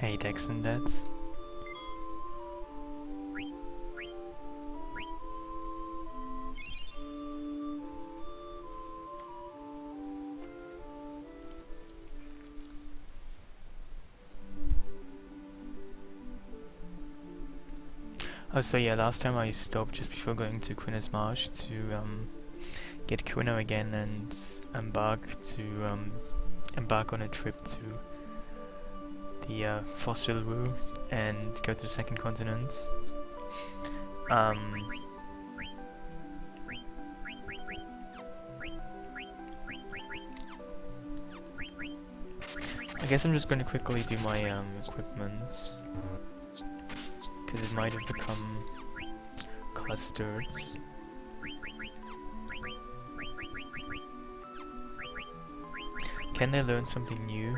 Hate accent deaths. Oh, so yeah, last time I stopped just before going to Quina's Marsh to get Quino again and embark on a trip to the fossil woo and go to the second continent. I guess I'm just going to quickly do my equipment, because it might have become clusters. Can they learn something new?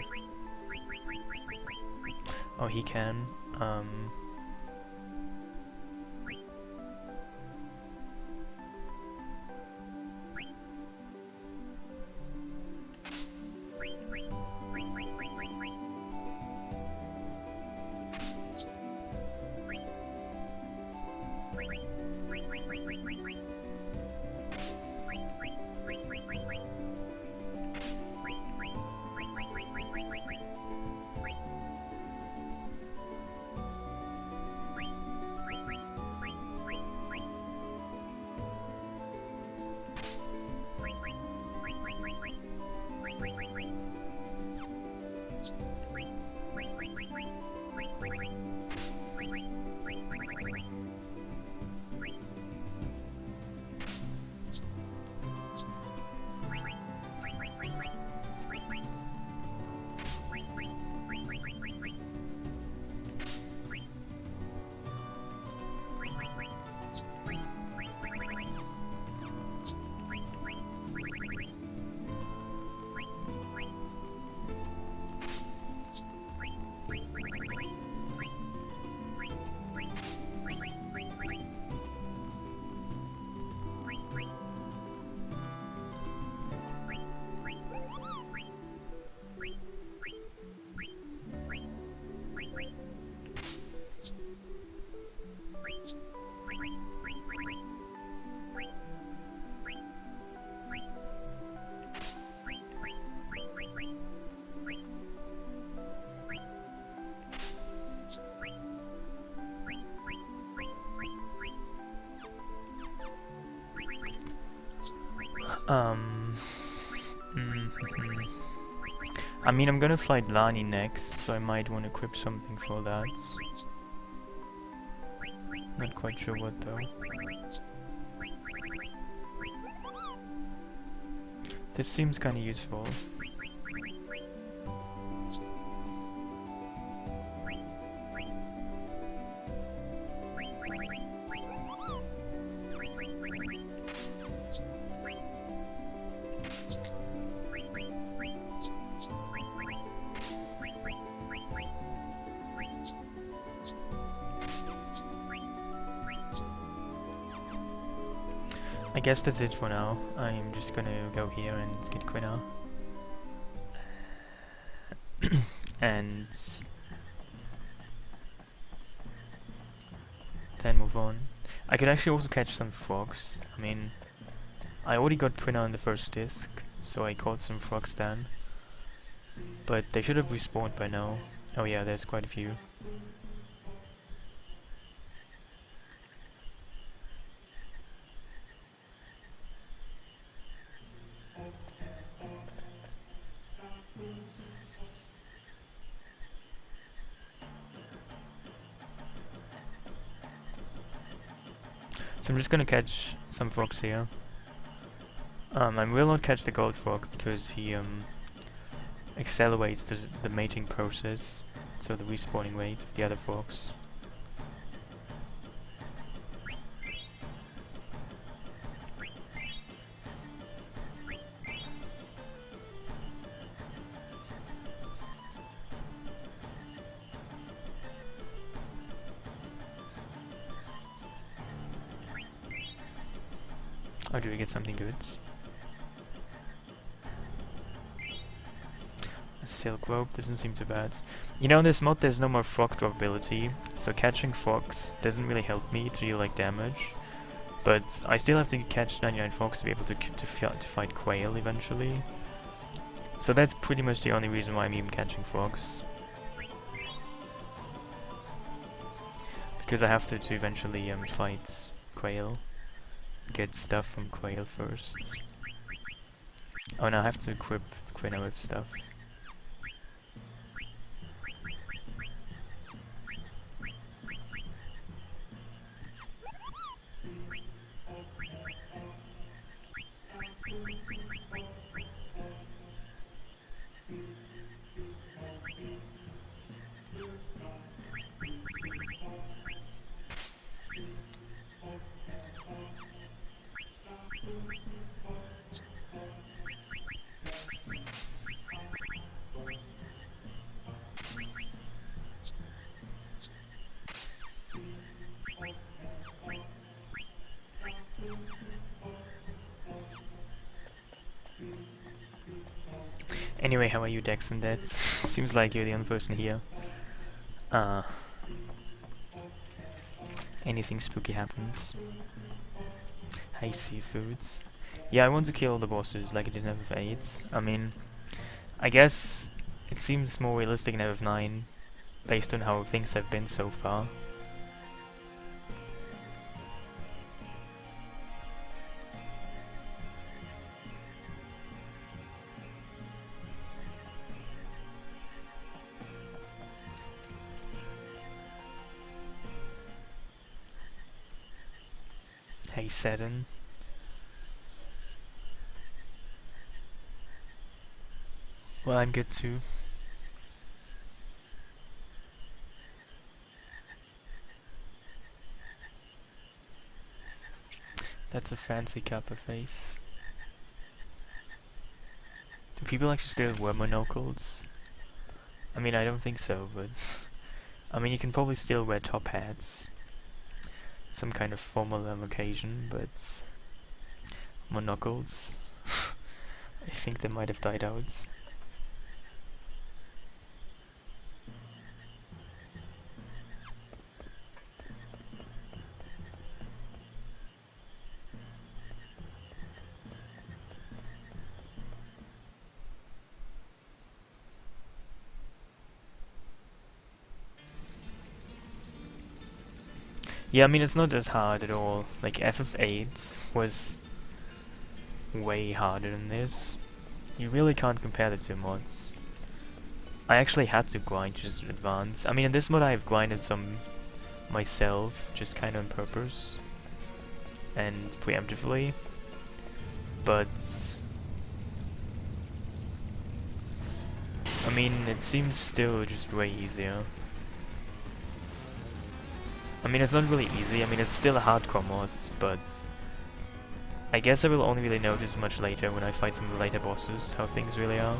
Oh, he can. I mean, I'm gonna fight Lani next, so I might want to equip something for that. Not quite sure what though. This seems kinda useful. I guess that's it for now. I'm just gonna go here and get Quina. And then move on. I could actually also catch some frogs. I mean, I already got Quina on the first disc, so I caught some frogs then. But they should have respawned by now. Oh yeah, there's quite a few. So I'm just gonna catch some frogs here. I will not catch the gold frog because he accelerates the mating process, so the respawning rate of the other frogs. Oh, do we get something good? Silk rope doesn't seem too bad. You know, in this mod there's no more frog drop ability, so catching frogs doesn't really help me to deal like damage. But I still have to catch 99 frogs to be able to fight quail eventually. So that's pretty much the only reason why I'm even catching frogs. Because I have to eventually fight quail. Get stuff from quail first. Oh, now I have to equip Treno with stuff. Anyway, how are you, Dex and Dead? Seems like you're the only person here. Anything spooky happens. Hey, seafoods. Yeah, I want to kill the bosses like I did in FF8. I mean, I guess it seems more realistic in FF9 based on how things have been so far. Hey, Sedan. Well, I'm good too. That's a fancy Kappa face. Do people actually still wear monocles? I mean, I don't think so, but... I mean, you can probably still wear top hats. Some kind of formal occasion, but... monocles? I think they might have died out. Yeah, I mean, it's not as hard at all. Like, FF8 was way harder than this. You really can't compare the two mods. I actually had to grind just to advance. I mean, in this mod I've grinded some myself, just kind of on purpose. And preemptively. But... I mean, it seems still just way easier. I mean, it's not really easy. I mean, it's still a hardcore mod, but I guess I will only really notice much later when I fight some of the later bosses how things really are.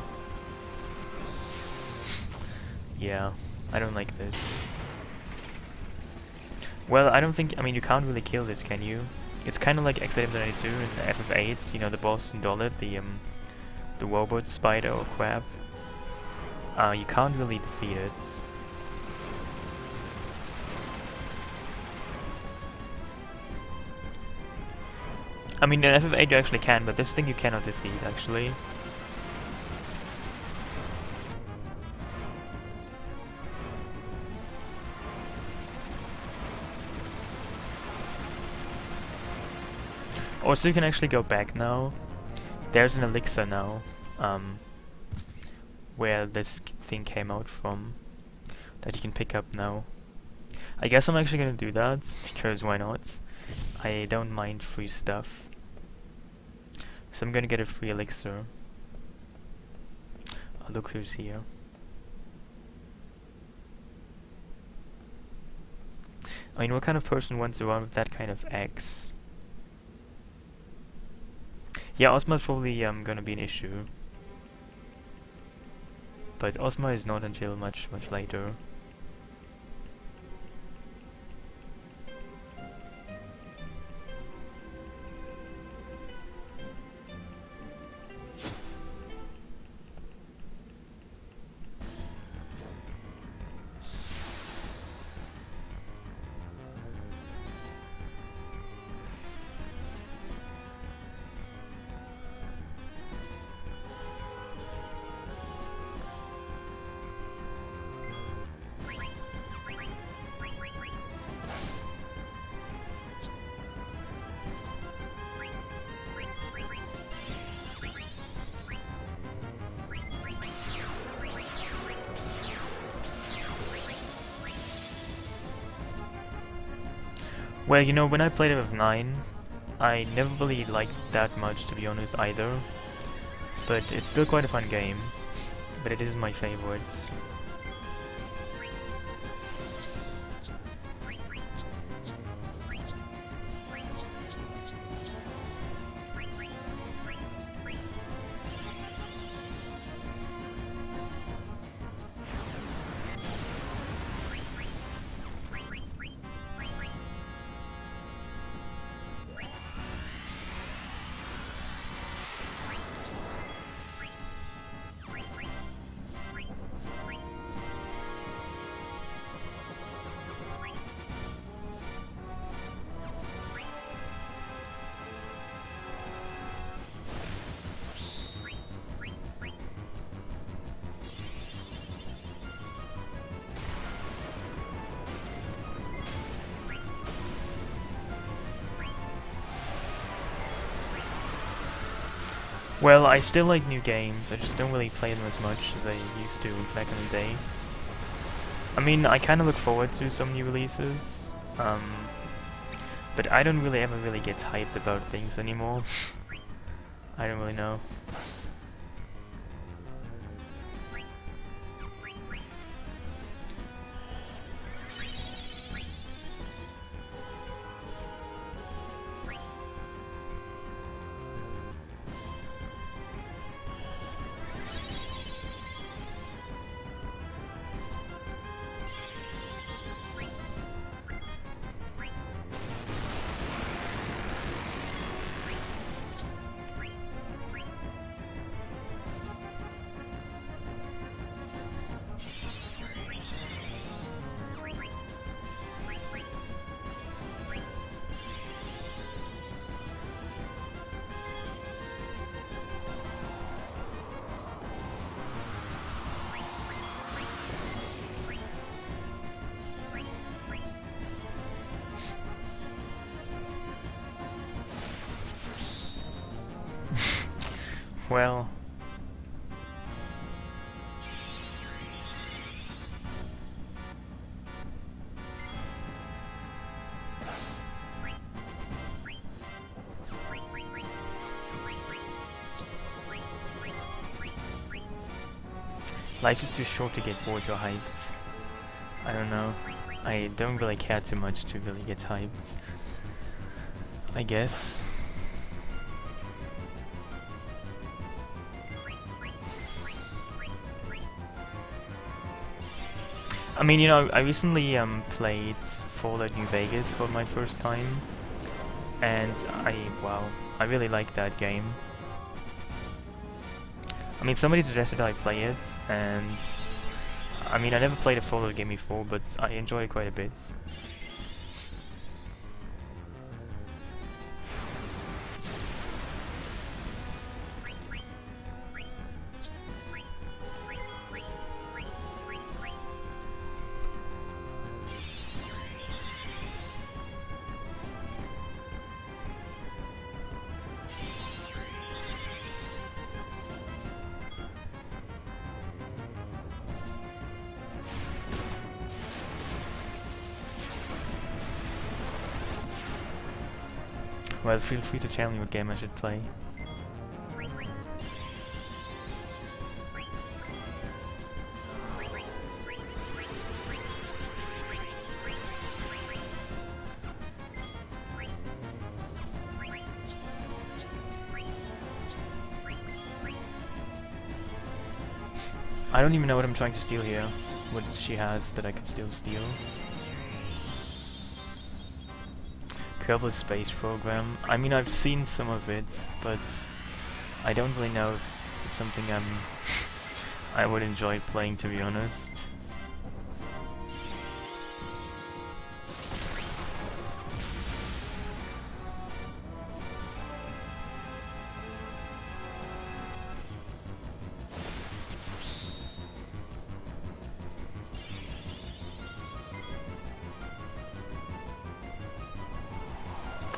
Yeah, I don't like this. Well, I don't think... I mean, you can't really kill this, can you? It's kind of like Excavation 92 and FF8, you know, the boss in Dollet, the robot spider or crab. You can't really defeat it. I mean, in FF8 you actually can, but this thing you cannot defeat, actually. Also, you can actually go back now. There's an elixir now, where this thing came out from, that you can pick up now. I guess I'm actually gonna do that, because why not? I don't mind free stuff. So I'm gonna get a free elixir. Oh, look who's here. I mean, what kind of person wants to run with that kind of axe? Yeah, Osma's probably gonna be an issue. But Osma is not until much later. Well, you know, when I played FF9, I never really liked that much, to be honest, either. But it's still quite a fun game. But it is my favorite. Well, I still like new games, I just don't really play them as much as I used to back in the day. I mean, I kind of look forward to some new releases, but I don't really ever really get hyped about things anymore. I don't really know. Well, life is too short to get bored or hyped. I don't know. I don't really care too much to really get hyped, I guess. I mean, you know, I recently played Fallout New Vegas for my first time, and wow, I really like that game. I mean, somebody suggested I play it, and I mean, I never played a Fallout game before, but I enjoy it quite a bit. Well, feel free to tell me what game I should play. I don't even know what I'm trying to steal here. What she has that I could still steal. Kerbal Space Program. I mean, I've seen some of it, but I don't really know if it's something I would enjoy playing, to be honest.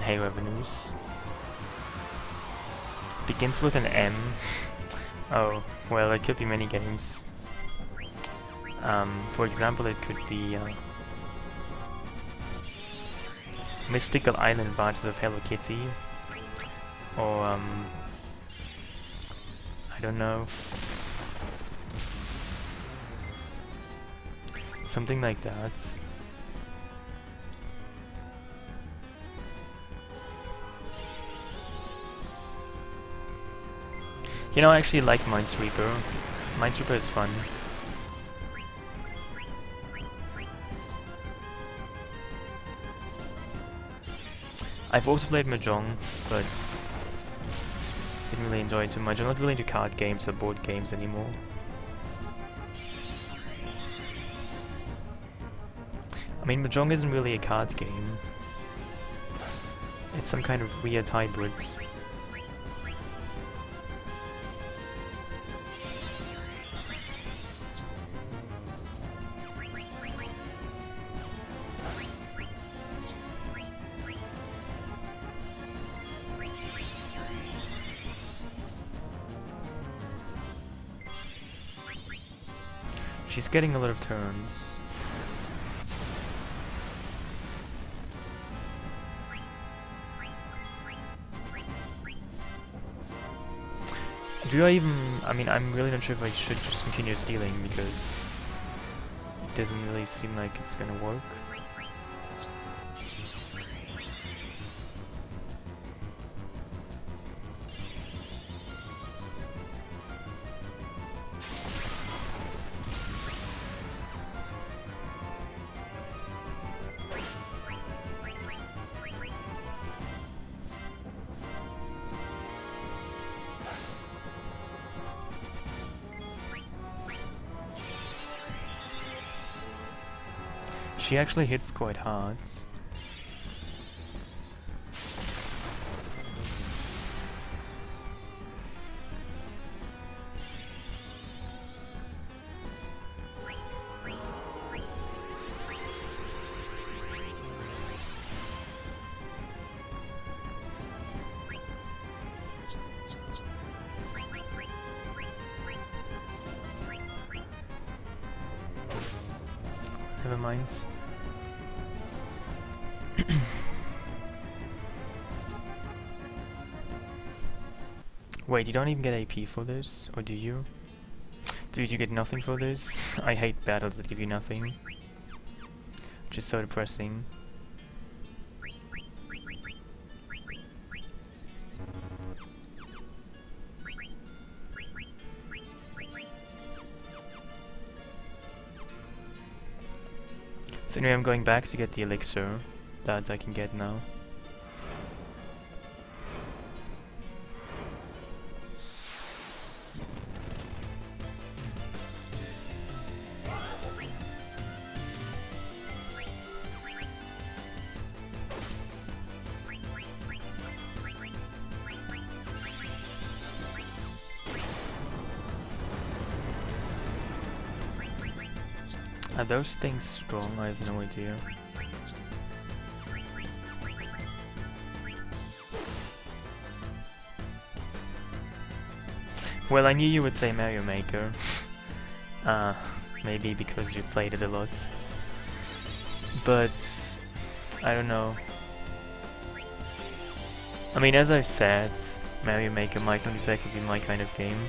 Hey, revenues. Begins with an M. Oh, well, it could be many games. For example, it could be Mystical Island Adventures of Hello Kitty, or I don't know, something like that. You know, I actually like Minesweeper. Minesweeper is fun. I've also played Mahjong, but didn't really enjoy it too much. I'm not really into card games or board games anymore. I mean, Mahjong isn't really a card game. It's some kind of weird hybrid. She's getting a lot of turns. Do I even... I mean, I'm really not sure if I should just continue stealing, because it doesn't really seem like it's gonna work. She actually hits quite hard. Never mind. Wait, you don't even get AP for this? Or do you? Dude, you get nothing for this? I hate battles that give you nothing. Just so depressing. So anyway, I'm going back to get the elixir that I can get now. Are those things strong? I have no idea. Well, I knew you would say Mario Maker. Maybe because you played it a lot. But I don't know. I mean, as I've said, Mario Maker might not exactly be my kind of game.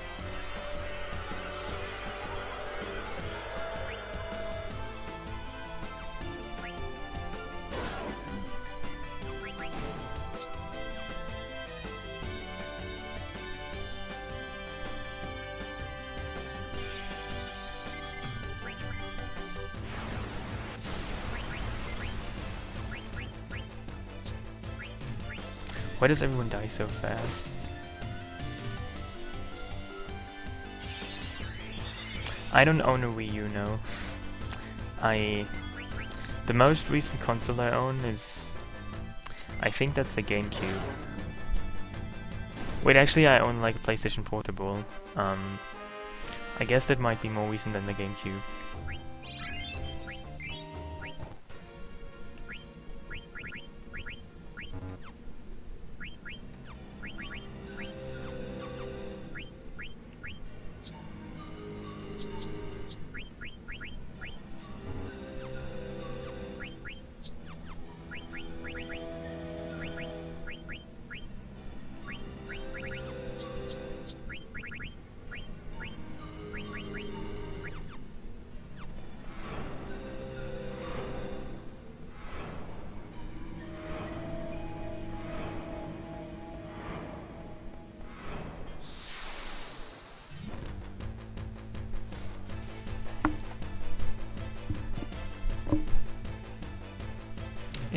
Why does everyone die so fast? I don't own a Wii U, no. The most recent console I own is... I think that's a GameCube. Wait, actually I own like a PlayStation Portable. I guess that might be more recent than the GameCube.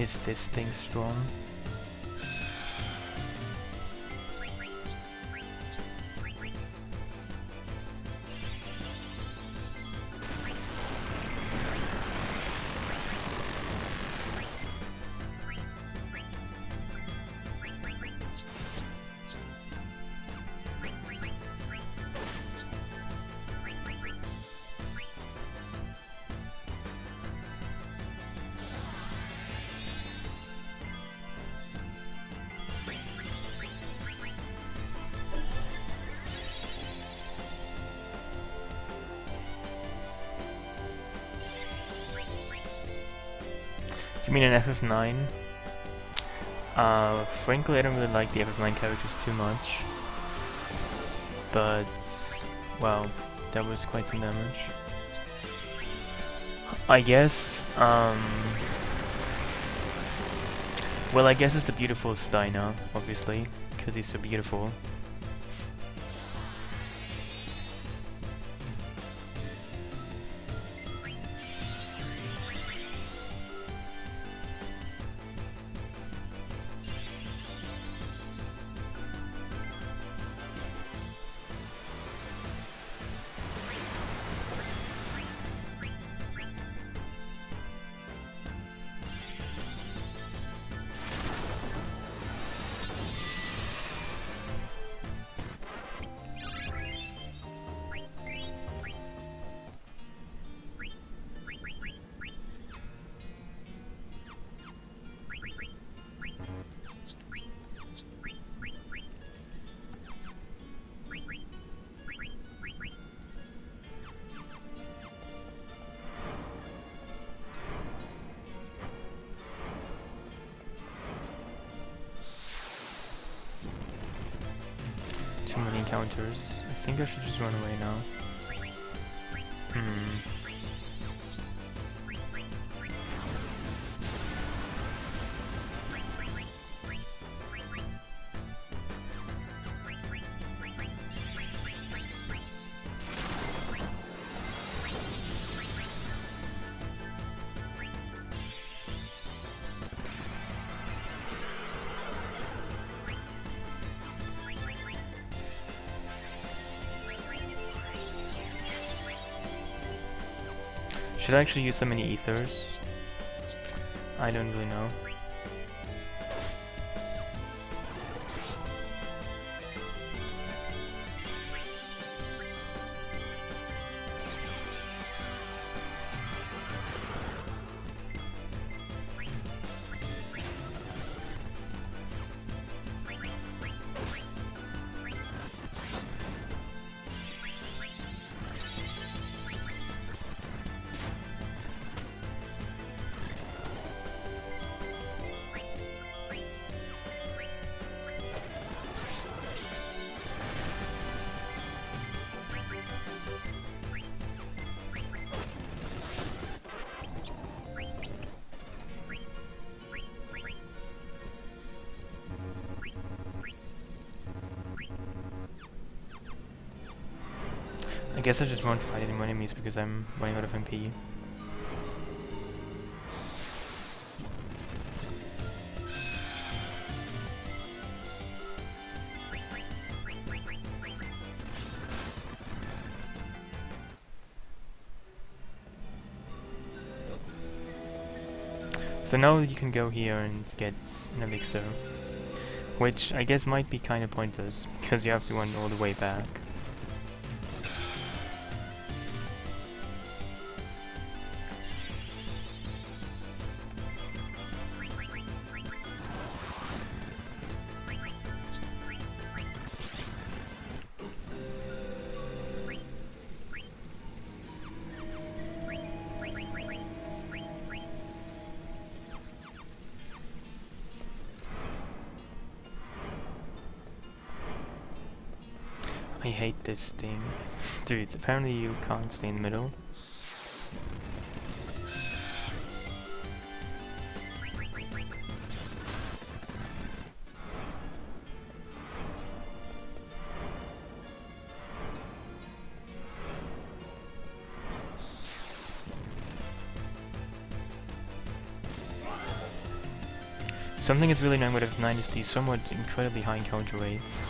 Is this thing strong? You mean an FF9? Frankly, I don't really like the FF9 characters too much. But, wow, that was quite some damage. I guess, well, I guess it's the beautiful Steiner, obviously, because he's so beautiful. Too many encounters. I think I should just run away now. Should I actually use so many ethers? I don't really know. I guess I just won't fight any more enemies because I'm running out of MP. So now you can go here and get an elixir, which I guess might be kind of pointless because you have to run all the way back. I hate this thing. Dude, apparently you can't stay in the middle. Something that's really annoying with FF9 is these somewhat incredibly high encounter rates.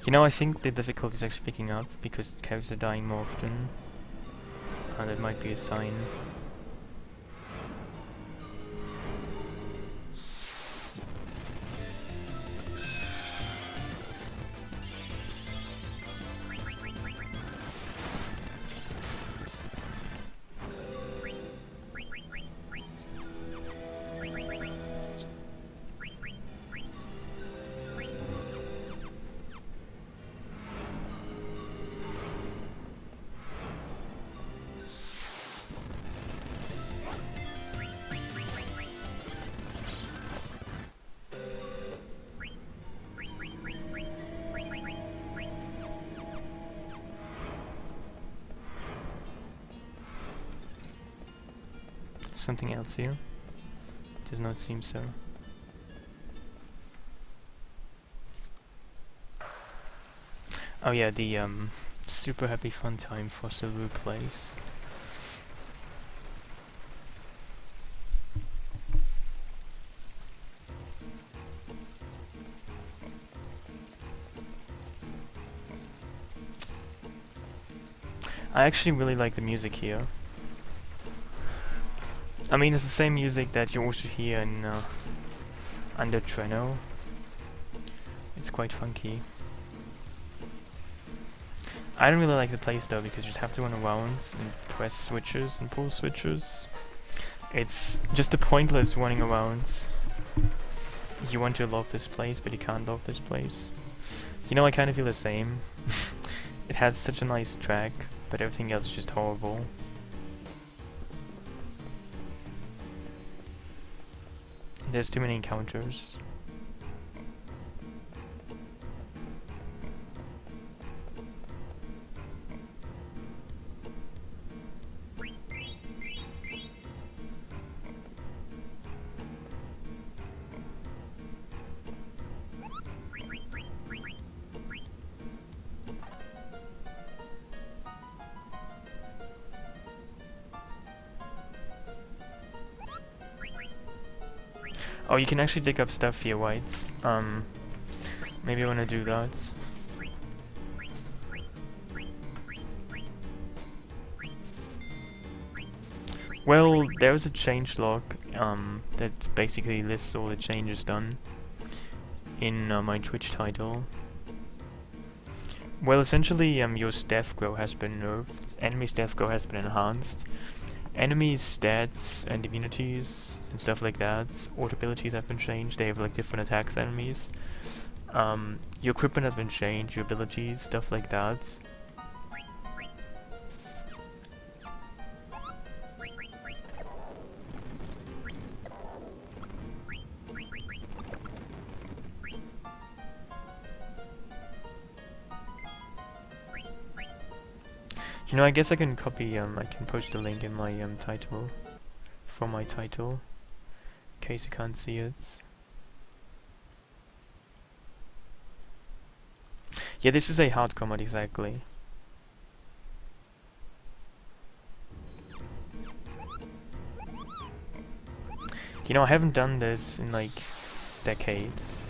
You know, I think the difficulty is actually picking up because characters are dying more often. That might be a sign. Something else here? Does not seem so. Oh yeah, the super happy fun time for Silver Place. I actually really like the music here. I mean, it's the same music that you also hear in under Treno. It's quite funky. I don't really like the playstyle because you just have to run around and press switches and pull switches. It's just a pointless running around. You want to love this place, but you can't love this place. You know, I kind of feel the same. It has such a nice track, but everything else is just horrible. There's too many encounters. Oh, you can actually dig up stuff here, Whites. Maybe I want to do that. Well, there's a change log that basically lists all the changes done in my Twitch title. Well, essentially, your stat grow has been nerfed, enemy stat grow has been enhanced, enemy stats and immunities and stuff like that, auto abilities have been changed, they have like different attacks enemies. Your equipment has been changed, your abilities, stuff like that. You know, I guess I can copy, I can post a link in my title, from my title, in case you can't see it. Yeah, this is a hardcore mod, exactly. You know, I haven't done this in like decades.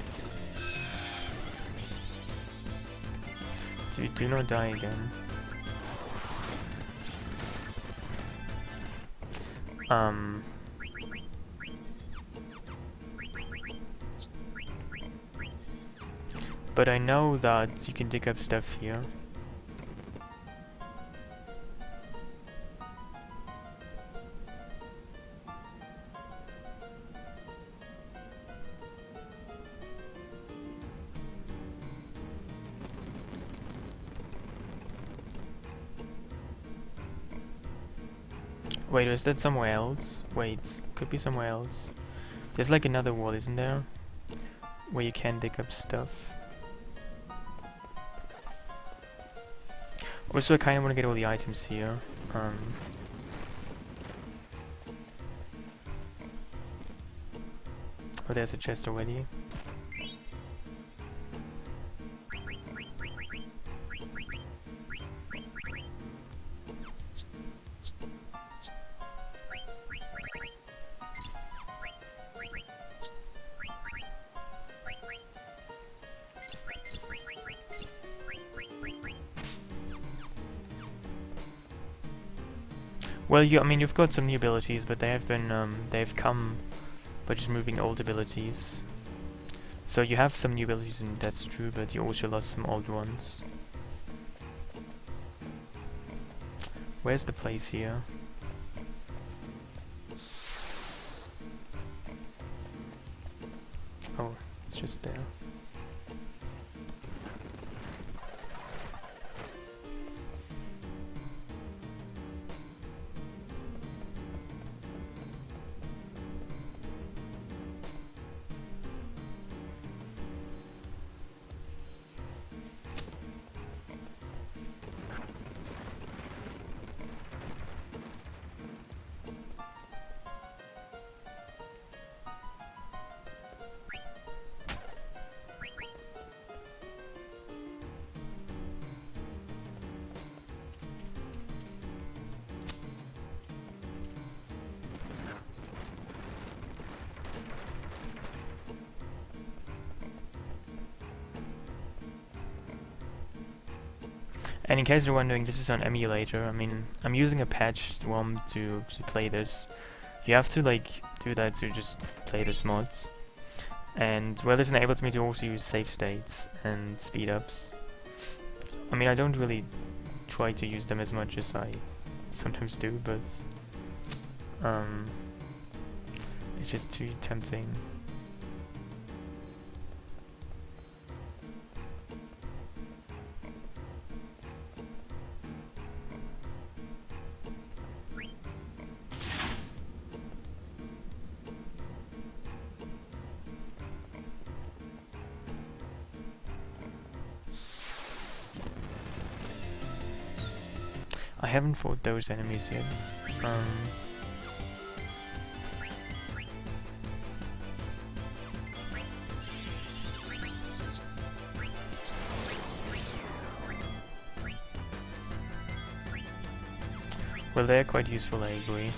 Do not die again. But I know that you can dig up stuff here. Wait, is that somewhere else? Wait, could be somewhere else. There's like another wall, isn't there? Where you can dig up stuff. Also, I kind of want to get all the items here. Oh, there's a chest already. Well, I mean, you've got some new abilities, but they have been, they've come by just moving old abilities. So you have some new abilities, and that's true, but you also lost some old ones. Where's the place here? Oh, it's just there. And in case you're wondering, this is on emulator. I mean, I'm using a patched ROM to play this. You have to like do that to just play this mods. And well, this enables me to also use save states and speed ups. I mean, I don't really try to use them as much as I sometimes do, but it's just too tempting. I haven't fought those enemies yet. Well, they're quite useful, I agree.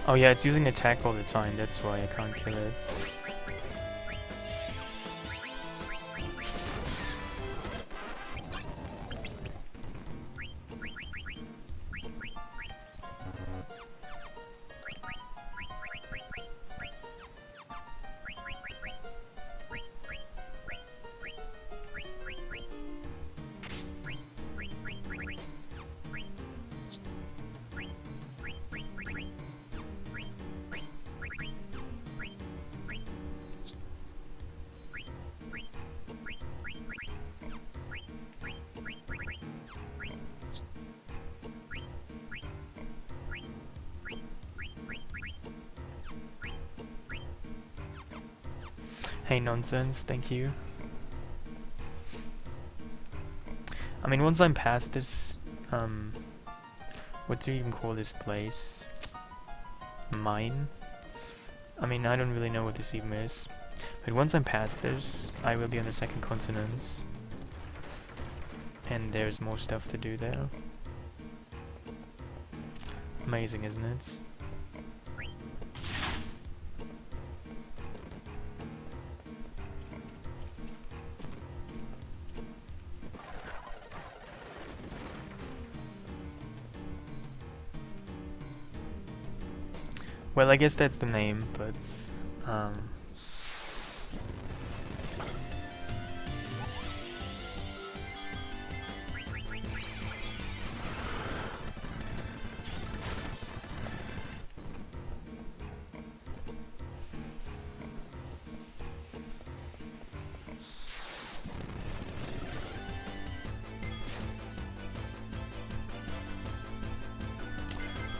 Oh yeah, it's using attack all the time, that's why I can't kill it. Hey nonsense, thank you. I mean, once I'm past this, what do you even call this place? Mine? I mean, I don't really know what this even is. But once I'm past this, I will be on the second continent. And there's more stuff to do there. Amazing, isn't it? Well, I guess that's the name, but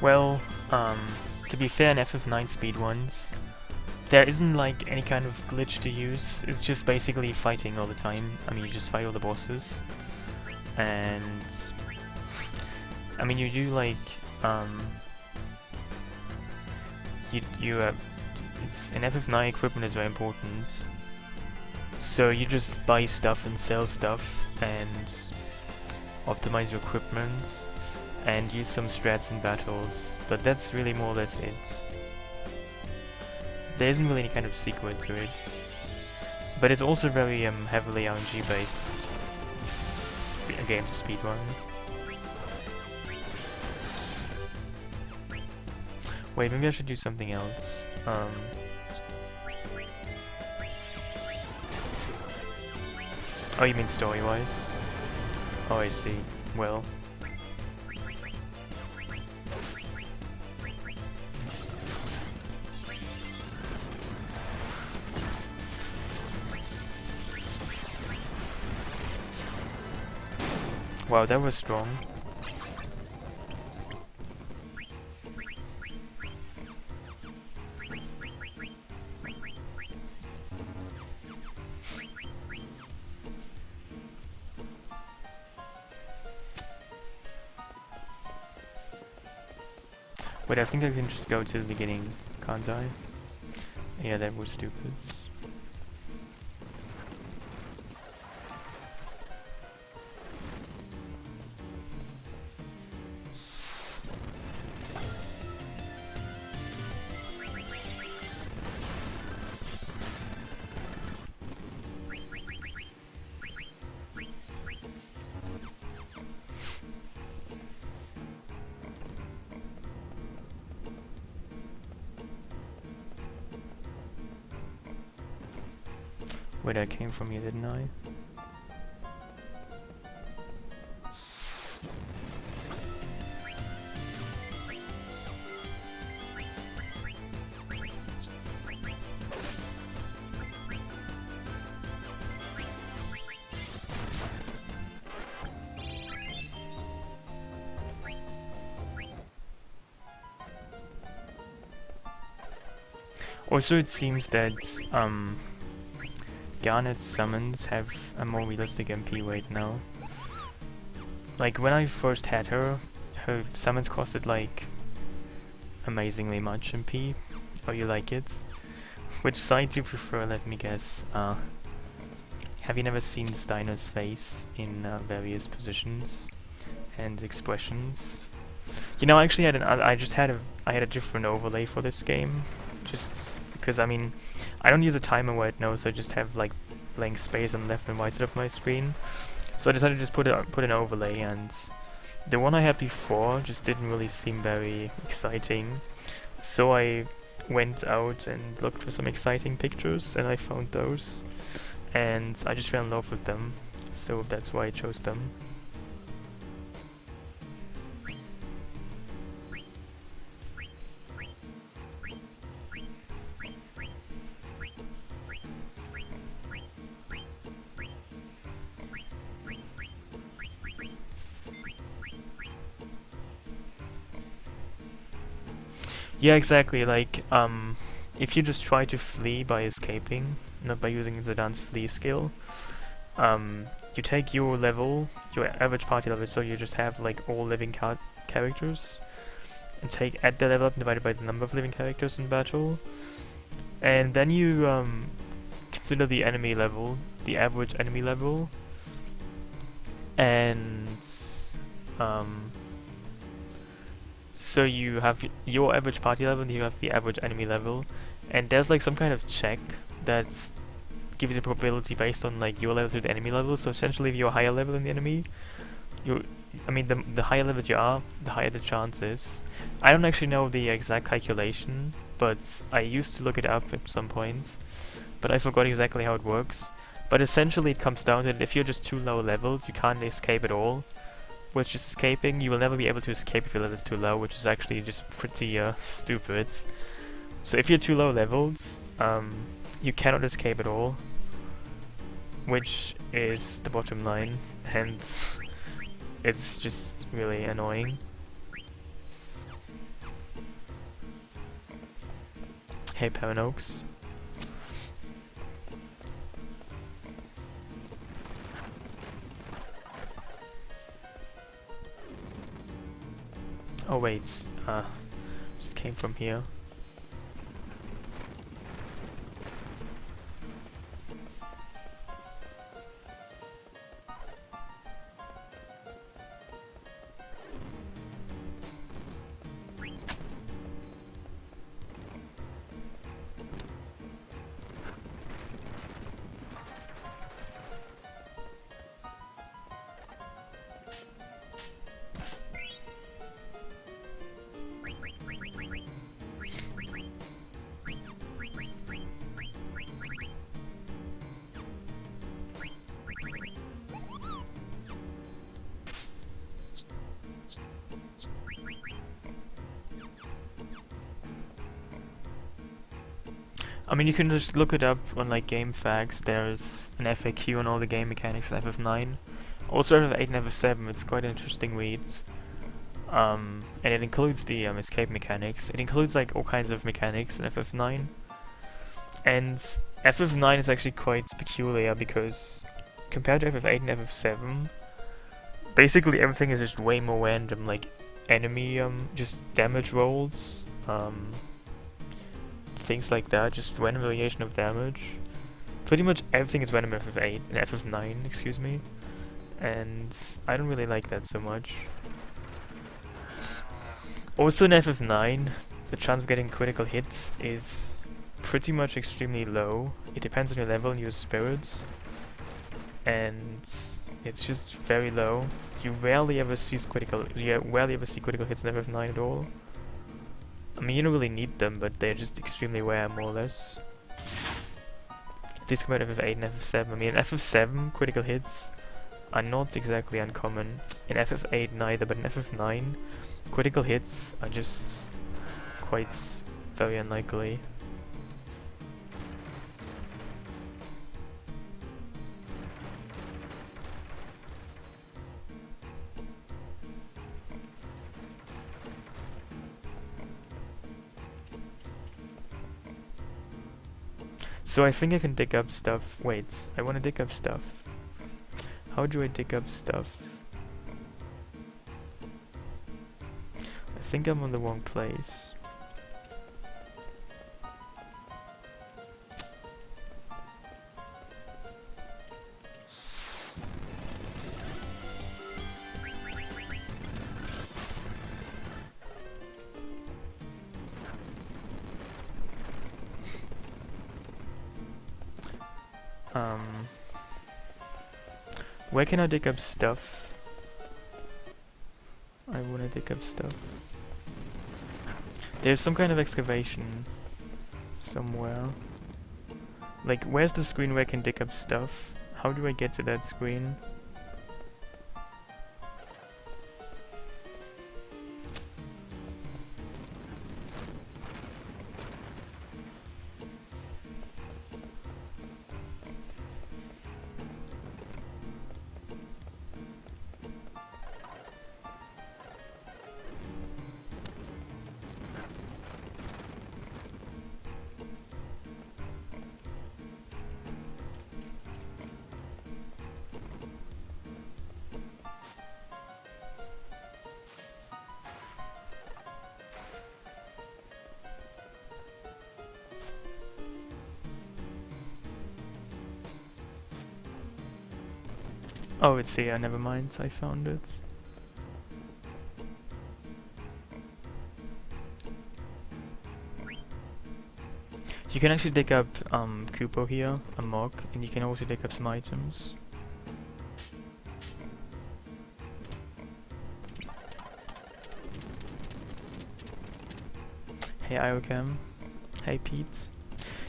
Well, to be fair, in FF9 speedruns, there isn't like any kind of glitch to use. It's just basically fighting all the time. I mean, you just fight all the bosses, and I mean, you do like it's in FF9 equipment is very important. So you just buy stuff and sell stuff and optimize your equipment and use some strats in battles, but that's really more or less it. There isn't really any kind of secret to it, but it's also very heavily RNG based game to speedrun. Wait, maybe I should do something else. Oh, you mean story-wise? Oh, I see. Well. Wow, that was strong. Wait, I think I can just go to the beginning, can't I? Yeah, that was stupid. Wait, I came from here, didn't I? Also, it seems that Garnet's summons have a more realistic MP weight now. Like, when I first had her, her summons costed like amazingly much MP. Oh, you like it? Which side do you prefer, let me guess? Have you never seen Steiner's face in various positions and expressions? You know, I actually had I had a different overlay for this game, just because I mean, I don't use a timer right now, so I just have like blank space on the left and right side of my screen. So I decided to just put an overlay, and the one I had before just didn't really seem very exciting. So I went out and looked for some exciting pictures, and I found those, and I just fell in love with them. So that's why I chose them. Yeah, exactly, like, if you just try to flee by escaping, not by using Zidaane's flee skill, you take your level, your average party level, so you just have, like, all living characters, and add the level up divided by the number of living characters in battle, and then you, consider the enemy level, the average enemy level, and, so you have your average party level and you have the average enemy level, and there's like some kind of check that gives you probability based on like your level to the enemy level. So essentially, if you're higher level than the enemy, the higher level you are, the higher the chance is. I don't actually know the exact calculation, but I used to look it up at some points, but I forgot exactly how it works. But essentially it comes down to that if you're just too low leveled, you can't escape at all. With just escaping, you will never be able to escape if your level is too low, which is actually just pretty stupid. So if you're too low leveled, you cannot escape at all, which is the bottom line, and it's just really annoying. Hey, Paranoaks. Oh wait, just came from here. I mean, you can just look it up on like GameFAQs. There's an FAQ on all the game mechanics in FF9. Also FF8 and FF7, it's quite an interesting read. And it includes the escape mechanics. It includes like all kinds of mechanics in FF9. And FF9 is actually quite peculiar because compared to FF8 and FF7, basically everything is just way more random, like enemy just damage rolls, things like that, just random variation of damage. Pretty much everything is random in FF8 and FF9, excuse me. And I don't really like that so much. Also in FF9, the chance of getting critical hits is pretty much extremely low. It depends on your level and your spirits. And it's just very low. You rarely ever see critical hits in FF9 at all. I mean, you don't really need them, but they're just extremely rare, more or less. This compared to FF8 and FF7. I mean, in FF7, critical hits are not exactly uncommon. In FF8 neither, but in FF9, critical hits are just quite very unlikely. So I think I can dig up stuff. Wait, I want to dig up stuff. How do I dig up stuff? I think I'm on the wrong place. Where can I dig up stuff? I wanna dig up stuff. There's some kind of excavation somewhere. Like, where's the screen where I can dig up stuff? How do I get to that screen? Oh, it's here, never mind, I found it. You can actually dig up Kupo here, a mock, and you can also dig up some items. Hey Iocam. Hey Pete.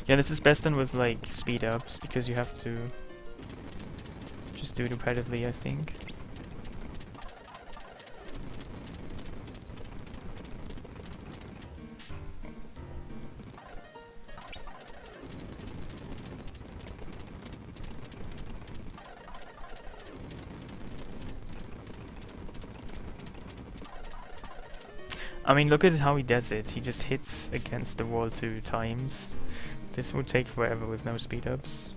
Yeah, this is best done with like speed ups because you have to just do it repetitively, I think. I mean, look at how he does it. He just hits against the wall 2 times. This would take forever with no speed ups.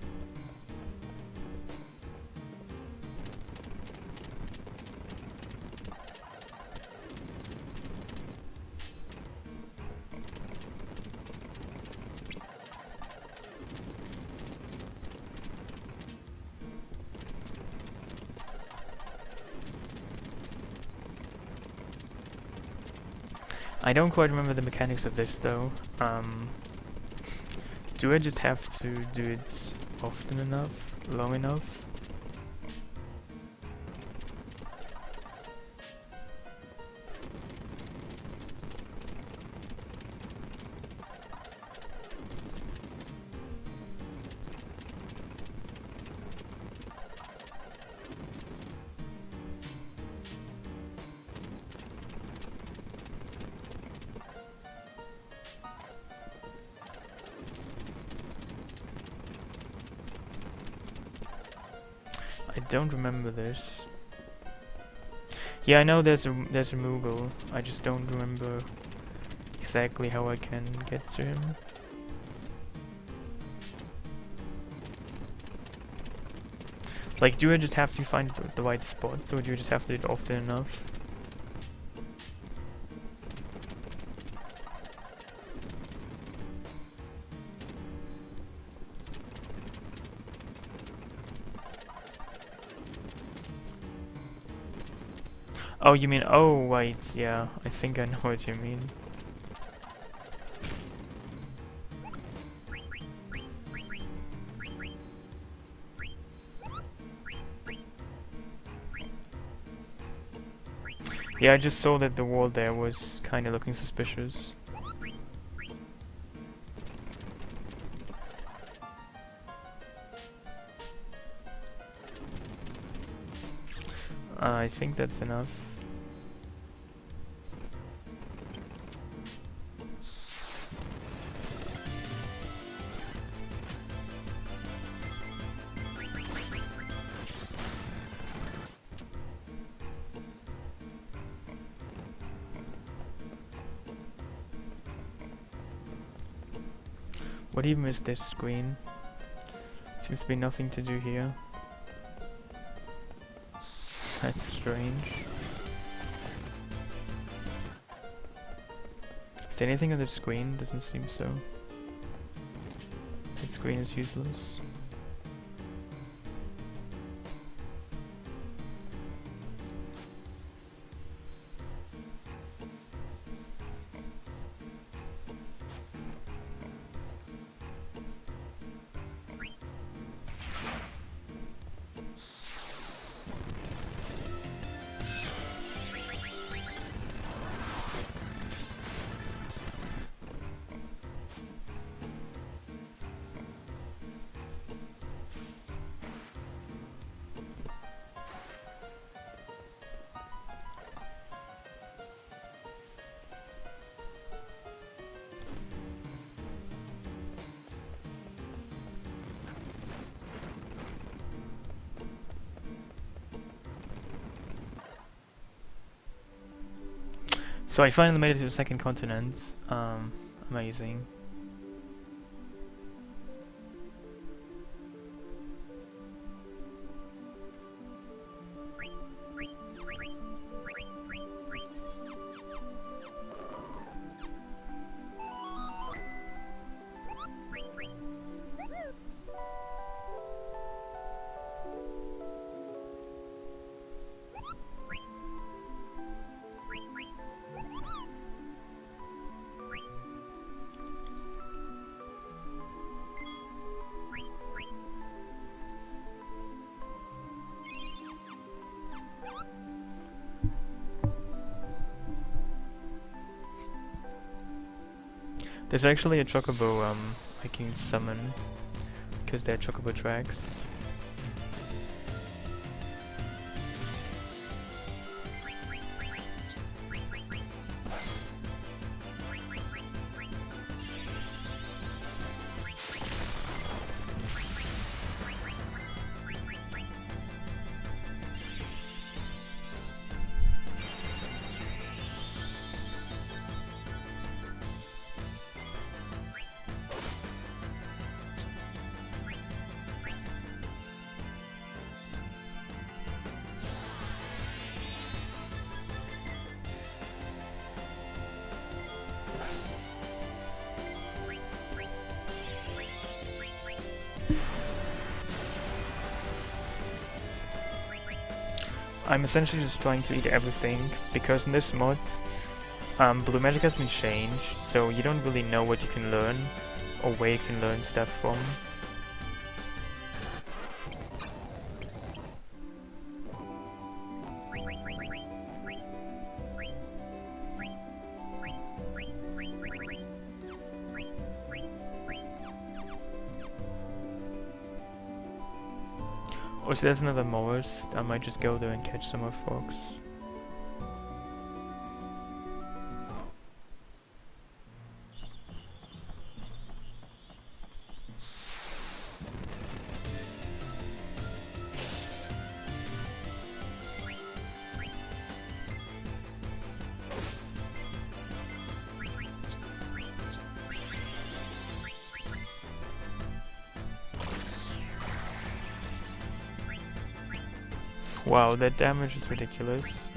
I don't quite remember the mechanics of this though. Do I just have to do it often enough, long enough? I don't remember this. Yeah, I know there's a Moogle. I just don't remember exactly how I can get to him. Like, do I just have to find the right spots, or do I just have to do it often enough? Oh, you mean, oh, wait, yeah, I think I know what you mean. Yeah, I just saw that the wall there was kinda looking suspicious. I think that's enough. What even is this screen? Seems to be nothing to do here. That's strange. Is there anything on the screen? Doesn't seem so. That screen is useless. So I finally made it to the second continent. Amazing. There's actually a Chocobo I can summon, because they're Chocobo tracks. I'm essentially just trying to eat everything, because in this mod, blue magic has been changed, so you don't really know what you can learn, or where you can learn stuff from. Oh, so there's another forest. I might just go there and catch some more frogs. Wow, that damage is ridiculous.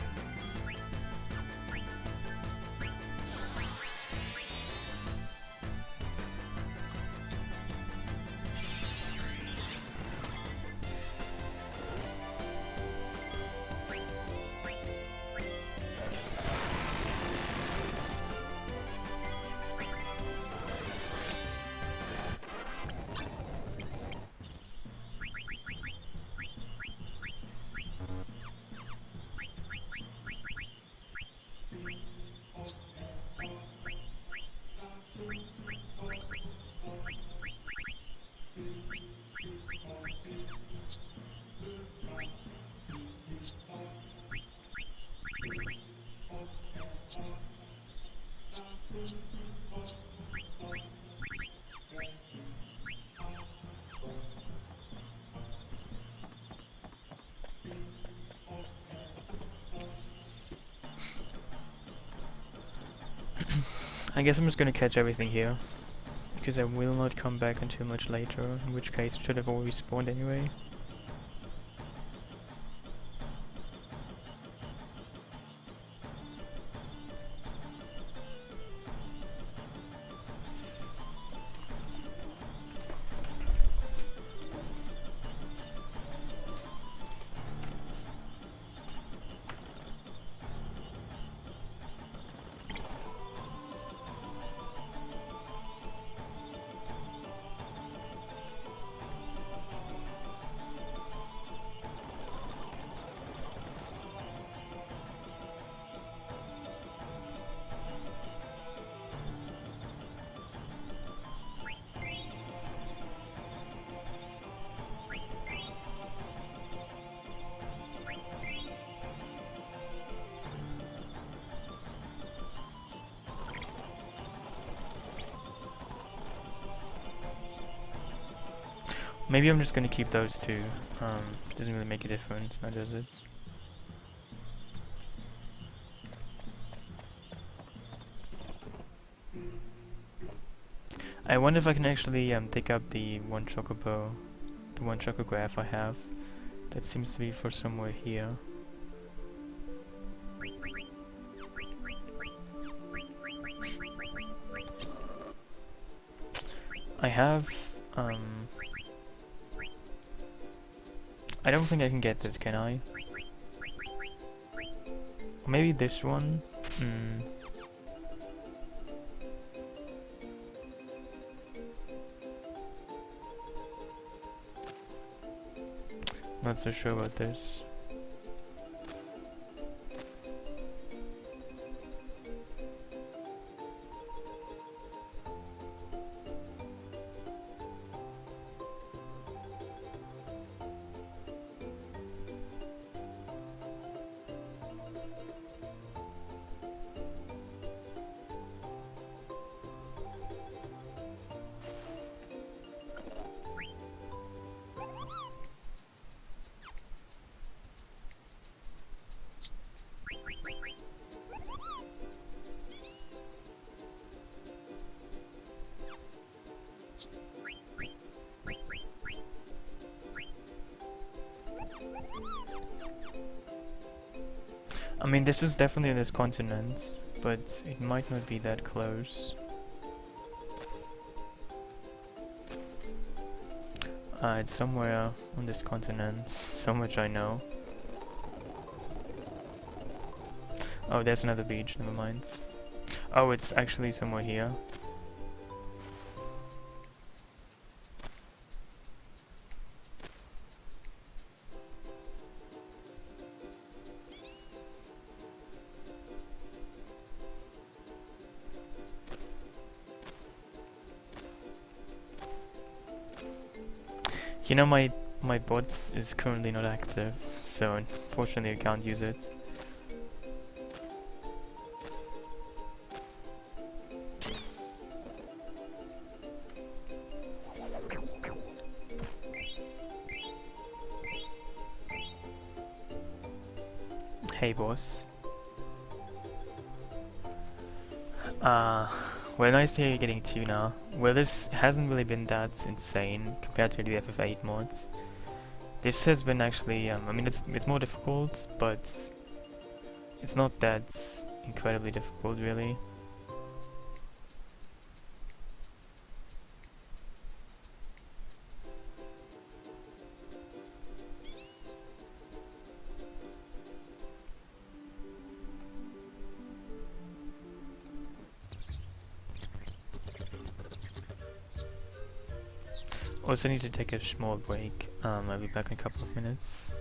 I guess I'm just gonna catch everything here, because I will not come back until much later, in which case it should have already spawned anyway. Maybe I'm just gonna keep those two. Doesn't really make a difference, now does it? I wonder if I can actually pick up the one chocobo, the one chocograph I have. That seems to be for somewhere here. I have I don't think I can get this, can I? Or maybe this one? Not so sure about this. I mean, this is definitely in this continent, but it might not be that close. It's somewhere on this continent, so much I know. Oh, there's another beach, never mind. Oh, it's actually somewhere here. You know, my bot is currently not active, so unfortunately I can't use it. Hey boss. Well, nice to hear you're getting tuna. Well, this hasn't really been that insane compared to the FF8 mods. This has been actually, I mean, it's more difficult, but it's not that incredibly difficult, really. Also need to take a small break. I'll be back in a couple of minutes.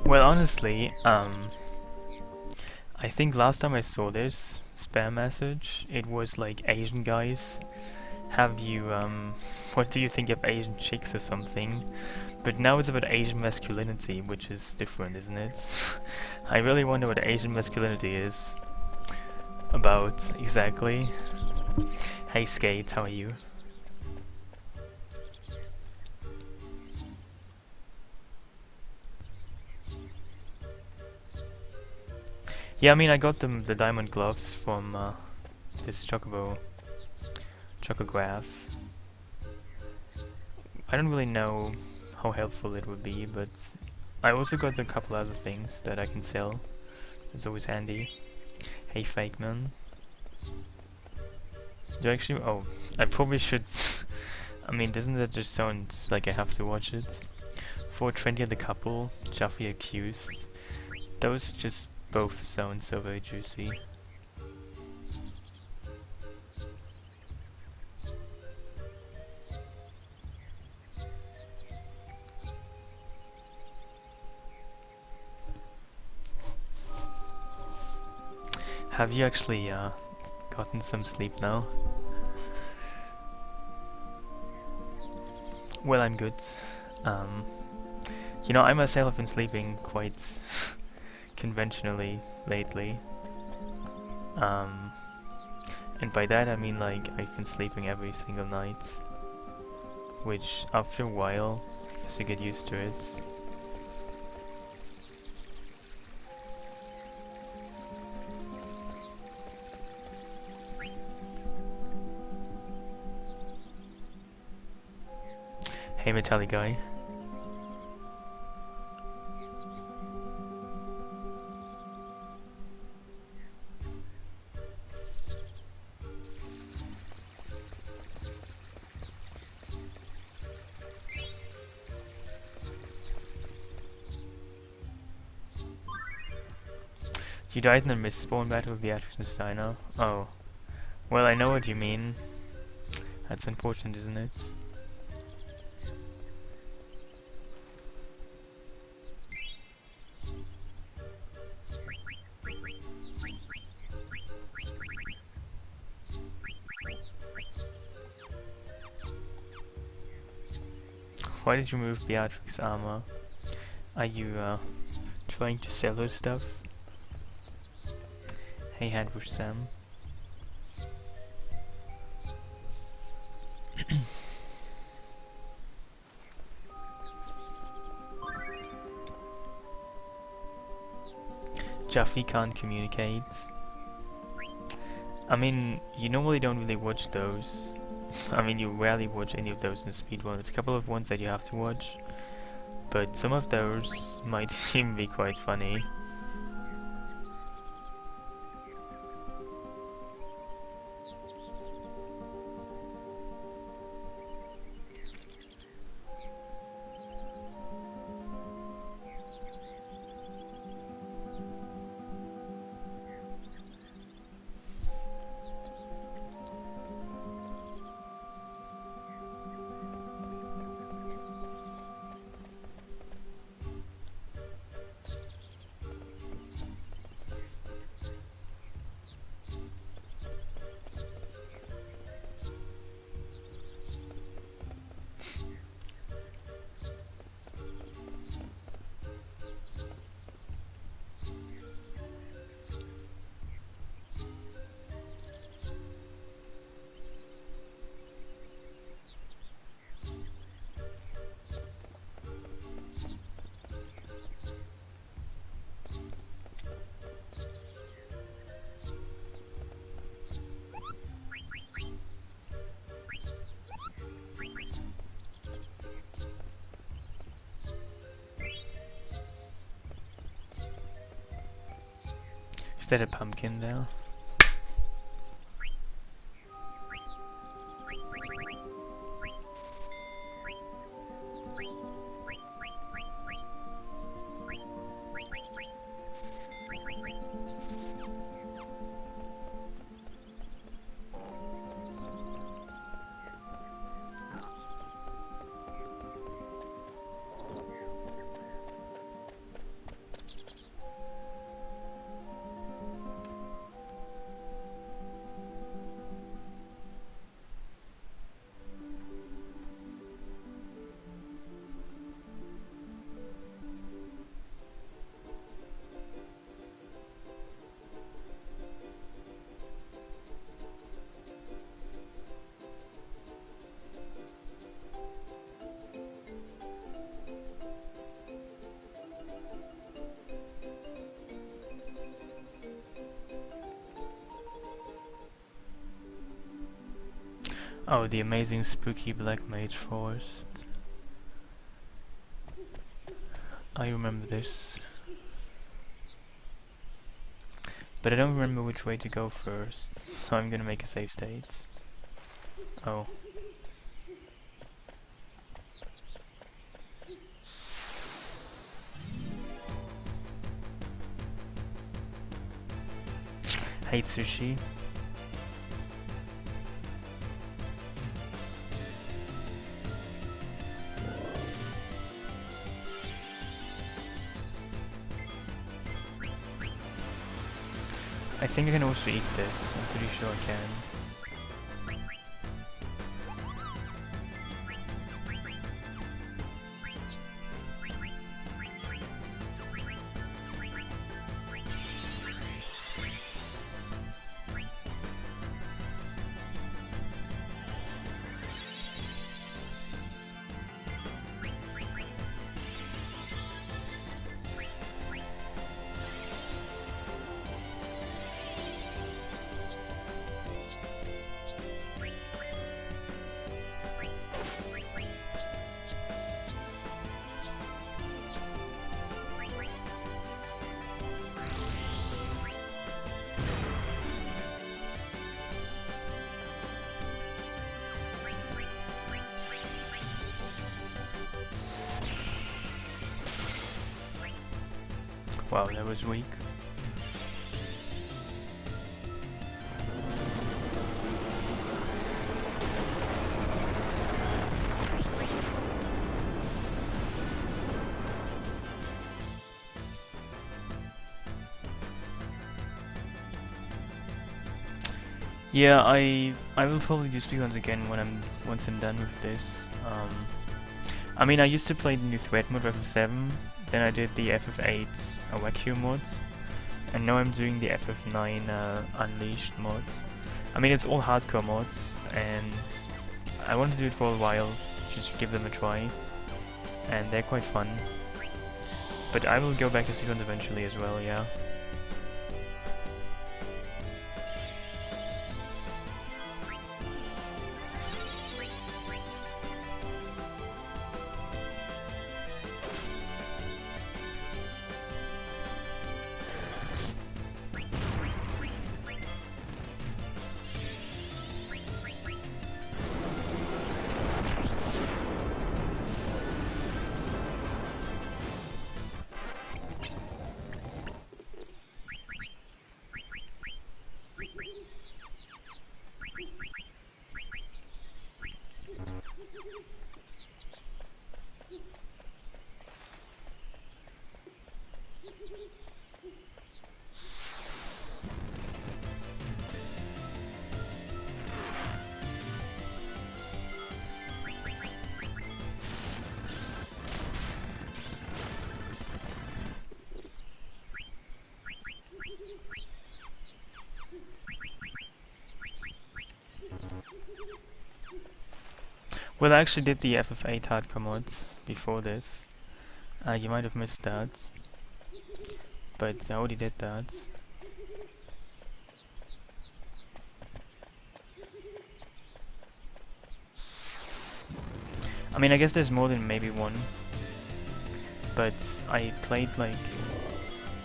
Well, honestly, I think last time I saw this spam message, it was like Asian guys. Have you, what do you think of Asian chicks or something? But now it's about Asian masculinity, which is different, isn't it? I really wonder what Asian masculinity is about exactly. Hey Skate, how are you? Yeah, I mean, I got the diamond gloves from this Chocograph. I don't really know how helpful it would be, but I also got a couple other things that I can sell. It's always handy. Hey, fake man. Do I actually? Oh, I probably should. I mean, doesn't that just sound like I have to watch it? 420 and the couple, Jaffe accused. Those just both sound so very juicy. Have you actually gotten some sleep now? Well, I'm good. You know, I myself have been sleeping quite conventionally lately. And by that I mean like I've been sleeping every single night, which after a while, as you get used to it. Hey, Metallic guy. You died in a mist-spawn battle with Beatrix and Steiner? Oh. Well, I know what you mean. That's unfortunate, isn't it? Why did you remove Beatrix armor? Are you trying to sell her stuff? Hey, Handbush Sam. Jaffe can't communicate. I mean, you normally don't really watch those. I mean, you rarely watch any of those in speedrun. There's a couple of ones that you have to watch, but some of those might even be quite funny. Is that a pumpkin there? Oh, the amazing spooky black mage forest. I remember this. But I don't remember which way to go first, so I'm gonna make a save state. Oh. Hate sushi. I think I can also eat this. I'm pretty sure I can. Wow, that was weak. Yeah, I will probably do speedruns again once I'm done with this. I mean, I used to play the NewThreat Mod for FF7, then I did the FF8 Requiem mods, and now I'm doing the FF9 Unleashed mods. I mean, it's all hardcore mods, and I want to do it for a while, just give them a try, and they're quite fun. But I will go back to speedruns eventually as well, yeah. Well, I actually did the FF8 hardcore mods before this. You might have missed that, but I already did that. I mean, I guess there's more than maybe one, but I played like,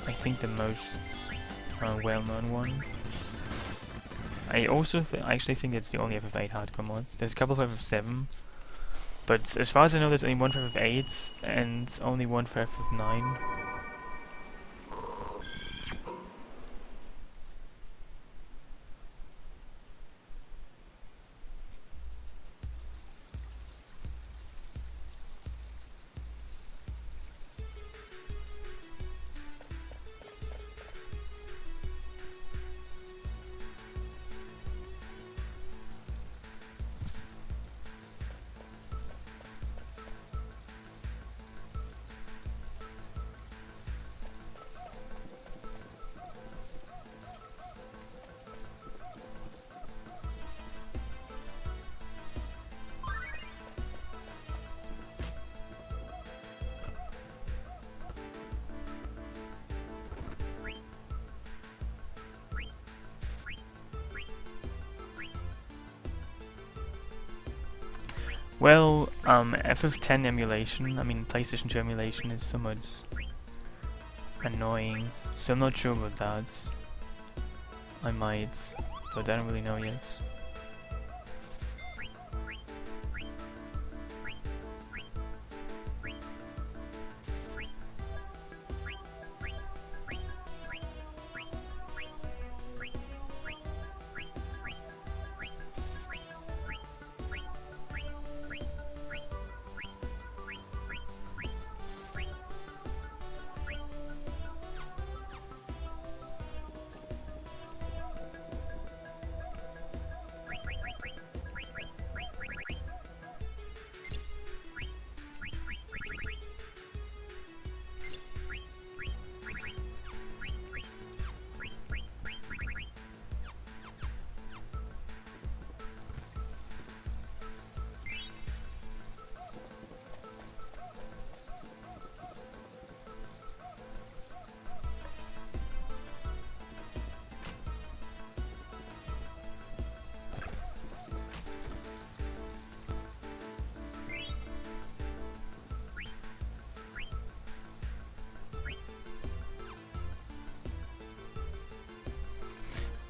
I think the most well-known one. I actually think it's the only FF8 hardcore mods. There's a couple of FF7, but as far as I know, there's only one for FF8 and only one for FF9. Well, FF10 emulation, I mean PlayStation 2 emulation is somewhat annoying, so I'm not sure about that. I might, but I don't really know yet.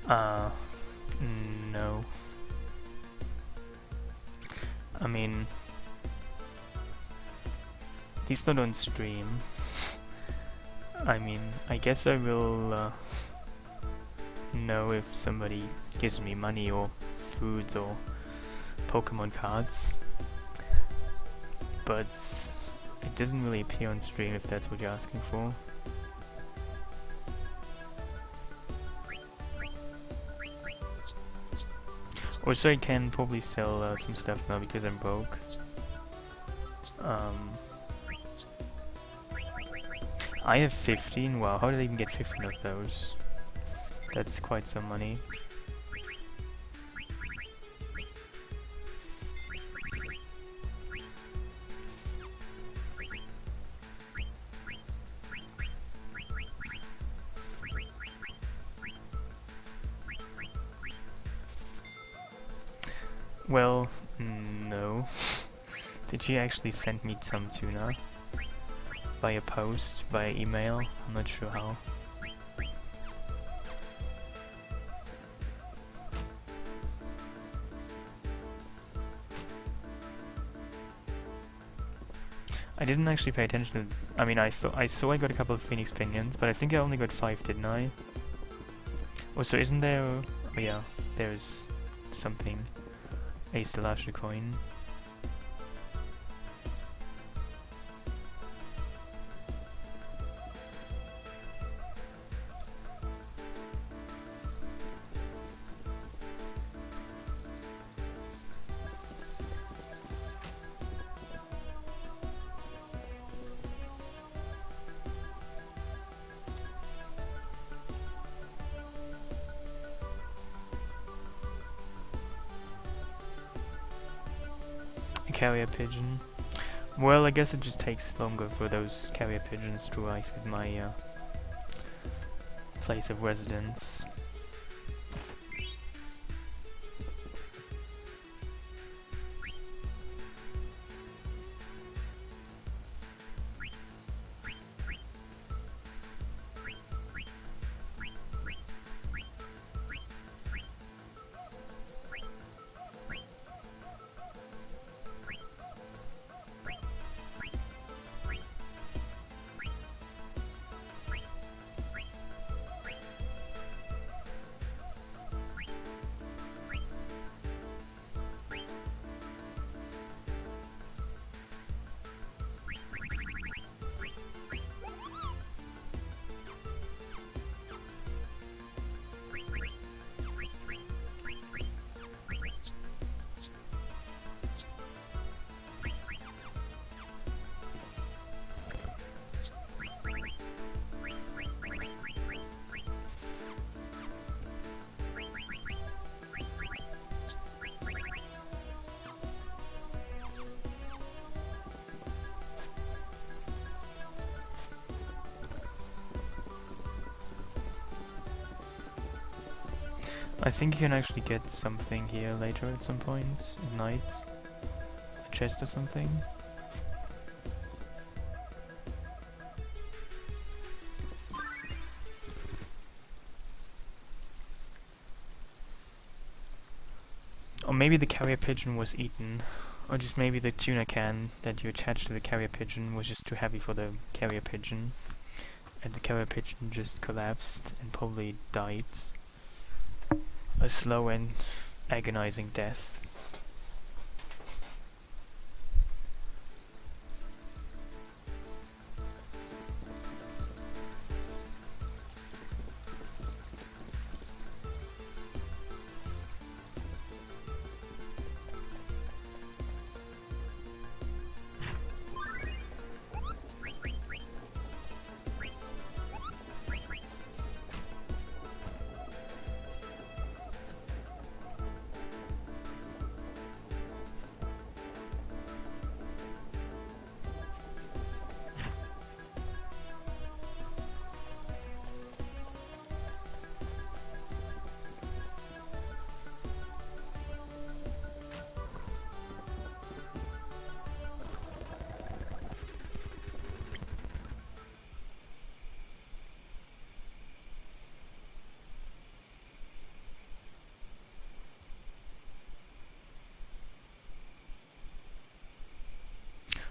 Uh, no. I mean, he's not on stream. I mean, I guess I will know if somebody gives me money or foods or Pokemon cards, but it doesn't really appear on stream if that's what you're asking for. Also, I can probably sell some stuff now because I'm broke. I have 15. Wow, how did I even get 15 of those? That's quite some money. Well, no. Did she actually send me some tuna? Via post, via email? I'm not sure how. I didn't actually pay attention to... I mean, I saw I got a couple of Phoenix Pinions, but I think I only got 5, didn't I? Oh, so isn't there... Oh yeah, there's something. A Stellasha coin. Carrier pigeon. Well, I guess it just takes longer for those carrier pigeons to arrive at my place of residence. I think you can actually get something here later at some point, at night. A chest or something. Or maybe the carrier pigeon was eaten. Or just maybe the tuna can that you attached to the carrier pigeon was just too heavy for the carrier pigeon. And the carrier pigeon just collapsed and probably died. A slow and agonizing death.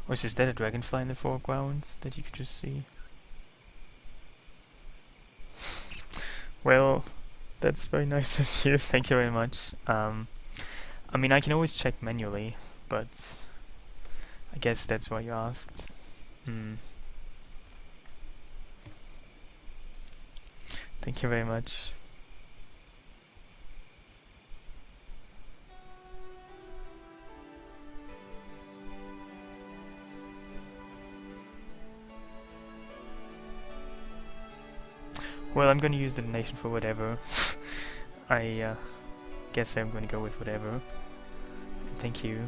Was is that a dragonfly in the foreground that you could just see? Well, that's very nice of you. Thank you very much. I mean, I can always check manually, but I guess that's why you asked. Thank you very much. Well, I'm gonna use the donation for whatever. I guess I'm gonna go with whatever. Thank you.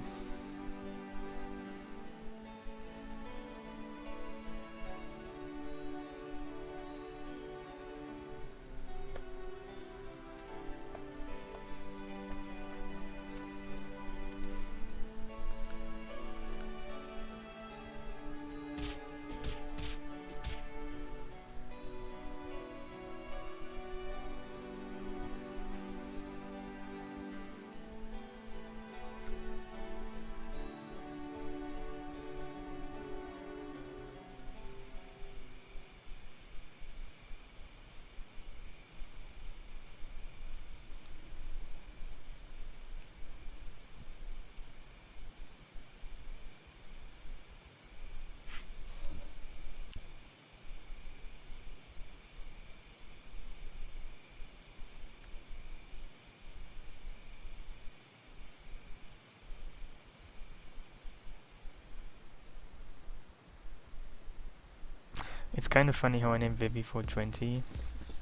It's kind of funny how I named Vivi 420.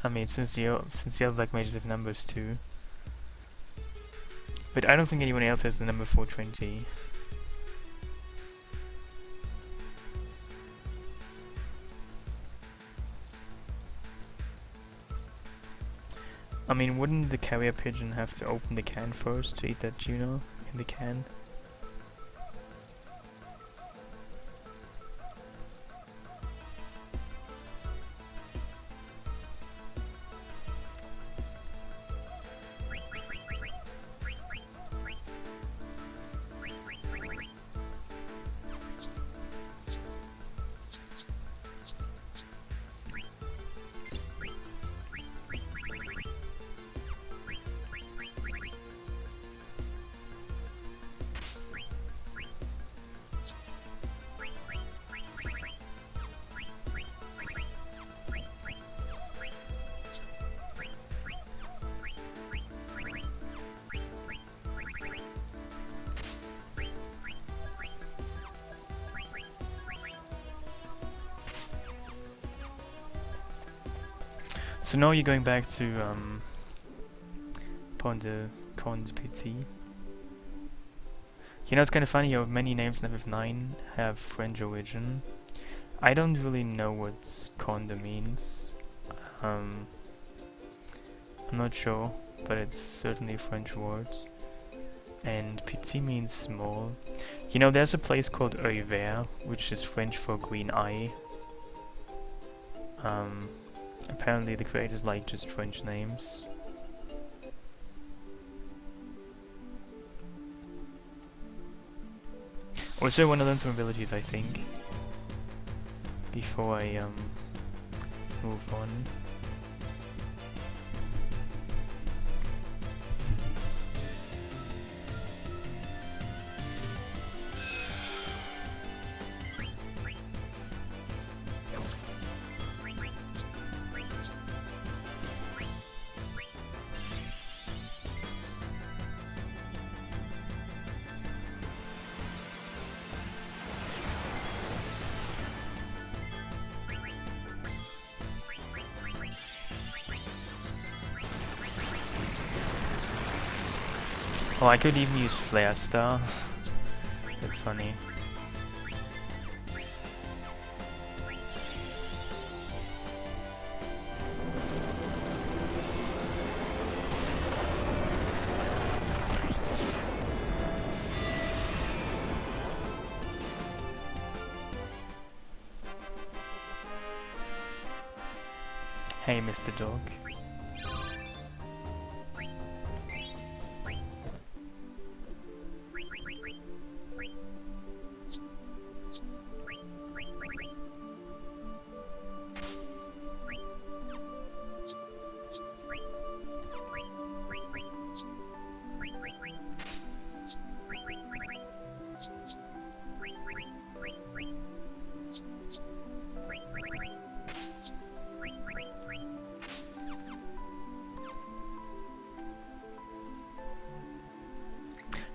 I mean, since the other black mages have numbers too. But I don't think anyone else has the number 420. I mean, wouldn't the carrier pigeon have to open the can first to eat that tuna in the can? So now you're going back to Pond PT. You know, it's kind of funny how many names in FF9 have French origin. I don't really know what conda means. I'm not sure, but it's certainly a French word. And petit means small. You know, there's a place called Œil Vert, which is French for green eye. Apparently the creators like just French names. Also, I want to learn some abilities, I think, before I move on. Oh, I could even use Flare Star. That's funny. Hey, Mr. Dog.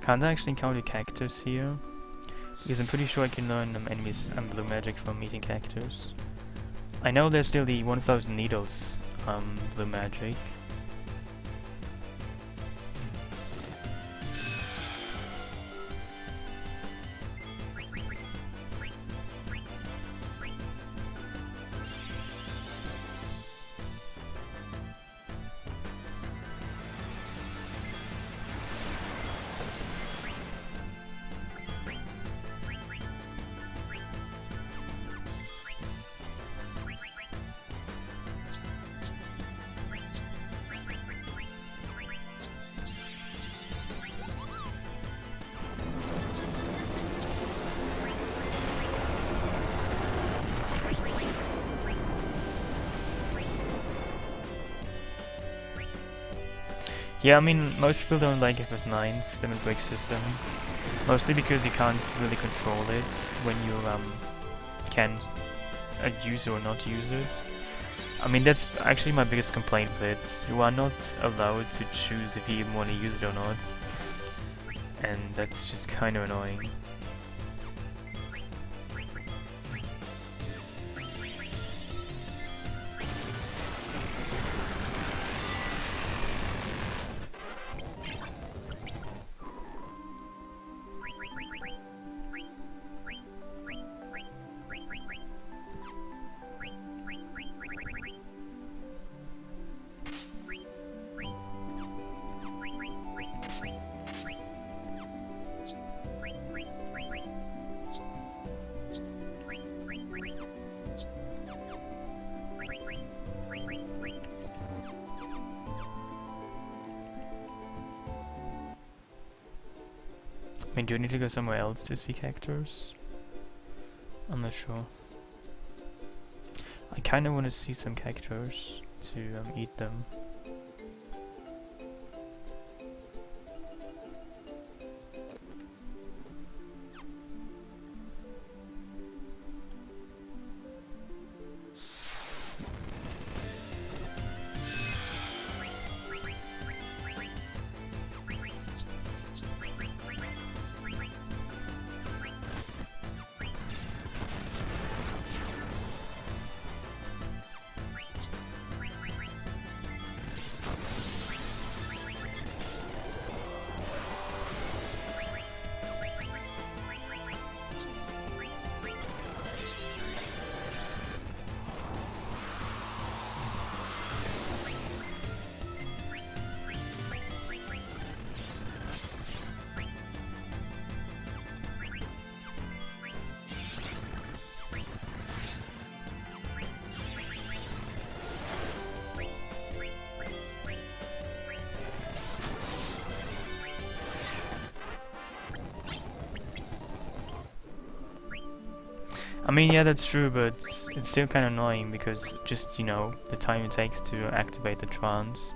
Can't I actually encounter cactus here? Because I'm pretty sure I can learn enemies and blue magic from meeting cactus. I know there's still the 1000 needles blue magic. Yeah, I mean, most people don't like FF9's limit break system, mostly because you can't really control it when you can use or not use it. I mean, that's actually my biggest complaint with it. You are not allowed to choose if you even want to use it or not, and that's just kind of annoying. I mean, do you need to go somewhere else to see cactus? I'm not sure. I kinda wanna see some cactus to eat them. I mean, yeah, that's true, but it's still kind of annoying because just, you know, the time it takes to activate the trance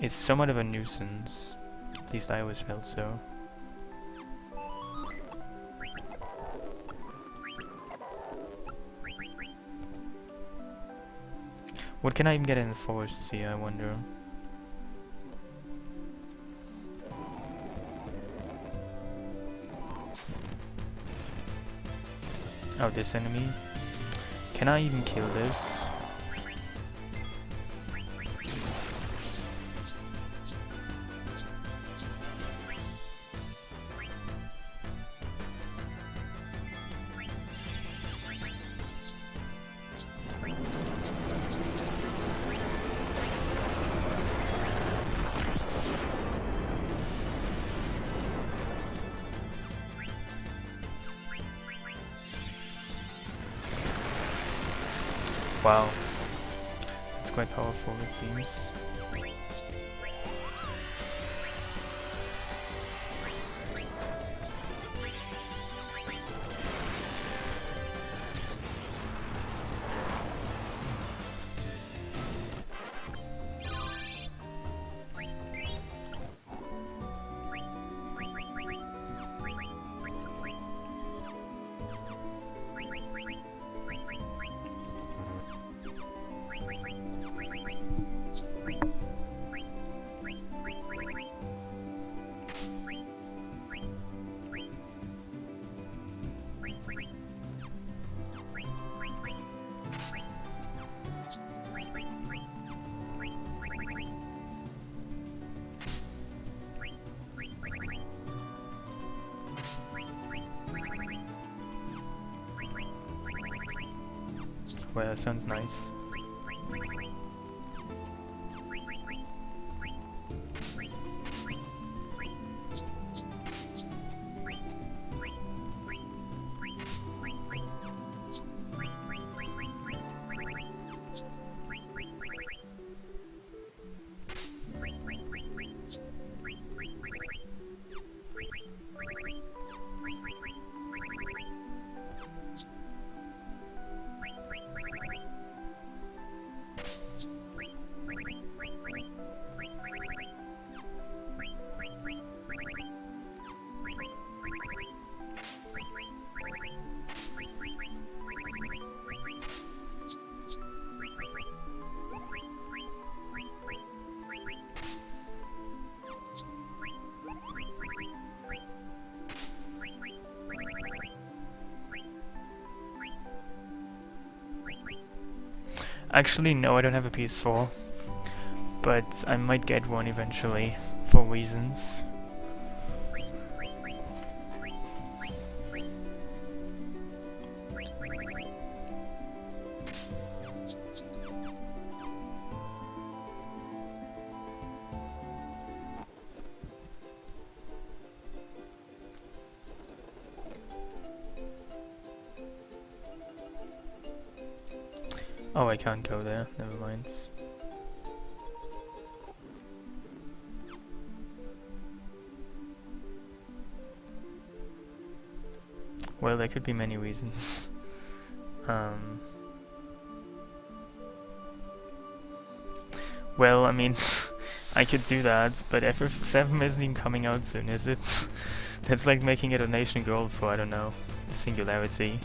is somewhat of a nuisance. At least I always felt so. What can I even get in the forests here, I wonder? Oh, this enemy. Can I even kill this? Wow, it's quite powerful, it seems. Well, sounds nice. Actually, no, I don't have a PS4, but I might get one eventually, for reasons. Oh, I can't go there, never mind. Well, there could be many reasons. Well, I mean, I could do that, but FF7 isn't even coming out soon, is it? That's like making a donation goal for, I don't know, the Singularity.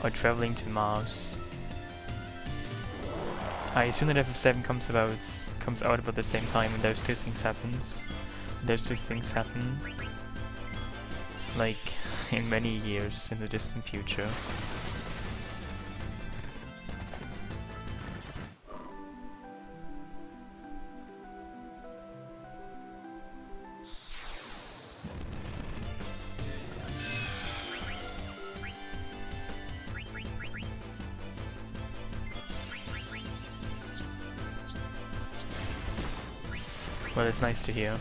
Or traveling to Mars. I assume that FF7 comes out about the same time, and those two things happen like in many years in the distant future. Well, it's nice to hear.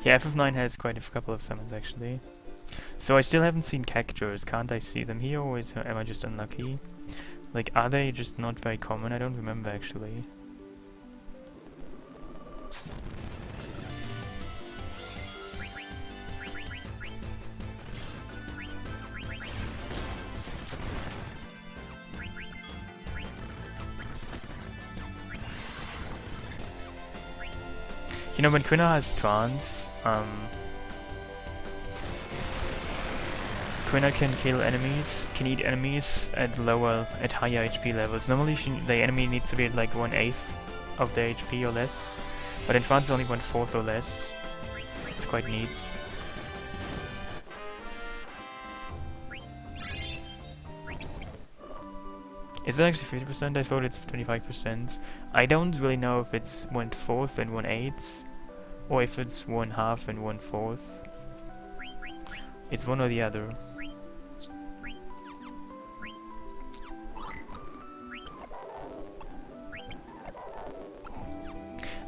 Yeah, FF9 has quite a couple of summons actually. So I still haven't seen cactures. Can't I see them here, or am I just unlucky? Like, are they just not very common? I don't remember actually. You know, when Treno has trance, Treno can kill enemies, can eat enemies at higher HP levels. Normally the enemy needs to be at like 1/8 of their HP or less, but in trance only 1/4 or less. It's quite neat. Is it actually 50%? I thought it's 25%. I don't really know if it's 1/4 and 1/8, or if it's 1/2 and 1/4. It's one or the other.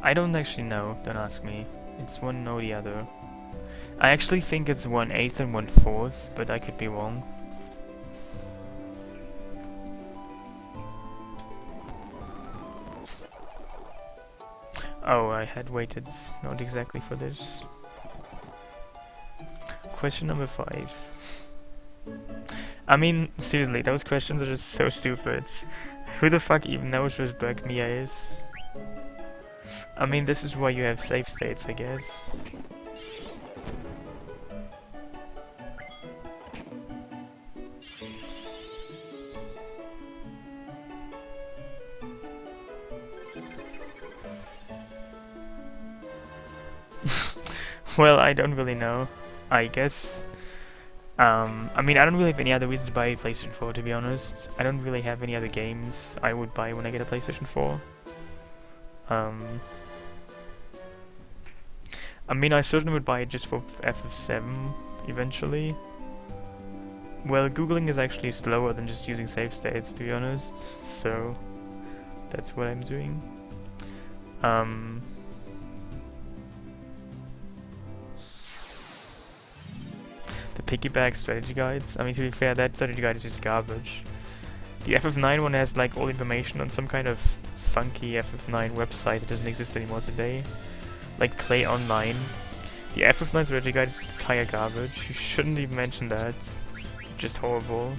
I don't actually know, don't ask me. It's one or the other. I actually think it's 1/8 and 1/4, but I could be wrong. Oh, I had waited not exactly for this. Question number 5. I mean, seriously, those questions are just so stupid. Who the fuck even knows what Bergmia is? I mean, this is why you have save states, I guess. Well, I don't really know. I guess. I mean, I don't really have any other reason to buy a PlayStation 4, to be honest. I don't really have any other games I would buy when I get a PlayStation 4. I mean, I certainly would buy it just for FF7 eventually. Well, Googling is actually slower than just using save states, to be honest, so that's what I'm doing. The piggyback strategy guides. I mean, to be fair, that strategy guide is just garbage. The FF9 one has like all information on some kind of funky FF9 website that doesn't exist anymore today. Like Play Online. The FF9 strategy guide is just entire garbage. You shouldn't even mention that. Just horrible.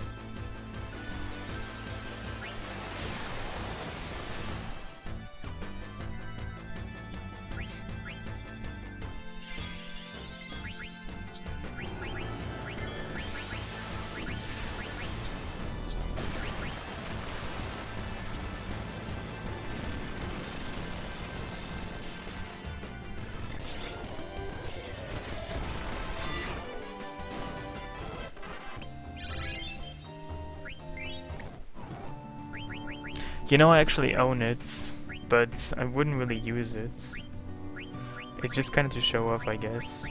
You know, I actually own it, but I wouldn't really use it. It's just kind of to show off, I guess.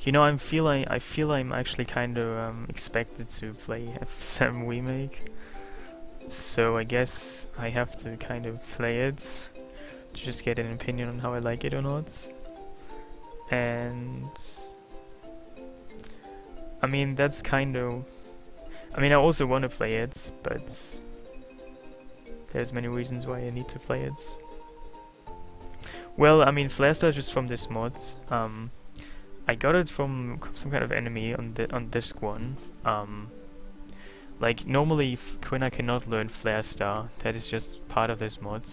You know, I feel I'm actually kind of expected to play FF7 Remake, so I guess I have to kind of play it to just get an opinion on how I like it or not. And I mean, that's kind of. I mean, I also want to play it, but there's many reasons why I need to play it. Well, I mean, Flare Star is just from this mod. I got it from some kind of enemy on disc 1. Like, normally Quina cannot learn Flare Star. That is just part of this mod.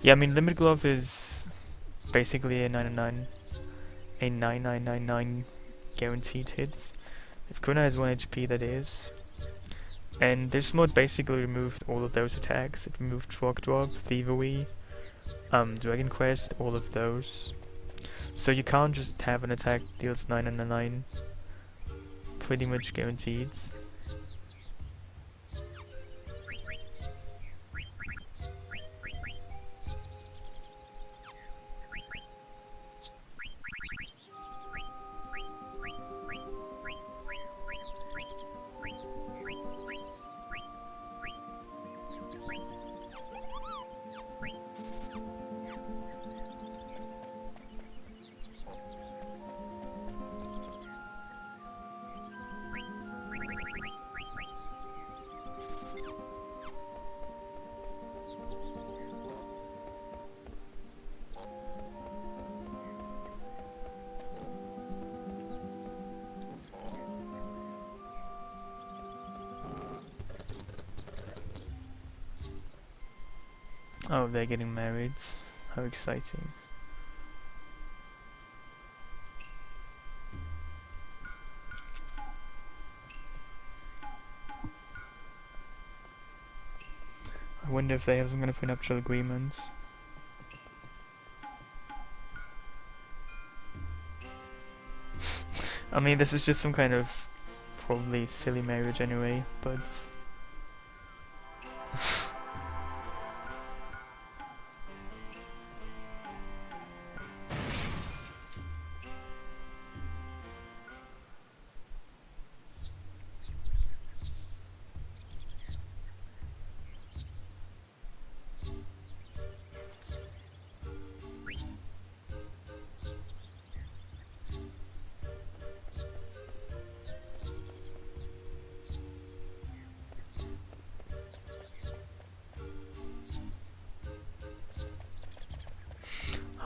Yeah, I mean, Limit Glove is basically a 9999 guaranteed hits. If Kuna has 1 HP, that is. And this mod basically removed all of those attacks. It removed Rock Drop, Thievery, Dragon Quest, all of those. So you can't just have an attack that deals 999 pretty much guaranteed. Oh, they're getting married. How exciting. I wonder if they have some kind of prenuptial agreements. I mean, this is just some kind of probably silly marriage anyway, but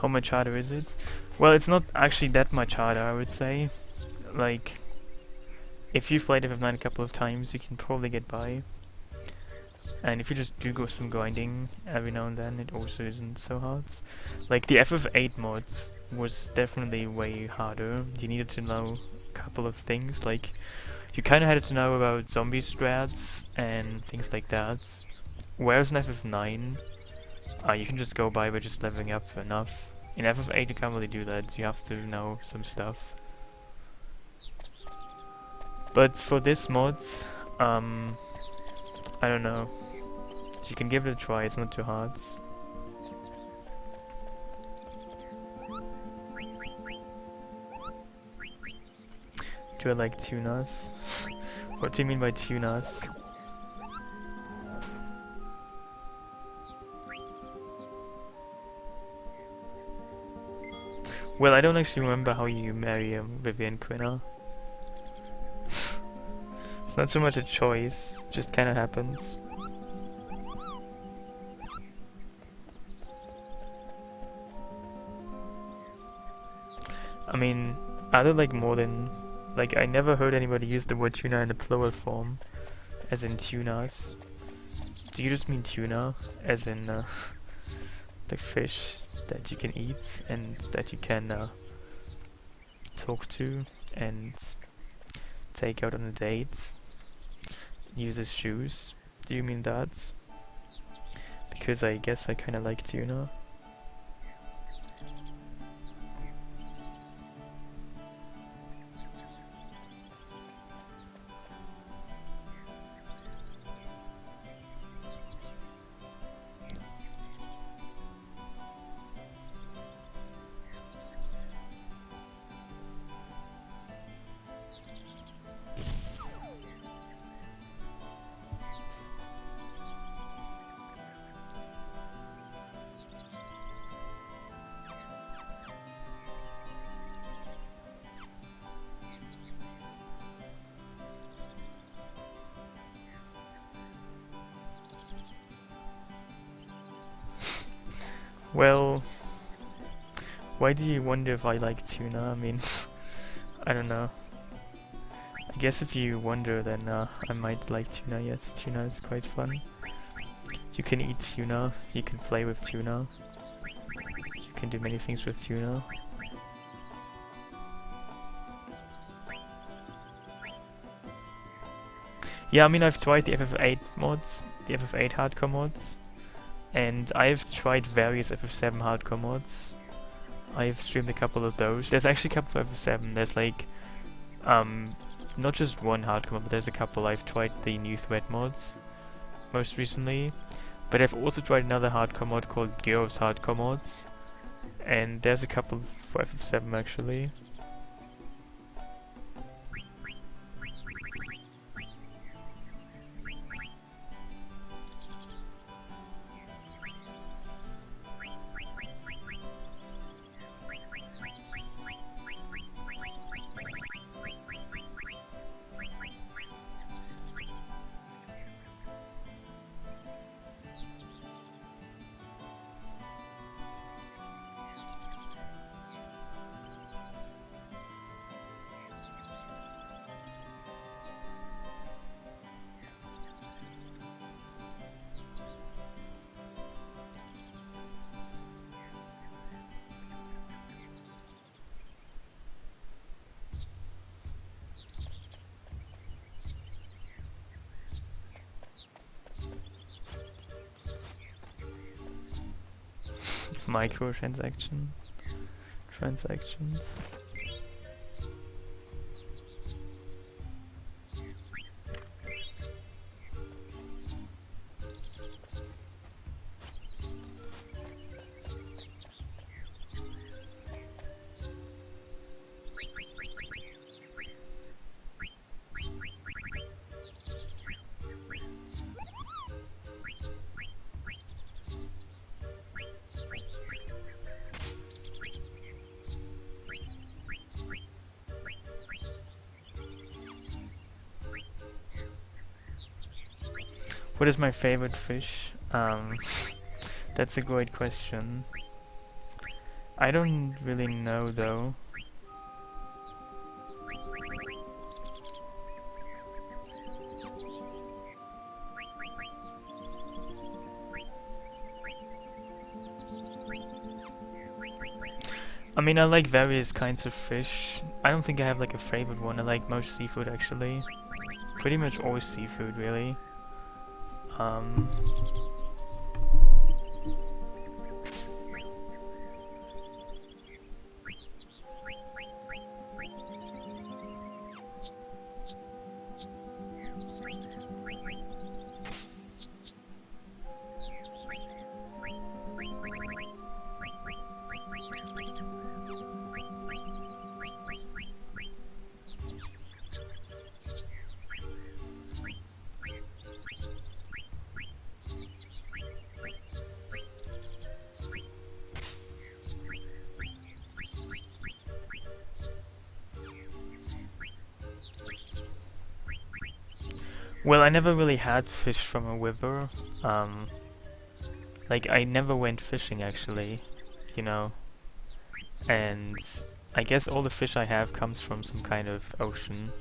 How much harder is it? Well, it's not actually that much harder, I would say. Like, if you've played FF9 a couple of times, you can probably get by. And if you just do go some grinding every now and then, it also isn't so hard. Like, the FF8 mods was definitely way harder. You needed to know a couple of things, like, you kinda had to know about zombie strats and things like that. Whereas in FF9, you can just go by just leveling up enough. In FF8 you can't really do that, you have to know some stuff. But for this mod, I don't know. You can give it a try, it's not too hard. Do I like tunas? What do you mean by tunas? Well, I don't actually remember how you marry Vivian Quinna. It's not so much a choice, just kinda happens. I mean, are there like more than... Like, I never heard anybody use the word tuna in the plural form, as in tunas. Do you just mean tuna, as in the fish that you can eat and that you can talk to and take out on a date? Use as shoes? Do you mean that? Because I guess I kinda like tuna. Well, why do you wonder if I like tuna? I mean, I don't know. I guess if you wonder, then I might like tuna. Yes, tuna is quite fun. You can eat tuna, you can play with tuna, you can do many things with tuna. Yeah, I mean, I've tried the FF8 mods, the FF8 hardcore mods. And I've tried various FF7 hardcore mods. I've streamed a couple of those. There's actually a couple of FF7. There's like, not just one hardcore mod, but there's a couple. I've tried the NewThreat mods most recently. But I've also tried another hardcore mod called Gyro's Hardcore Mods. And there's a couple for FF7 actually. Microtransaction transactions. What is my favorite fish? That's a great question. I don't really know though. I mean, I like various kinds of fish. I don't think I have like a favorite one. I like most seafood actually. Pretty much all seafood really. Um, well, I never really had fish from a river. Like I never went fishing actually, you know. And I guess all the fish I have comes from some kind of ocean.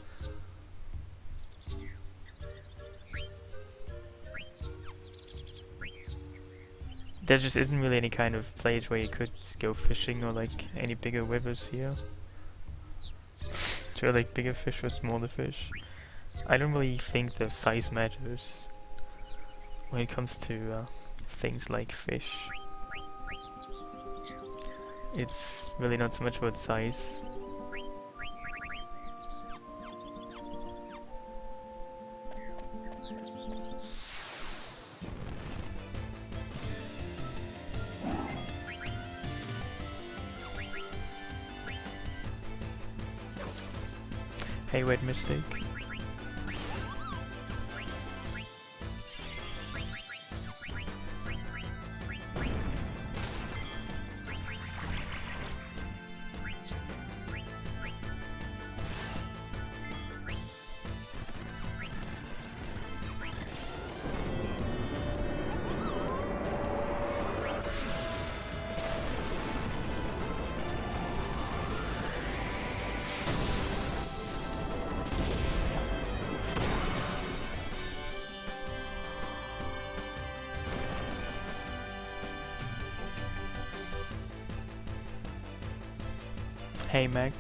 There just isn't really any kind of place where you could go fishing or like any bigger rivers here. To like bigger fish or smaller fish. I don't really think the size matters when it comes to things like fish. It's really not so much about size. Hey, wait, mistake. Hey, Mac.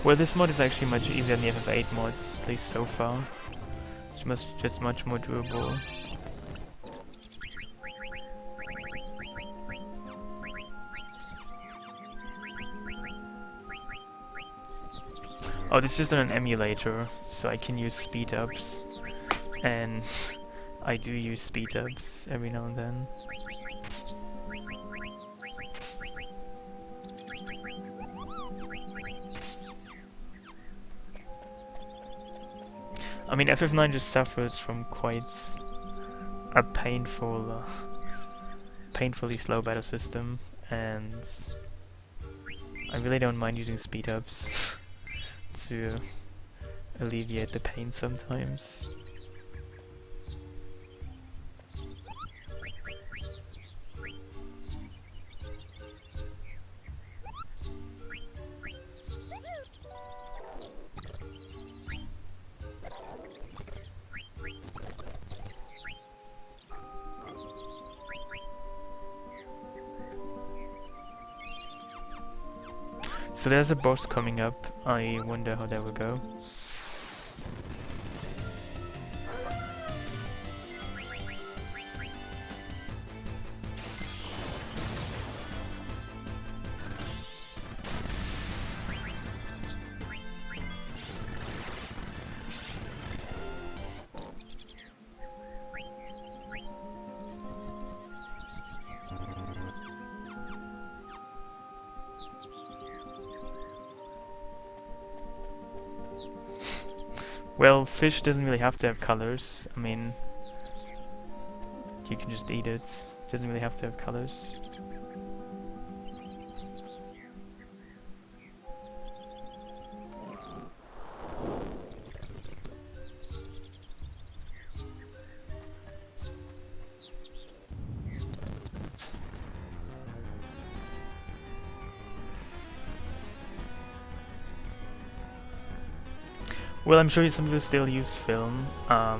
Well, this mod is actually much easier than the FF8 mods, at least so far. It's just much more durable. Oh, this is just on an emulator, so I can use speed ups, and I do use speed ups every now and then. I mean, FF9 just suffers from quite a painfully slow battle system, and I really don't mind using speed ups to alleviate the pain sometimes. So there's a boss coming up. I wonder how that will go. Well, fish doesn't really have to have colors. I mean, you can just eat it. It doesn't really have to have colors. Well, I'm sure some people still use film. I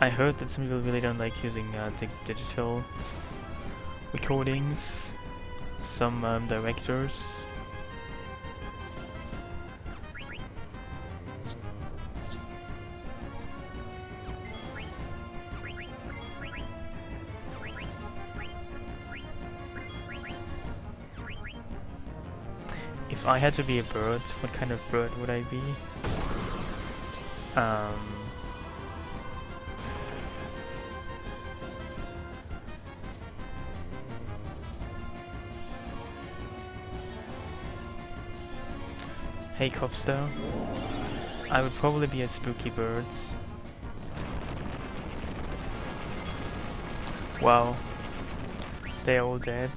heard that some people really don't like using digital recordings. Some directors. If I had to be a bird, what kind of bird would I be? Hey Copster. I would probably be a spooky bird. Wow. They're all dead.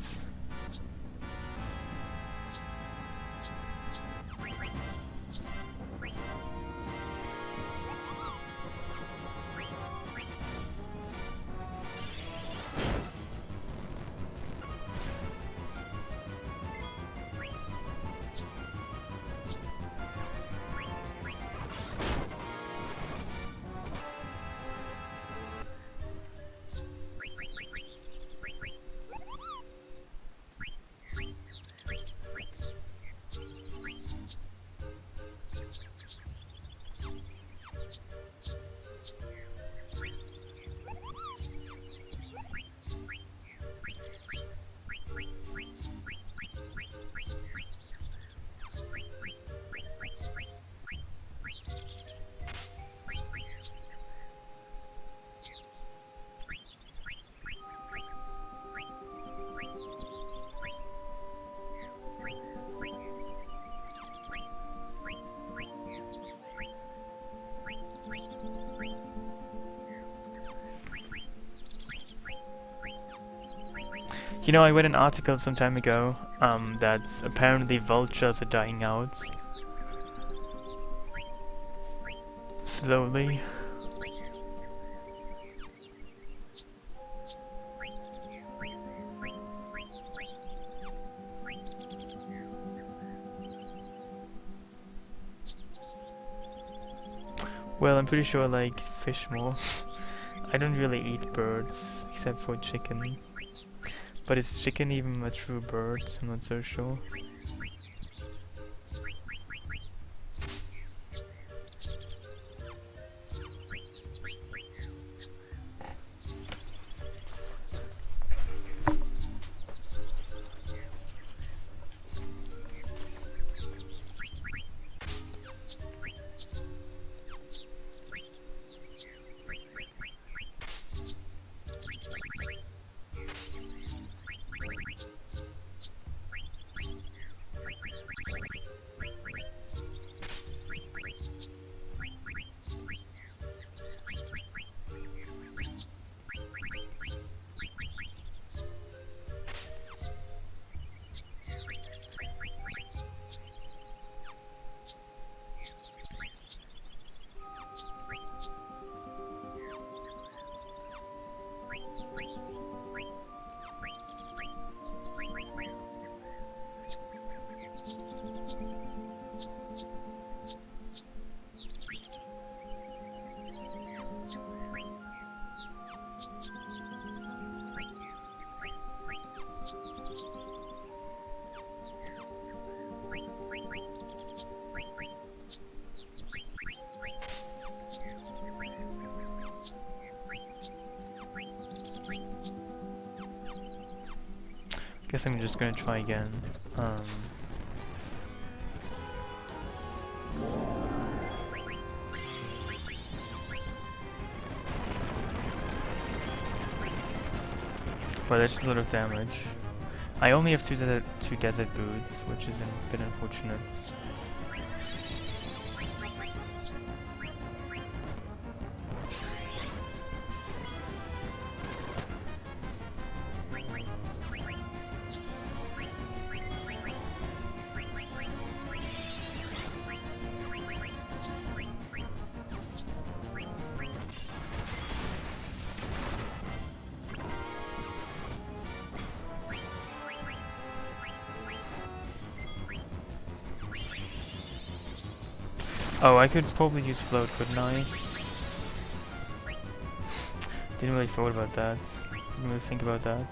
You know, I read an article some time ago that apparently vultures are dying out slowly. Well, I'm pretty sure I like fish more. I don't really eat birds except for chicken. But is chicken even a true bird? I'm not so sure. Guess I'm just gonna try again. Well, that's just a lot of damage. I only have two desert boots, which is a bit unfortunate. Oh, I could probably use float, couldn't I? Didn't really thought about that. Didn't really think about that.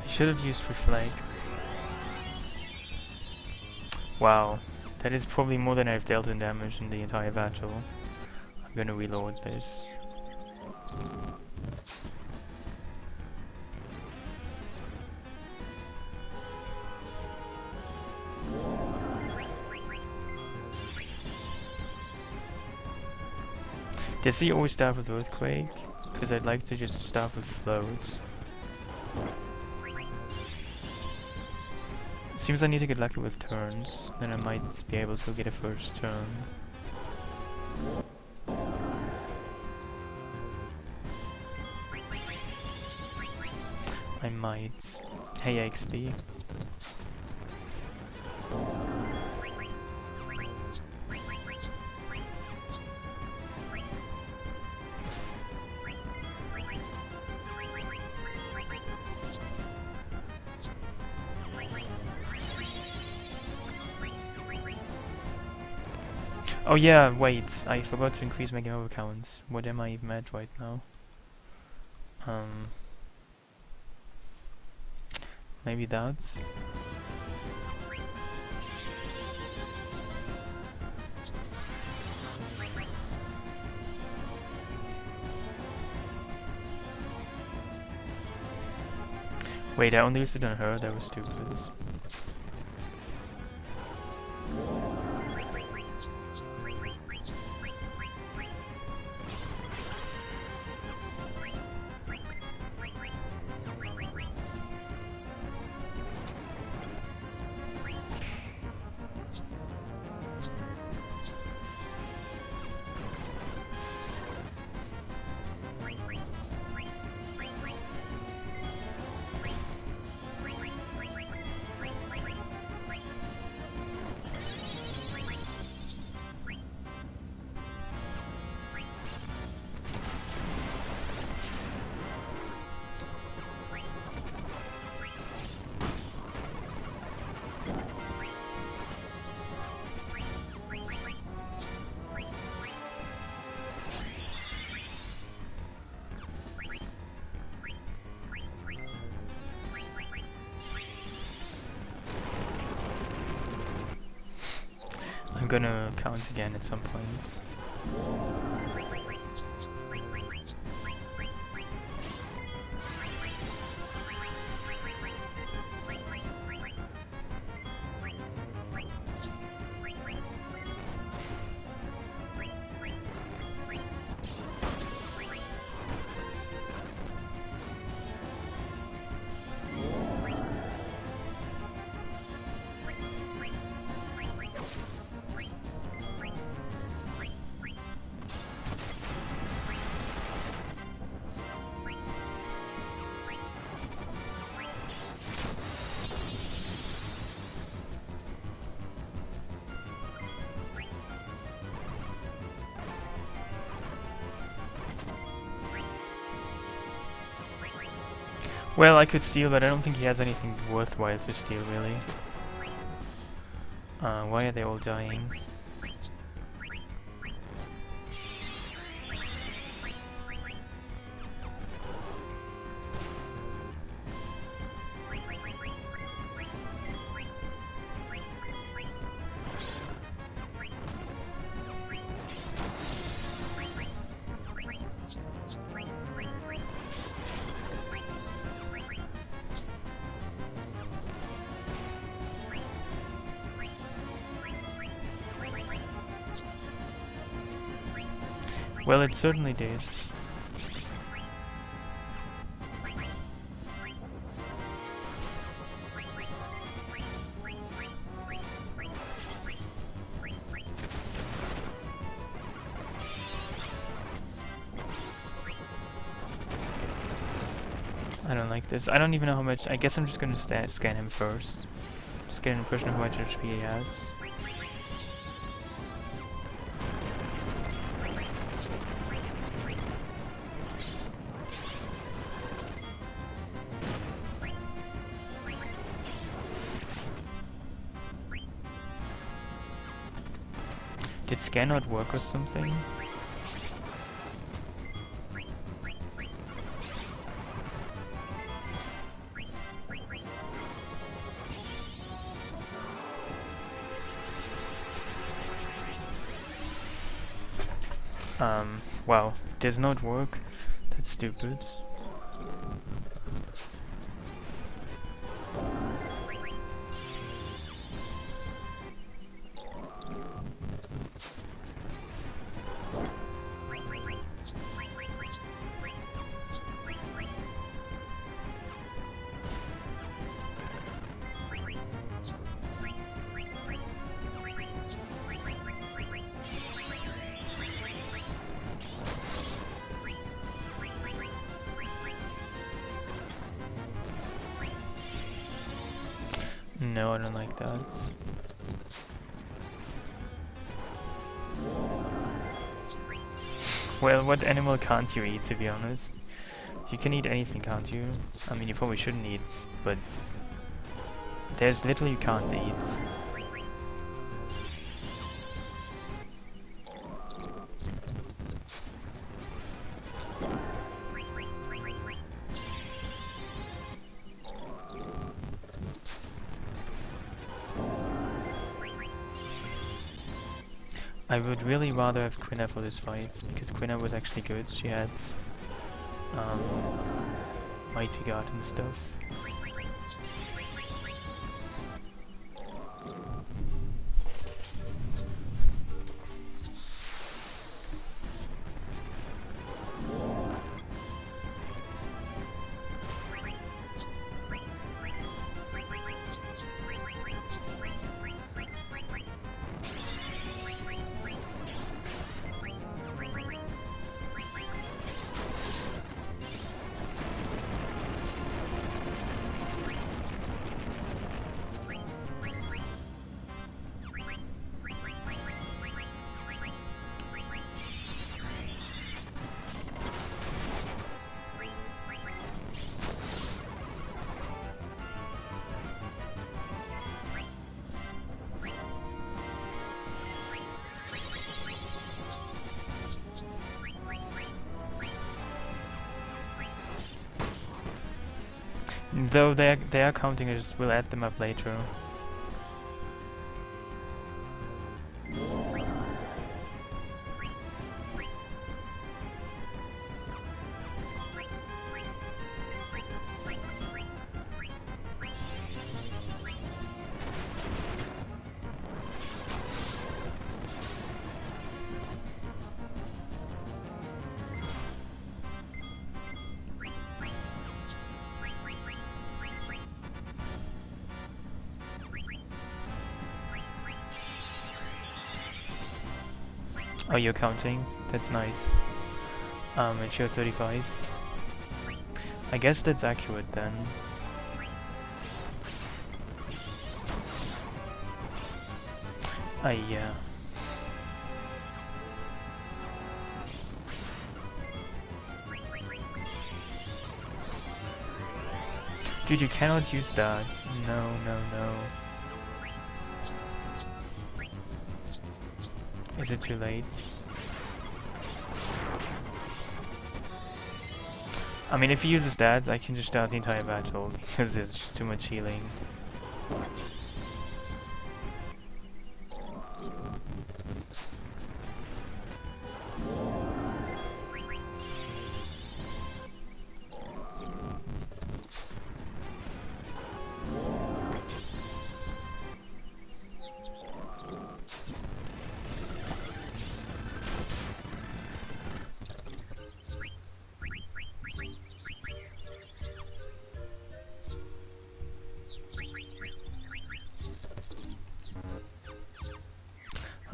Should have used reflect. Wow, that is probably more than I've dealt in damage in the entire battle. I'm gonna reload this. Does he always start with Earthquake? Because I'd like to just start with Floats. Seems I need to get lucky with turns, then I might be able to get a first turn. I might. Hey XP. Oh yeah, wait, I forgot to increase my game over counts. What am I even at right now? Maybe that's... Wait, I only used it on her, that was stupid. I'm gonna count again at some points. Well, I could steal, but I don't think he has anything worthwhile to steal, really. Why are they all dying? Well, it certainly did. I don't like this. I don't even know how much. I guess I'm just gonna scan him first. Just get an impression of how much HP he has. Did scan not work or something? Wow, does not work? That's stupid. No, I don't like that. Well, what animal can't you eat, to be honest? You can eat anything, can't you? I mean, you probably shouldn't eat, but there's little you can't eat. I would really rather have Quina for this fight, because Quina was actually good. She had Mighty Guard and stuff. Though they are counting, I just will add them up later. Oh, you're counting? That's nice. It showed 35. I guess that's accurate then. Yeah. Dude, you cannot use that. No, no, no. Is it too late? I mean, if he uses that, I can just start the entire battle, because there's just too much healing.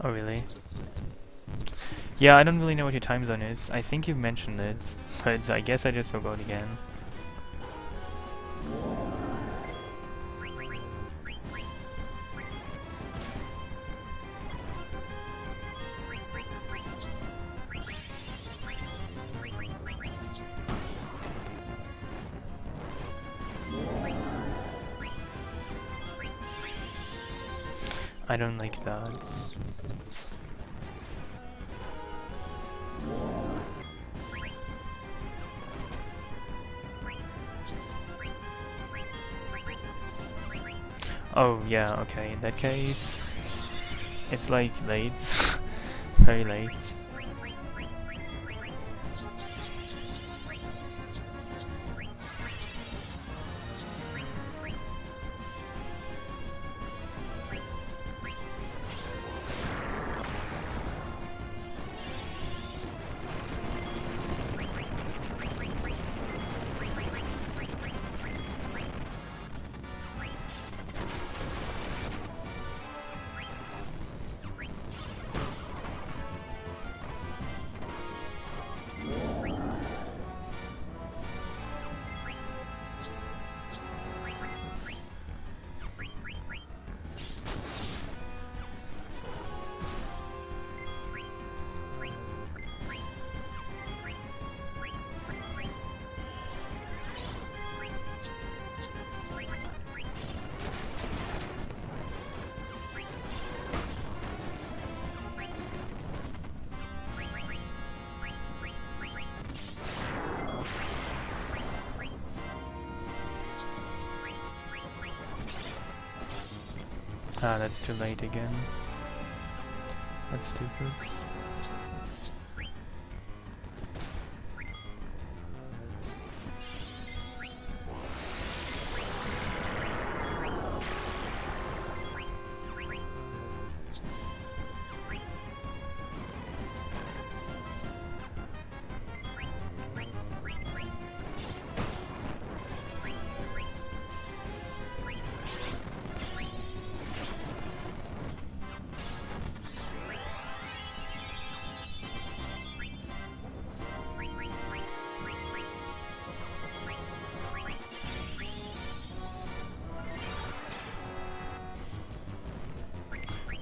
Oh really? Yeah, I don't really know what your time zone is. I think you mentioned it, but I guess I just forgot again. I don't like that. Oh yeah, okay, in that case it's like late. Very late. Ah, that's too late again. That's stupid.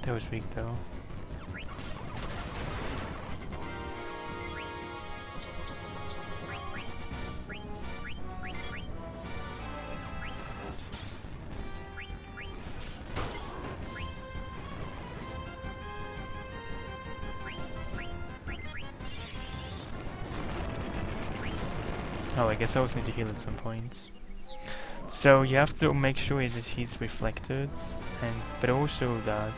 That was weak though. Oh, I guess I also need to heal at some point. So you have to make sure that he's reflected, and but also that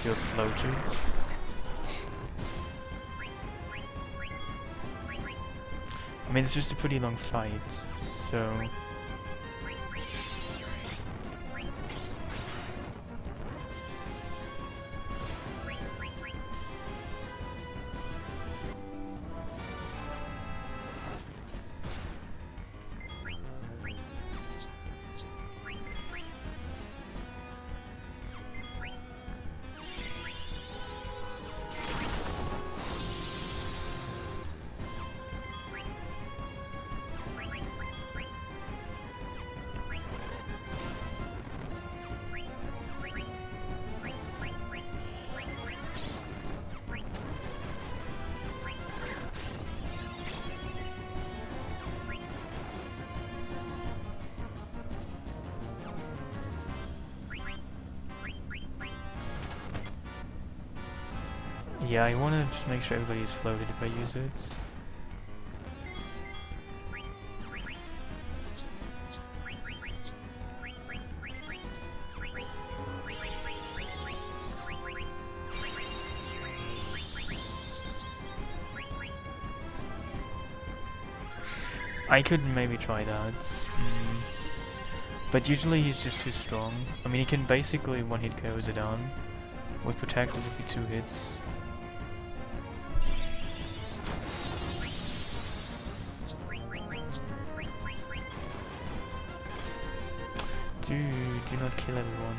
you're floated. I mean, it's just a pretty long fight, so. Yeah, I want to just make sure everybody's floated if I use it. I could maybe try that. But usually he's just too strong. I mean, he can basically one-hit KOs it down. With Protect, it would be 2 hits. Do not kill everyone.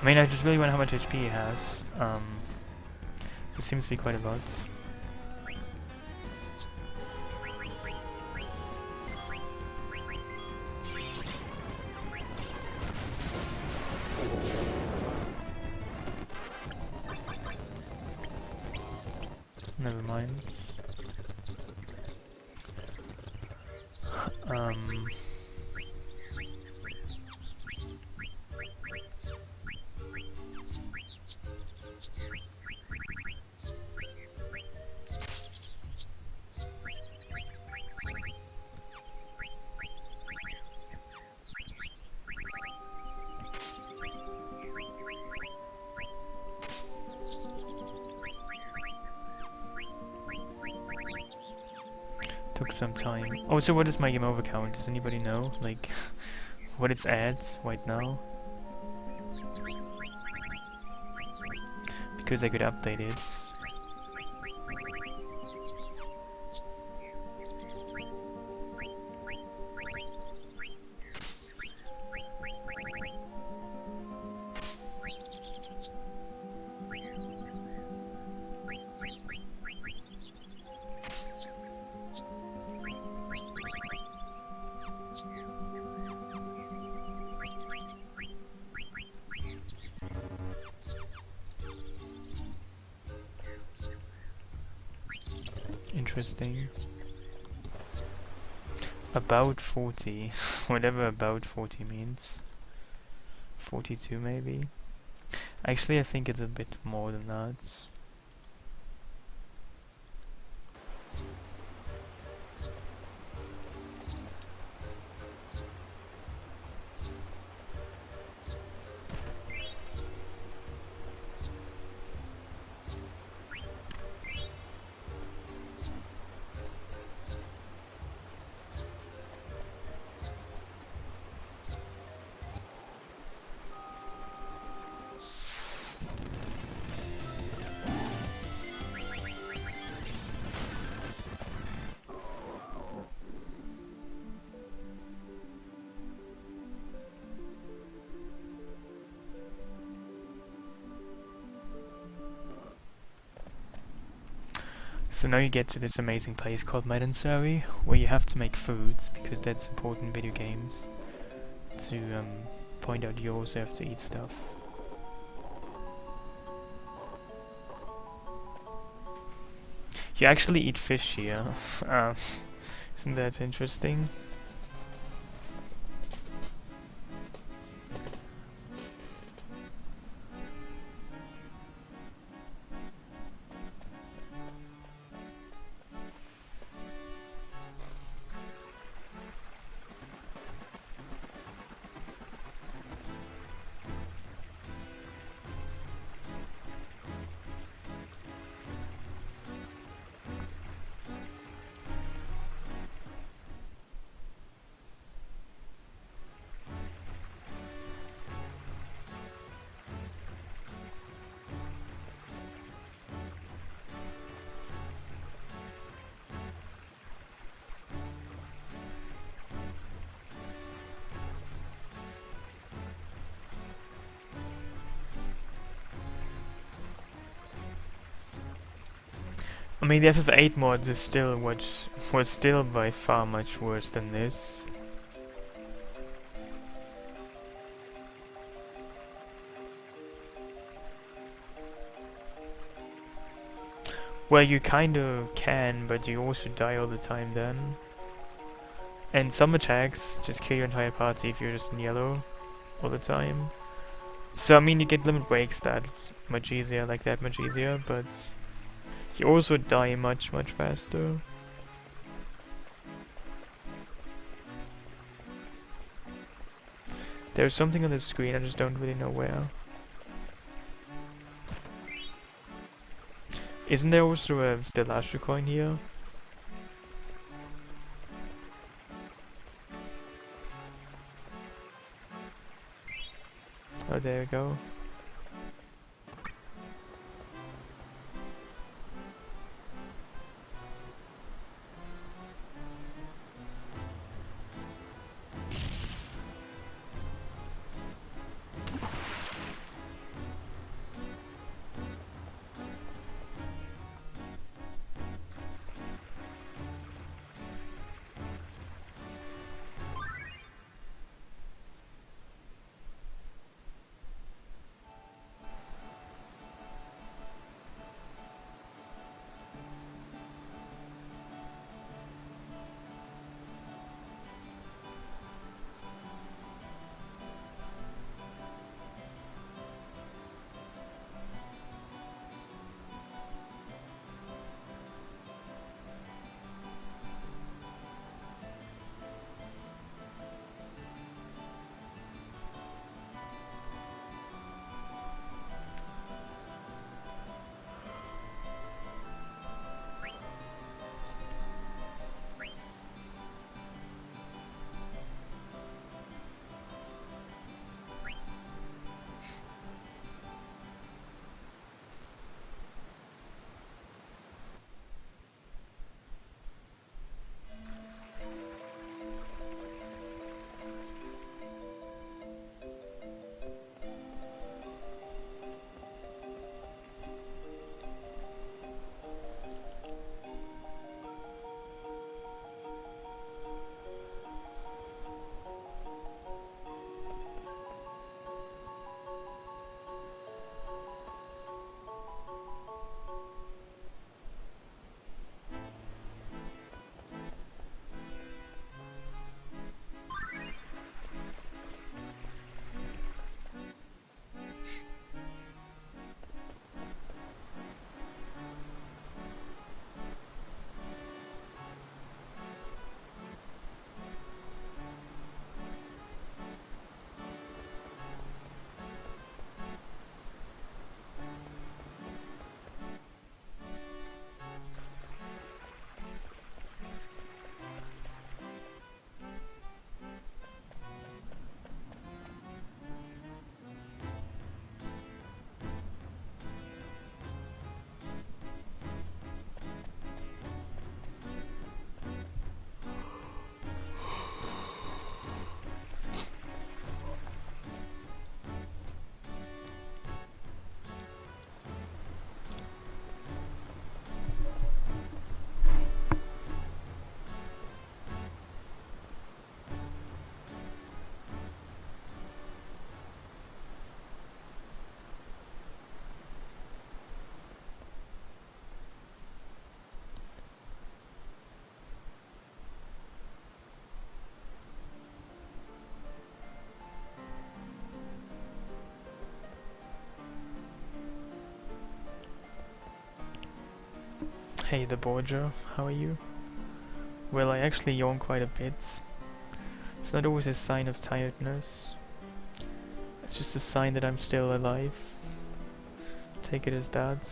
I mean, I just really wonder how much HP he has. It seems to be quite a lot. Never mind. Took some time. Oh, so what is my game over count? Does anybody know? Like, what it's at right now? Because I could update it. Interesting. About 40. Whatever about 40 means. 42 maybe. Actually, I think it's a bit more than that. So now you get to this amazing place called Madain, Sari, where you have to make foods, because that's important in video games. To point out you also have to eat stuff. You actually eat fish here. Isn't that interesting? I mean, the FF8 mod is still was still by far much worse than this. Well, you kinda can, but you also die all the time then. And some attacks just kill your entire party if you're just in yellow all the time. So I mean, you get limit breaks that much easier, like that much easier, but you also die much faster. There's something on the screen, I just don't really know where. Isn't there also a Stellastra coin here? Oh, there we go. Hey the Borgia, how are you? Well, I actually yawn quite a bit. It's not always a sign of tiredness. It's just a sign that I'm still alive. Take it as that.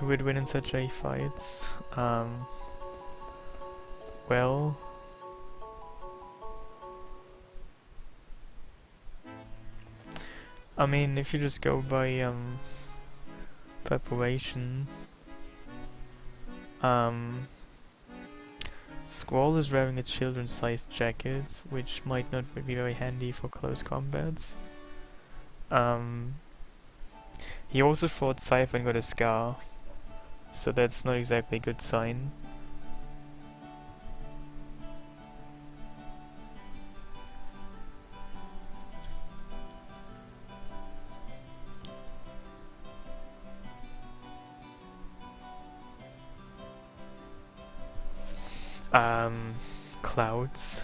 who would win in such a fight? Well, I mean, if you just go by preparation, Squall is wearing a children's-sized jacket, which might not be very handy for close combats. He also fought Scythe and got a scar, so that's not exactly a good sign. Clouds.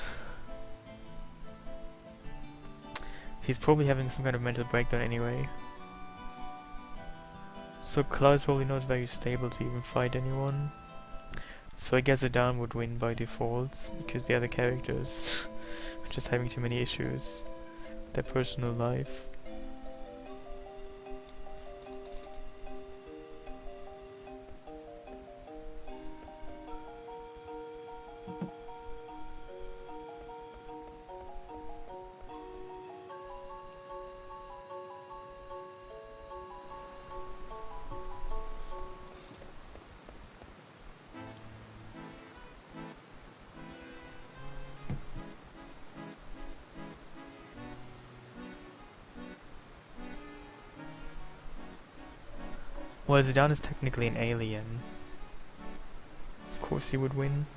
He's probably having some kind of mental breakdown anyway. So Cloud's probably not very stable to even fight anyone. So I guess Madain would win by default, because the other characters are just having too many issues with their personal life. Well, Madain is technically an alien. Of course he would win.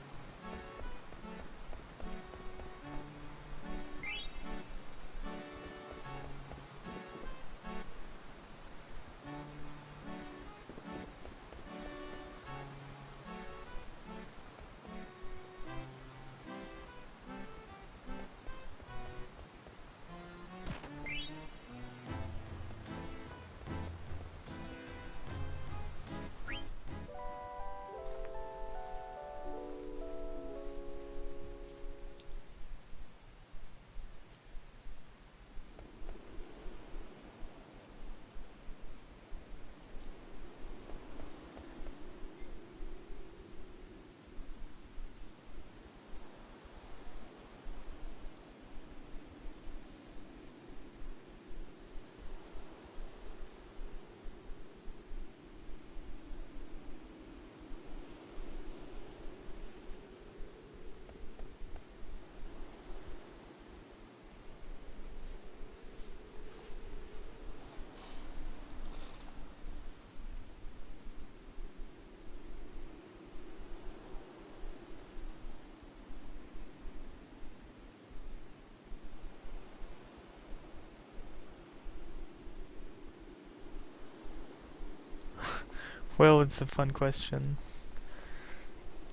Well, it's a fun question.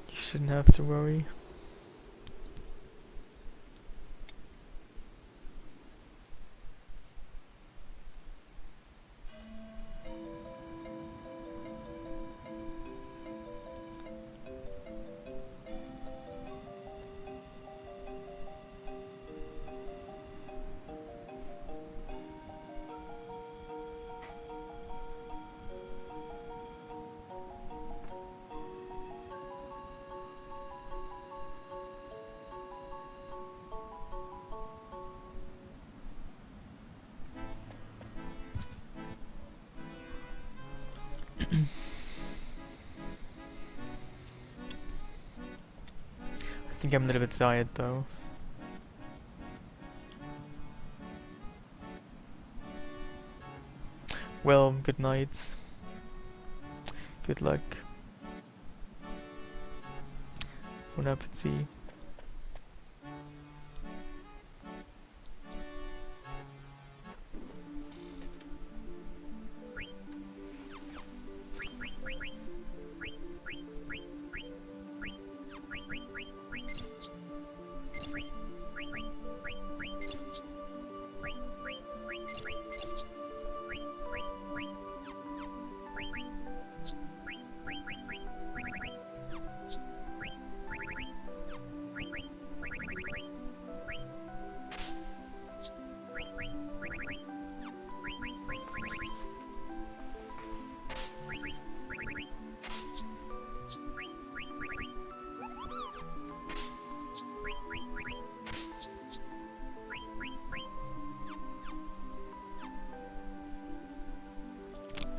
You shouldn't have to worry. I think I'm a little bit tired though. Well, good night. Good luck. Bon appetit.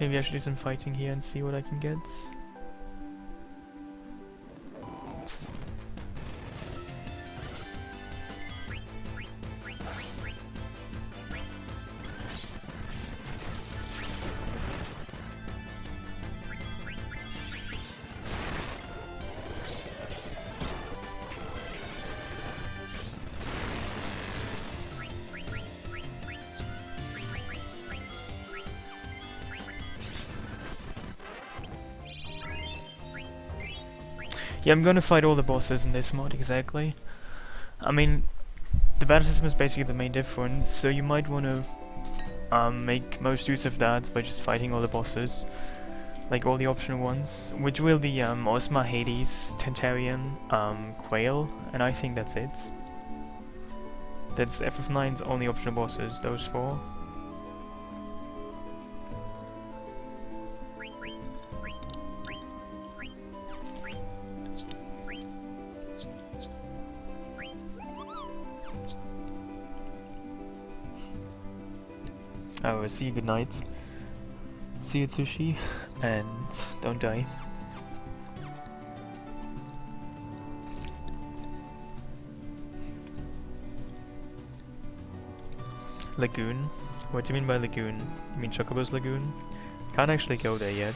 Maybe I should do some fighting here and see what I can get. Yeah, I'm gonna fight all the bosses in this mod, exactly. I mean, the battle system is basically the main difference, so you might want to make most use of that by just fighting all the bosses. Like all the optional ones, which will be Ozma, Hades, Tentarian, Quail, and I think that's it. That's FF9's only optional bosses, those four. Oh, see you, good night. See you, Sushi, and don't die. Lagoon? What do you mean by lagoon? You mean Chocobo's Lagoon? Can't actually go there yet.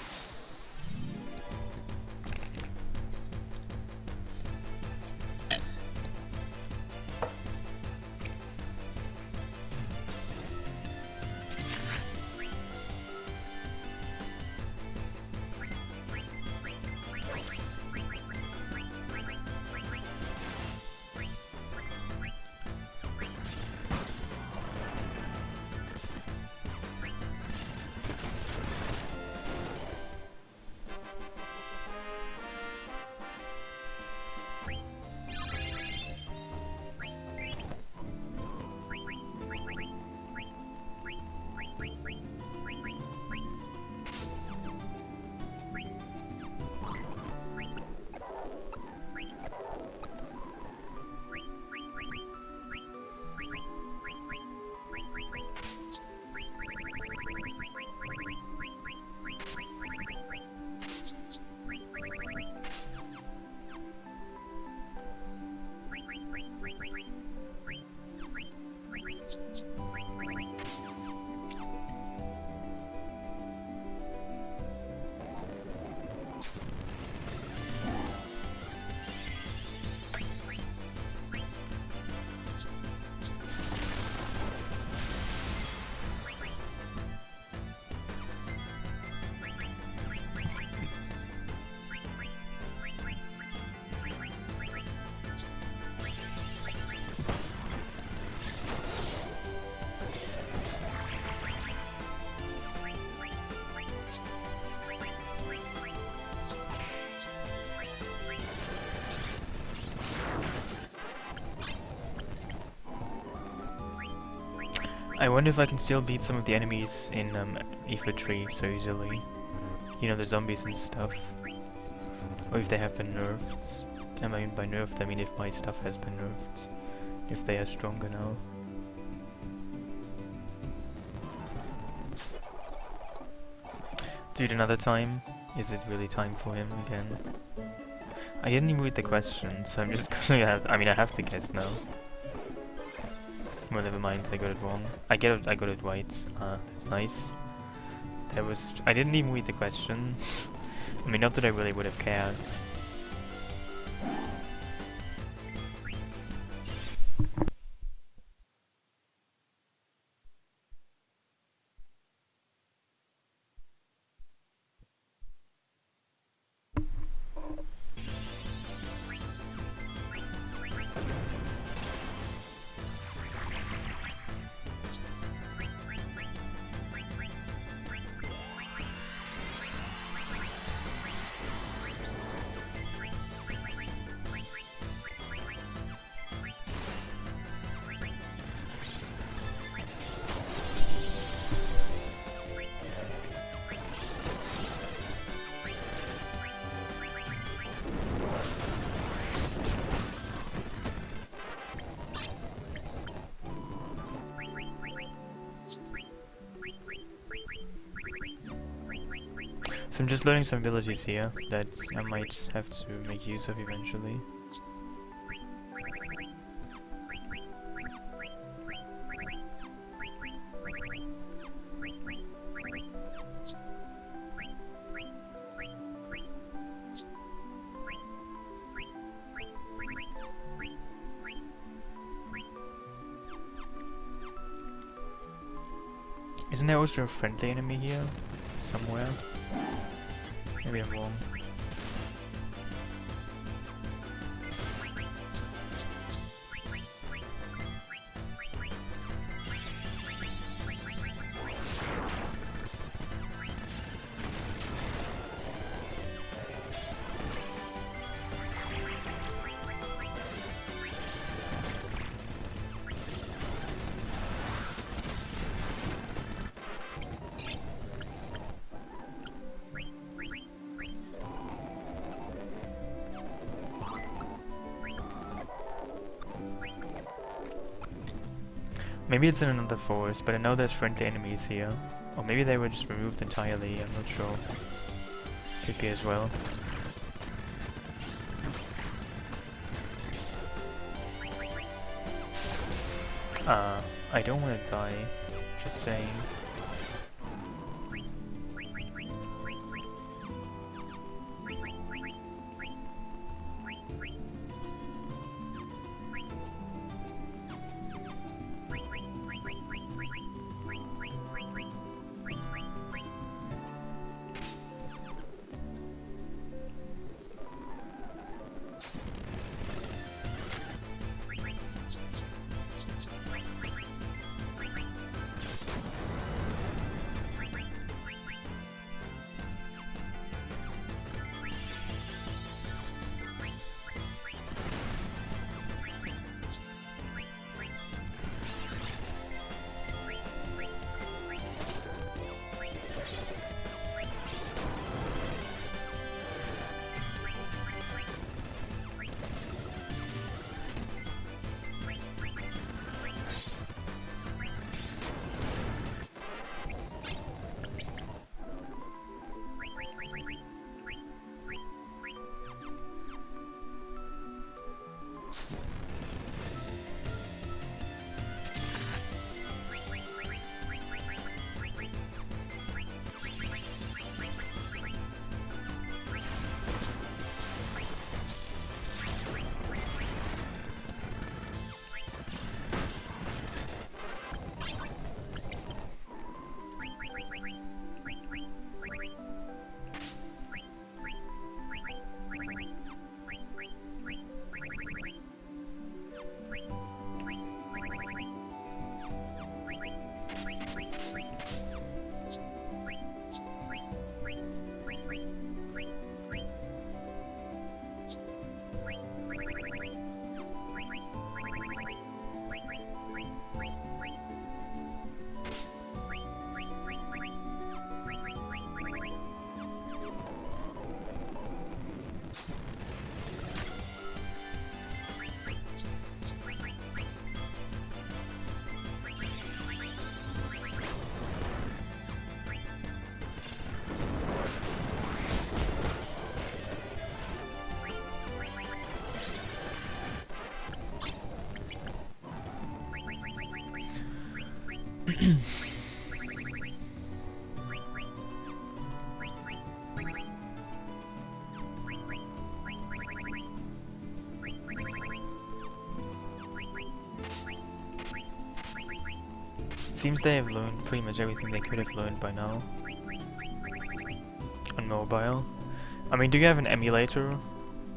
I wonder if I can still beat some of the enemies in Iifa Tree so easily. You know, the zombies and stuff. Or if they have been nerfed. I mean by nerfed, I mean if my stuff has been nerfed. If they are stronger now. Dude, another time? Is it really time for him again? I didn't even read the question, so I'm just gonna have, I mean I have to guess now. Well, never mind, I got it wrong. I got it right. That's nice. I didn't even read the question. I mean, not that I really would have cared. So I'm just learning some abilities here that I might have to make use of eventually. Isn't there also a friendly enemy here? Somewhere? Maybe I'm wrong. Maybe it's in another forest, but I know there's friendly enemies here. Or maybe they were just removed entirely, I'm not sure. Could be as well. I don't want to die. Just saying. Seems they have learned pretty much everything they could have learned by now. On mobile. I mean, do you have an emulator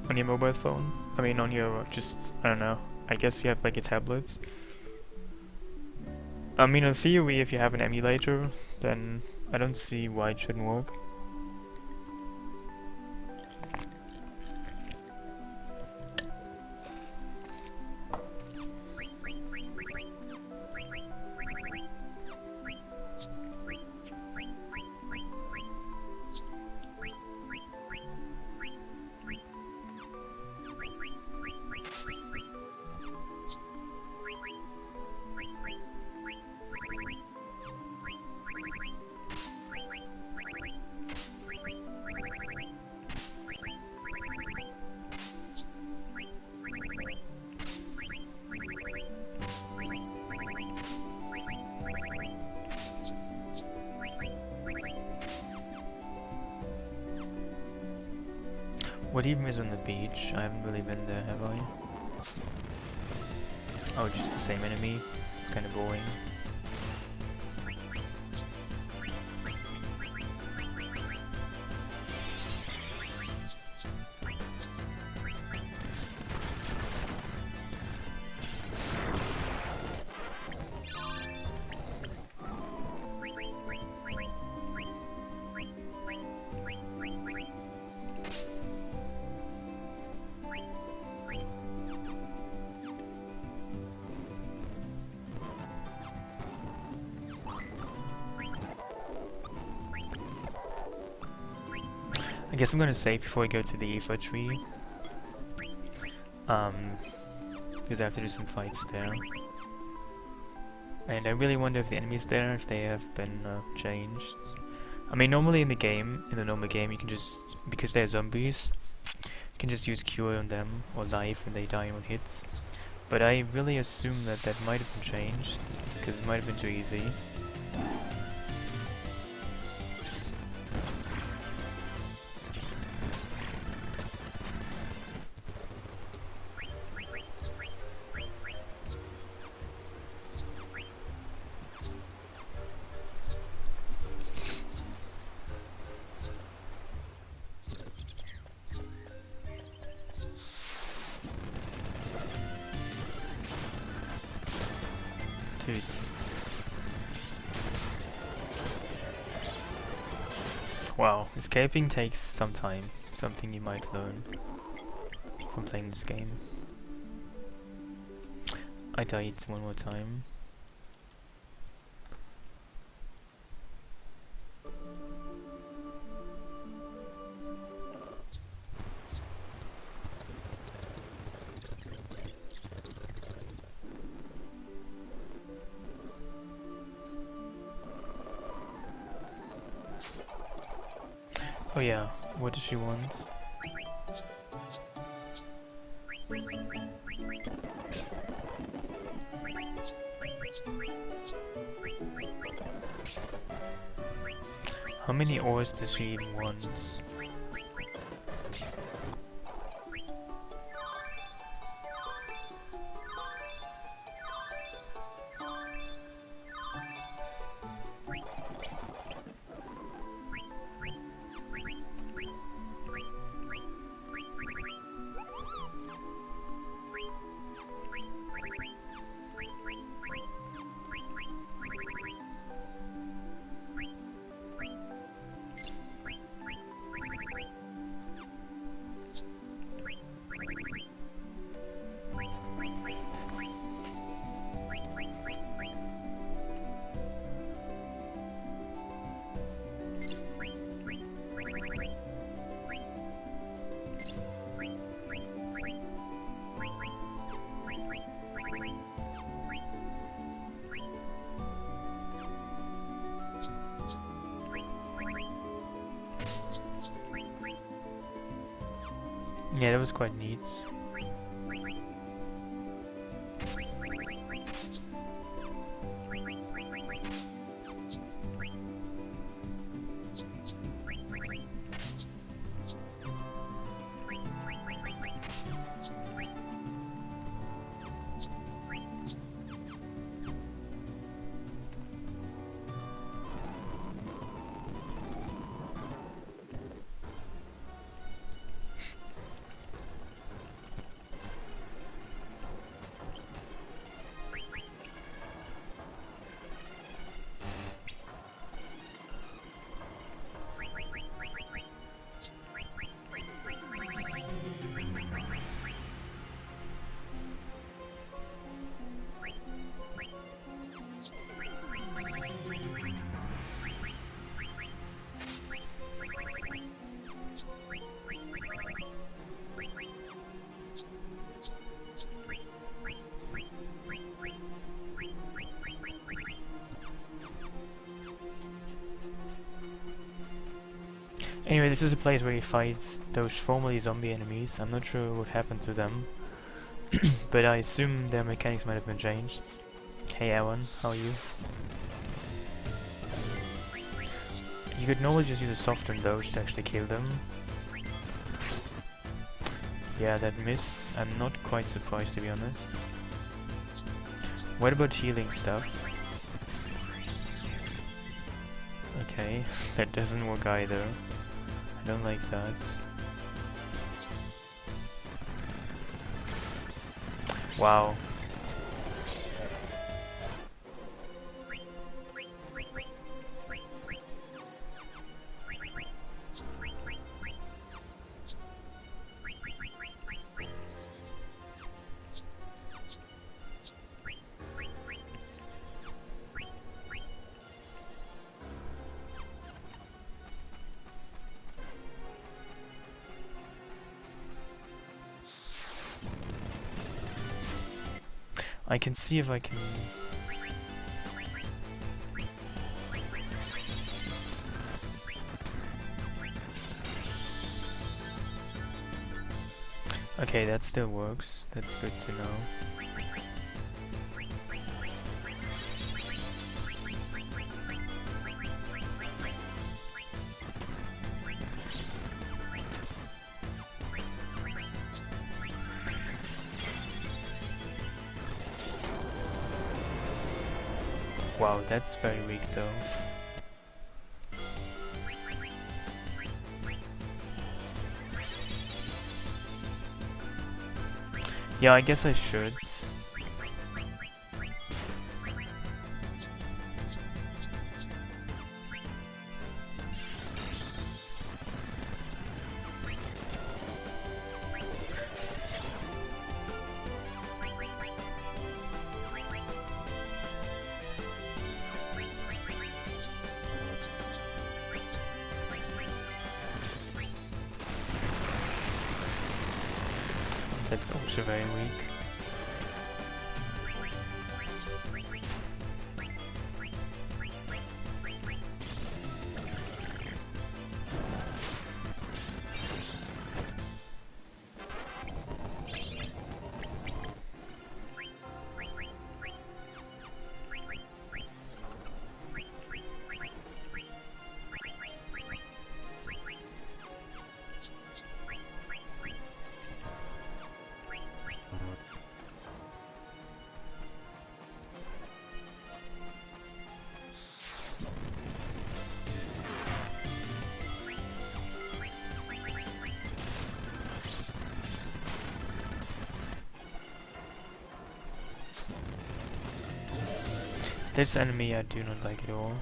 on your mobile phone? I mean, on your just, I don't know, I guess you have like a tablet. I mean, in theory, if you have an emulator, then I don't see why it shouldn't work. What even is on the beach? I haven't really been there, have I? Oh, just the same enemy. It's kind of boring. I guess I'm gonna save before I go to the Iifa Tree. Because I have to do some fights there. And I really wonder if the enemies there, if they have been changed. I mean, normally in the game, in the normal game, you can just, because they're zombies, you can just use cure on them, or life when they die on hits. But I really assume that that might have been changed, because it might have been too easy. Toots. Wow, escaping takes some time. Something you might learn from playing this game. I died one more time. Oh yeah, what does she want? How many ores does she even want? Yeah, that was quite neat. Anyway, this is a place where you fight those formerly zombie enemies. I'm not sure what happened to them, but I assume their mechanics might have been changed. Hey Aaron, how are you? You could normally just use a soft on those to actually kill them. Yeah, that missed. I'm not quite surprised, to be honest. What about healing stuff? Okay, that doesn't work either. I don't like that. Wow. I can see if I can... Okay, that still works. That's good to know. Wow, that's very weak though. Yeah, I guess I should. That's also very weak. This enemy I do not like at all.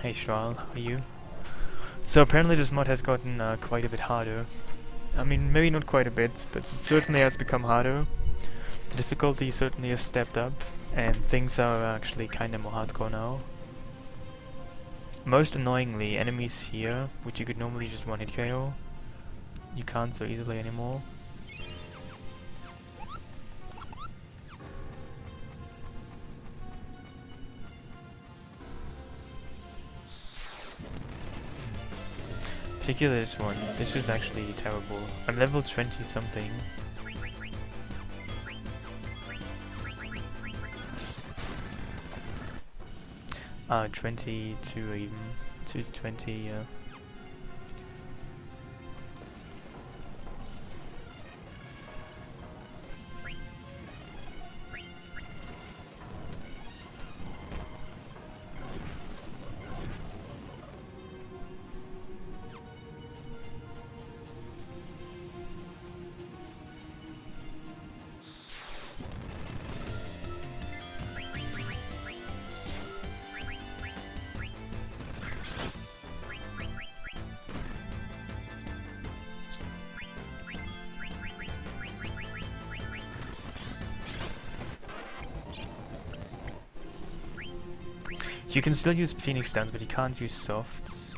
Hey Shral, how are you? So apparently this mod has gotten quite a bit harder. I mean, maybe not quite a bit, but it certainly has become harder. The difficulty certainly has stepped up, and things are actually kinda more hardcore now. Most annoyingly, enemies here, which you could normally just one-hit KO, you can't so easily anymore. Particularly this one. This is actually terrible. I'm level 20 something. Ah, 22 even. 220, yeah. You can still use Phoenix Dance, but you can't use softs.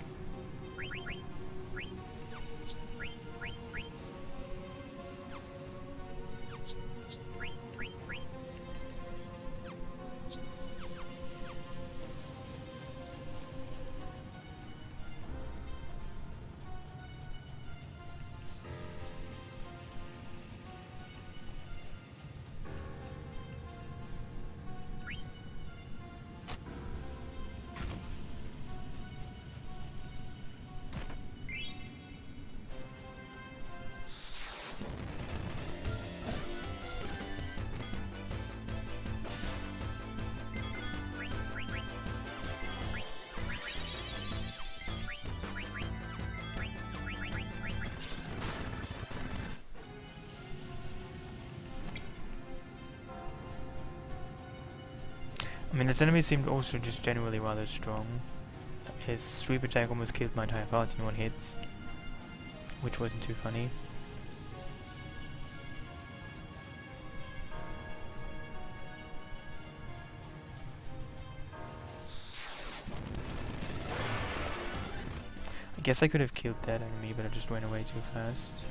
mean, this enemy seemed also just generally rather strong. His sweep attack almost killed my entire party in one hit, which wasn't too funny. I guess I could have killed that enemy, but I just went away too fast.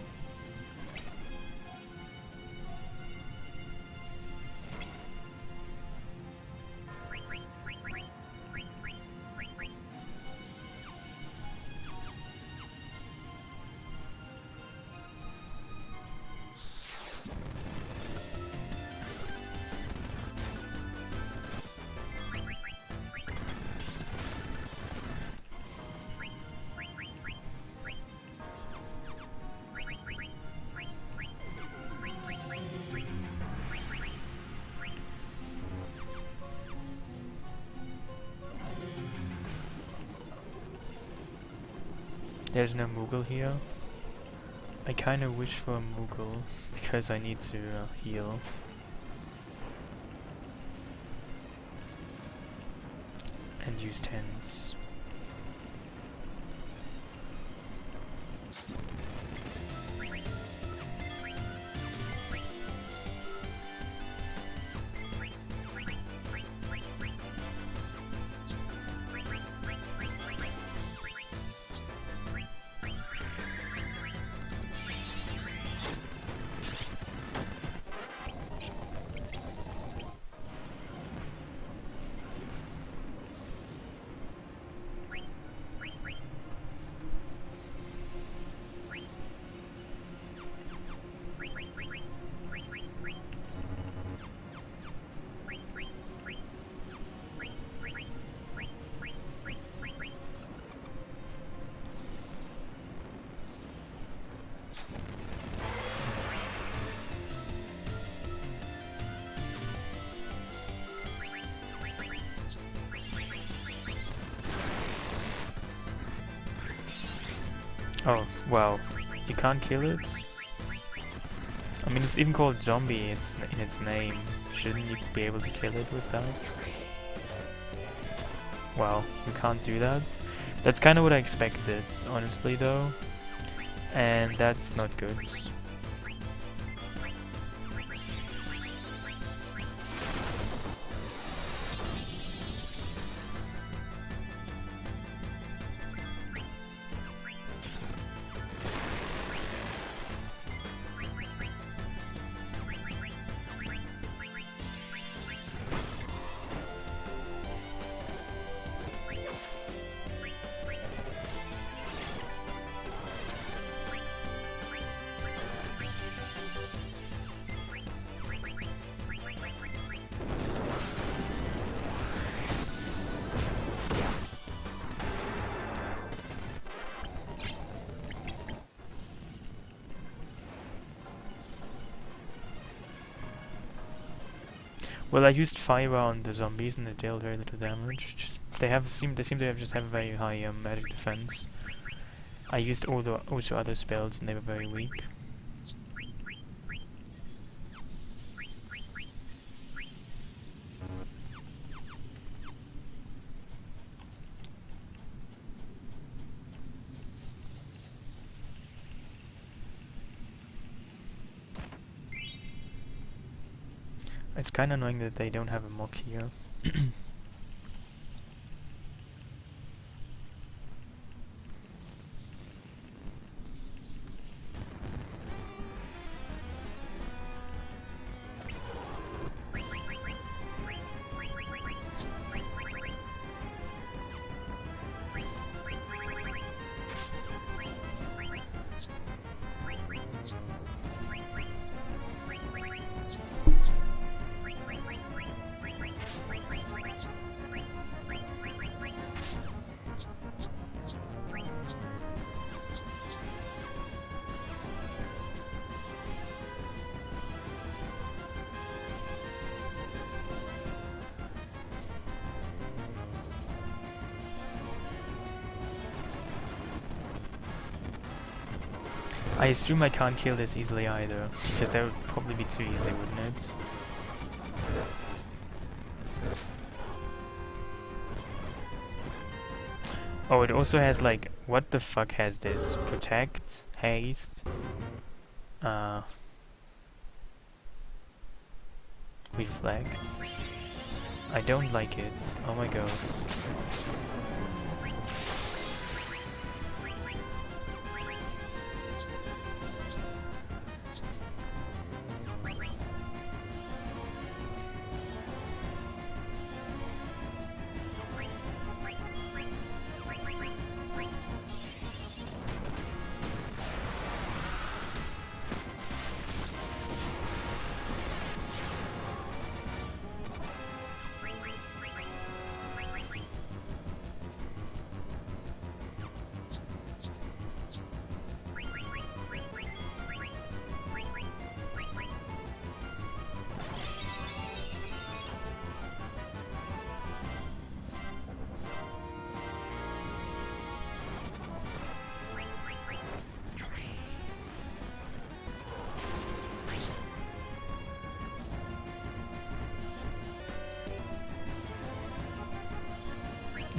There's no Moogle here. I kinda wish for a Moogle, because I need to heal. And use tents. Oh, wow. You can't kill it? I mean, it's even called zombie, it's in its name. Shouldn't you be able to kill it with that? Wow, you can't do that? That's kind of what I expected, honestly, though. And that's not good. Well, I used fire on the zombies and they dealt very little damage. Just they seem to just have a very high magic defense. I used also other spells and they were very weak. It's kinda annoying that they don't have a mock here. I assume I can't kill this easily either, because that would probably be too easy, wouldn't it? Oh, it also has like, what the fuck has this? Protect, haste, reflect. I don't like it. Oh my god.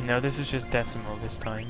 No, this is just decimal this time.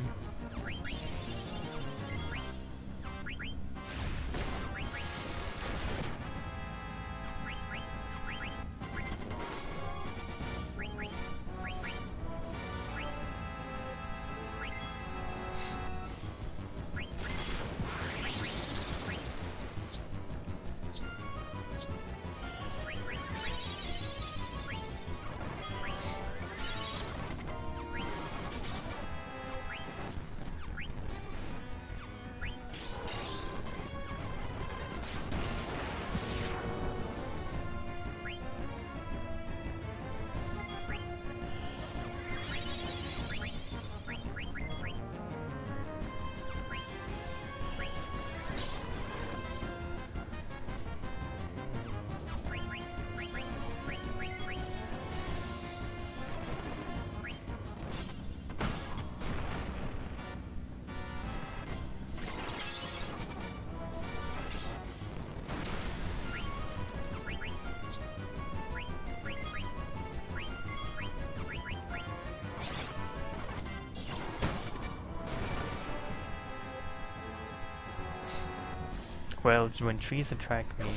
Well, it's when trees attack me,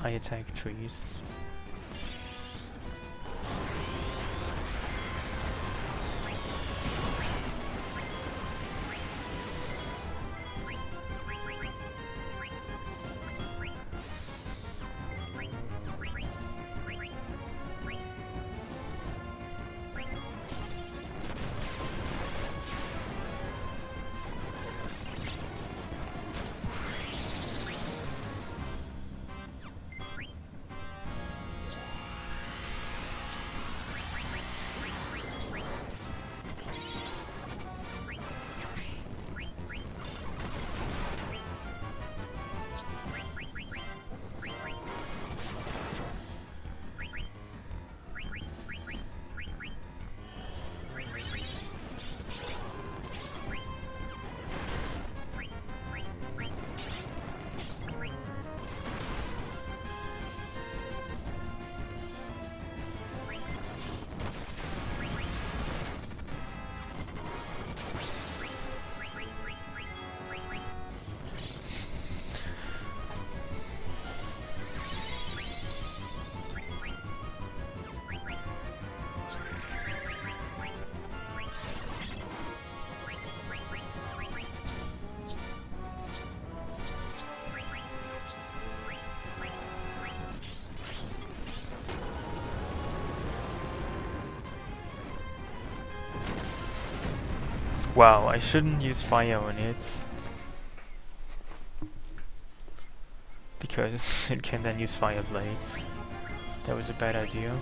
I attack trees. Wow, I shouldn't use fire on it. Because it can then use fire blades. That was a bad idea.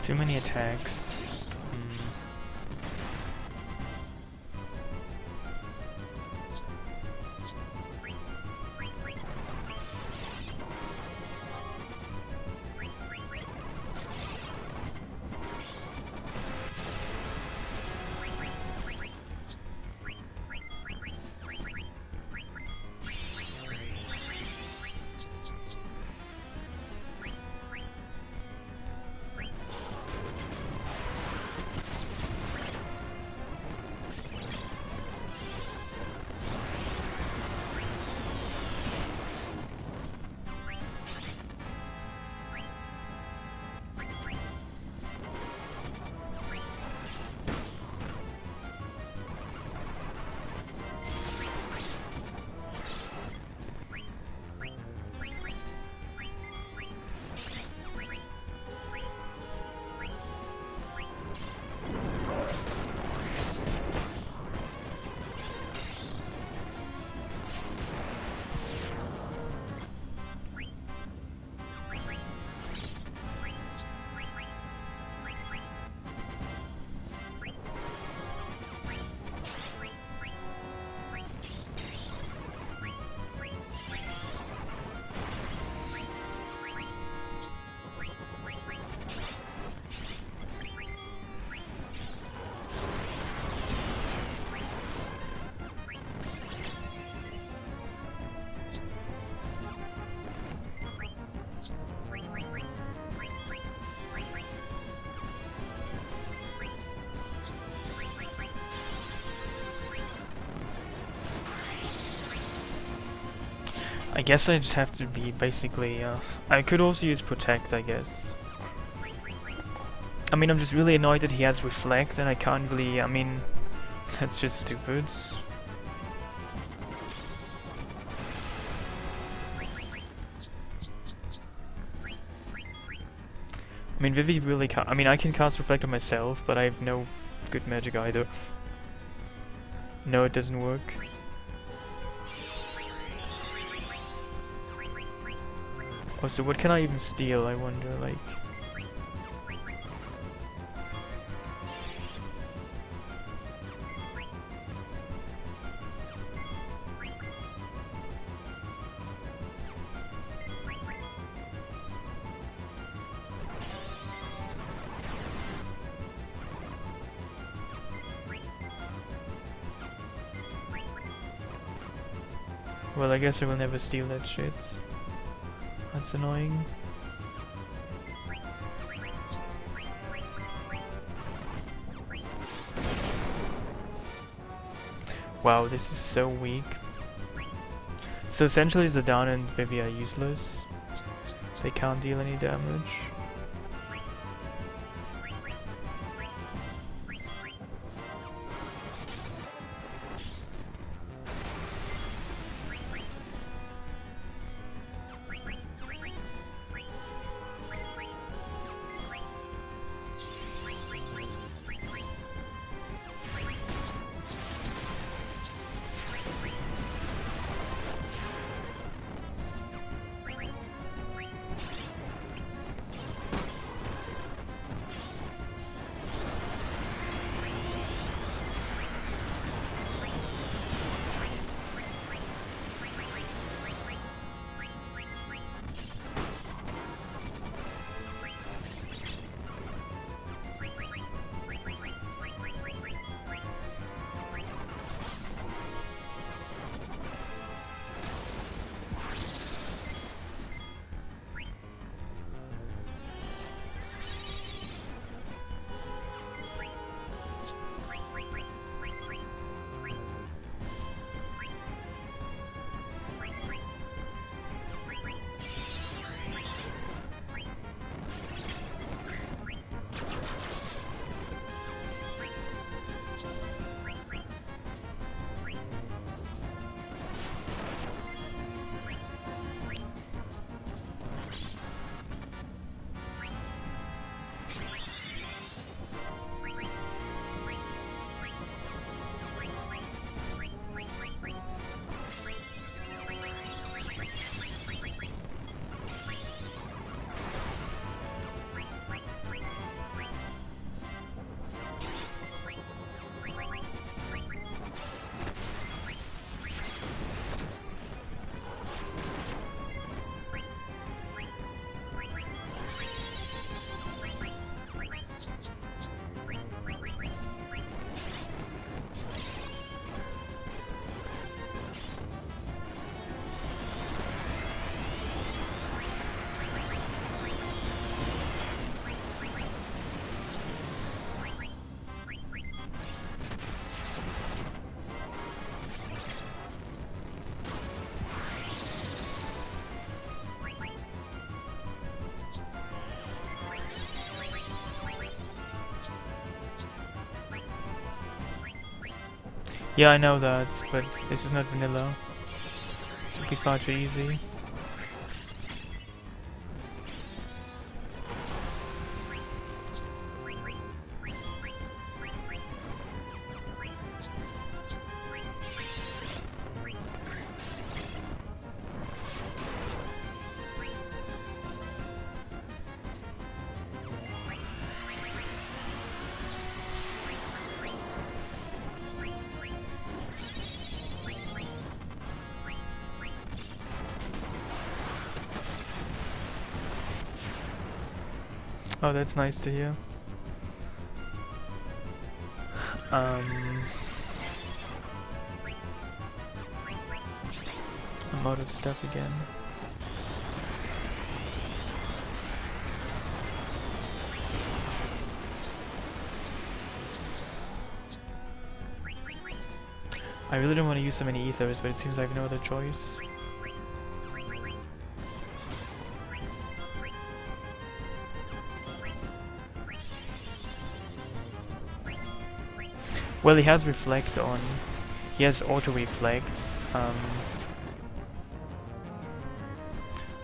Too many attacks. I guess I just have to be basically, I could also use Protect, I guess. I mean, I'm just really annoyed that he has Reflect and I can't really, I mean, that's just stupid. I mean, Vivi really can't, I mean, I can cast Reflect on myself, but I have no good magic either. No, it doesn't work. Oh, so what can I even steal, I wonder, like... Well, I guess I will never steal that shit. That's annoying. Wow, this is so weak. So essentially Zidane and Vivi are useless. They can't deal any damage. Yeah, I know that, but this is not vanilla. This would be far too easy. Oh, that's nice to hear. I'm out of stuff again. I really don't want to use so many ethers, but it seems I have no other choice. Well, he has reflect on. He has auto reflect.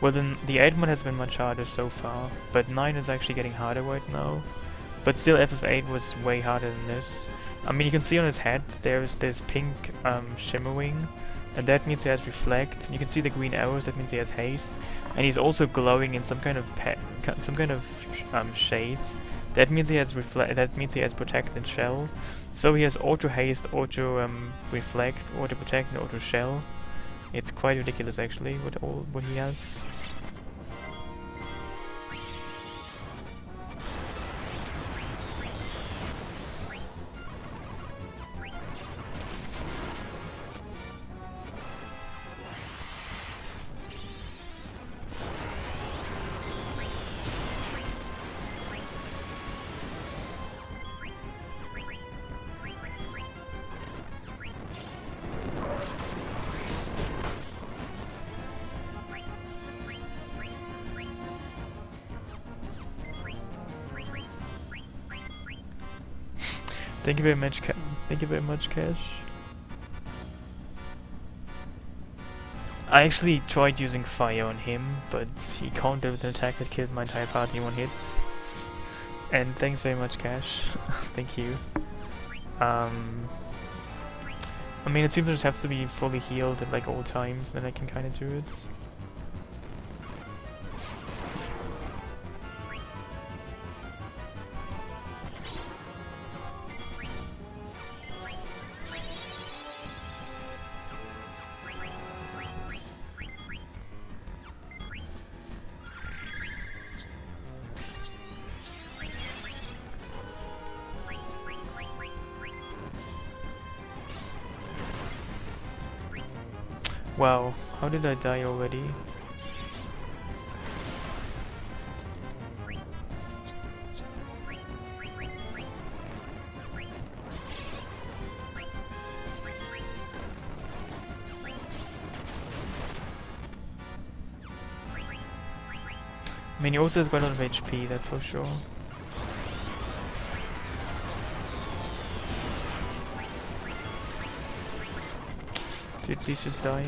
Well, then the 8 mod has been much harder so far, but 9 is actually getting harder right now. But still, FF8 was way harder than this. I mean, you can see on his head there's pink shimmering, and that means he has reflect. And you can see the green arrows. That means he has haste, and he's also glowing in some kind of shade. That means he has reflect. That means he has protect and shell. So he has auto haste, auto reflect, auto protect, and auto shell. It's quite ridiculous actually what he has. Thank you very much, thank you very much, Cash. I actually tried using fire on him, but he countered with an attack that killed my entire party in one hit. And thanks very much, Cash. Thank you. I mean, it seems I just have to be fully healed at like all times, then I can kind of do it. Wow, how did I die already? I mean, he also has quite a lot of HP, that's for sure. Dude, please just die.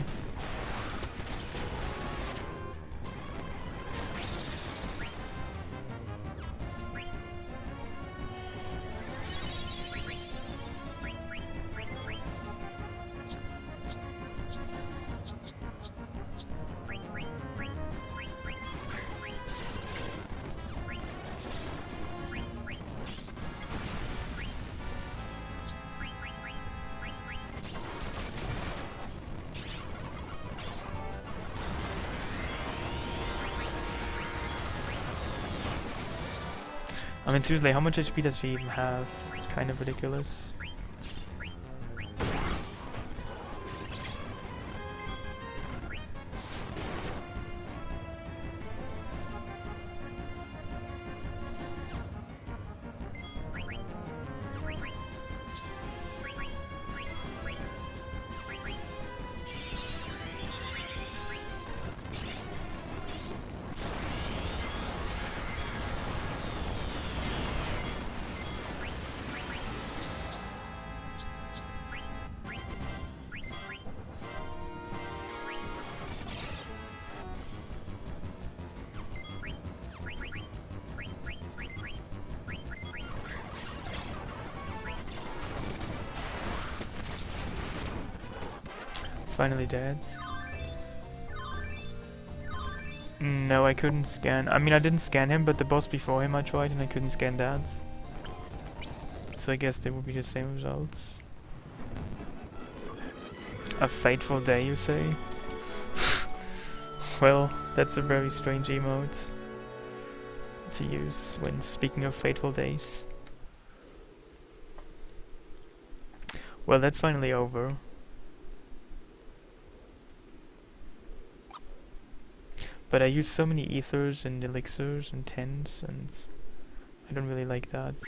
I mean, seriously, how much HP does he even have? It's kind of ridiculous. finally dead. No, I couldn't scan. I mean, I didn't scan him, but the boss before him I tried and I couldn't scan that. So I guess they would be the same results. A fateful day, you say? Well, that's a very strange emote to use when speaking of fateful days. Well, that's finally over. But I use so many ethers and elixirs and tens, and I don't really like that.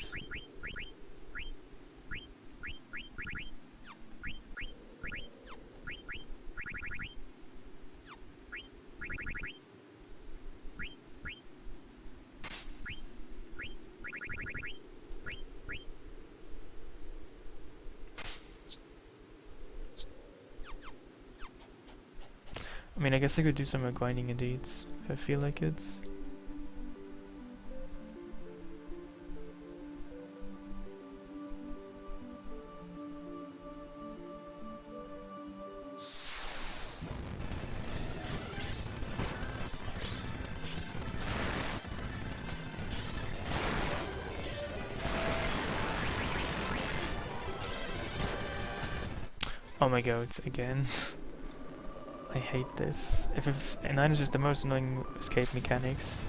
I mean, I guess I could do some more grinding indeed, if I feel like it. Oh my god, again. I hate this. FF9 is just the most annoying escape mechanics.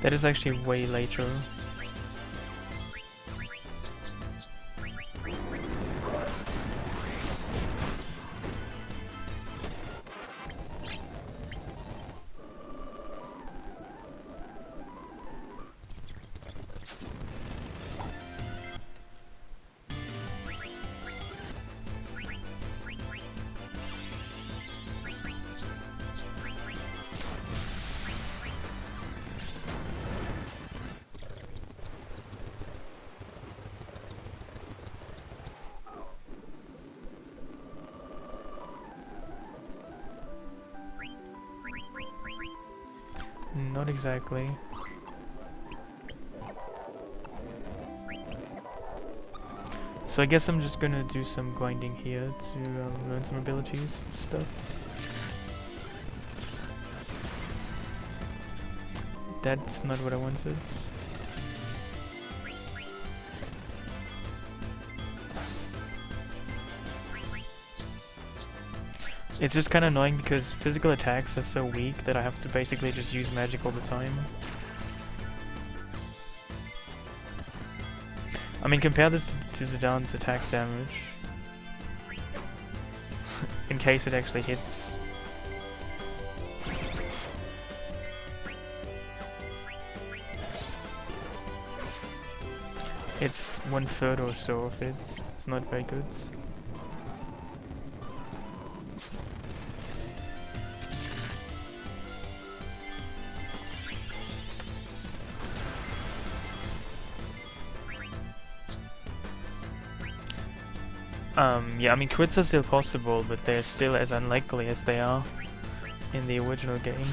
That is actually way later. Not exactly. So I guess I'm just gonna do some grinding here to learn some abilities and stuff. That's not what I wanted. It's just kind of annoying because physical attacks are so weak that I have to basically just use magic all the time. I mean, compare this to Zidane's attack damage. In case it actually hits. It's 1/3 or so of it. It's not very good. Yeah, I mean, crits are still possible, but they're still as unlikely as they are in the original game.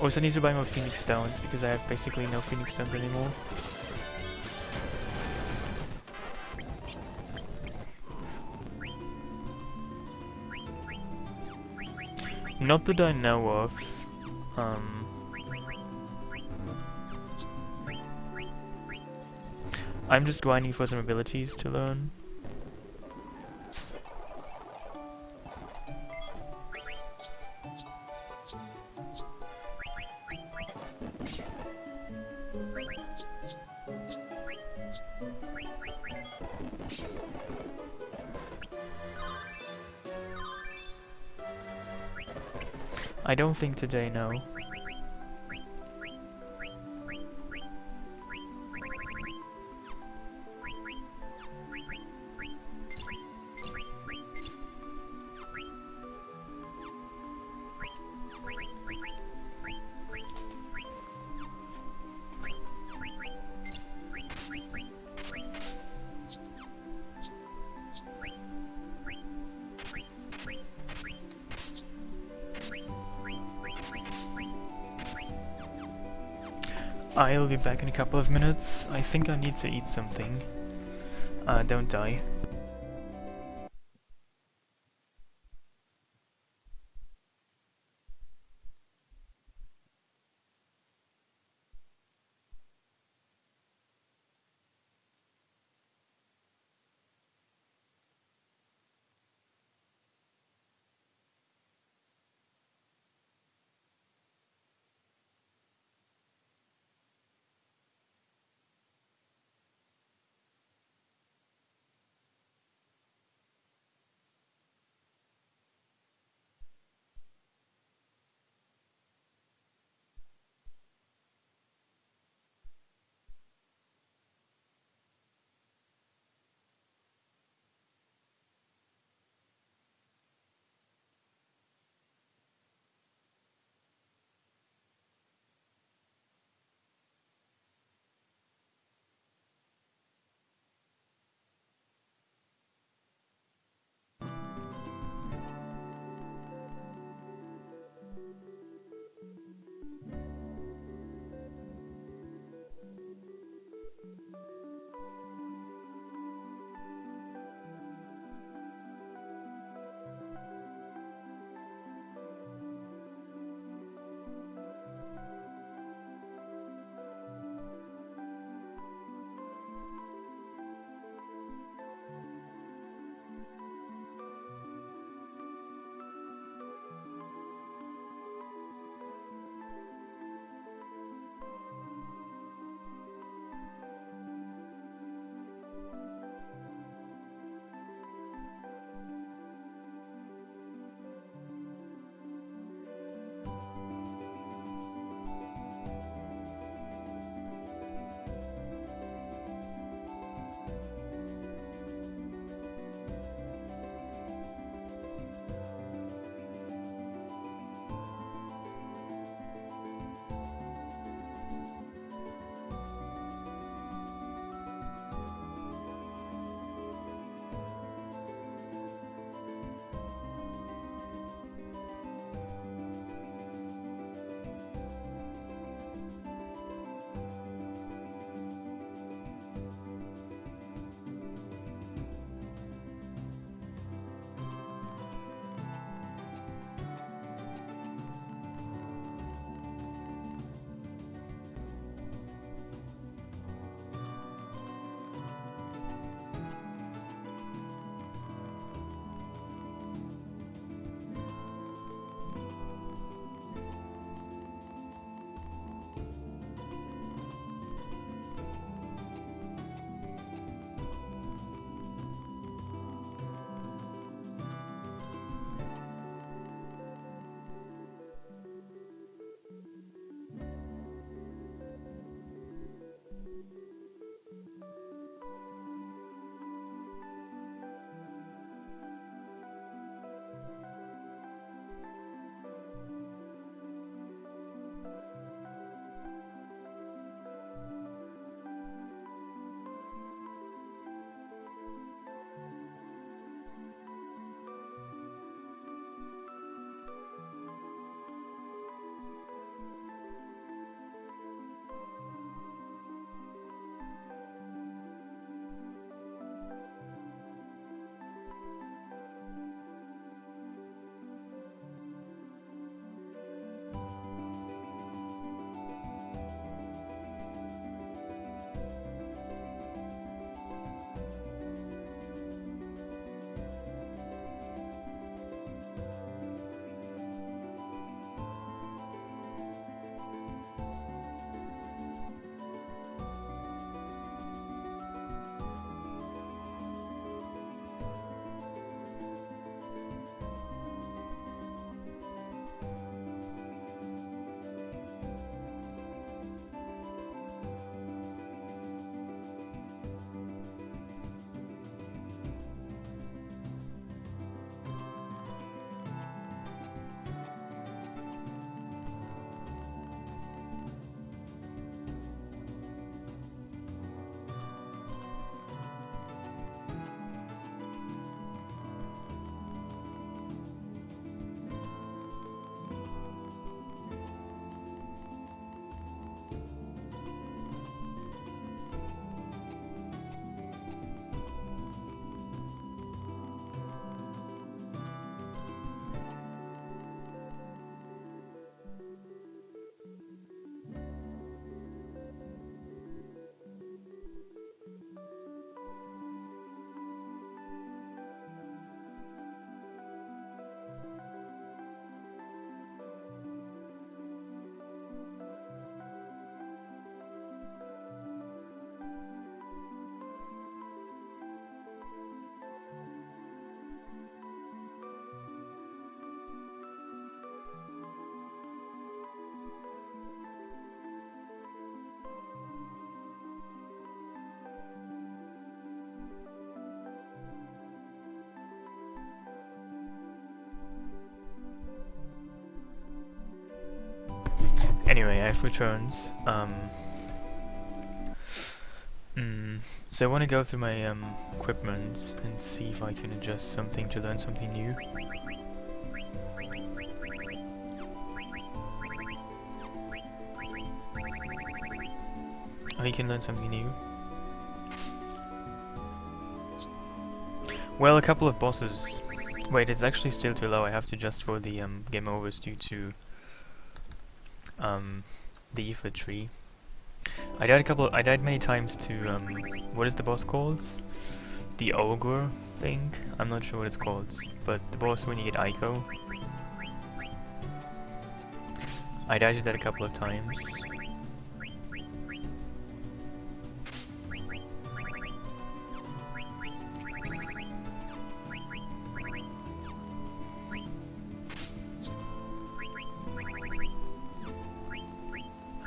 Also need to buy more Phoenix Stones, because I have basically no Phoenix Stones anymore. Not that I know of. I'm just grinding for some abilities to learn. I don't think today, no. I'll be back in a couple of minutes. I think I need to eat something. Don't die. Anyway, I've returned. So I want to go through my equipment and see if I can adjust something to learn something new. Oh, you can learn something new. Well, a couple of bosses. Wait, it's actually still too low. I have to adjust for the game overs due to the Iifa Tree. I died many times to what is the boss called? The ogre thing? I'm not sure what it's called, but the boss when you get Ico. I died to that a couple of times.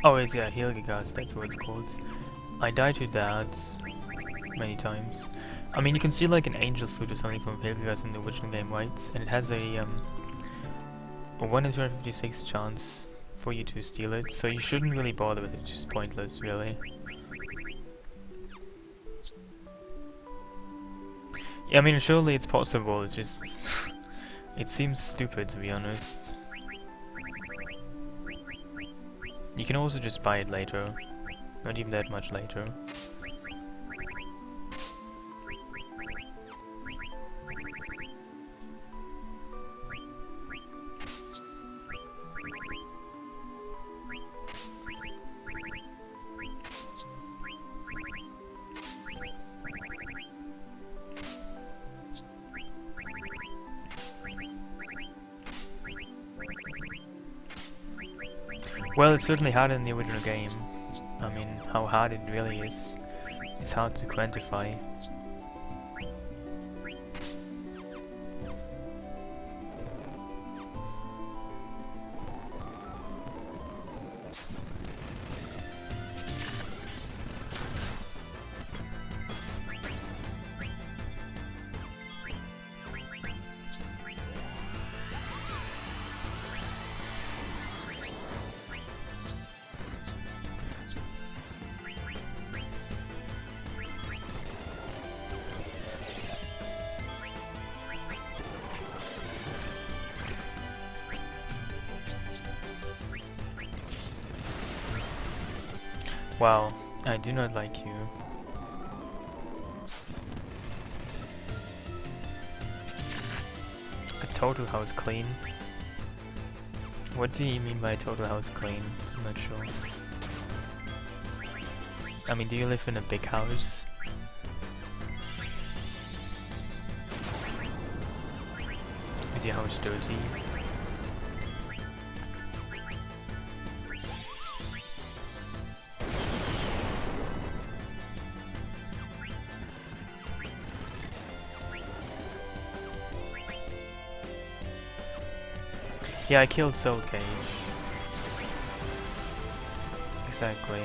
Oh, it's yeah, Hilgegas, that's what it's called. I died to that many times. I mean, you can see like an angel flute or something from Hilgegas in the original game, right? And it has a 1 in 256 chance for you to steal it, so you shouldn't really bother with it, it's just pointless, really. Yeah, I mean, surely it's possible, it's just... it seems stupid, to be honest. You can also just buy it later, not even that much later. Well, it's certainly harder in the original game. I mean, how hard it really is, it's hard to quantify. Wow, I do not like you. A total house clean? What do you mean by a total house clean? I'm not sure. I mean, do you live in a big house? Is your house dirty? Yeah, I killed Soul Cage. Exactly.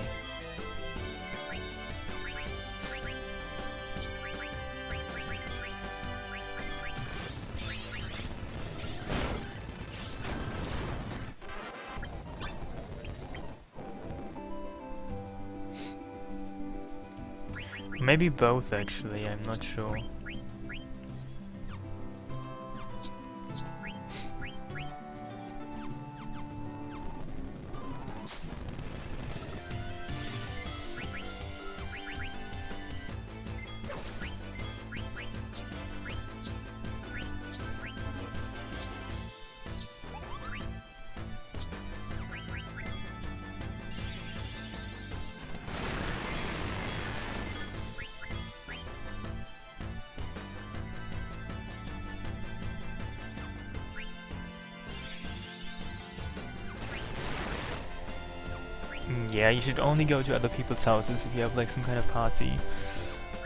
Maybe both actually, I'm not sure. Yeah, you should only go to other people's houses if you have like some kind of party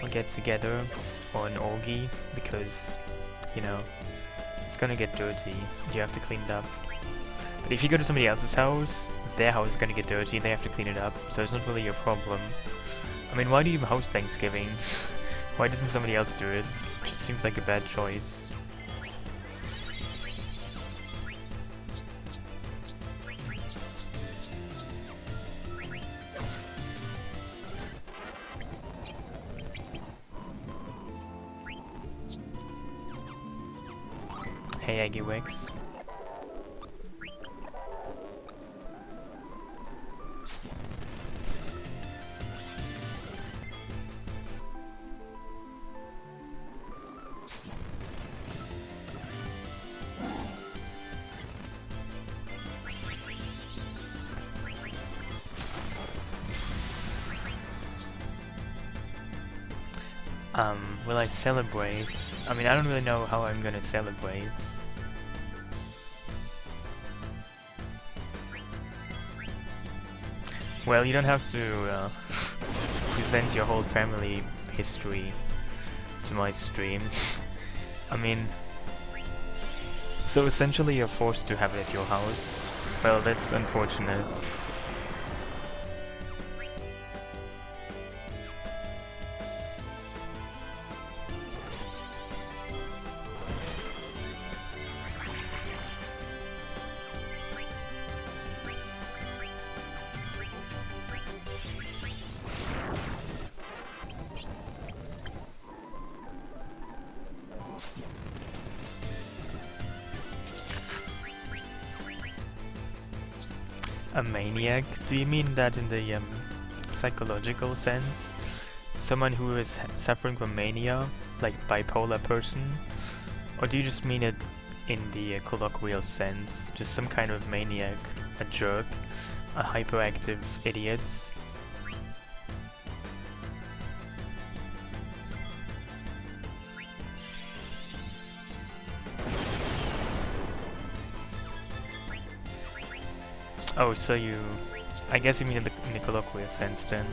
or get together or an orgy, because, you know, it's gonna get dirty. You have to clean it up. But if you go to somebody else's house, their house is gonna get dirty and they have to clean it up, so it's not really your problem. I mean, why do you even host Thanksgiving? Why doesn't somebody else do it? It just seems like a bad choice. Hey, FFIX. Will I celebrate? I mean, I don't really know how I'm gonna celebrate. Well, you don't have to present your whole family history to my stream. I mean, so essentially you're forced to have it at your house. Well, that's unfortunate. A maniac? Do you mean that in the psychological sense? Someone who is suffering from mania, like bipolar person? Or do you just mean it in the colloquial sense? Just some kind of maniac, a jerk, a hyperactive idiot? Oh, so you... I guess you mean in the colloquial sense then.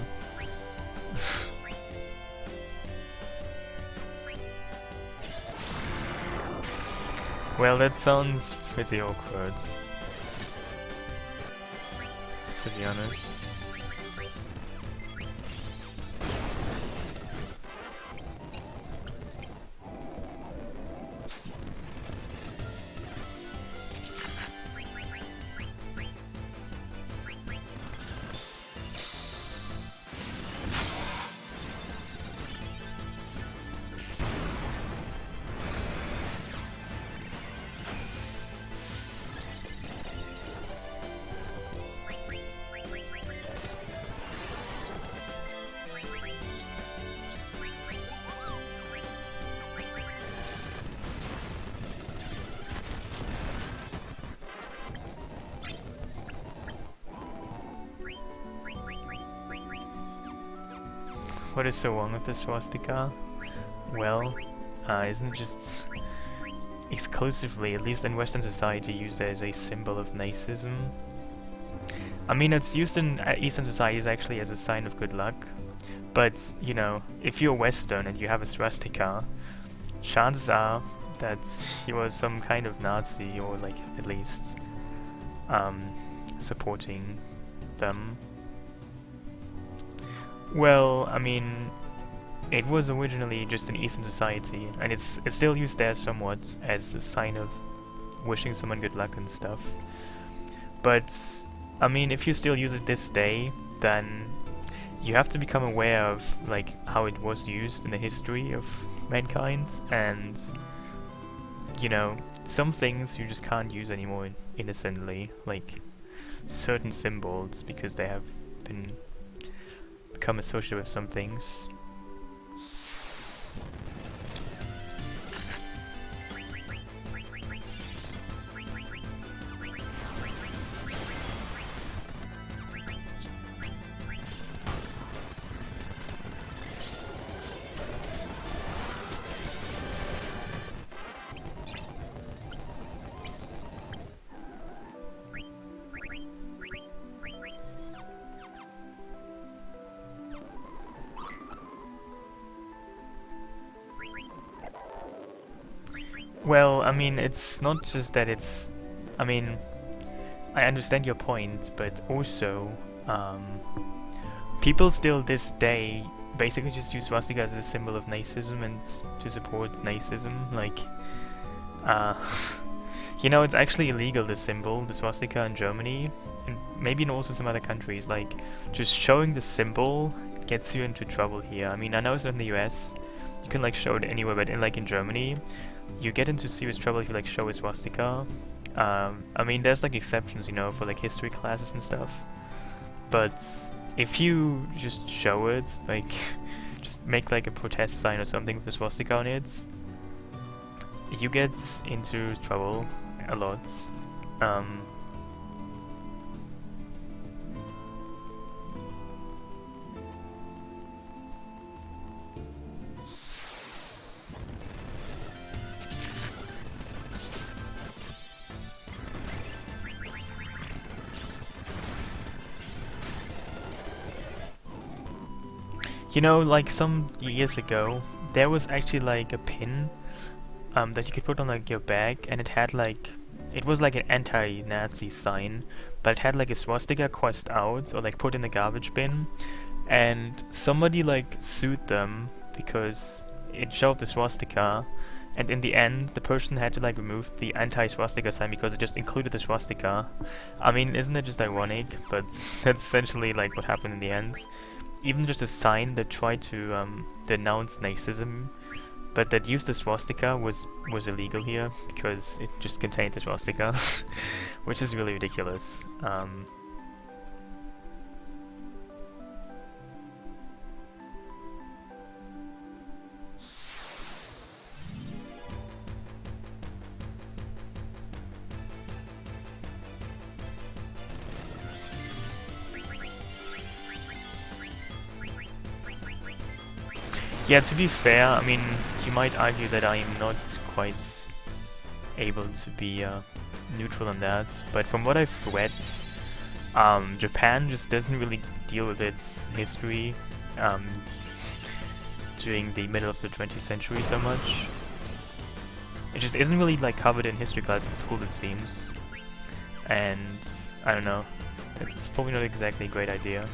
Well, that sounds pretty awkward, to be honest. What is so wrong with the swastika? Well, isn't it just exclusively, at least in Western society, used as a symbol of Nazism? I mean, it's used in Eastern societies actually as a sign of good luck, but, you know, if you're Western and you have a swastika, chances are that you are some kind of Nazi, or like, at least, supporting them. Well, I mean, it was originally just in Eastern society, and it's still used there somewhat as a sign of wishing someone good luck and stuff. But, I mean, if you still use it this day, then you have to become aware of, like, how it was used in the history of mankind, and, you know, some things you just can't use anymore innocently, like certain symbols, because they have become associated with some things. Well, I mean, it's not just that it's... I mean, I understand your point, but also, people still this day basically just use swastika as a symbol of Nazism and to support Nazism, like, you know, it's actually illegal, the symbol, the swastika in Germany, and maybe in also some other countries, like, just showing the symbol gets you into trouble here. I mean, I know it's in the US, you can like show it anywhere, but in Germany, you get into serious trouble if you like show a swastika. I mean, there's like exceptions, you know, for like history classes and stuff. But if you just show it, like, just make like a protest sign or something with a swastika on it, you get into trouble a lot. You know, like some years ago, there was actually like a pin that you could put on like your bag, and it had like, it was like an anti-Nazi sign, but it had like a swastika crossed out or like put in the garbage bin, and somebody like sued them because it showed the swastika, and in the end the person had to like remove the anti-swastika sign because it just included the swastika. I mean, isn't it just ironic? But that's essentially like what happened in the end. Even just a sign that tried to denounce Nazism, but that used the swastika was illegal here because it just contained the swastika, which is really ridiculous. Yeah, to be fair, I mean, you might argue that I am not quite able to be neutral on that, but from what I've read, Japan just doesn't really deal with its history during the middle of the 20th century so much. It just isn't really like covered in history class in school, it seems, and I don't know, it's probably not exactly a great idea.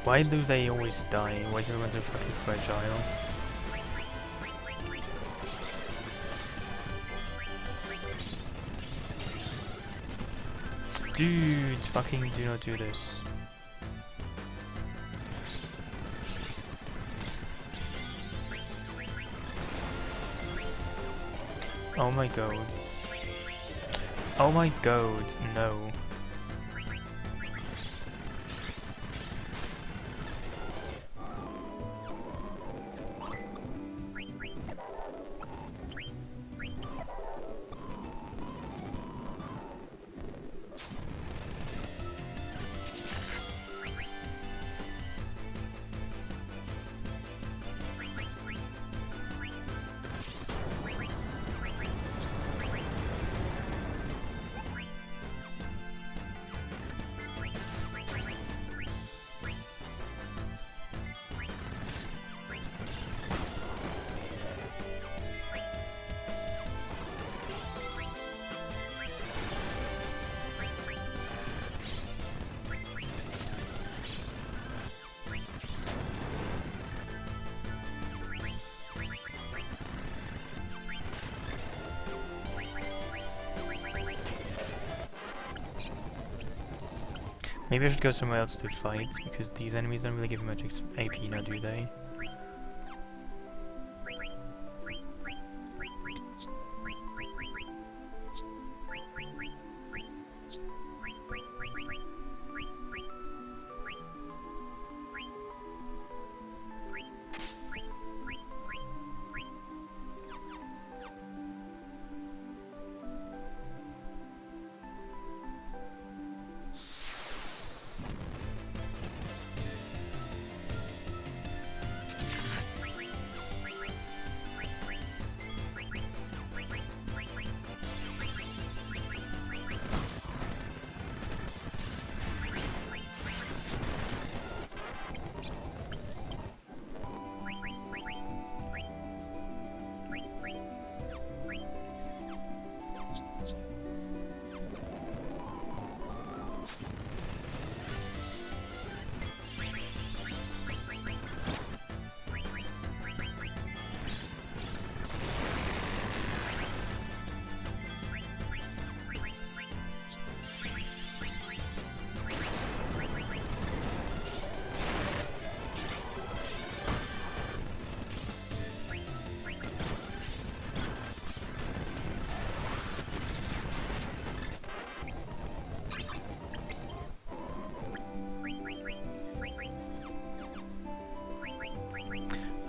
Why do they always die? Why is everyone so fucking fragile? Dude, fucking do not do this. Oh my god. Oh my god, no. Maybe I should go somewhere else to fight, because these enemies don't really give much AP now, do they?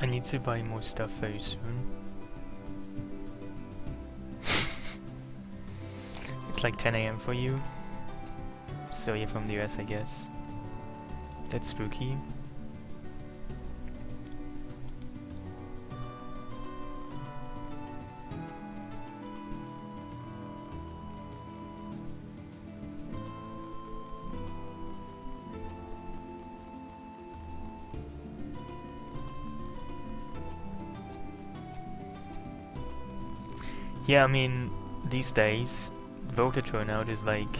I need to buy more stuff very soon. It's like 10 AM for you. So you're from the US, I guess. That's spooky. Yeah, I mean, these days, voter turnout is like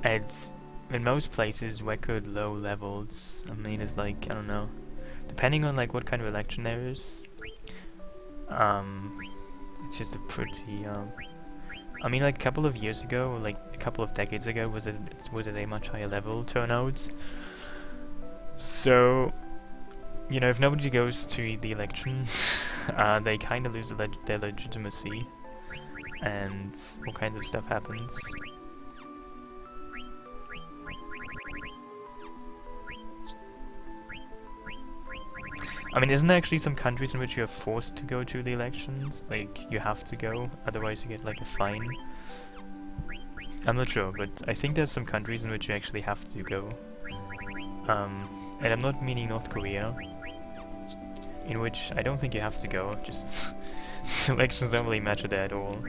at, in most places, record low levels. I mean, it's like, I don't know, depending on like what kind of election there is, it's just a pretty, I mean, like a couple of years ago, or like a couple of decades ago, was it a much higher level turnout? So, you know, if nobody goes to the election, they kind of lose their legitimacy, and all kinds of stuff happens. I mean, isn't there actually some countries in which you are forced to go to the elections? Like, you have to go, otherwise you get like a fine? I'm not sure, but I think there's some countries in which you actually have to go. And I'm not meaning North Korea, in which I don't think you have to go, just elections don't really matter there at all.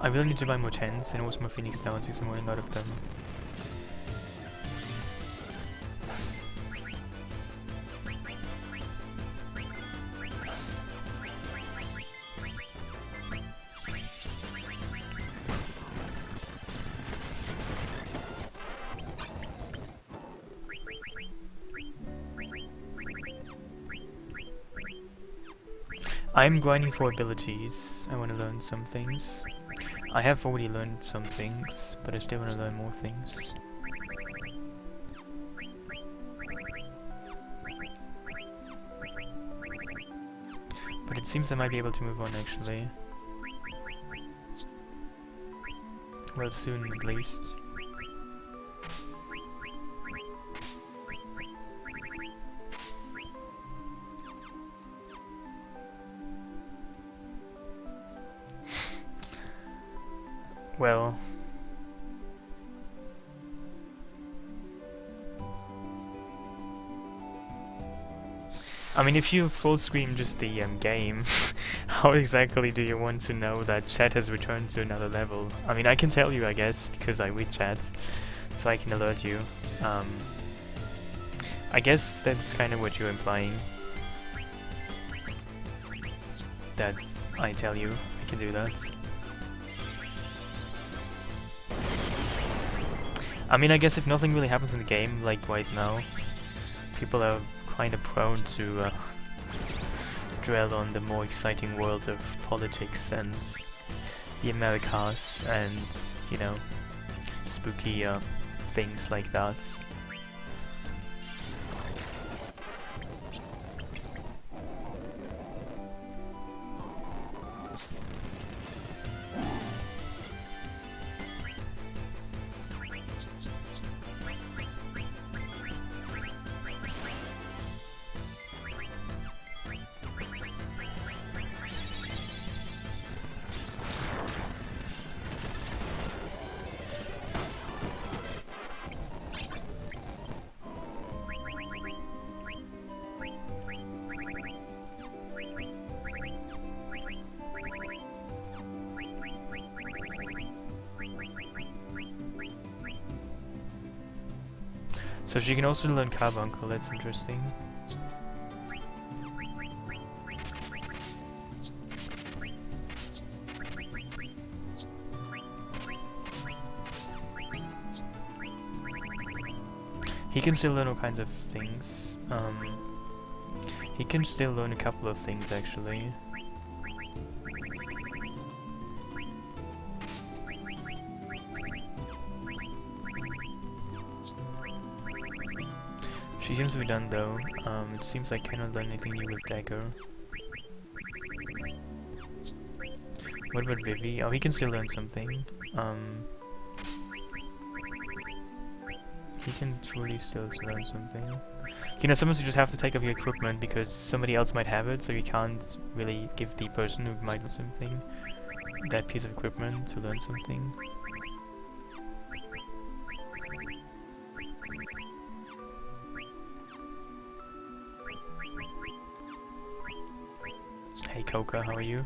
I really need to buy more tents and also more Phoenix Downs because I'm running out of them. I'm grinding for abilities. I want to learn some things. I have already learned some things, but I still want to learn more things. But it seems I might be able to move on actually. Well, soon at least. Well, I mean, if you full screen just the game, how exactly do you want to know that chat has returned to another level? I mean, I can tell you, I guess, because I read chats, so I can alert you. I guess that's kind of what you're implying. That's, I tell you, I can do that. I mean, I guess if nothing really happens in the game, like right now, people are kind of prone to dwell on the more exciting world of politics and the Americas and, you know, spooky things like that. So she can also learn Carbuncle, that's interesting. He can still learn all kinds of things. He can still learn a couple of things actually. She seems to be done though. It seems I cannot learn anything new with Dagger. What about Vivi? Oh, he can still learn something. He can truly still learn something. You know, sometimes you just have to take off your equipment because somebody else might have it, so you can't really give the person who might learn something that piece of equipment to learn something. Hey Coca, how are you?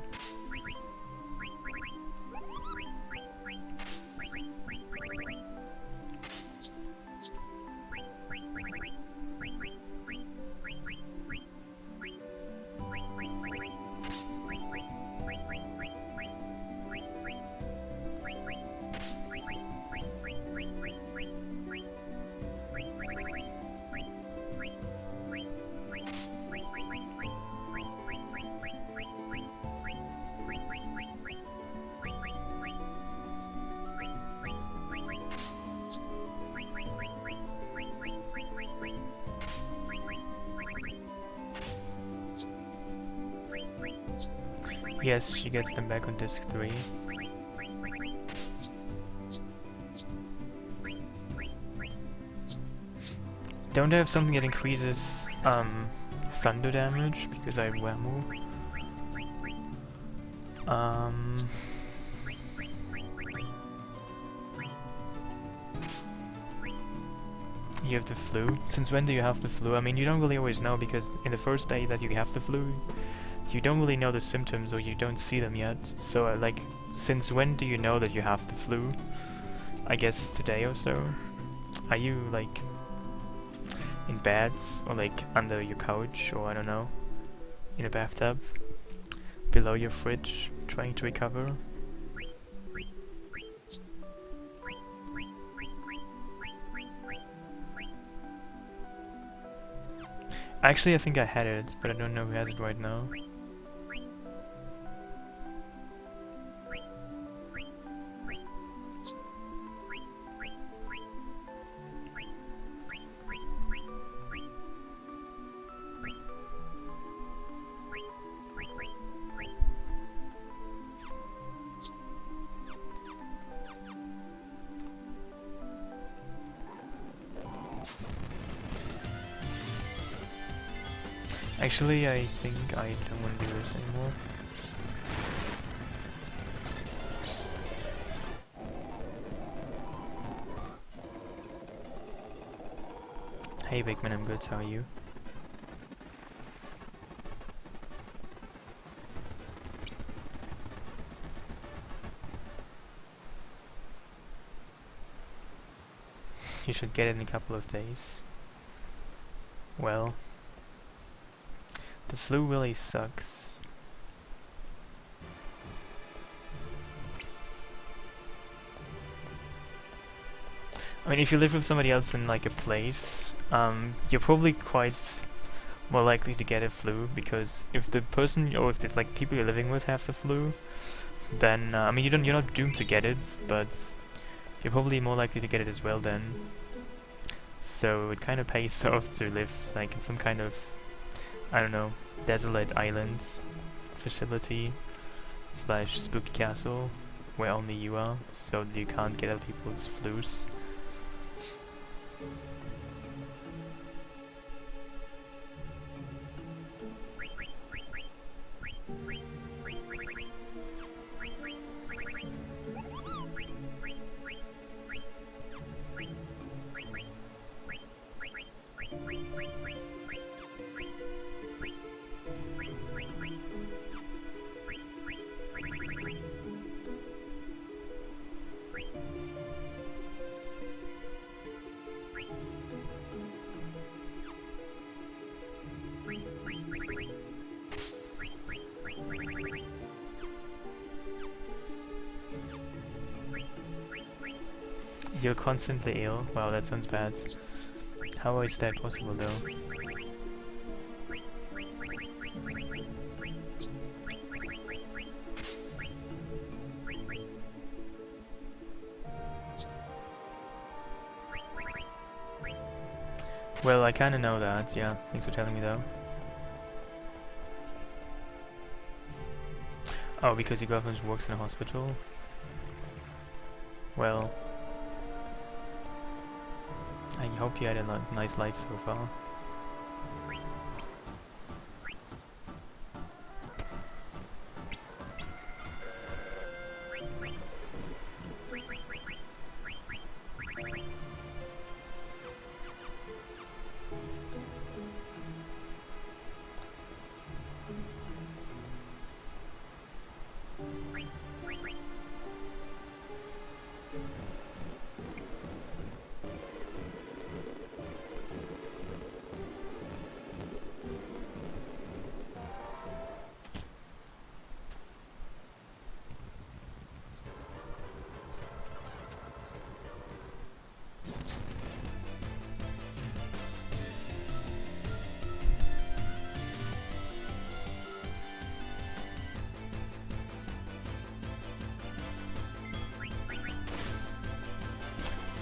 Yes, she gets them back on disc 3. Don't I have something that increases thunder damage because I have Whammo? You have the flu? Since when do you have the flu? I mean, you don't really always know because in the first day that you have the flu, you don't really know the symptoms or you don't see them yet. So like, since when do you know that you have the flu? I guess today or so? Are you like in bed or like under your couch or I don't know, in a bathtub, below your fridge, trying to recover? Actually, I think I had it, but I don't know who has it right now. Actually, I think I don't want to do this anymore. Hey Bigman, I'm good, how are you? You should get it in a couple of days. Well, the flu really sucks. I mean, if you live with somebody else in like a place, you're probably quite more likely to get a flu because if the person or if the like people you're living with have the flu, then I mean you're not doomed to get it, but you're probably more likely to get it as well then. So it kind of pays off to live like in some kind of, I don't know, desolate island facility / spooky castle where only you are, so that you can't get other people's flus. You're constantly ill? Wow, that sounds bad. How is that possible though? Well, I kinda know that, yeah. Thanks for telling me though. Oh, because your girlfriend works in a hospital? Well, I hope you had a nice life so far.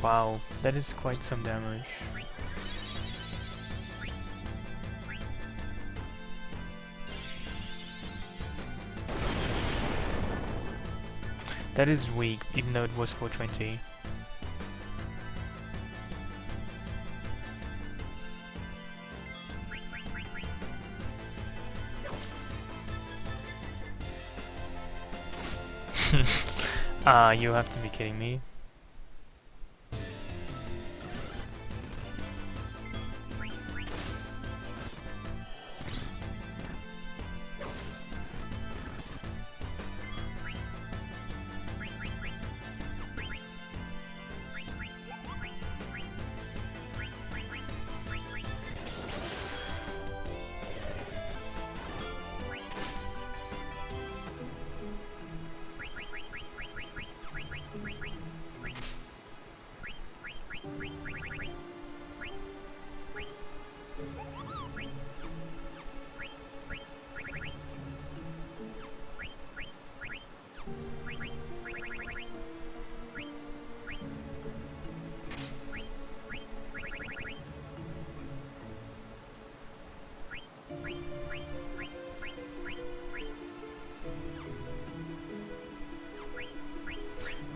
Wow, that is quite some damage. That is weak, even though it was 420. You have to be kidding me.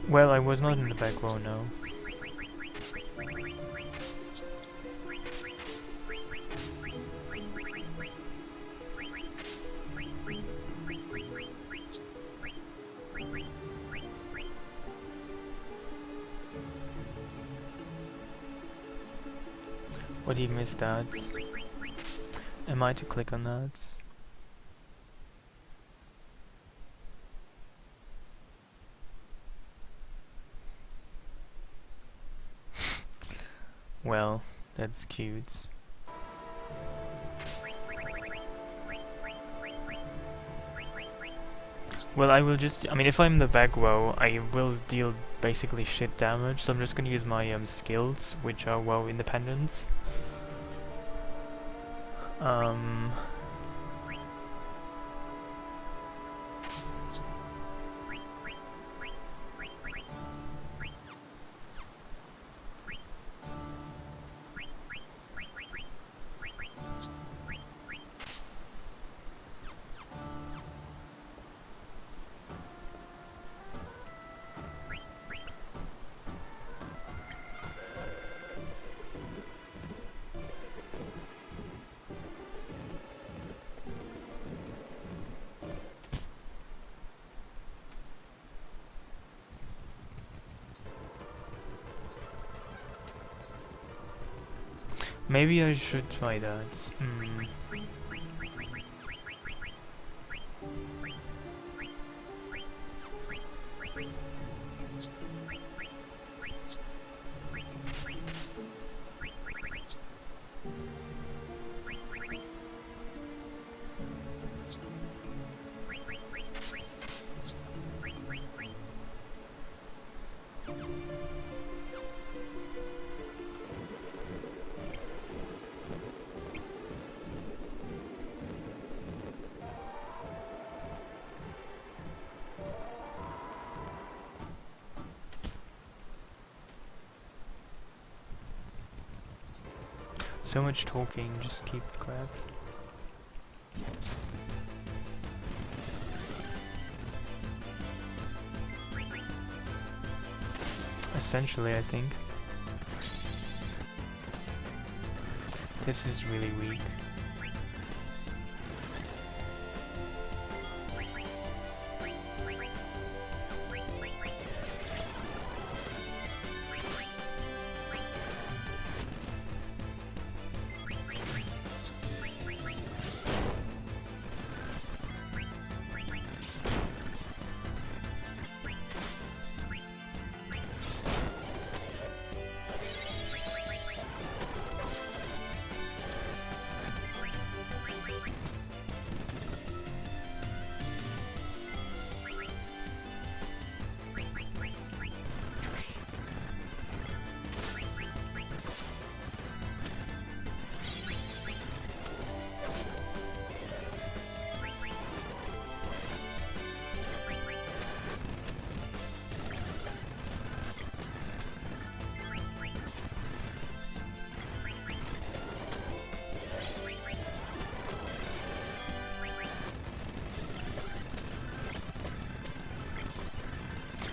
Well, I was not in the back row, no. What do you miss that? Am I to click on that? Well, that's cute. Well, I will just, I mean, if I'm in the back row, I will deal basically shit damage, so I'm just gonna use my skills, which are well independent. Maybe I should try that. So much talking, just keep the crap. Essentially, I think. This is really weak.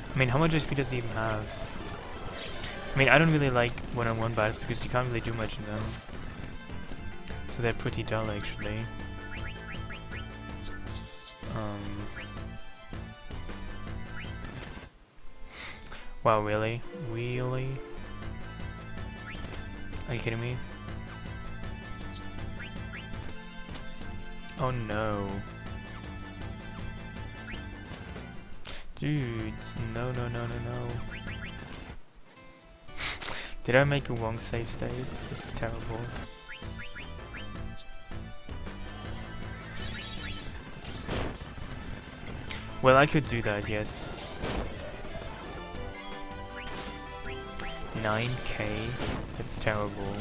I mean, how much HP does he even have? I mean, I don't really like one-on-one battles because you can't really do much in them. So they're pretty dull, actually. Wow, really? Really? Are you kidding me? Oh no. Dudes, no, no, no, no, no. Did I make a wrong save state? This is terrible. Well, I could do that, yes. 9k? That's terrible.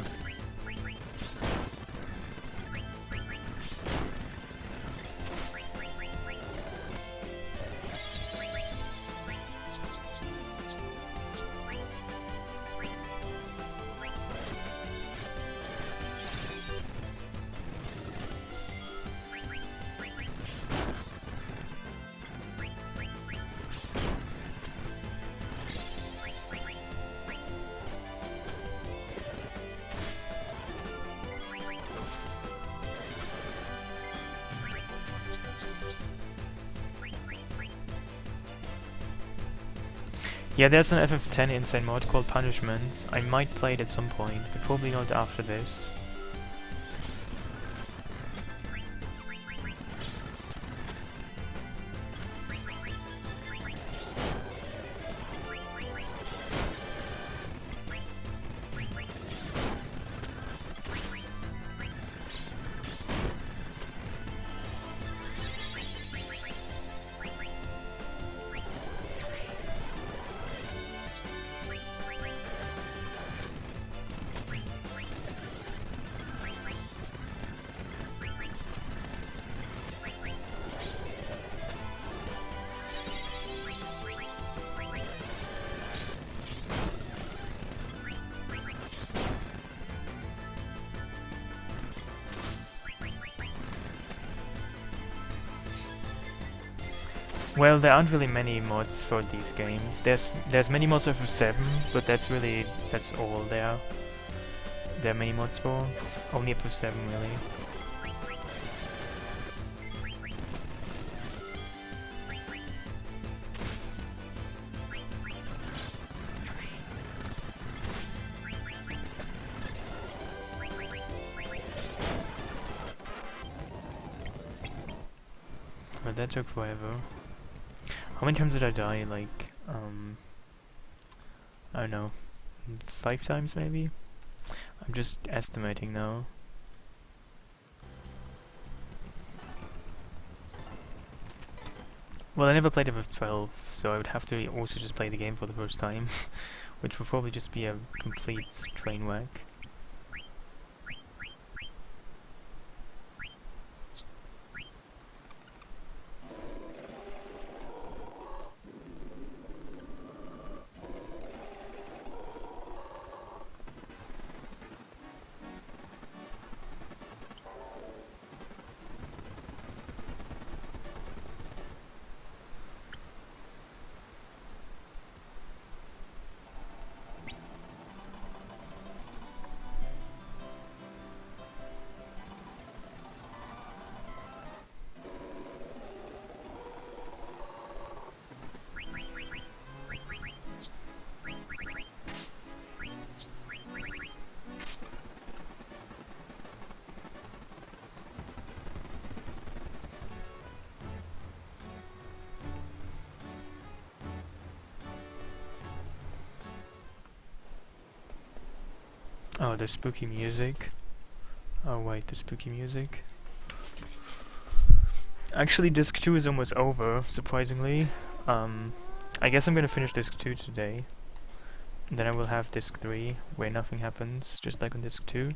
Yeah, there's an FF10 insane mod called Punishments. I might play it at some point, but probably not after this. Well, there aren't really many mods for these games. There's many mods for FF7, but that's all there. There are many mods for. Only FF7 really. But that took forever. How many times did I die? Like, I don't know, 5 times maybe? I'm just estimating now. Well, I never played FF12, so I would have to also just play the game for the first time, which would probably just be a complete train wreck. Oh, the spooky music. Oh wait, the spooky music. Actually, disc 2 is almost over, surprisingly. I guess I'm gonna finish disc 2 today. Then I will have disc 3, where nothing happens, just like on disc 2.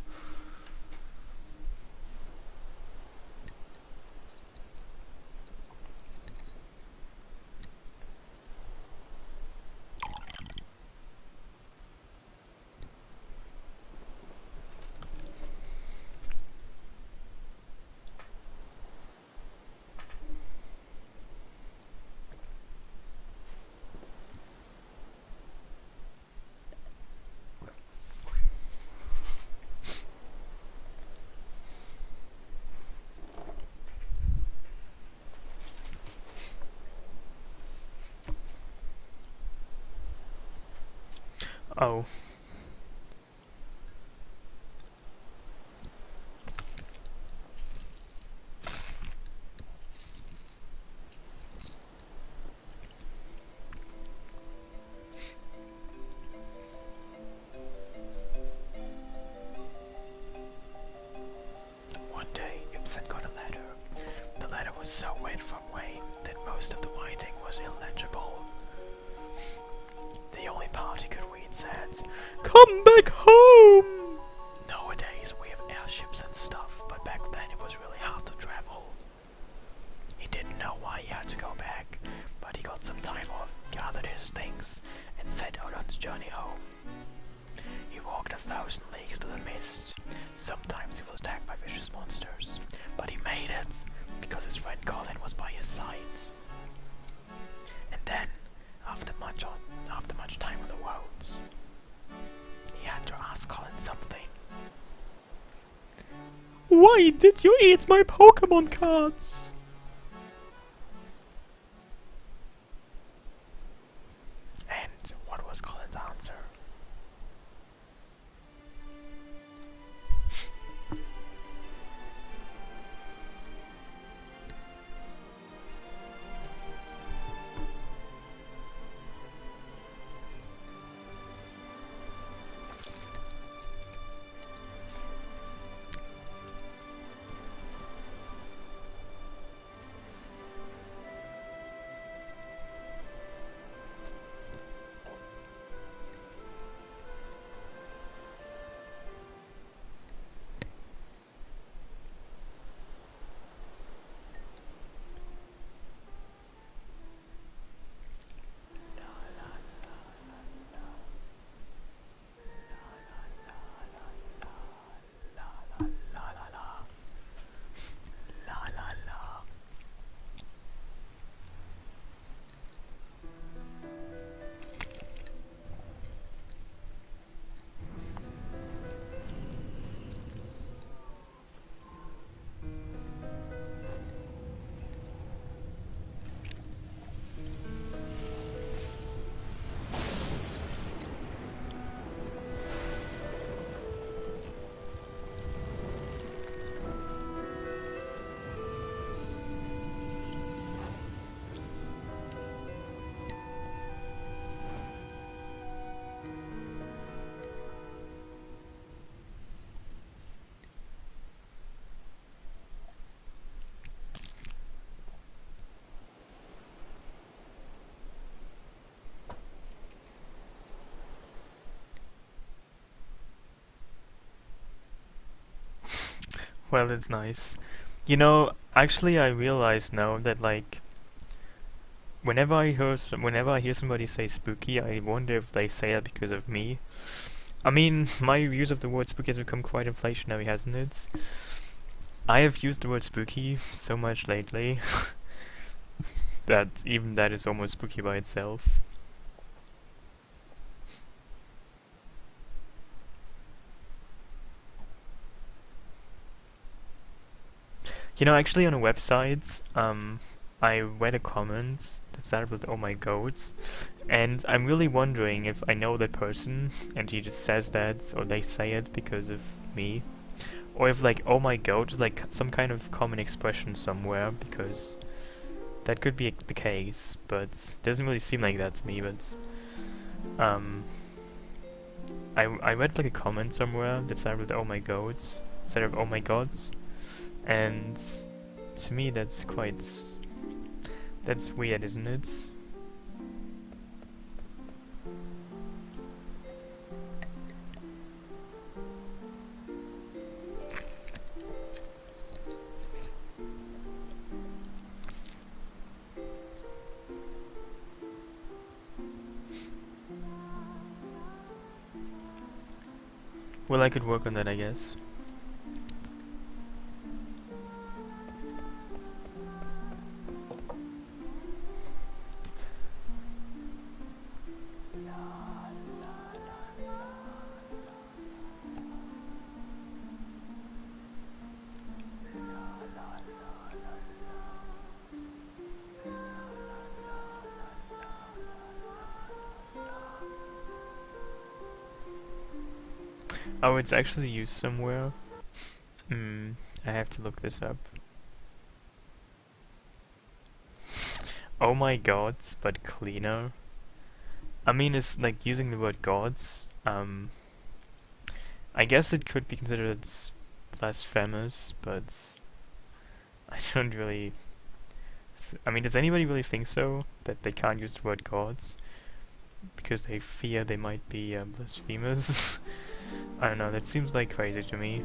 Oh. One day, Ibsen got a letter. The letter was so wet from rain that most of the writing was illegible. The only part he could read said, "Come back home!" Nowadays we have airships and stuff, but back then it was really hard to travel. He didn't know why he had to go back, but he got some time off, gathered his things, and set out on his journey home. He walked 1,000 leagues to the mist. Sometimes he was attacked by vicious monsters, but he made it because his friend Colin was by his side. And then, after much time on the roads, he had to ask Colin something. "Why did you eat my Pokemon cards?" And what was Colin's answer? Well, it's nice. You know, actually I realize now that like whenever I hear somebody say spooky, I wonder if they say that because of me. I mean, my use of the word spooky has become quite inflationary, hasn't it? I have used the word spooky so much lately that even that is almost spooky by itself. You know, actually on a website, I read a comment that started with "Oh my goats," and I'm really wondering if I know that person and he just says that or they say it because of me, or if like "Oh my goat" is like some kind of common expression somewhere, because that could be the case, but it doesn't really seem like that to me. But I read like a comment somewhere that started with "Oh my gods" instead of "Oh my gods," and to me that's weird, isn't it? Well, I could work on that, I guess. Oh, it's actually used somewhere. I have to look this up. Oh my gods, but cleaner. I mean, it's like using the word gods. I guess it could be considered blasphemous, but I don't really. I mean, does anybody really think so? That they can't use the word gods because they fear they might be blasphemous? I don't know. That seems like crazy to me.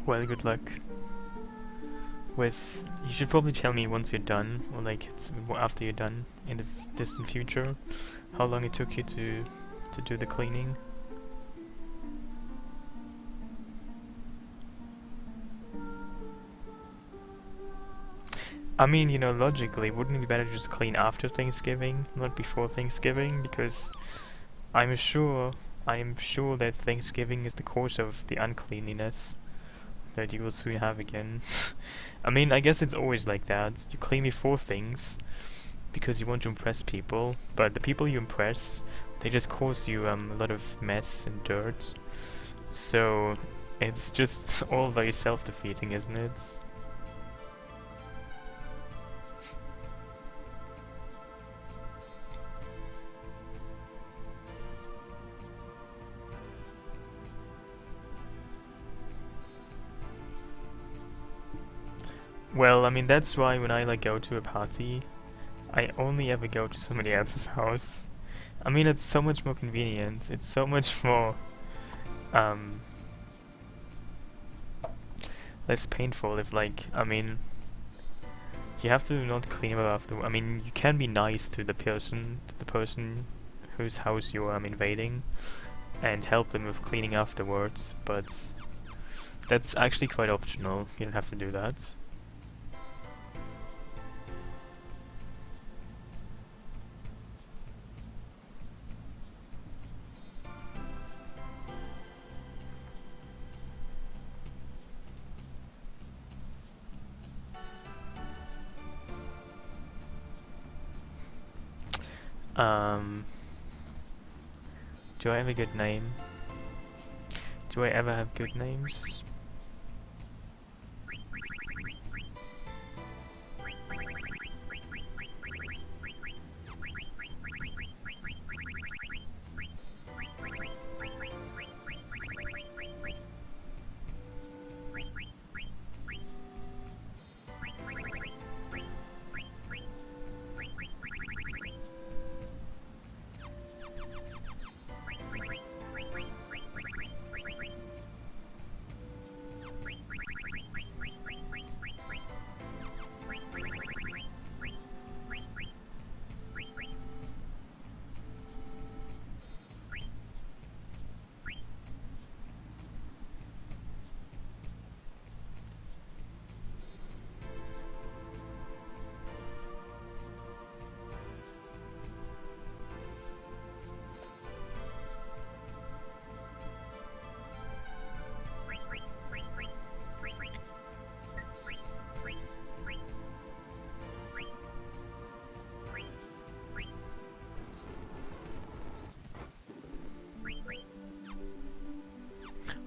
Well, good luck. With you should probably tell me once you're done, or like after you're done in the distant future, how long it took you to do the cleaning. I mean, logically, wouldn't it be better to just clean after Thanksgiving, not before Thanksgiving? Because I'm sure, I'm sure that Thanksgiving is the cause of the uncleanliness that you will soon have again. I mean, I guess it's always like that. You clean before things because you want to impress people, but the people you impress, they just cause you a lot of mess and dirt. So it's just all very self-defeating, isn't it? Well, I mean, that's why when I like go to a party, I only ever go to somebody else's house. I mean, it's so much more convenient. It's so much more um less painful if like I mean, you have to not clean up after. I mean, you can be nice to the person whose house you're invading, and help them with cleaning afterwards. But that's actually quite optional. You don't have to do that. Um, do I have a good name? Do I ever have good names?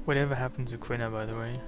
Whatever happened to Quina, by the way?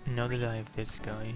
Now that I have this guy.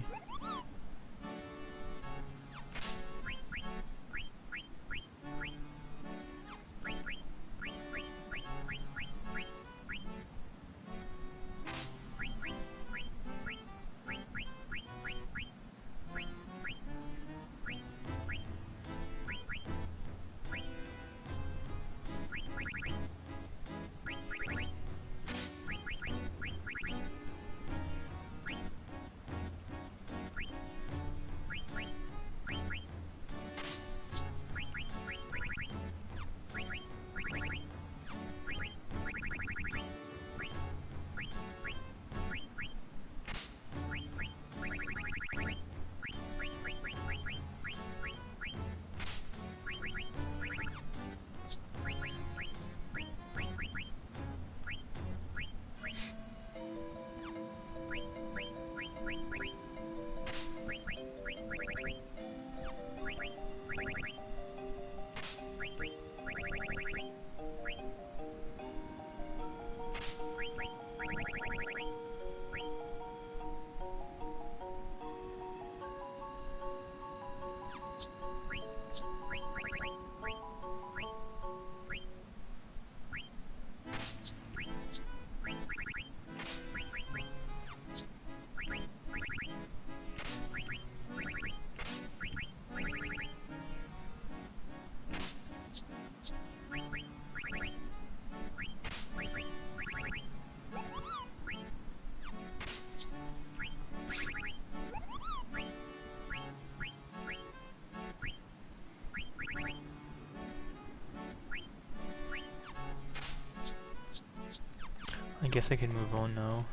I guess I can move on now.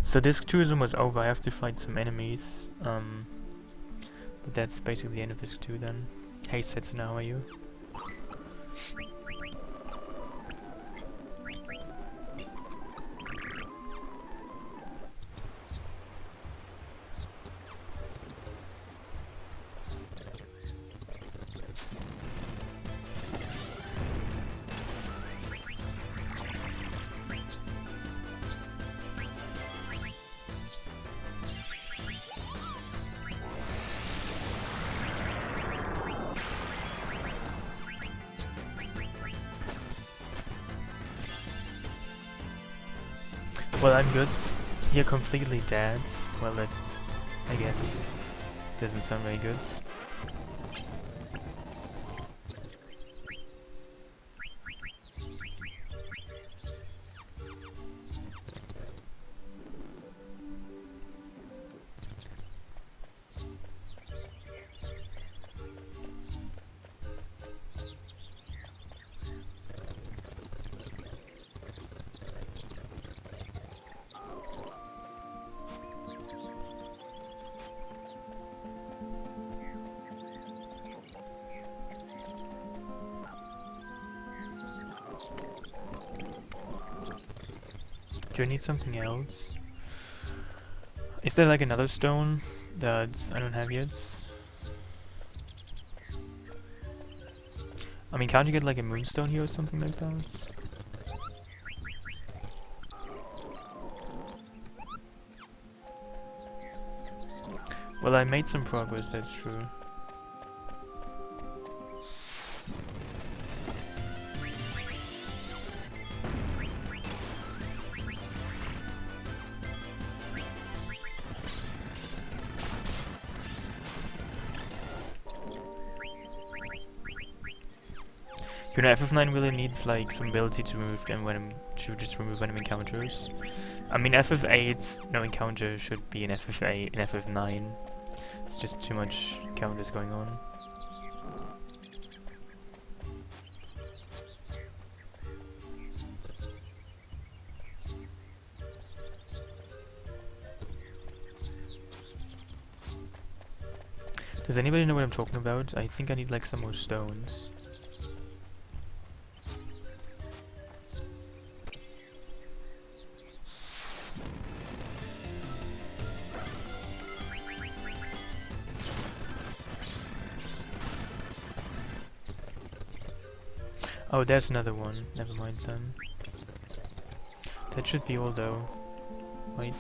So disc 2 is almost over, I have to fight some enemies. But that's basically the end of disc 2 then. Hey Setsuna, how are you? Well, I'm good. You're completely dead. Well, that, I guess, doesn't sound very good. Do I need something else? Is there like another stone that I don't have yet? I mean, can't you get like a moonstone here or something like that? Well, I made some progress, that's true. You know, FF9 really needs like some ability to remove just remove random encounters. I mean, FF8 no encounter should be in FF8 and FF9. It's just too much encounters going on. Does anybody know what I'm talking about? I think I need like some more stones. Oh, there's another one. Never mind then. That should be all though. Wait.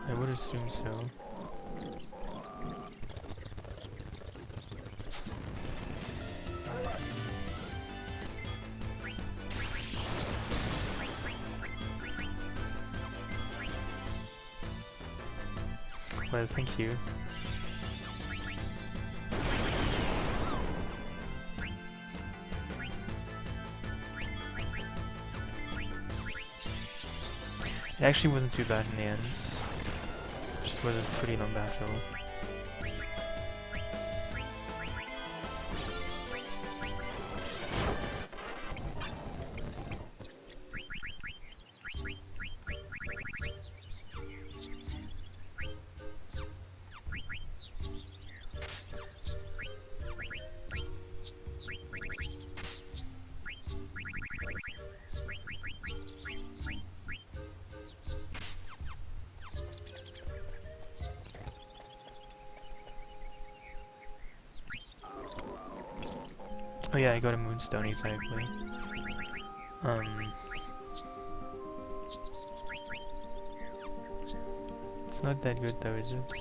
I would assume so. Well, thank you. It actually wasn't too bad in the end. Just was a pretty long battle. Oh yeah, I got a moonstone exactly. It's not that good though, is it?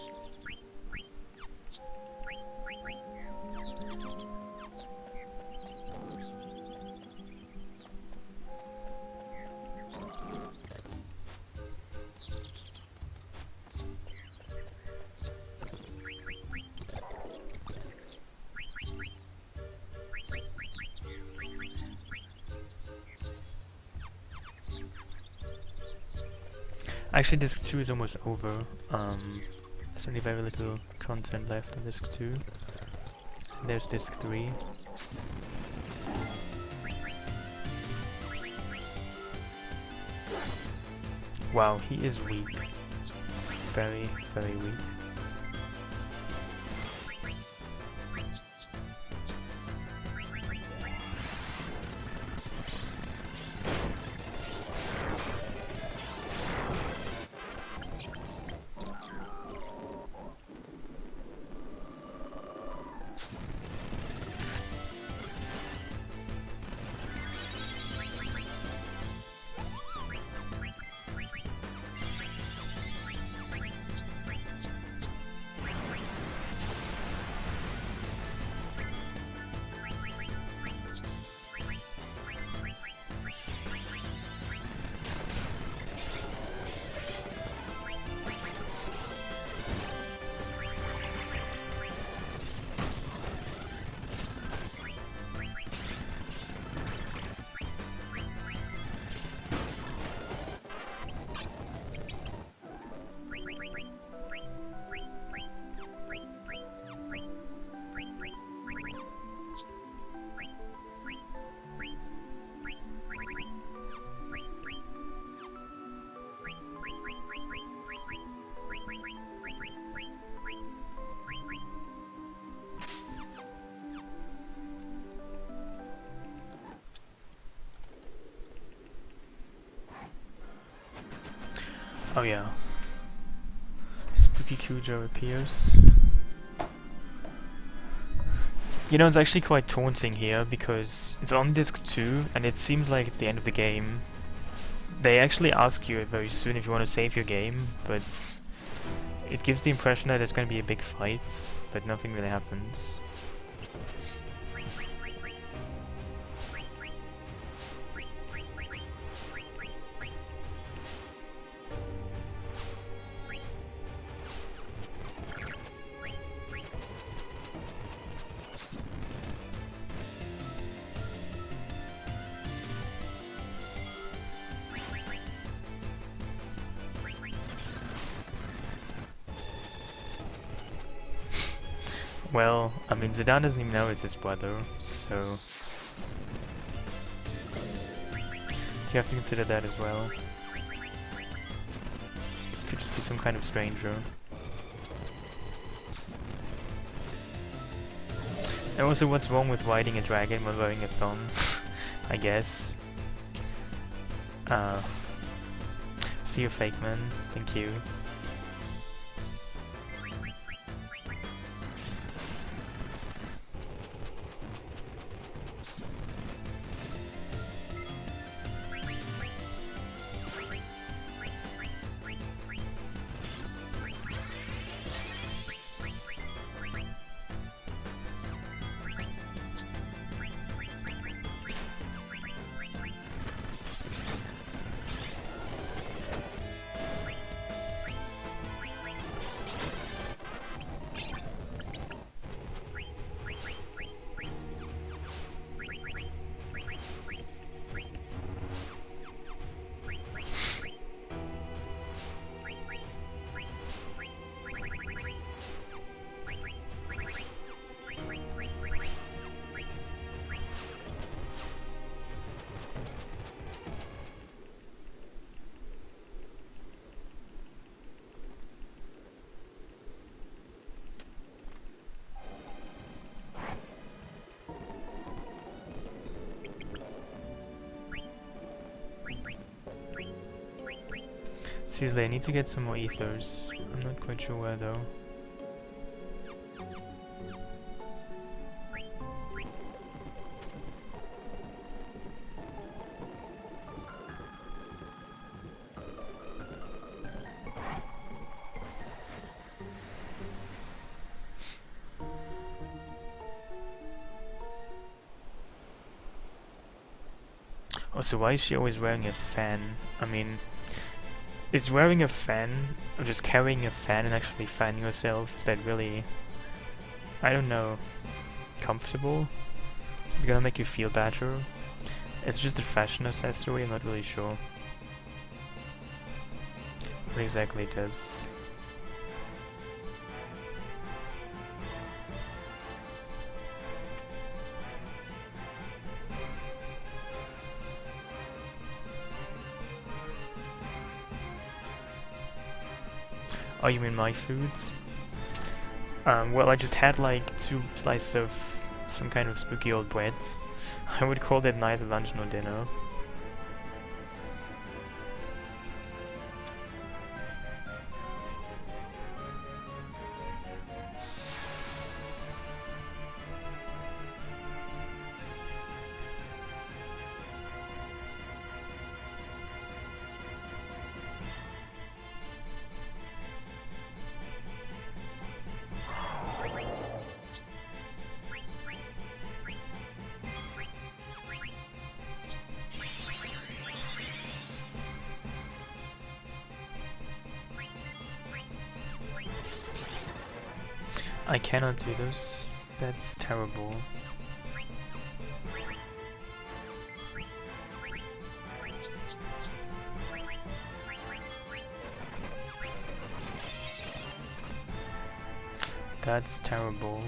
Actually, disc 2 is almost over. There's only very little content left on disc 2. And there's disc 3. Wow, he is weak. Very, very weak. Oh yeah. Spooky Cujo appears. You know, it's actually quite taunting here because it's on disc 2 and it seems like it's the end of the game. They actually ask you very soon if you want to save your game, but it gives the impression that there's going to be a big fight, but nothing really happens. Well, I mean, Zidane doesn't even know it's his brother, so you have to consider that as well. Could just be some kind of stranger. And also, what's wrong with riding a dragon while wearing a thumb? I guess. See you, fake man. Thank you. Seriously, I need to get some more ethers. I'm not quite sure where though. Also, why is she always wearing a fan? I mean, is wearing a fan, or just carrying a fan and actually fanning yourself, is that really, I don't know, comfortable? Is it gonna make you feel better? It's just a fashion accessory, I'm not really sure what exactly it does. Oh, you mean my foods? Well, I just had like 2 slices of some kind of spooky old bread. I would call that neither lunch nor dinner. I cannot do this. That's terrible. That's terrible.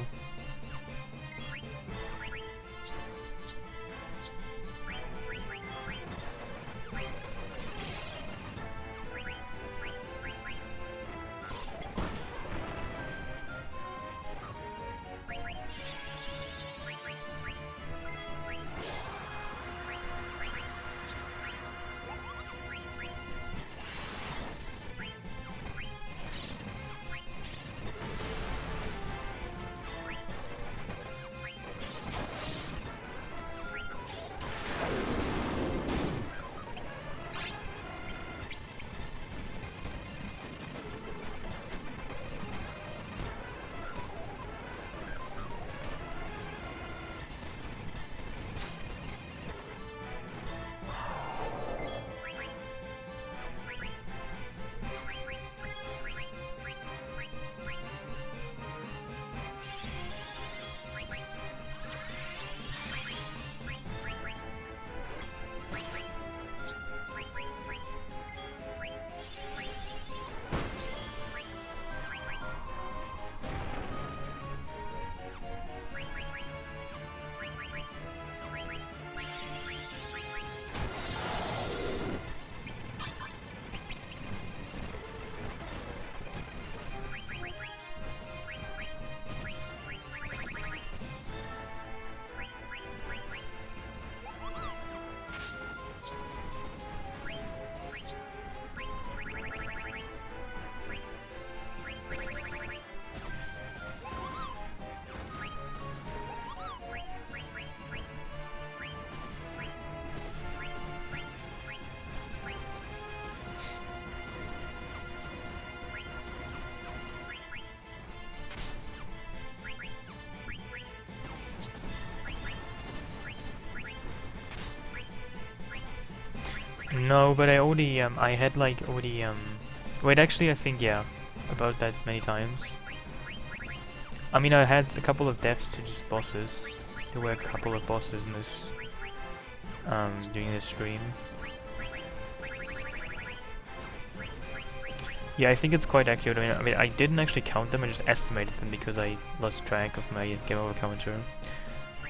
No, but I already I had like already wait, actually I think yeah, about that many times. I mean, I had a couple of deaths to just bosses. There were a couple of bosses in this during this stream. Yeah, I think it's quite accurate. I mean, I didn't actually count them, I just estimated them because I lost track of my game over counter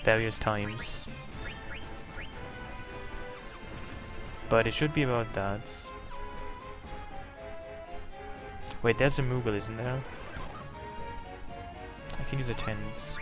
various times. But it should be about that. Wait, there's a Moogle, isn't there? I can use a tens.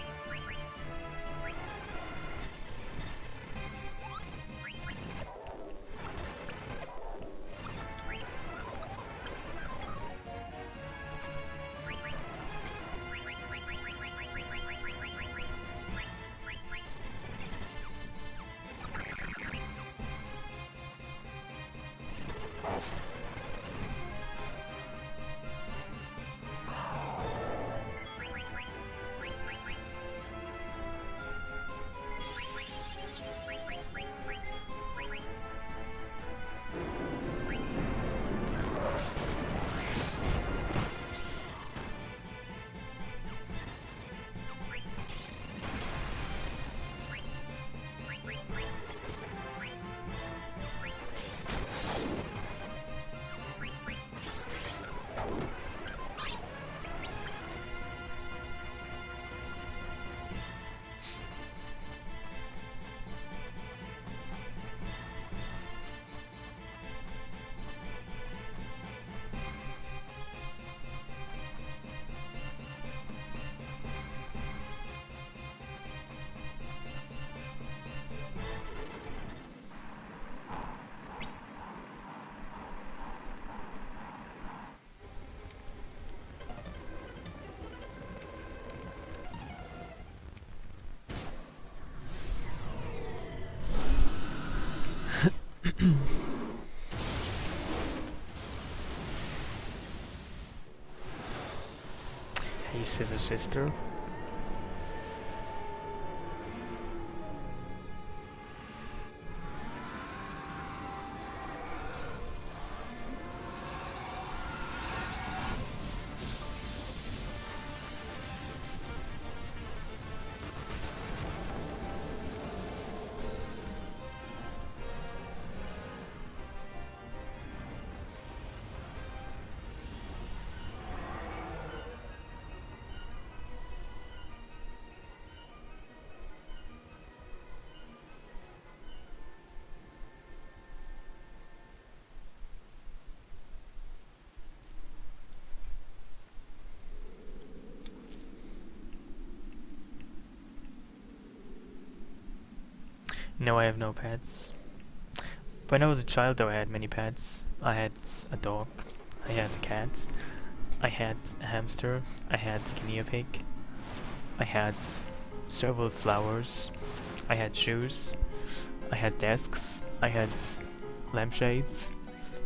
Hey, Scissor Sister. No, I have no pets. When I was a child though, I had many pets. I had a dog, I had a cat, I had a hamster, I had a guinea pig, I had several flowers, I had shoes, I had desks, I had lampshades,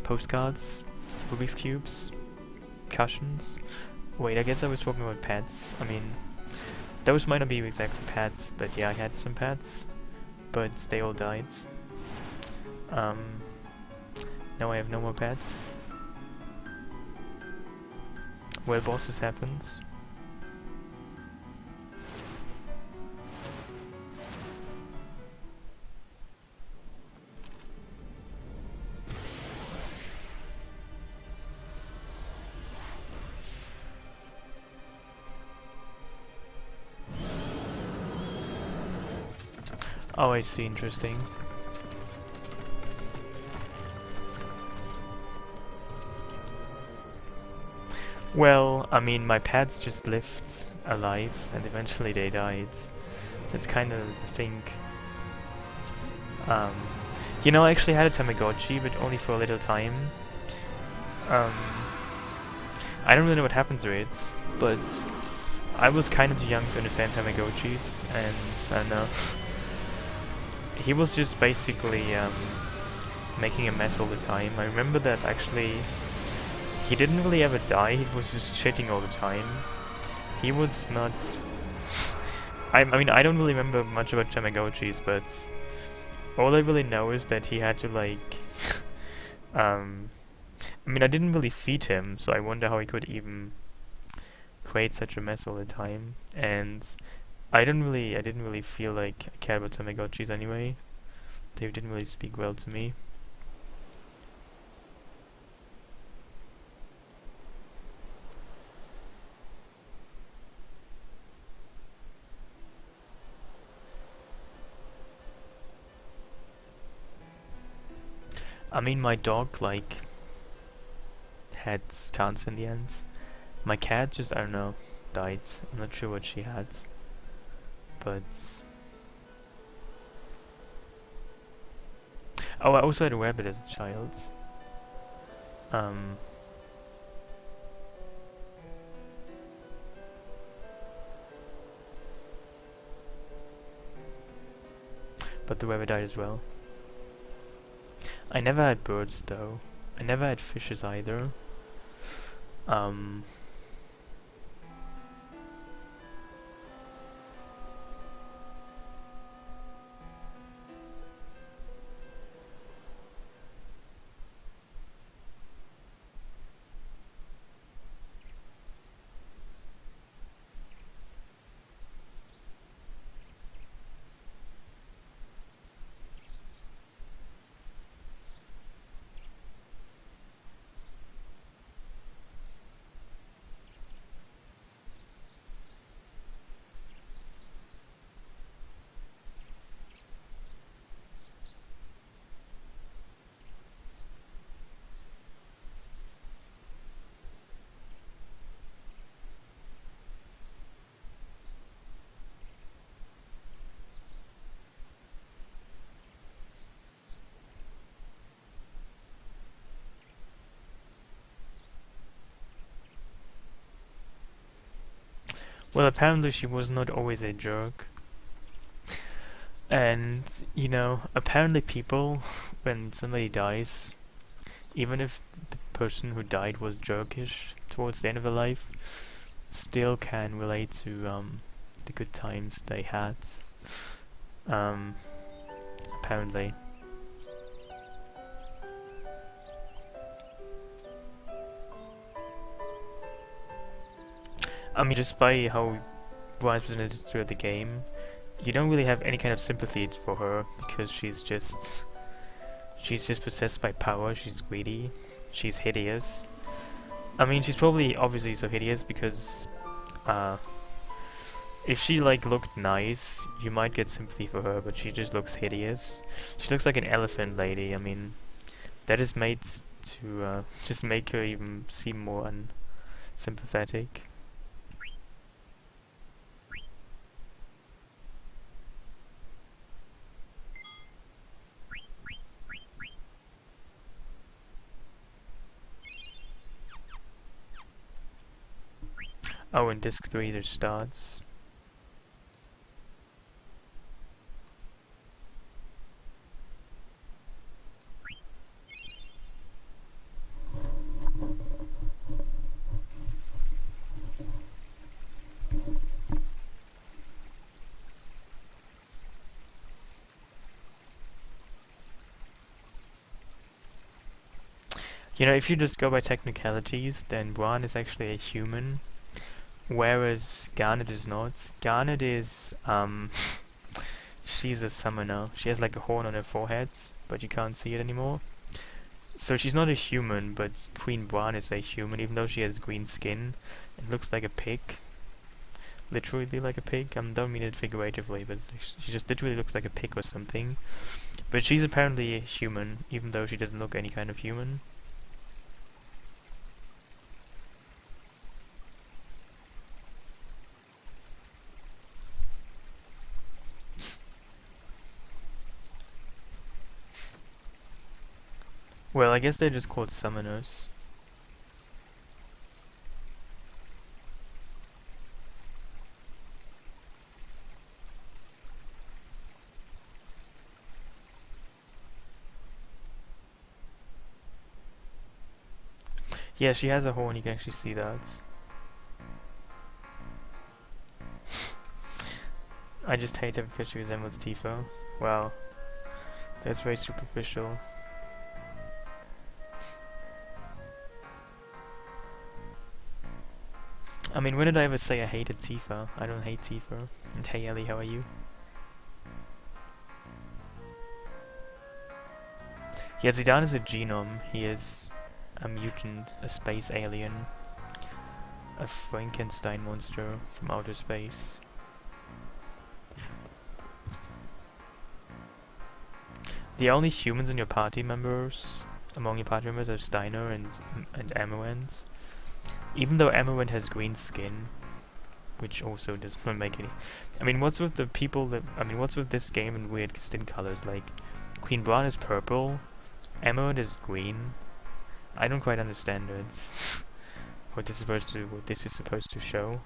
postcards, Rubik's Cubes, cushions. Wait, I guess I was talking about pets. I mean, those might not be exactly pets, but yeah, I had some pets, but they all died. Now I have no more pets. Well, bosses happens. Oh, I see, interesting. Well, I mean, my pets just lived alive and eventually they died. That's kind of the thing. You know, I actually had a Tamagotchi, but only for a little time. I don't really know what happened to it, but I was kind of too young to understand Tamagotchis, and I don't know. He was just basically making a mess all the time. I remember that actually he didn't really ever die, he was just shitting all the time. He was not... I mean, I don't really remember much about Tamagotchis, but all I really know is that he had to, like, Um, I mean, I didn't really feed him, so I wonder how he could even create such a mess all the time. And I didn't really feel like I cared about Tamagotchis anyway. They didn't really speak well to me. I mean, my dog, like, had cancer in the end. My cat just, I don't know, died. I'm not sure what she had. But... Oh, I also had a rabbit as a child. Um... But the rabbit died as well. I never had birds though. I never had fishes either. Um... Well, apparently she was not always a jerk. And, you know, apparently people, when somebody dies, even if the person who died was jerkish towards the end of their life, still can relate to the good times they had. Um, apparently. I mean, just by how Brian's presented throughout the game, you don't really have any kind of sympathy for her because she's just possessed by power. She's greedy. She's hideous. I mean, she's probably obviously so hideous because if she like looked nice, you might get sympathy for her, but she just looks hideous. She looks like an elephant lady. I mean, that is made to just make her even seem more unsympathetic. Oh, in disc 3 there's starts. You know, if you just go by technicalities, then Bran is actually a human, whereas Garnet is not. Garnet is, she's a summoner. She has like a horn on her forehead, but you can't see it anymore. So she's not a human, but Queen Bran is a human, even though she has green skin. It looks like a pig. Literally like a pig. I don't mean it figuratively, but she just literally looks like a pig or something. But she's apparently a human, even though she doesn't look any kind of human. Well, I guess they're just called summoners. Yeah, she has a horn, you can actually see that. I just hate her because she resembles Tifa. Wow, that's very superficial. I mean, when did I ever say I hated Tifa? I don't hate Tifa. And hey Ellie, how are you? Yeah, Zidane is a genome. He is a mutant, a space alien, a Frankenstein monster from outer space. The only humans in your party members, among your party members, are Steiner and Amaranth. Even though Amaranth has green skin, which also doesn't make any. I mean, what's with the people that? I mean, what's with this game and weird skin colors? Like, Queen Braun is purple, Amaranth is green. I don't quite understand it. What this is supposed to show.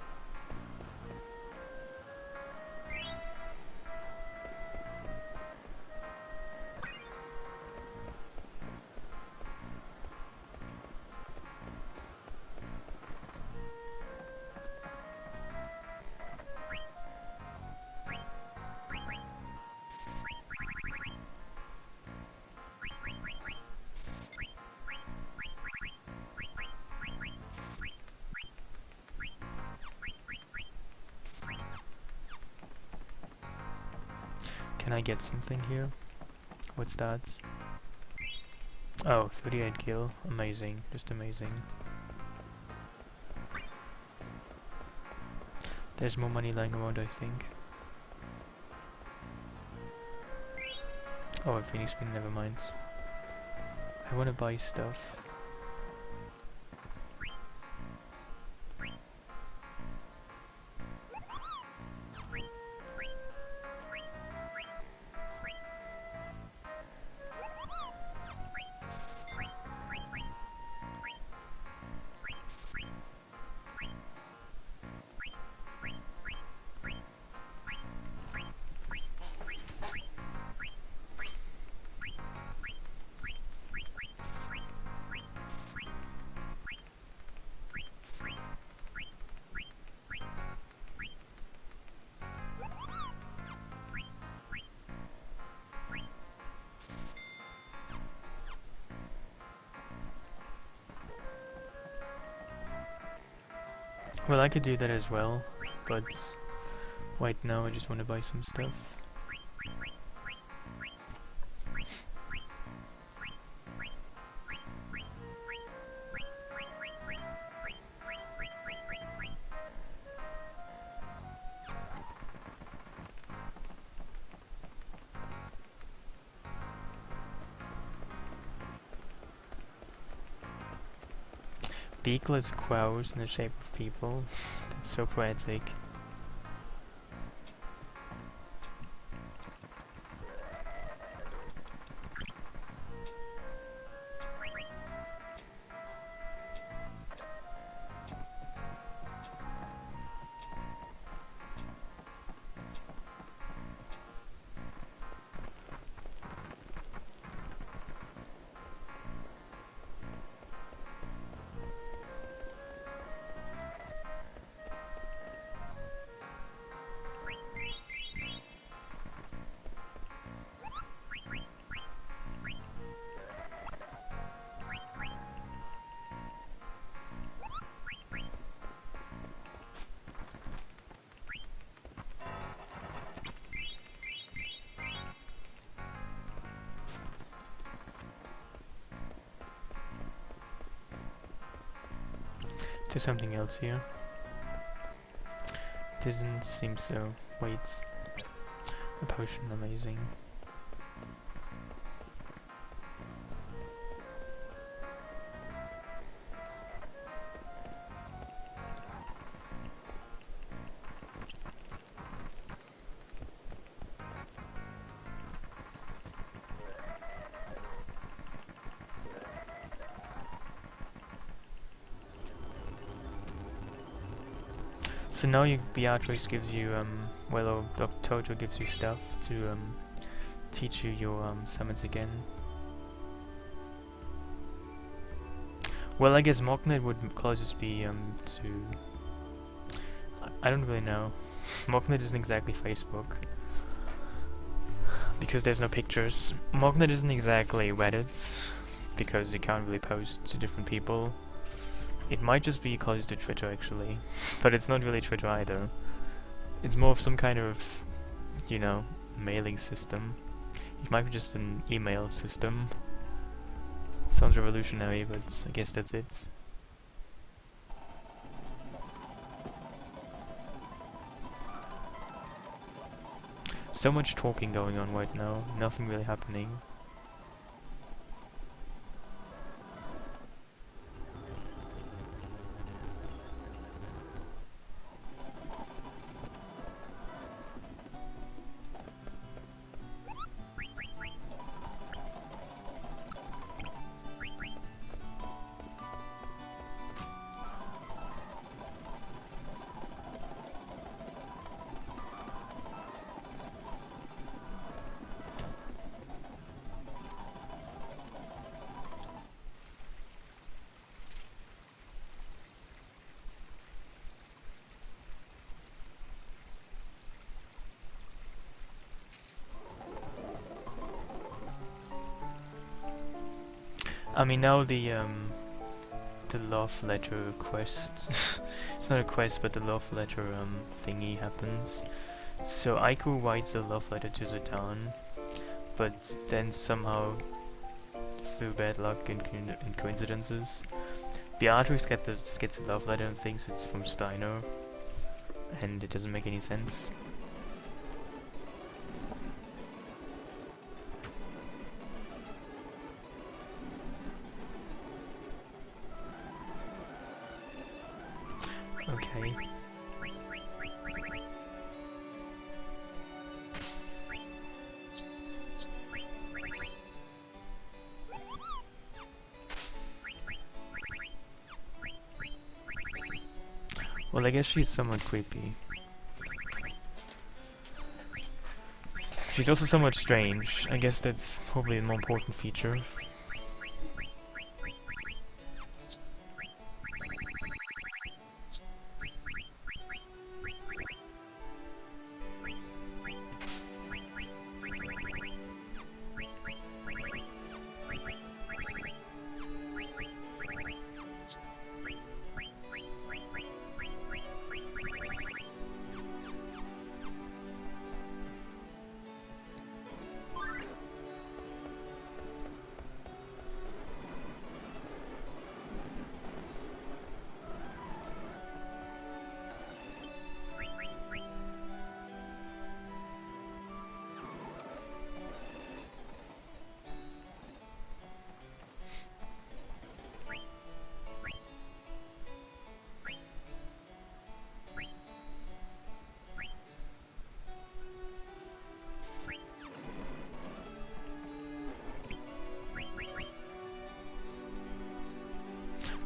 Can I get something here? What's that? Oh, 38 kill. Amazing. Just amazing. There's more money lying around, I think. Oh, a Phoenix Wing, never mind. I wanna buy stuff. Well, I could do that as well, but right now I just want to buy some stuff. Beakless crows in the shape of people. That's so poetic. To something else here. Doesn't seem so. Wait. A potion, amazing. So now Beatrice gives you, well, Dr. Toto gives you stuff to teach you your summons again. Well, I guess Mognet would closest be to... I don't really know. Mognet isn't exactly Facebook, because there's no pictures. Mognet isn't exactly Reddit, because you can't really post to different people. It might just be close to Twitter actually, but it's not really Twitter either. It's more of some kind of, you know, mailing system. It might be just an email system. Sounds revolutionary, but I guess that's it. So much talking going on right now, nothing really happening. I mean, now the love letter quest, it's not a quest, but the love letter thingy happens. So Aiku writes a love letter to Zatan, but then somehow, through bad luck and coincidences, Beatrix gets the love letter and thinks it's from Steiner, and it doesn't make any sense. Okay. Well, I guess she's somewhat creepy. She's also somewhat strange. I guess that's probably a more important feature.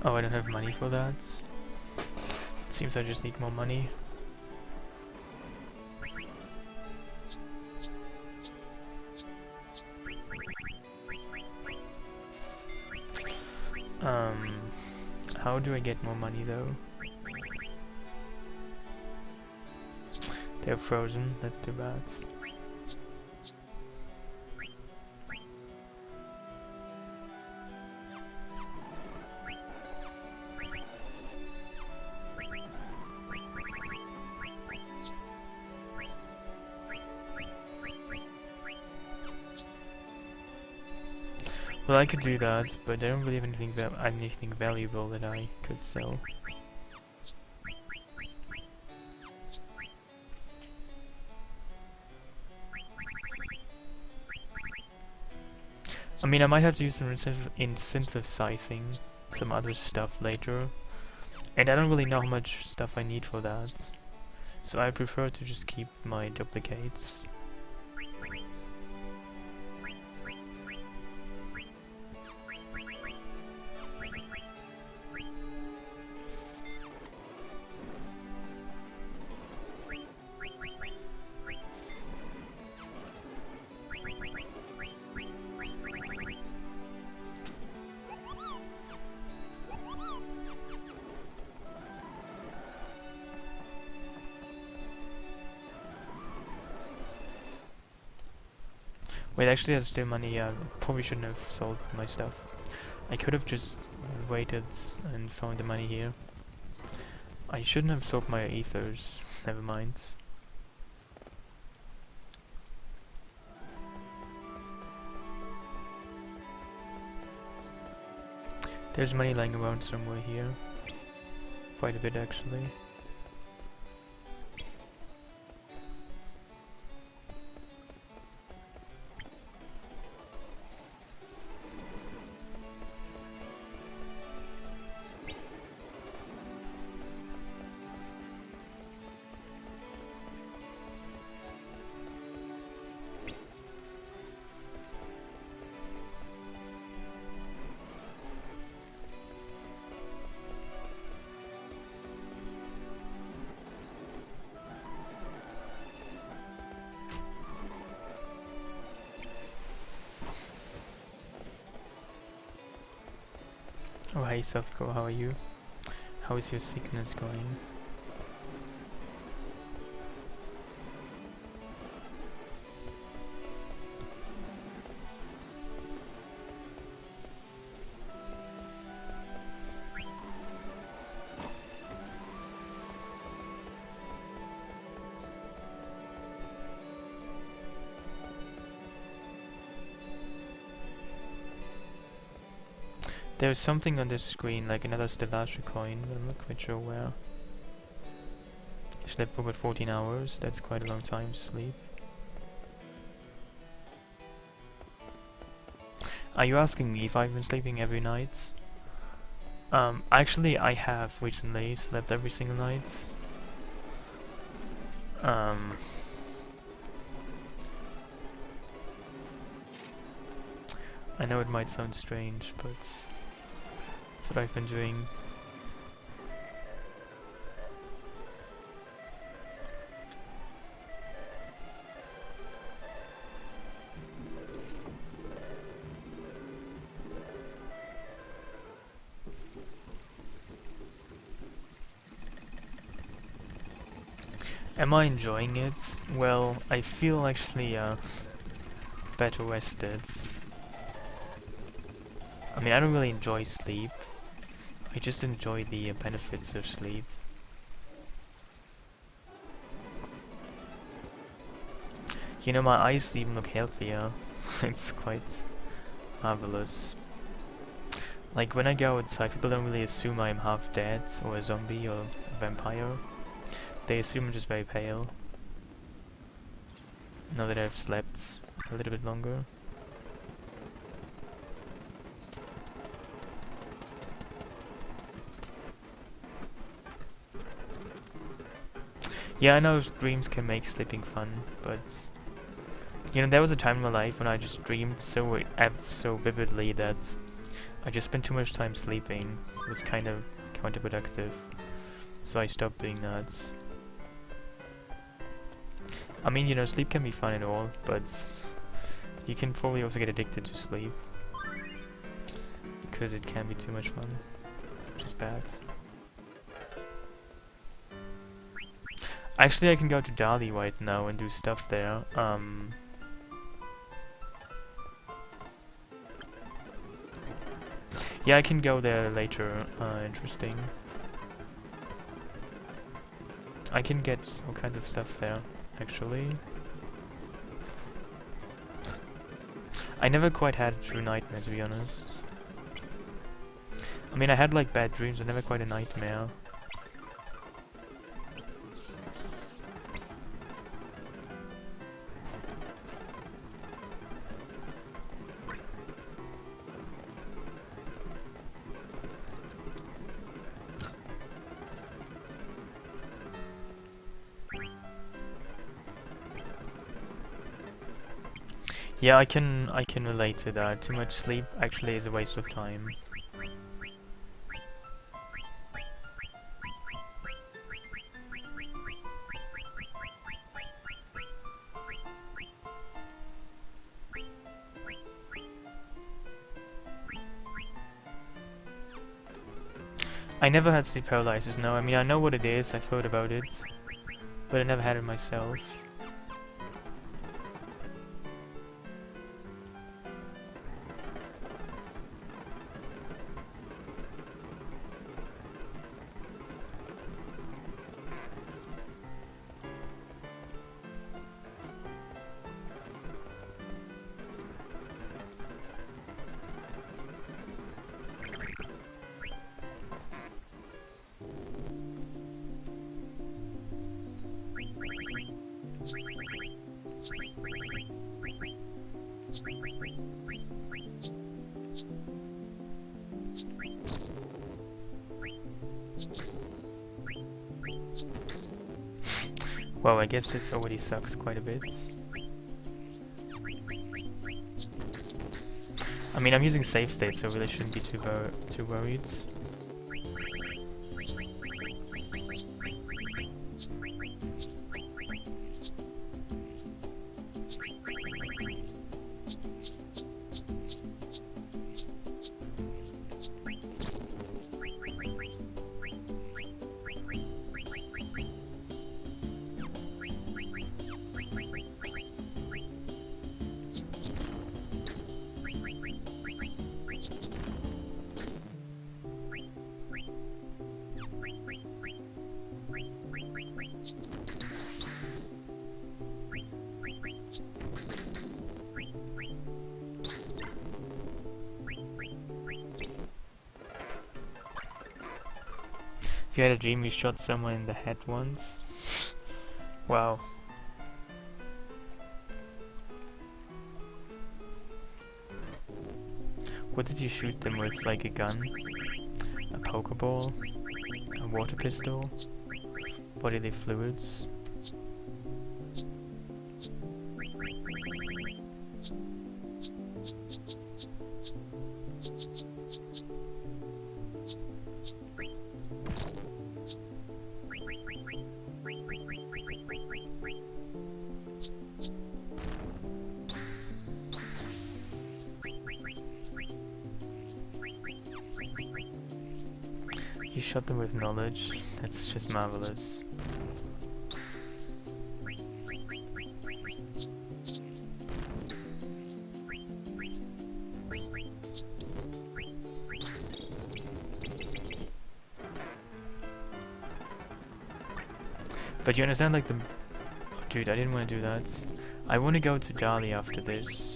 Oh, I don't have money for that. It seems I just need more money. How do I get more money though? They're frozen, that's too bad. Well, I could do that, but I don't really have anything valuable that I could sell. I mean, I might have to use some in synthesizing some other stuff later, and I don't really know how much stuff I need for that, so I prefer to just keep my duplicates. Wait, actually there's still money, probably shouldn't have sold my stuff. I could have just waited and found the money here. I shouldn't have sold my ethers. Never mind. There's money lying around somewhere here. Quite a bit actually. Oh hey Softcore, how are you? How is your sickness going? There's something on this screen, like another Stellasha coin, but I'm not quite sure where. I slept for about 14 hours, that's quite a long time to sleep. Are you asking me if I've been sleeping every night? Actually I have recently slept every single night. I know it might sound strange, but that's what I've been doing. Am I enjoying it? Well, I feel actually better rested. I mean, I don't really enjoy sleep. I just enjoy the benefits of sleep. You know, my eyes even look healthier. It's quite marvelous. Like, when I go outside, people don't really assume I'm half dead, or a zombie, or a vampire. They assume I'm just very pale. Now that I've slept a little bit longer. Yeah, I know dreams can make sleeping fun, but you know, there was a time in my life when I just dreamed so vividly that I just spent too much time sleeping. It was kind of counterproductive, so I stopped doing that. I mean, you know, sleep can be fun and all, but you can probably also get addicted to sleep because it can be too much fun, which is bad. Actually, I can go to Dali right now and do stuff there. Yeah, I can go there later. Interesting. I can get all kinds of stuff there, actually. I never quite had a true nightmare, to be honest. I mean, I had like bad dreams, but never quite a nightmare. Yeah, I can relate to that. Too much sleep actually is a waste of time. I never had sleep paralysis, no. I mean, I know what it is, I've heard about it, but I never had it myself. Well, I guess this already sucks quite a bit. I mean, I'm using save state, so I really shouldn't be too worried. You had a dream you shot someone in the head once? Wow. What did you shoot them with? Like a gun? A pokeball? A water pistol? Bodily fluids? You shot them with knowledge. That's just marvelous. But you understand, like, the... Dude, I didn't want to do that. I want to go to Dali after this.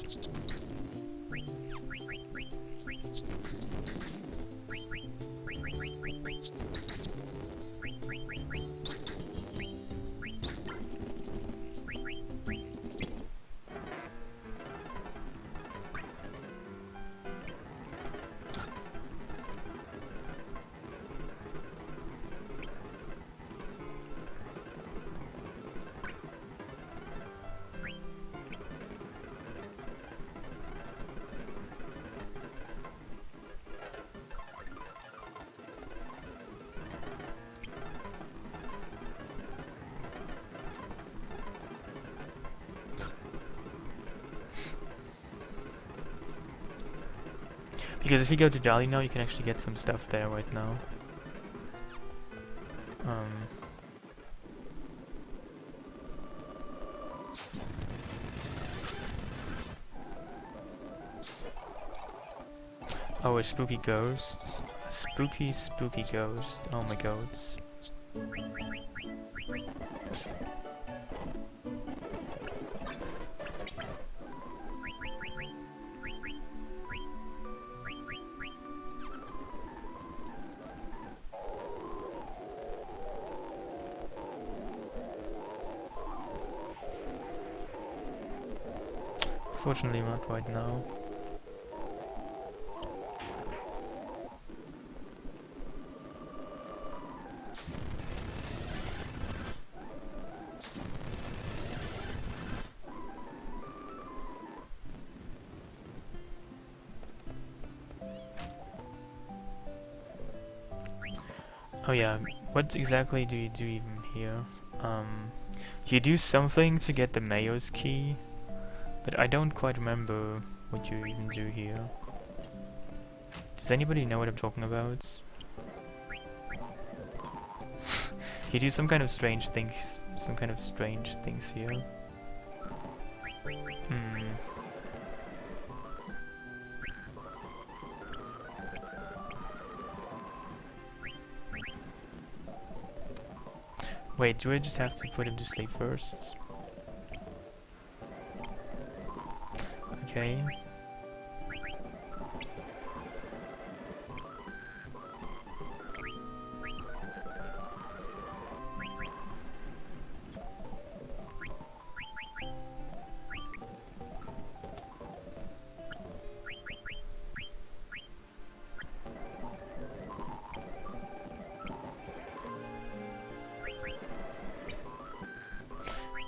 Because if you go to Dali now, you can actually get some stuff there right now. Oh, a spooky ghost. A spooky ghost. Oh my god. Fortunately not right now. Oh yeah, what exactly do you do even here? You do something to get the mayor's key, but I don't quite remember what you even do here. Does anybody know what I'm talking about? You do some kind of strange things here. Wait, do I just have to put him to sleep first? Okay.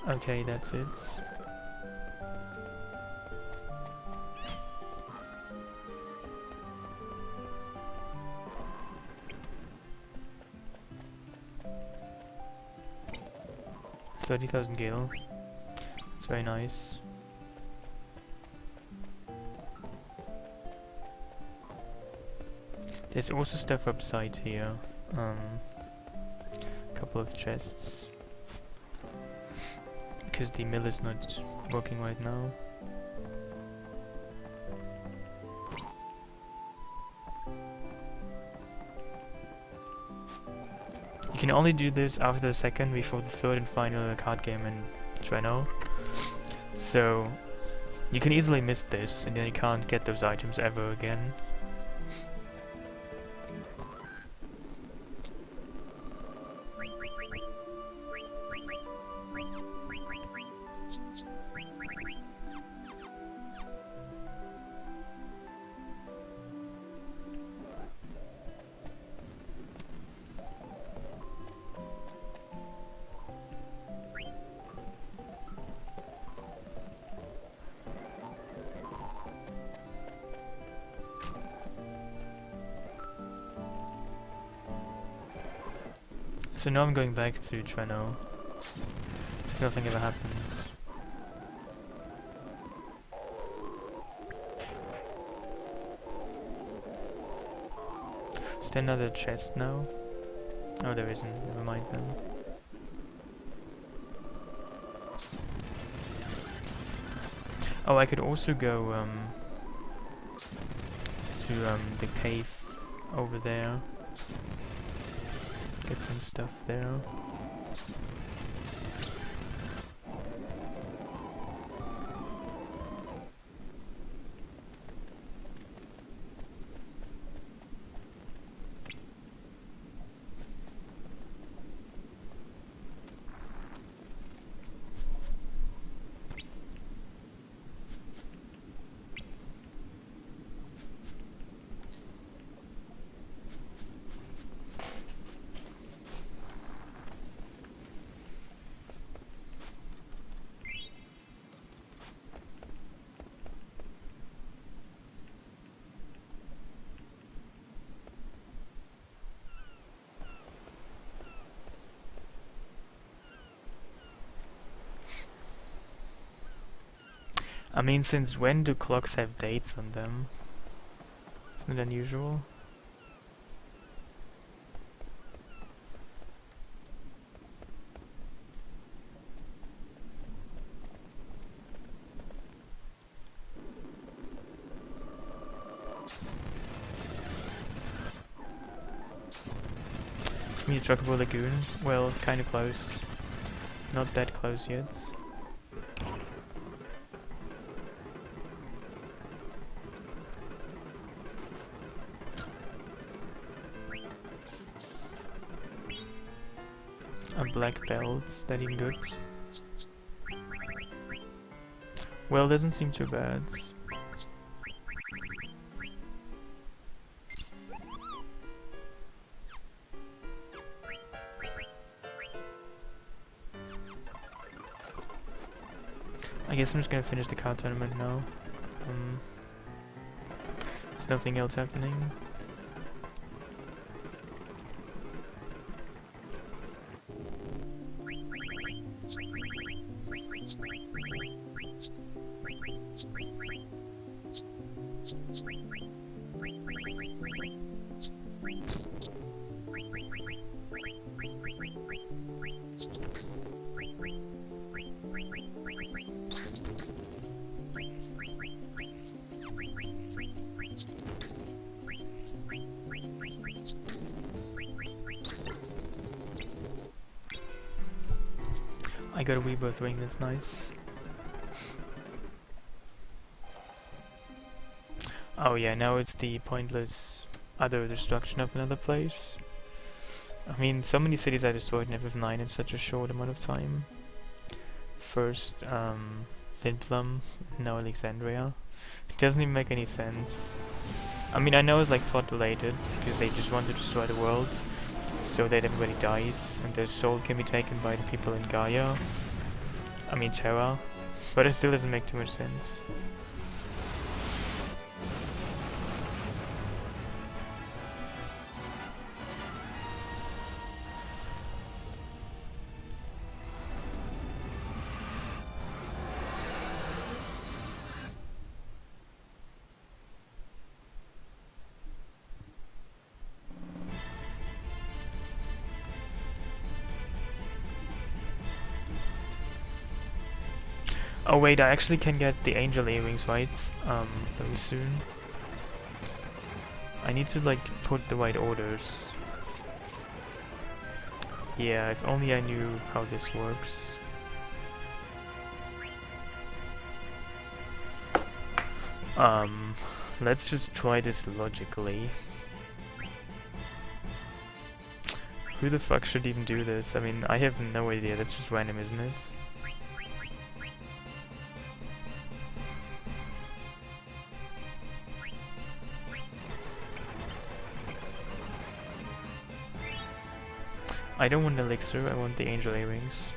Okay, that's it. $30,000 gil. It's very nice. There's also stuff upside here. Couple of chests. Because the mill is not working right now. You can only do this after the second before the third and final card game in Treno. So you can easily miss this and then you can't get those items ever again. So now I'm going back to Treno. If nothing ever happens. Is there another chest now? Oh, there isn't. Never mind then. Oh, I could also go to the cave over there. Get some stuff there. I mean, since when do clocks have dates on them? Isn't it unusual? Me, Chocobo Lagoon? Well, kinda close. Not that close yet. A black belt, is that even good? Well, doesn't seem too bad. I guess I'm just gonna finish the card tournament now. There's nothing else happening. I got a rebirth ring, that's nice. Oh yeah, now it's the pointless other destruction of another place. I mean, so many cities I destroyed in FF9 in such a short amount of time. First, Vinplum, now Alexandria. It doesn't even make any sense. I mean, I know it's like plot related, because they just want to destroy the world, so that everybody dies, and their soul can be taken by the people in Gaia. I mean Terra, but it still doesn't make too much sense. Oh wait, I actually can get the angel earrings, right? Very soon. I need to like put the right orders. Yeah, if only I knew how this works. Let's just try this logically. Who the fuck should even do this? I mean, I have no idea, that's just random, isn't it? I don't want the elixir, I want the angel earrings.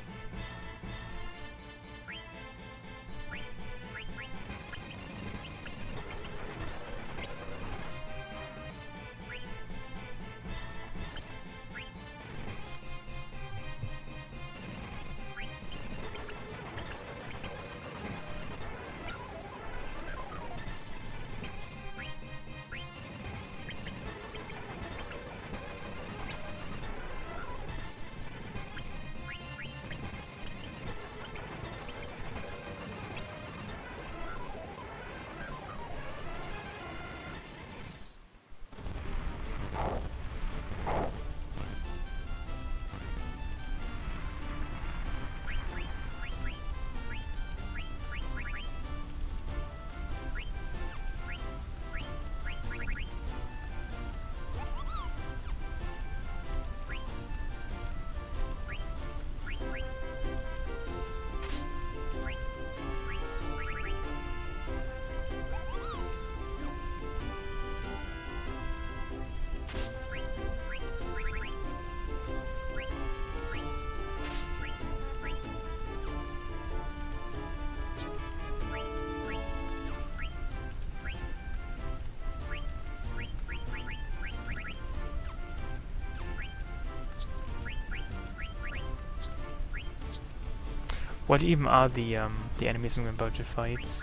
What even are the enemies I'm about to fight?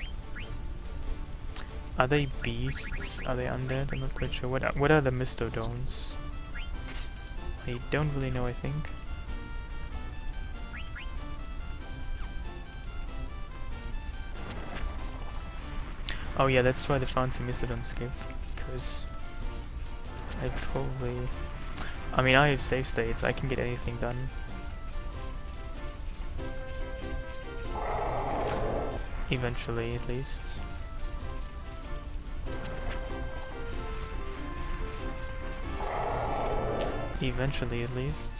Are they beasts? Are they undead? I'm not quite sure. What are the Mistodons? I don't really know, I think. Oh yeah, that's why the fancy Mistodons skip, because I probably... I mean, I have save states, I can get anything done. Eventually, at least. Eventually, at least.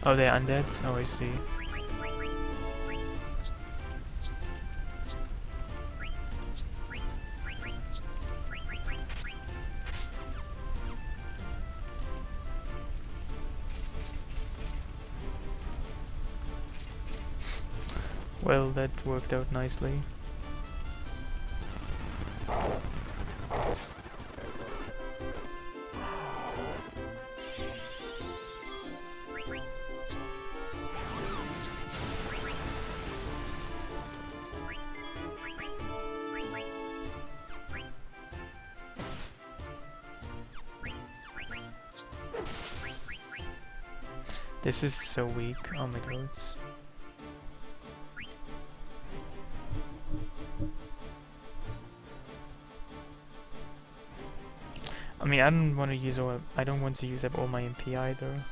Oh, they're undead? Oh, I see. Well, that worked out nicely. This is so weak, oh my god. I mean, I don't want to use up all my MP either.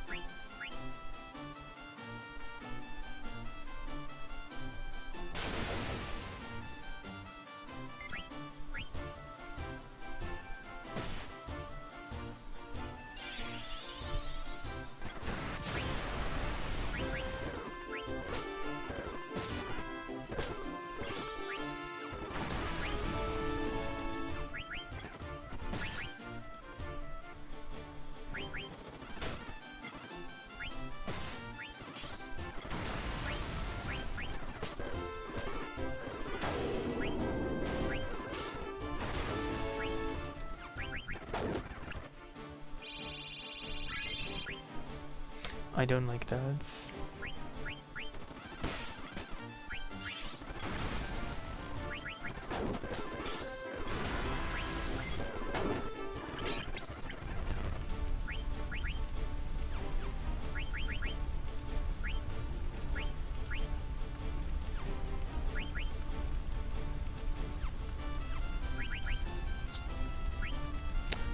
I don't like that.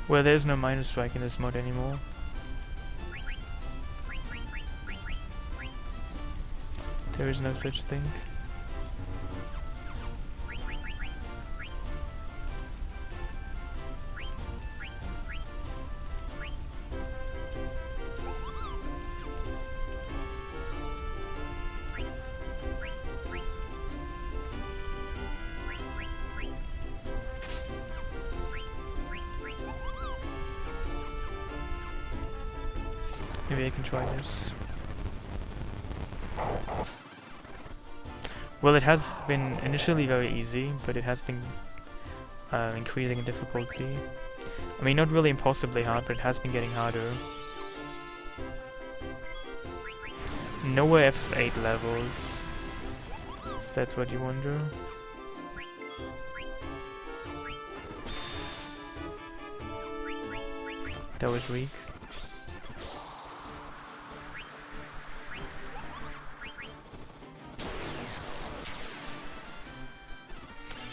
Well, there's no minor strike in this mod anymore. There is no such thing. Maybe I can try this. Well, it has been initially very easy, but it has been increasing in difficulty. I mean, not really impossibly hard, but it has been getting harder. Nowhere FF8 levels, if that's what you wonder. That was weak.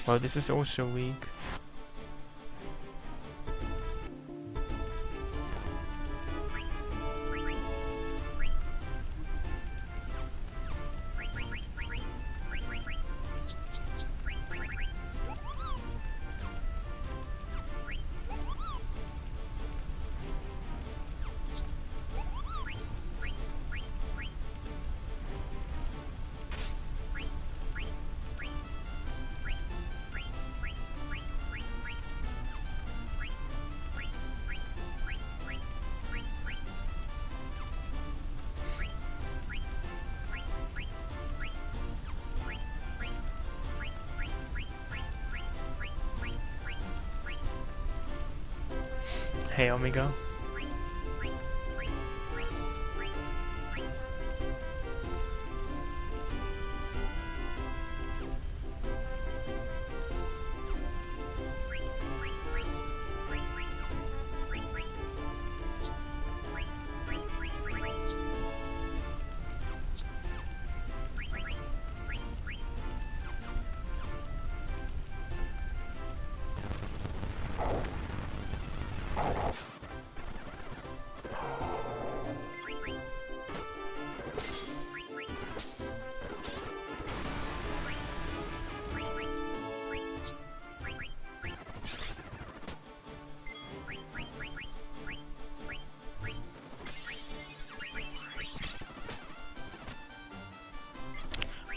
Well, this is also weak. Hey, Omega.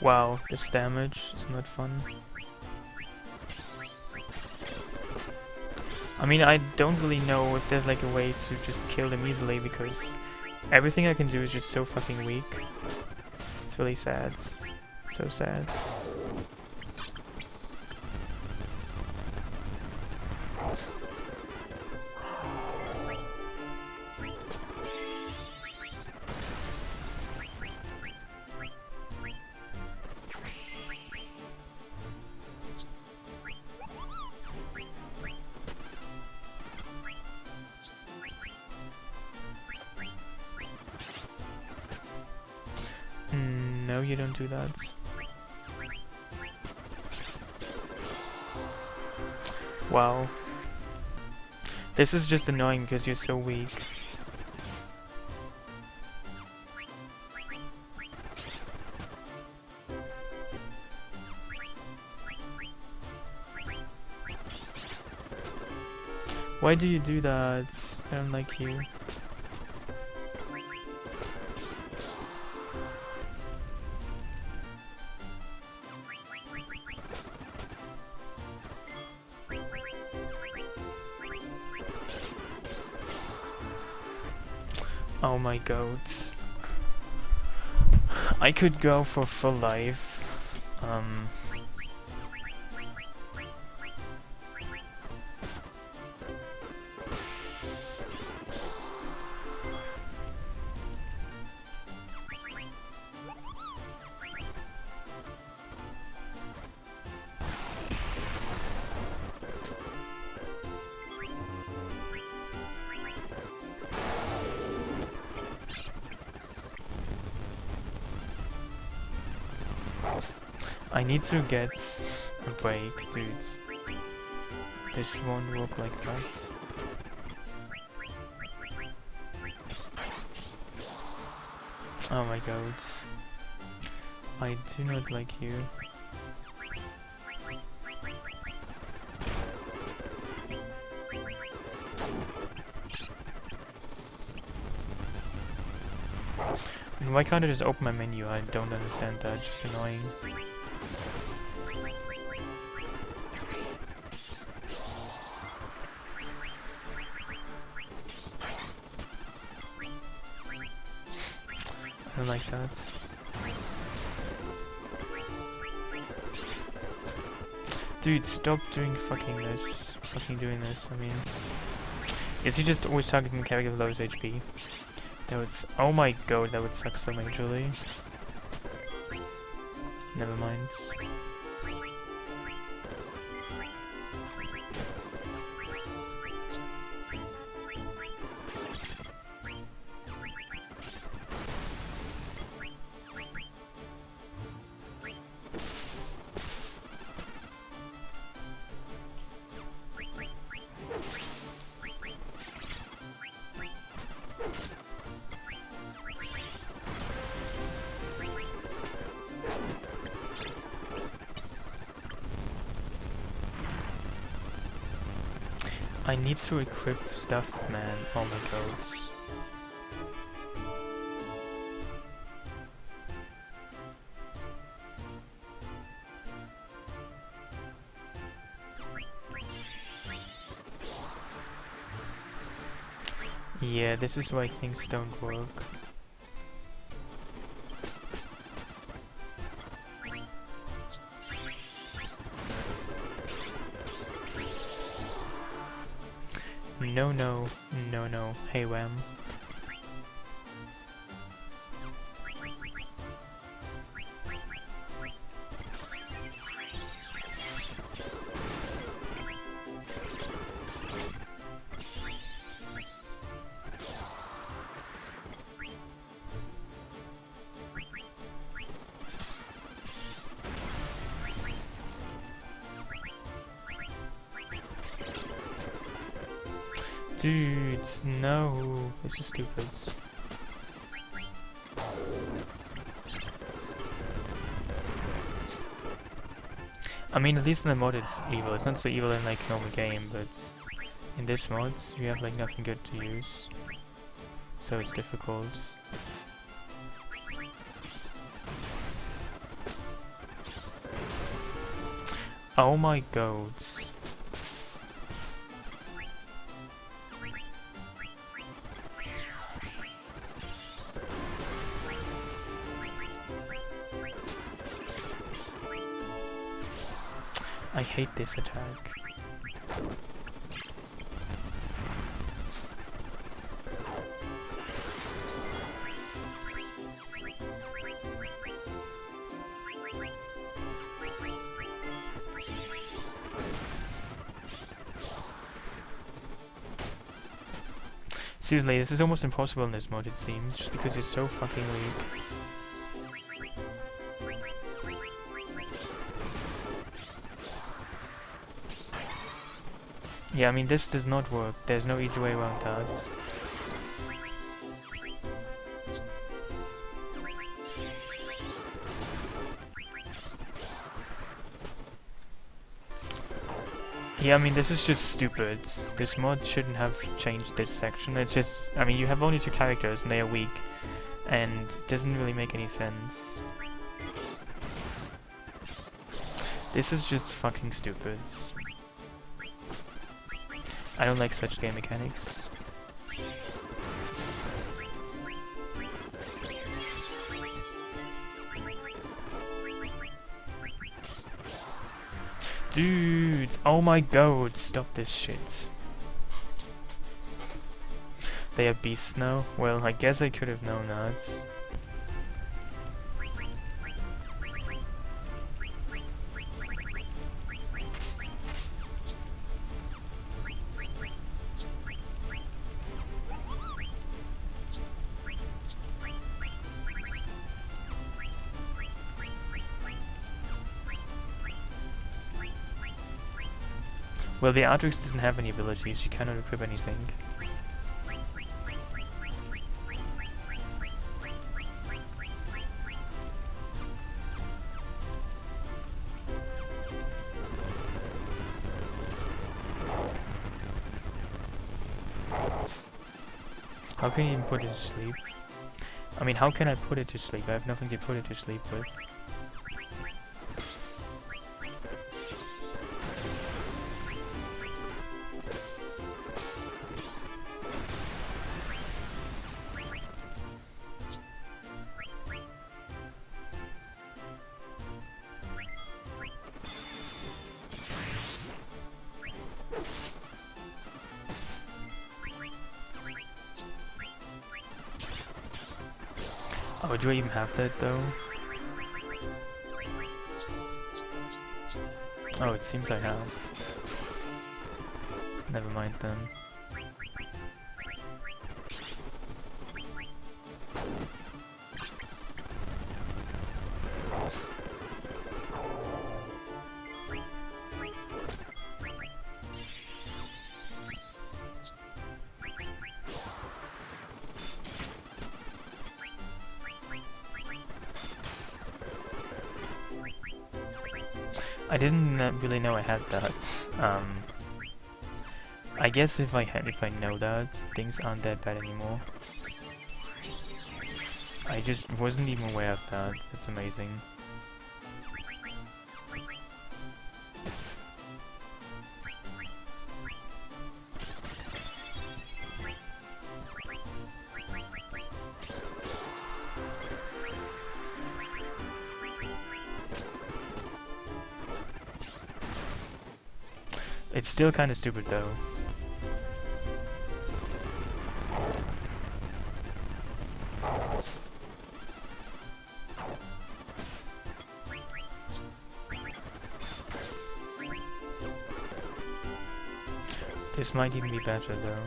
Wow, this damage is not fun. I mean, I don't really know if there's like a way to just kill them easily, because everything I can do is just so fucking weak. It's really sad. So sad. No, you don't do that. Wow. This is just annoying because you're so weak. Why do you do that? I don't like you. Oh my god. I could go for full life. I need to get a break, dudes. This won't work like that. Oh my god. I do not like you. And why can't I just open my menu? I don't understand that, just annoying. I don't like that. Dude, stop doing fucking this. Fucking doing this, I mean... Is he just always targeting the character with lowest HP? That would oh my god, that would suck so majorly. Never mind. I need to equip stuff, man. Oh my god. Yeah, this is why things don't work. No, no, no, no. Hey, Wham. Dudes, no. This is stupid. I mean, at least in the mod it's evil. It's not so evil in like normal game, but in this mod you have like nothing good to use. So it's difficult. Oh my god. I hate this attack. Seriously, this is almost impossible in this mod, it seems, just because it's so fucking weak. Yeah, I mean, this does not work. There's no easy way around that. Yeah, I mean, this is just stupid. This mod shouldn't have changed this section. It's just, I mean, you have only two characters and they are weak. And it doesn't really make any sense. This is just fucking stupid. I don't like such game mechanics. Dude, oh my god, stop this shit. They are beasts now? Well, I guess I could have known that. Well, the Beatrix doesn't have any abilities, she cannot equip anything. How can you even put it to sleep? I mean, how can I put it to sleep? I have nothing to put it to sleep with. Oh, do I even have that though? Oh, it seems I have. Never mind then. I didn't really know I had that. I guess if I know that, things aren't that bad anymore. I just wasn't even aware of that. That's amazing. It's still kind of stupid though. This might even be better though.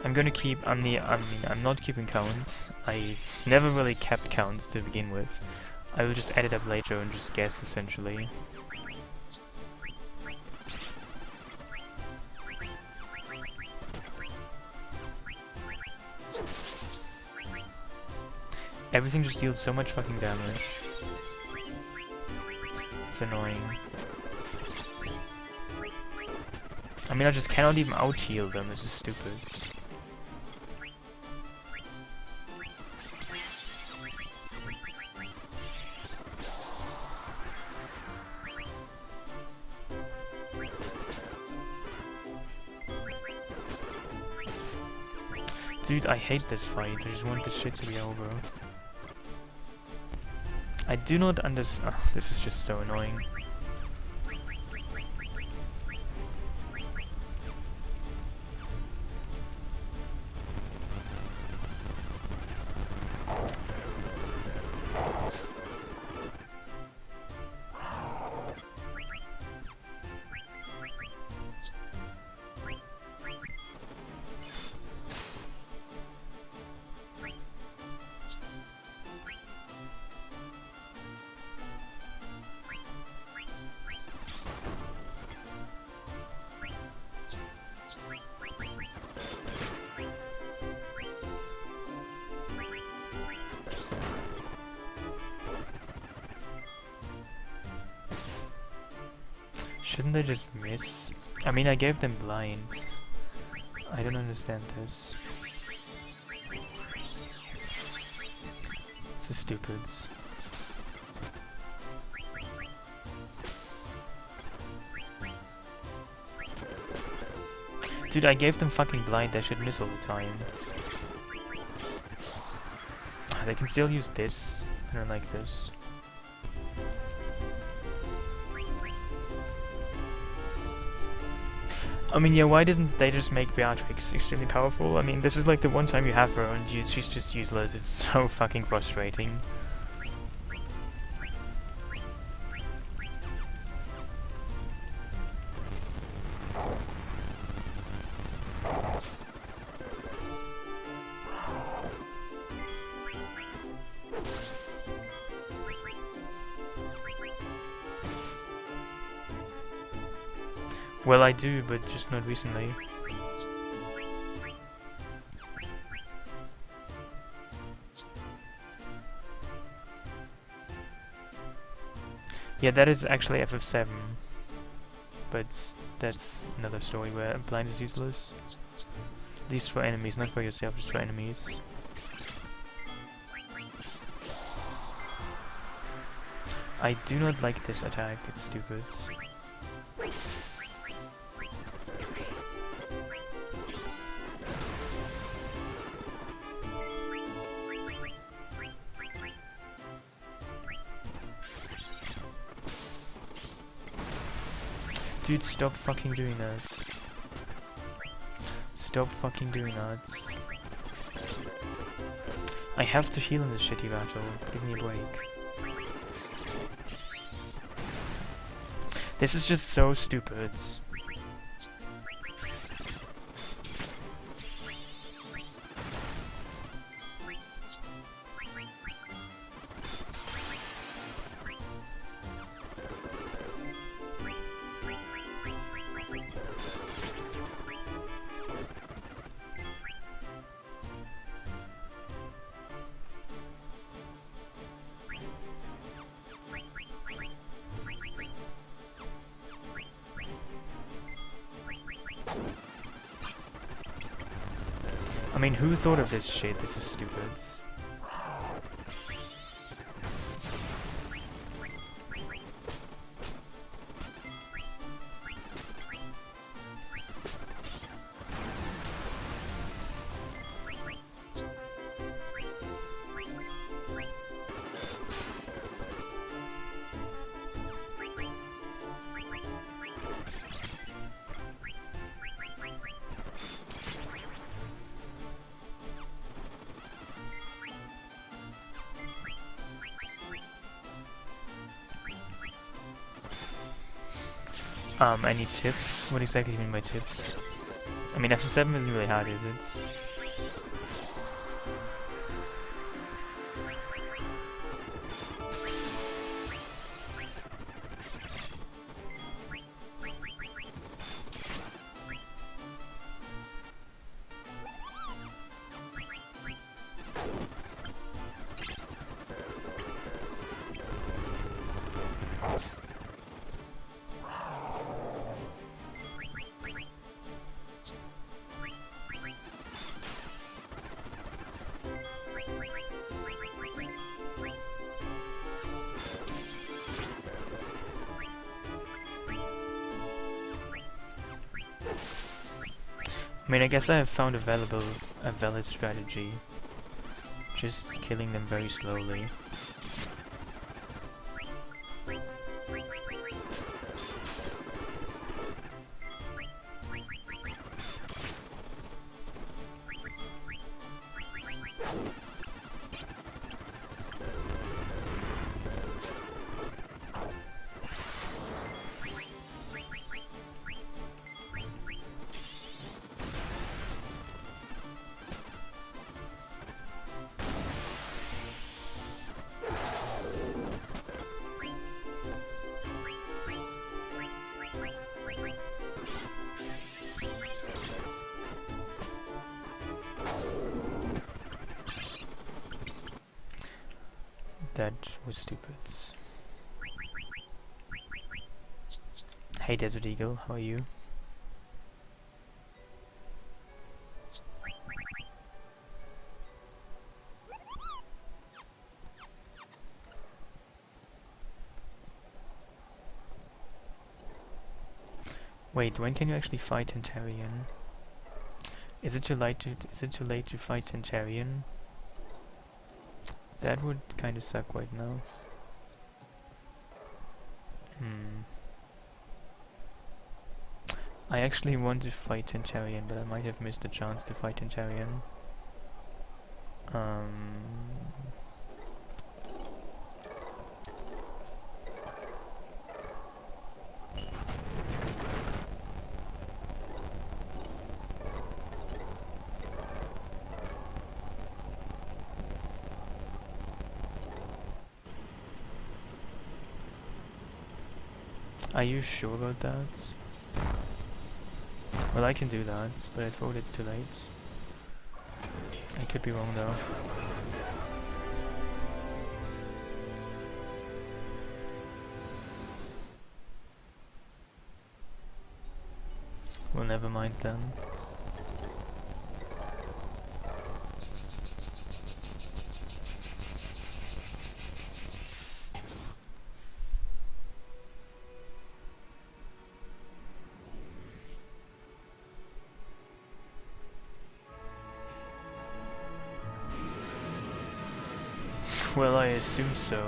I'm gonna keep, I'm not keeping counts. I never really kept counts to begin with. I will just add it up later and just guess essentially. Everything just deals so much fucking damage. It's annoying. I mean, I just cannot even out-heal them, this is stupid. Dude, I hate this fight, I just want this shit to be over. I do not understand. Oh, this is just so annoying. Shouldn't I just miss? I mean, I gave them blinds. I don't understand this. This is stupid. Dude, I gave them fucking blind, they should miss all the time. They can still use this. I don't like this. I mean, yeah, why didn't they just make Beatrix extremely powerful? I mean, this is like the one time you have her and she's just useless. It's so fucking frustrating. Well, I do, but just not recently. Yeah, that is actually FF7, but that's another story where blind is useless. At least for enemies, not for yourself, just for enemies. I do not like this attack, it's stupid. Dude, stop fucking doing that. Stop fucking doing that. I have to heal in this shitty battle. Give me a break. This is just so stupid. I mean, who thought of this shit? This is stupid. Any tips? What exactly do you mean by tips? I mean, FF7 isn't really hard, is it? I mean, I guess I have found a valid strategy. Just killing them very slowly. That was stupid. Hey Desert Eagle, how are you? Wait, when can you actually fight Tantarian? Is it too late to fight Tantarian? That would kind of suck right now. I actually want to fight Tantarian, but I might have missed the chance to fight Tantarian. Are you sure about that? Well, I can do that, but I thought it's too late. I could be wrong though. Well, never mind then. Well, I assume so.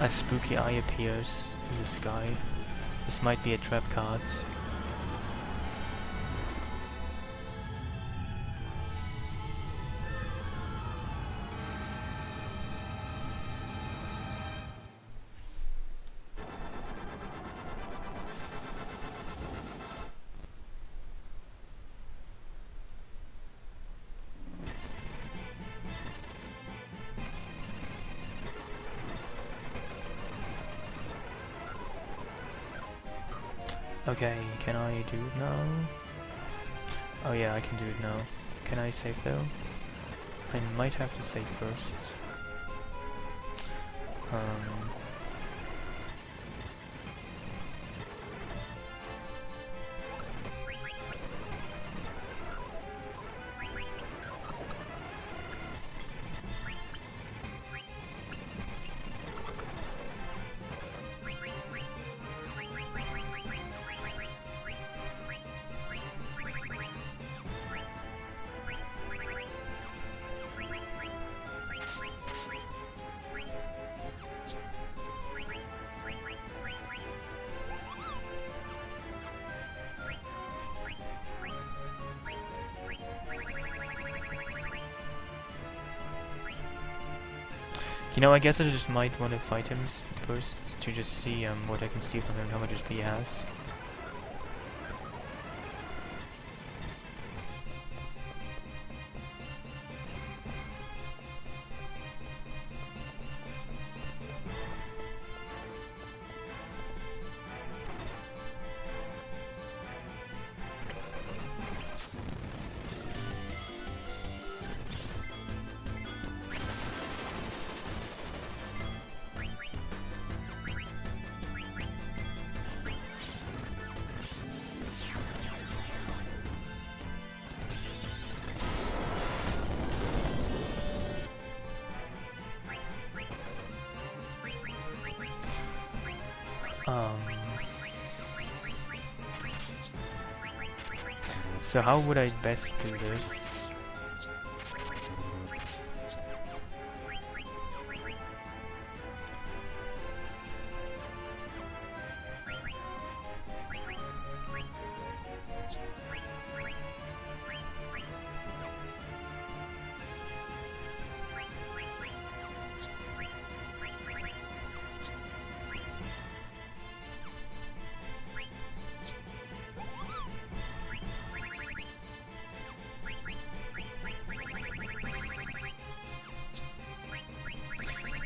A spooky eye appears in the sky. This might be a trap card. Okay, can I do it now? Oh yeah, I can do it now. Can I save though? I might have to save first. You know, I guess I just might want to fight him first to just see what I can steal from him, how much HP he has. So how would I best do this?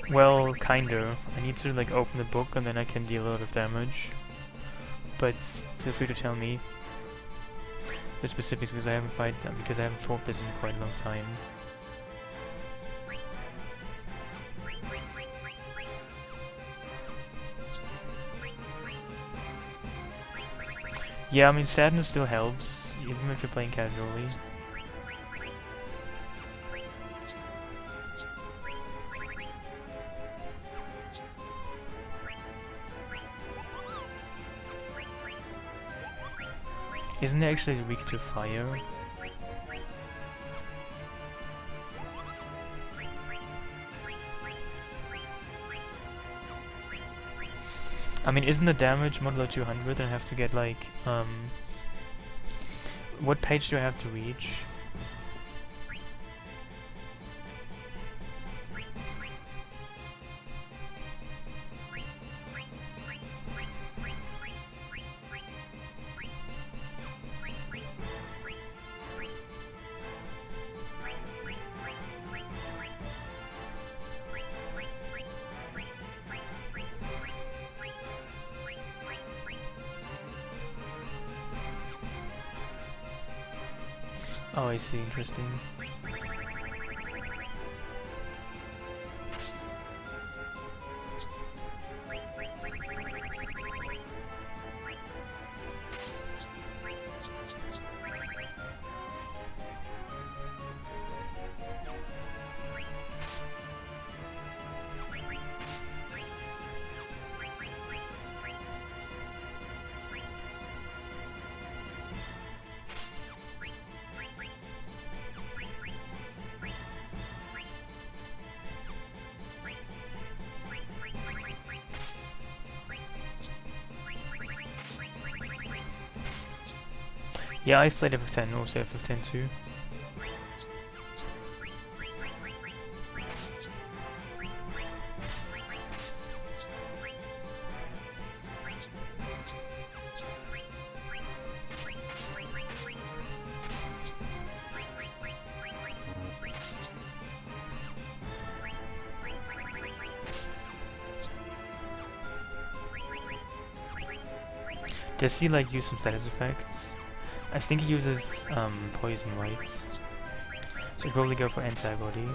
Well, kinda. I need to like open the book and then I can deal a lot of damage. But feel free to tell me the specifics because I haven't fought this in quite a long time. Yeah, I mean, sadness still helps, even if you're playing casually. Isn't it actually weak to fire? I mean, isn't the damage modulo 200 and I have to get like, what page do I have to reach? Oh, I see, interesting. Yeah, I've played FF10, also FF10 too. Does he like use some status effects? I think he uses poison, right? So he'd probably go for antibody.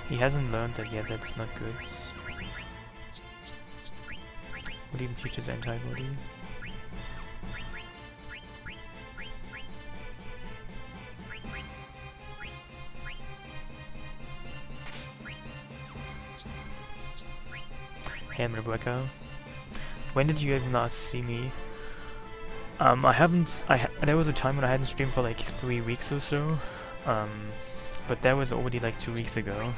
He hasn't learned that yet, that's not good. Would even teach his antibody. Hey, I'm Rebecca. When did you even last see me? I haven't. There was a time when I hadn't streamed for like 3 weeks or so. But that was already like 2 weeks ago.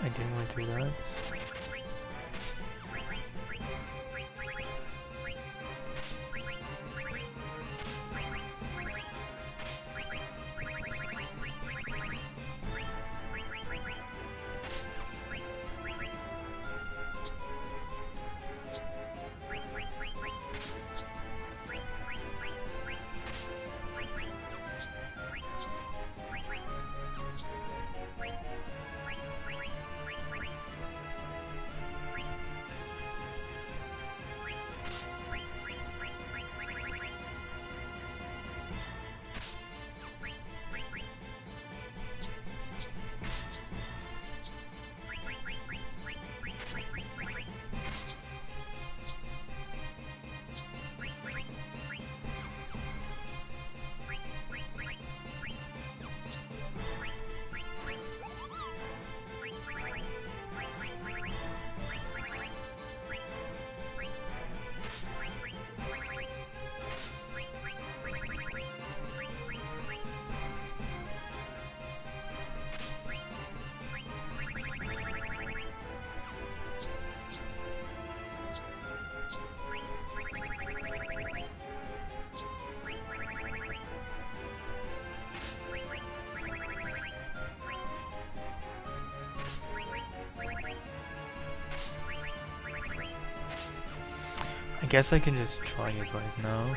I didn't want to do that. I guess I can just try it right now.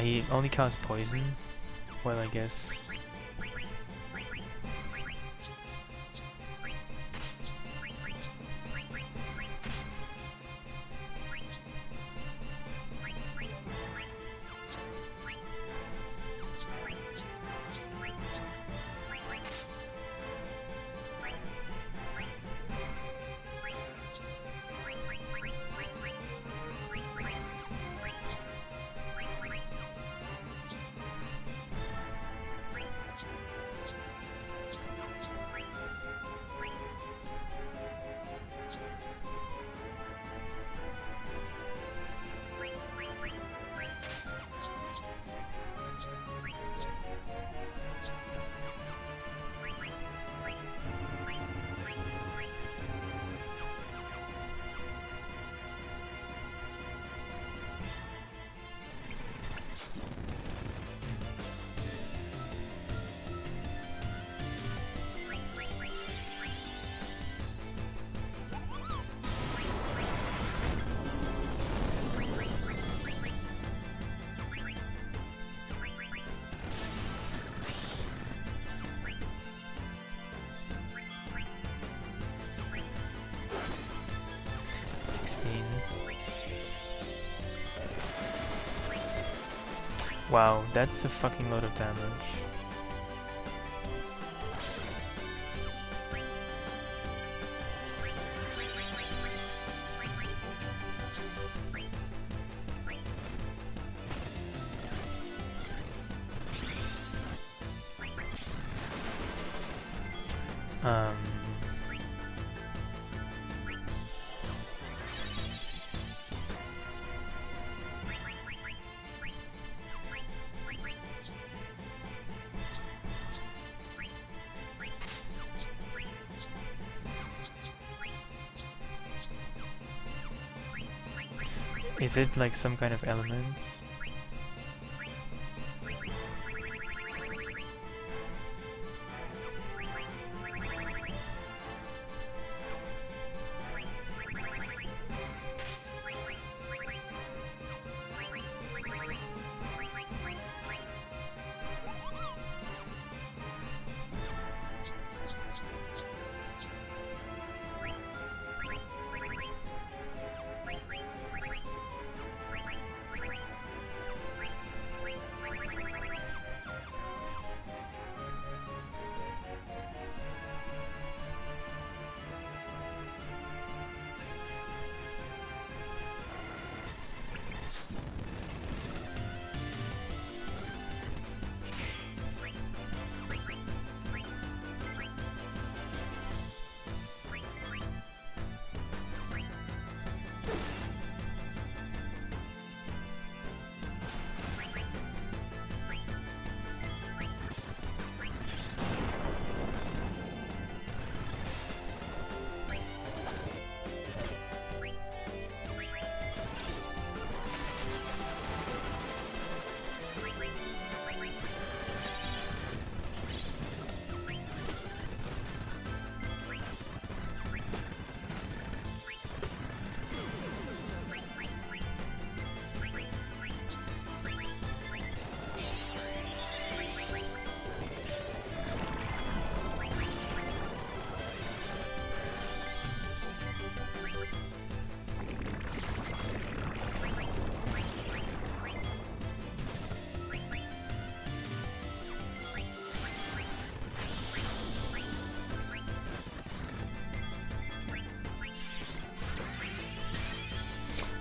He only casts poison. Well, I guess. Wow, that's a fucking lot of damage. Is it like some kind of elements?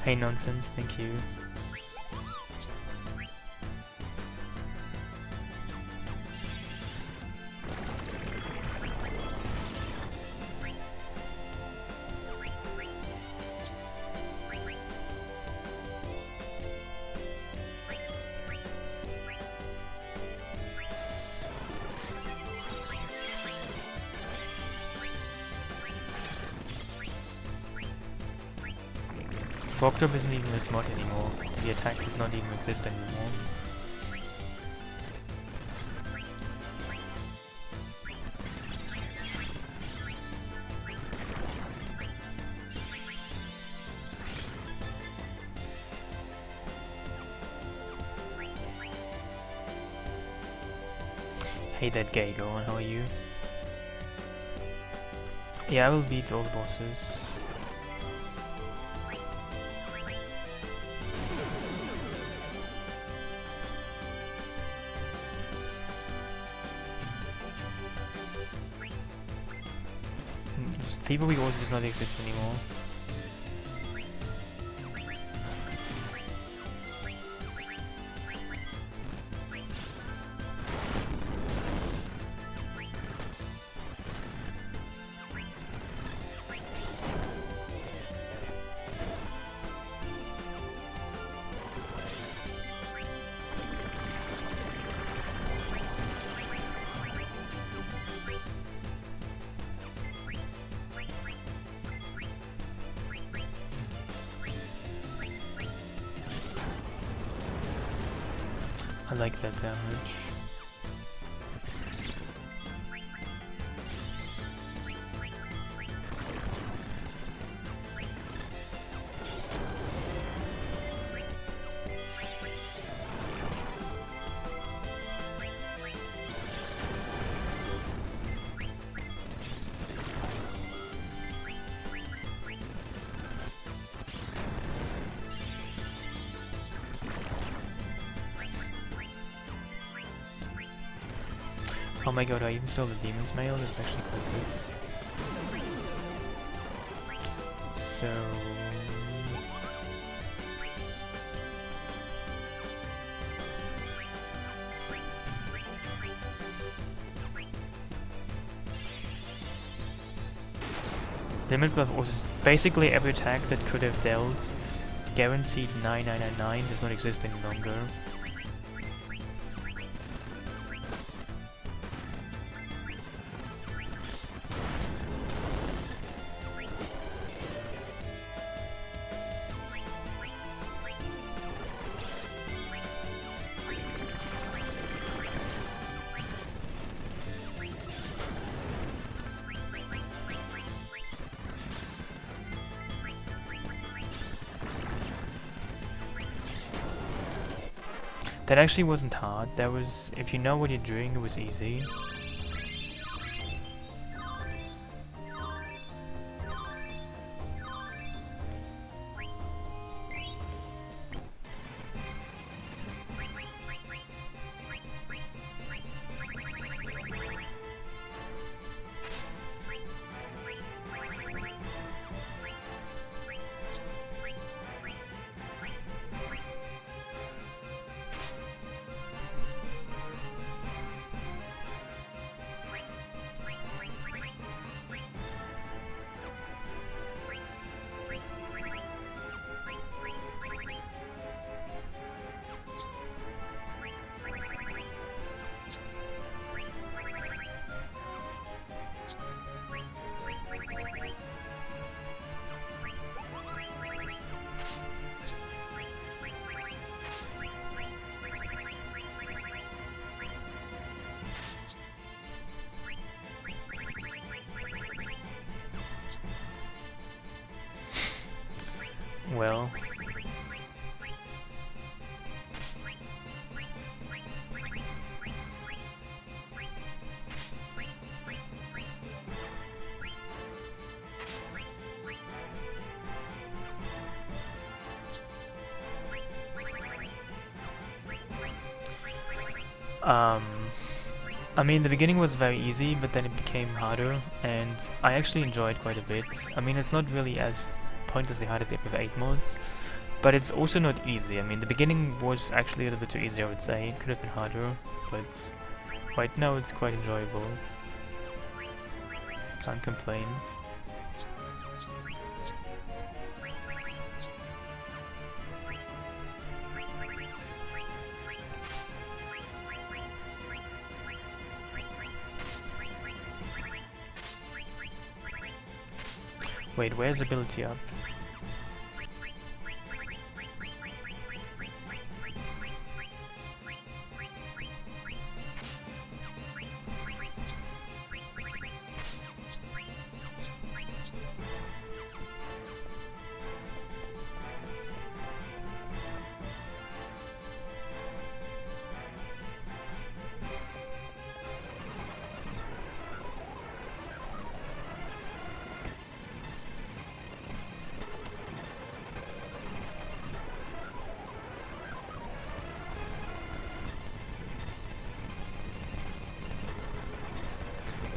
Hey nonsense, thank you. Frog Drop isn't even a mod anymore. The attack does not even exist anymore. Hey that gay girl, how are you? Yeah, I will beat all the bosses. FFIX also does not exist anymore. I like that damage. Oh my god, I even saw the Demon's Mail, that's actually quite good. So... Limit buff also... Basically every attack that could have dealt guaranteed 9999 does not exist any longer. That actually wasn't hard. That was, if you know what you're doing, it was easy. Well... I mean, the beginning was very easy, but then it became harder, and I actually enjoyed quite a bit. I mean, it's not really as pointlessly hard as the FF8 mods, But it's also not easy. I mean, the beginning was actually a little bit too easy, I would say. It could have been harder, but right now it's quite enjoyable. Can't complain. Wait, where's ability up?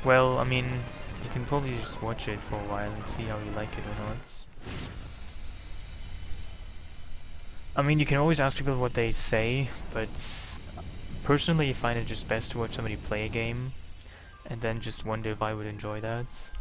Well, I mean, you can probably just watch it for a while and see how you like it or not. I mean, you can always ask people what they say, but personally I find it just best to watch somebody play a game and then just wonder if I would enjoy that.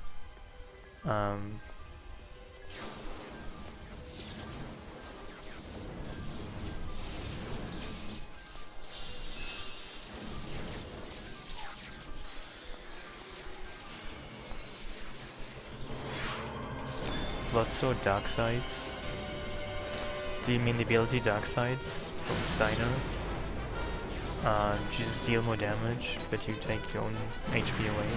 Bloodsword Dark Sides. Do you mean the ability Dark Sides from Steiner? You just deal more damage, but you take your own HP away.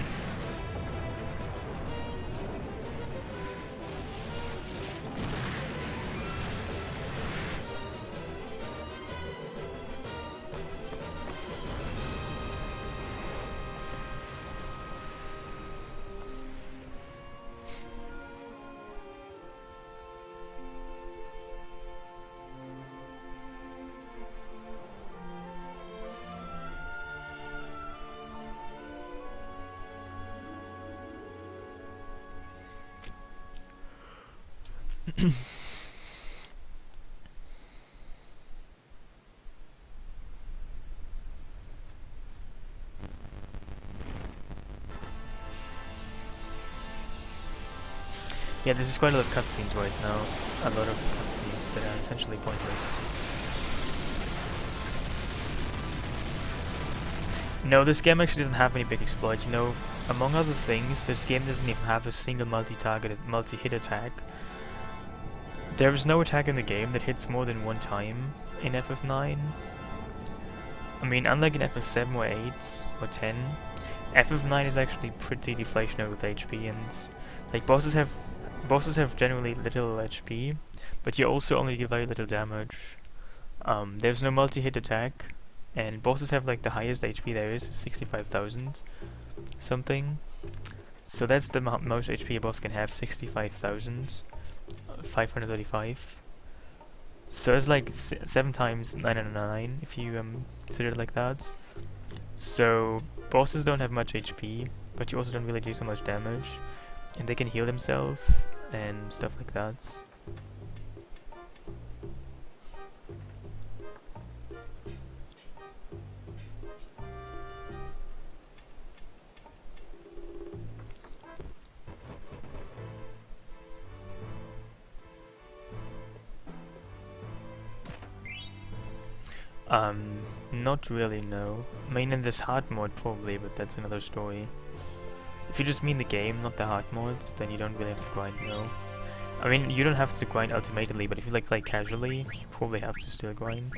Yeah, this is quite a lot of cutscenes right now. A lot of cutscenes that are essentially pointless. No, this game actually doesn't have any big exploits. You know, among other things, this game doesn't even have a single multi-target, multi-hit attack. There is no attack in the game that hits more than one time in FF9. I mean, unlike in FF7 or 8 or 10, FF9 is actually pretty deflationary with HP, and like bosses have generally little HP, but you also only do very little damage. There's no multi-hit attack, and bosses have like the highest HP there is, 65,000 something. So that's the most HP a boss can have, 65,535. So it's like 7 times 999 if you consider it like that. So bosses don't have much HP, but you also don't really do so much damage, and they can heal themselves and stuff like that. Not really, no. I mean, in this hard mode probably, but that's another story. If you just mean the game, not the hard mods, then you don't really have to grind, no. I mean, you don't have to grind ultimately, but if you like play casually, you probably have to still grind.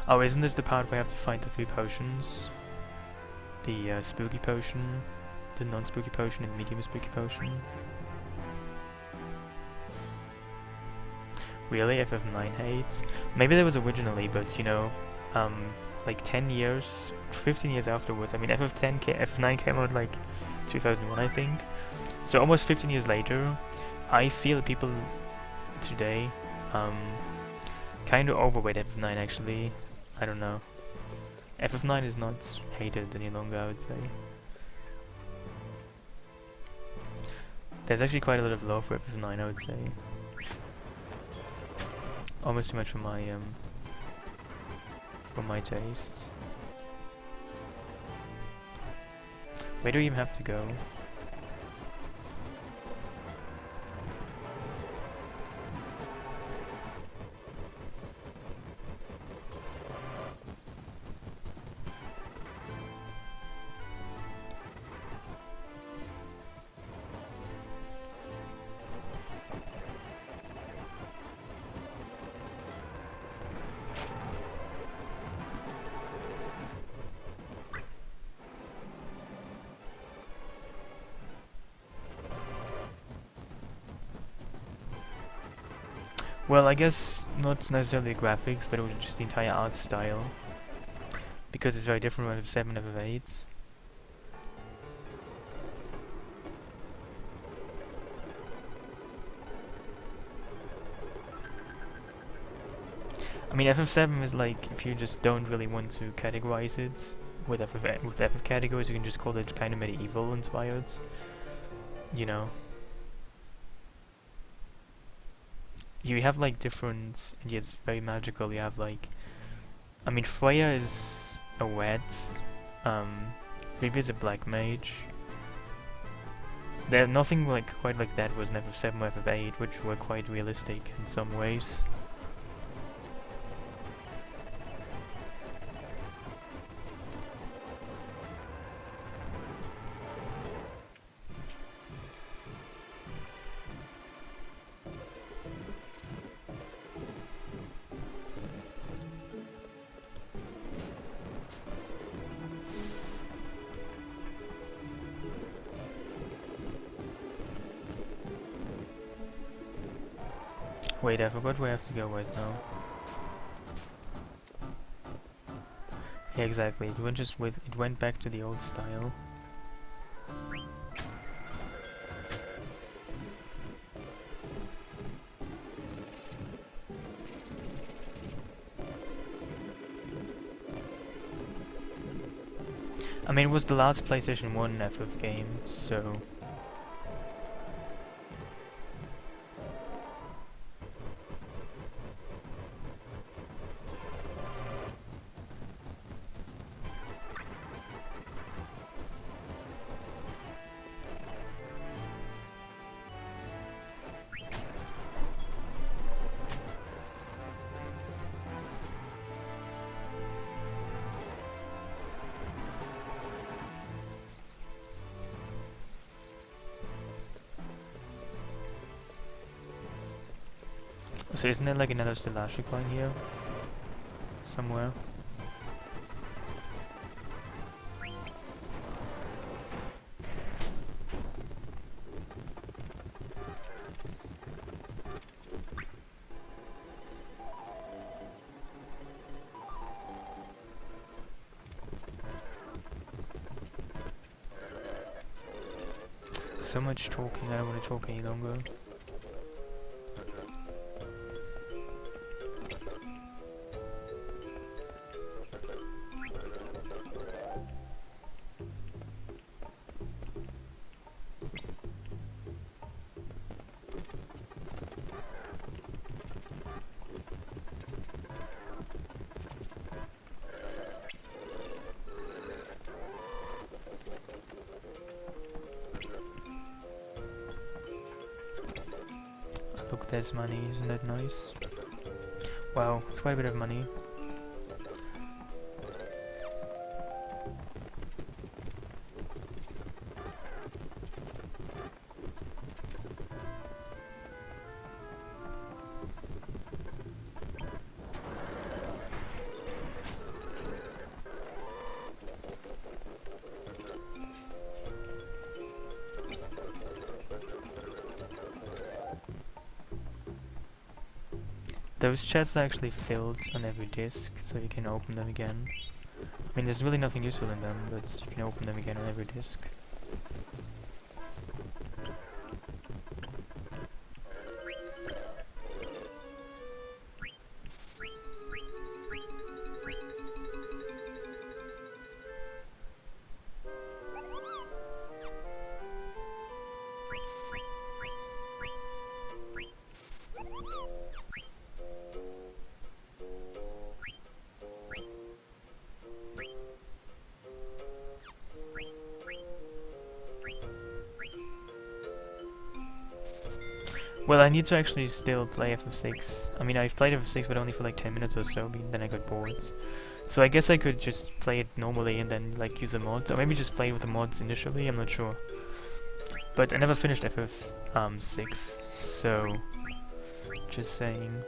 Oh, isn't this the part where I have to find the 3 potions? the spooky potion, the non-spooky potion, and medium spooky potion. Really, FF9 hates? Maybe that was originally, but you know, like 10 years, 15 years afterwards. I mean, FF9 came out like 2001, I think. So almost 15 years later, I feel people today kind of overweight FF9 actually. I don't know. FF9 is not hated any longer, I would say. There's actually quite a lot of love for FF9, I would say. Almost too much for my tastes. Where do we even have to go? Well, I guess not necessarily the graphics, but it was just the entire art style. Because it's very different from FF7 and FF8. I mean, FF7 is like, if you just don't really want to categorize it with FF categories, you can just call it kind of medieval inspired. You know. You have like different, and yeah, it's very magical. You have like, I mean, Freya is a wet, Vivi is a black mage. There's nothing like quite like that was in FF7 or FF8, which were quite realistic in some ways. Wait, I forgot where I have to go right now. Yeah, exactly. It went back to the old style. I mean, it was the last PlayStation 1 FF game, so... So isn't there like another Stellashik line here? Somewhere? So much talking, I don't want to talk any longer. Look, there's money, isn't that nice? Wow, it's quite a bit of money. Those chests are actually filled on every disc, so you can open them again. I mean, there's really nothing useful in them, but you can open them again on every disc. Well, I need to actually still play FF6. I mean, I've played FF6, but only for like 10 minutes or so, then I got bored. So I guess I could just play it normally and then like use the mods, or maybe just play with the mods initially, I'm not sure. But I never finished FF6, so just saying.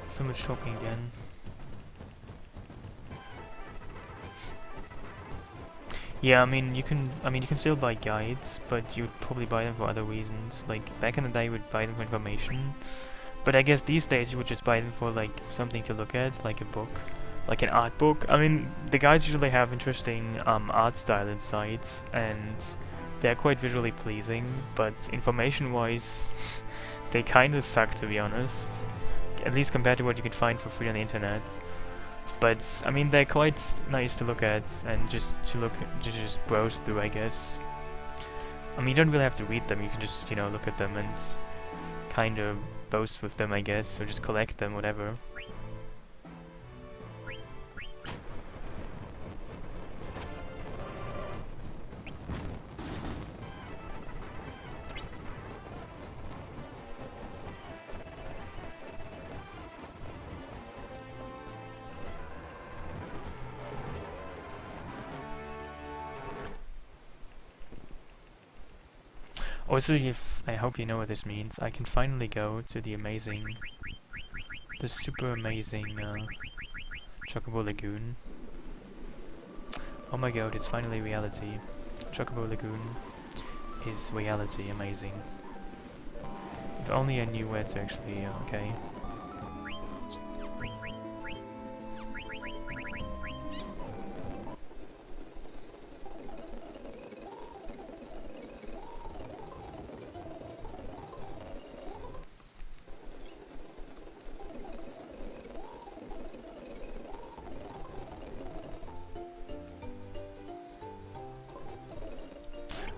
So much talking again. Yeah, I mean you can still buy guides, but you'd probably buy them for other reasons. Like back in the day you would buy them for information. But I guess these days you would just buy them for like something to look at, like a book. Like an art book. I mean the guides usually have interesting art style inside, and they're quite visually pleasing, but information wise they kinda suck, to be honest. At least compared to what you can find for free on the internet. But I mean, they're quite nice to look at and just browse through, I guess. I mean, you don't really have to read them. You can just look at them and kind of boast with them, I guess, or just collect them, whatever. Also, if I hope you know what this means, I can finally go to the super amazing Chocobo Lagoon. Oh my god, it's finally reality. Chocobo Lagoon is reality, amazing. If only I knew where to actually, okay.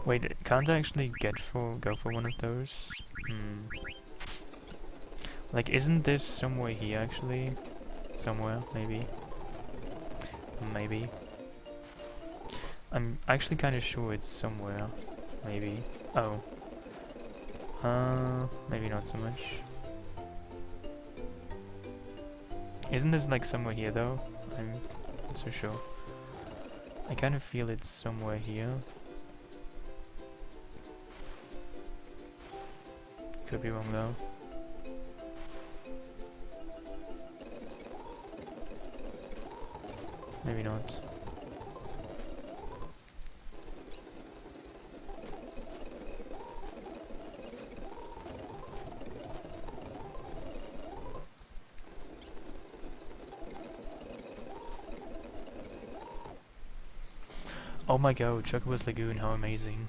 Wait, can't I actually go for one of those? Like, isn't this somewhere here actually? Somewhere, maybe. Maybe. I'm actually kind of sure it's somewhere. Maybe. Oh. Maybe not so much. Isn't this like somewhere here though? I'm not so sure. I kind of feel it's somewhere here. Could be wrong though. Maybe not. Oh my god, Chocobo Lagoon, how amazing.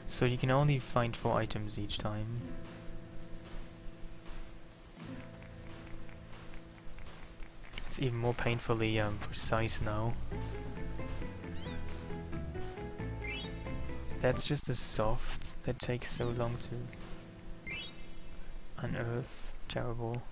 So you can only find 4 items each time. It's even more painfully precise now. That's just a soft that takes so long to unearth. Terrible.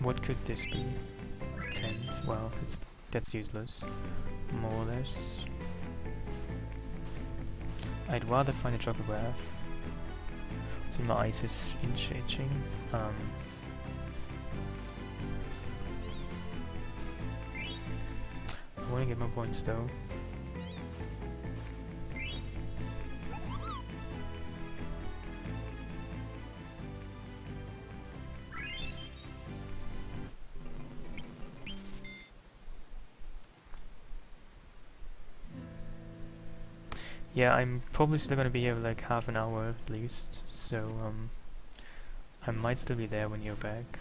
What could this be? Tent. Well, that's useless. More or less. I'd rather find a chocograph. So my eyes is itching. I want to get more points though. Yeah, I'm probably still gonna be here like half an hour at least, so I might still be there when you're back.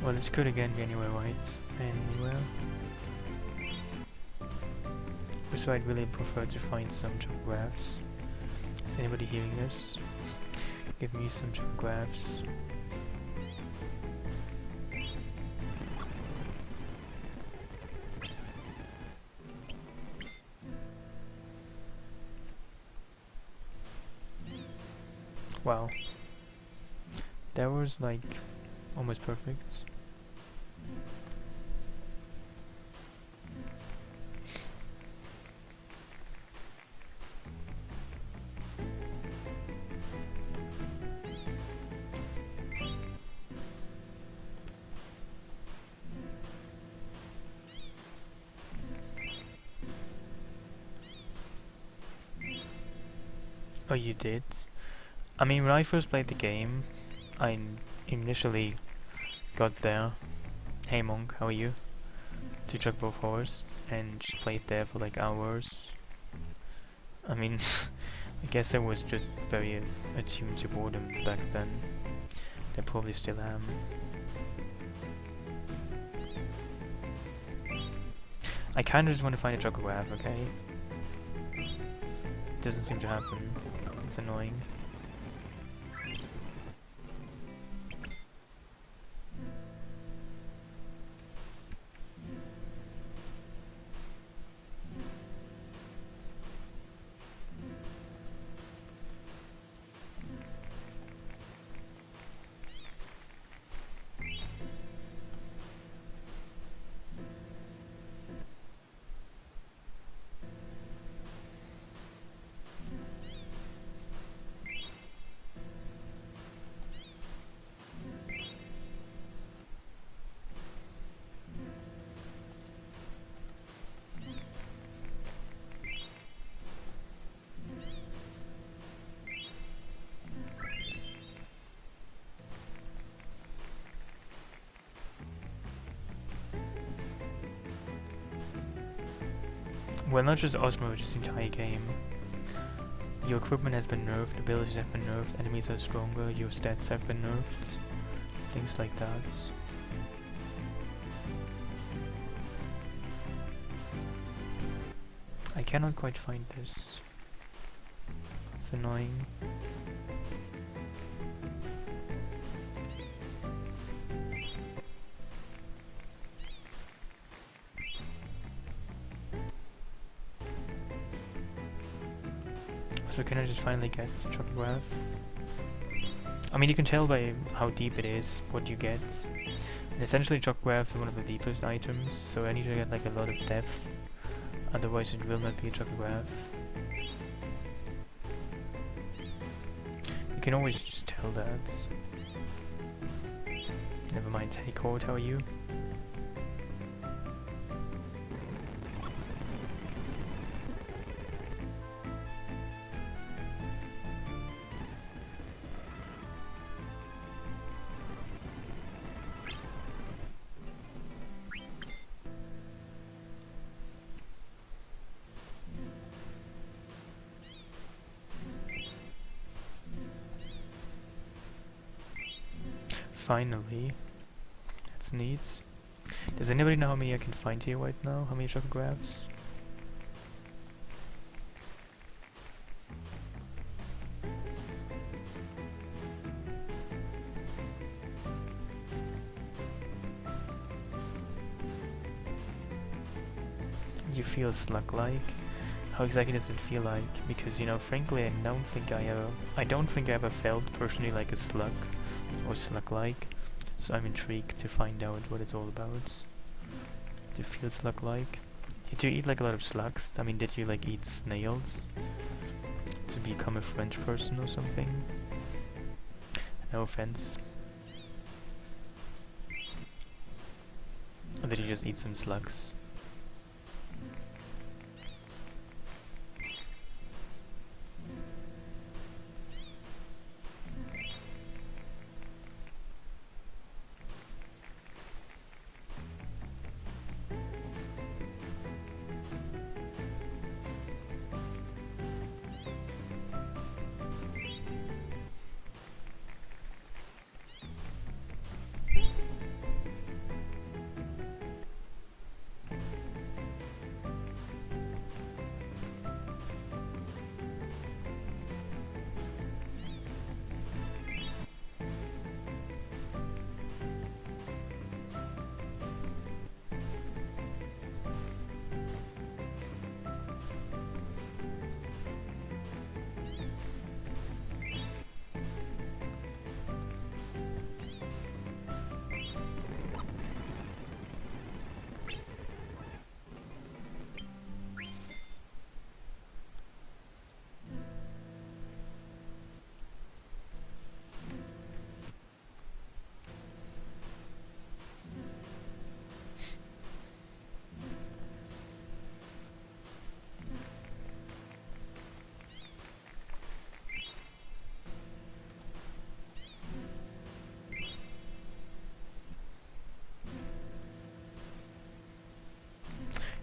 Well, this could again be anywhere, right? Anywhere. So I'd really prefer to find some chocographs. Is anybody hearing this? Give me some chocographs. Wow. That was like almost perfect. Oh, you did? I mean, when I first played the game, I initially got there. Hey monk, how are you? To Chocobo Forest and just played there for like hours. I mean, I guess I was just very attuned to boredom back then. I probably still am. I kinda just want to find a chocograph, okay? Doesn't seem to happen. It's annoying. Well, not just Osmo, just the entire game. Your equipment has been nerfed, abilities have been nerfed, enemies are stronger, your stats have been nerfed. Things like that. I cannot quite find this. It's annoying. So can I just finally get the chocograph? I mean, you can tell by how deep it is what you get. And essentially, chocographs are one of the deepest items, so I need to get like a lot of depth. Otherwise, it will not be a chocograph. You can always just tell that. Never mind. Hey, Court, how are you? Finally. That's neat. Does anybody know how many I can find here right now? How many chocographs? You feel slug-like? How exactly does it feel like? Because, you know, frankly, I don't think I ever felt personally like a slug or slug-like. So I'm intrigued to find out what it's all about. Do you feel slug-like? Did you eat like a lot of slugs? I mean, did you like eat snails to become a French person or something? No offense. Or did you just eat some slugs?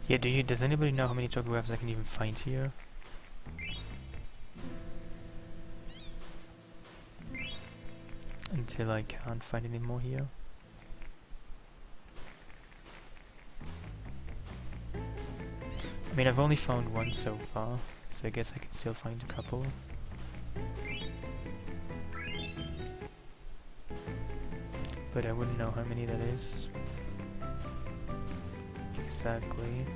Yeah, does anybody know how many chocographs I can even find here? Until I can't find any more here. I mean, I've only found one so far, so I guess I can still find a couple. But I wouldn't know how many that is. Exactly.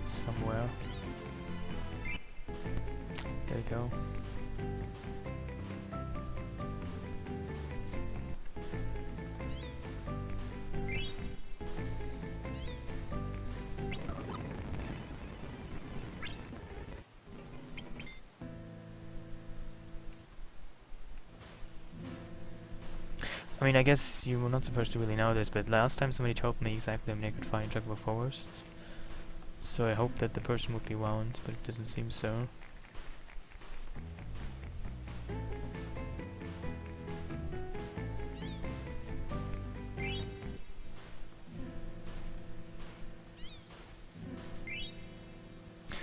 Somewhere. There we go. I mean, I guess you were not supposed to really know this, but last time somebody told me exactly how many I could find in Chocobo Forest. So I hope that the person would be wound, but it doesn't seem so.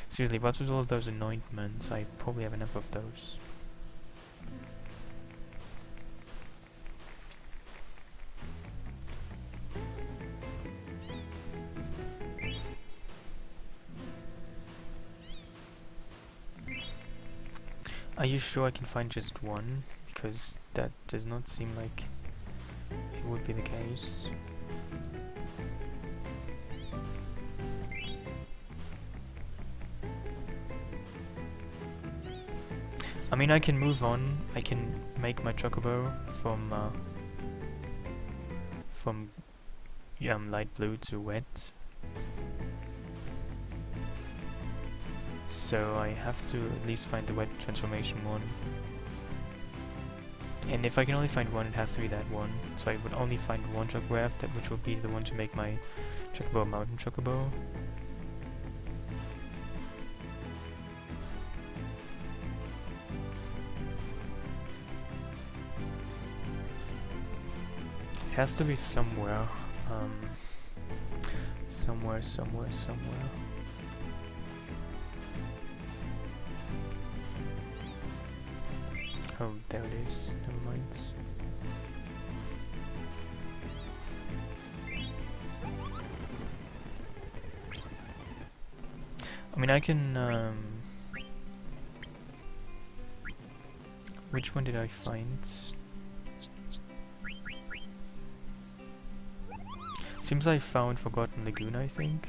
Seriously, what's with all of those anointments? I probably have enough of those. Are you sure I can find just one? Because that does not seem like it would be the case. I mean, I can move on. I can make my chocobo from light blue to wet. So I have to at least find the wet transformation one. And if I can only find one, it has to be that one. So I would only find one chocograph, which would be the one to make my chocobo mountain chocobo. It has to be somewhere. Somewhere. Oh, there it is. Never mind. I mean, I can. Which one did I find? Seems I found Forgotten Lagoon, I think.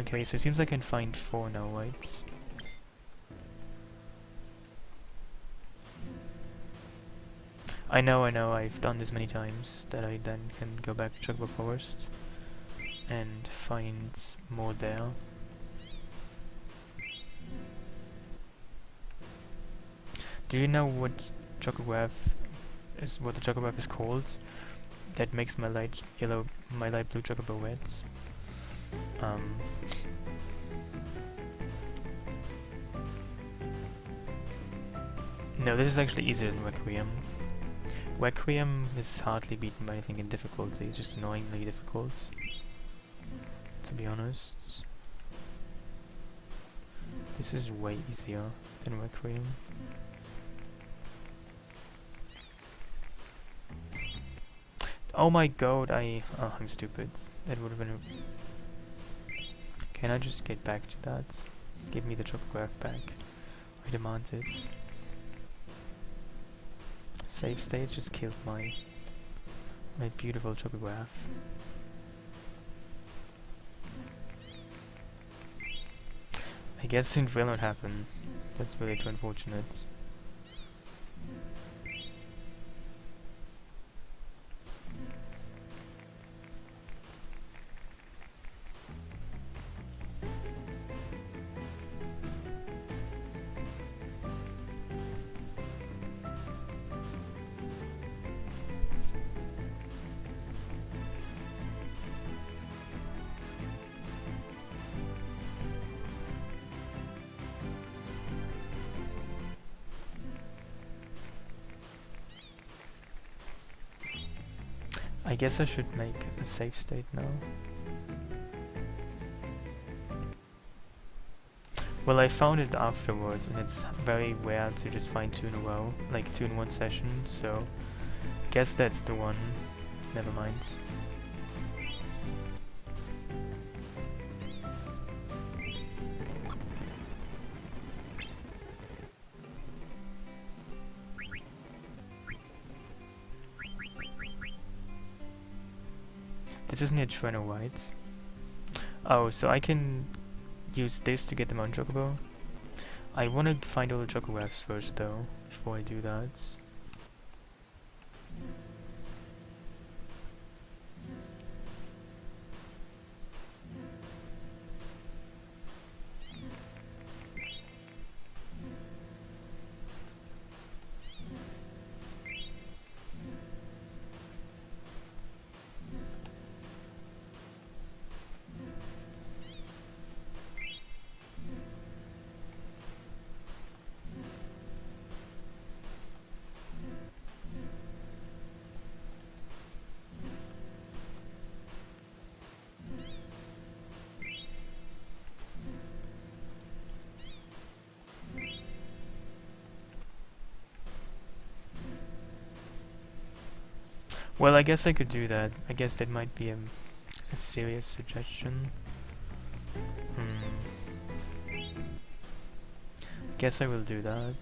Okay, so it seems I can find 4 now, right? I know, I've done this many times, that I then can go back to Chocobo Forest and find more there. Do you know what what the chocograph is called? That makes my light blue chocobo wet. No, this is actually easier than Requiem. Requiem is hardly beaten by anything in difficulty, it's just annoyingly difficult, to be honest. This is way easier than Requiem. Oh my god, I'm stupid. That would have been Can I just get back to that? Give me the chocograph back. I demand it. Save state just killed my beautiful chocograph. I guess it will not happen. That's really too unfortunate. I guess I should make a save state now. Well, I found it afterwards, and it's very rare to just find 2 in a row, like 2 in one session, so guess that's the one. Never mind. This is near Treno, right? Oh, so I can use this to get them on Chocobo. I want to find all the Chocobos first, though, before I do that. Well, I guess I could do that. I guess that might be a serious suggestion. Guess I will do that.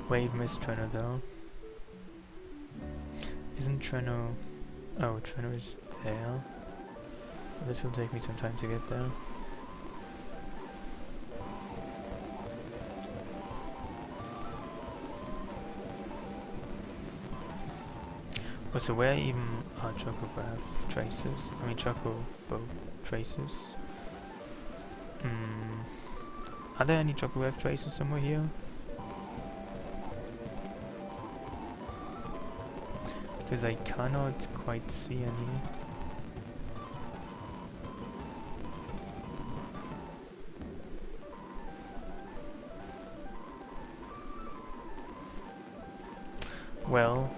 Wait, miss Treno though. Isn't Treno... Oh, Treno is there. This will take me some time to get there. Oh, so where even are Chocograph traces? I mean Chocobo traces? Are there any Chocograph traces somewhere here? Because I cannot quite see any. Well,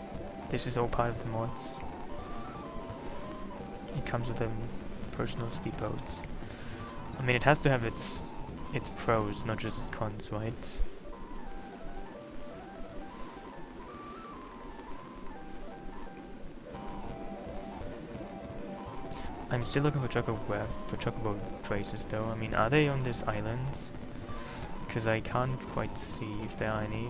this is all part of the mods. It comes with a personal speedboat. I mean, it has to have its pros, not just its cons, right? I'm still looking for Chocobo traces though. I mean, are they on this island? Because I can't quite see if there are any.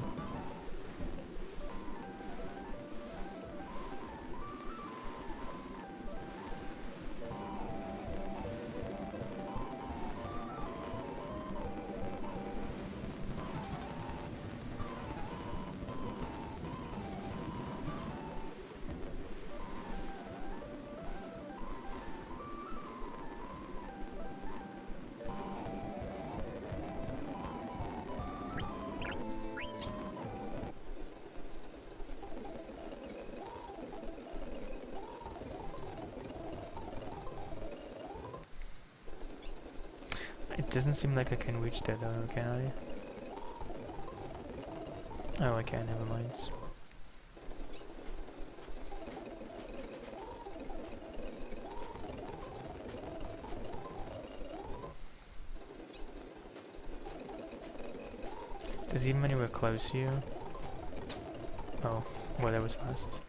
It doesn't seem like I can reach that though, can I? Oh, I can, never mind. Is he even anywhere close here? Oh, well that was fast.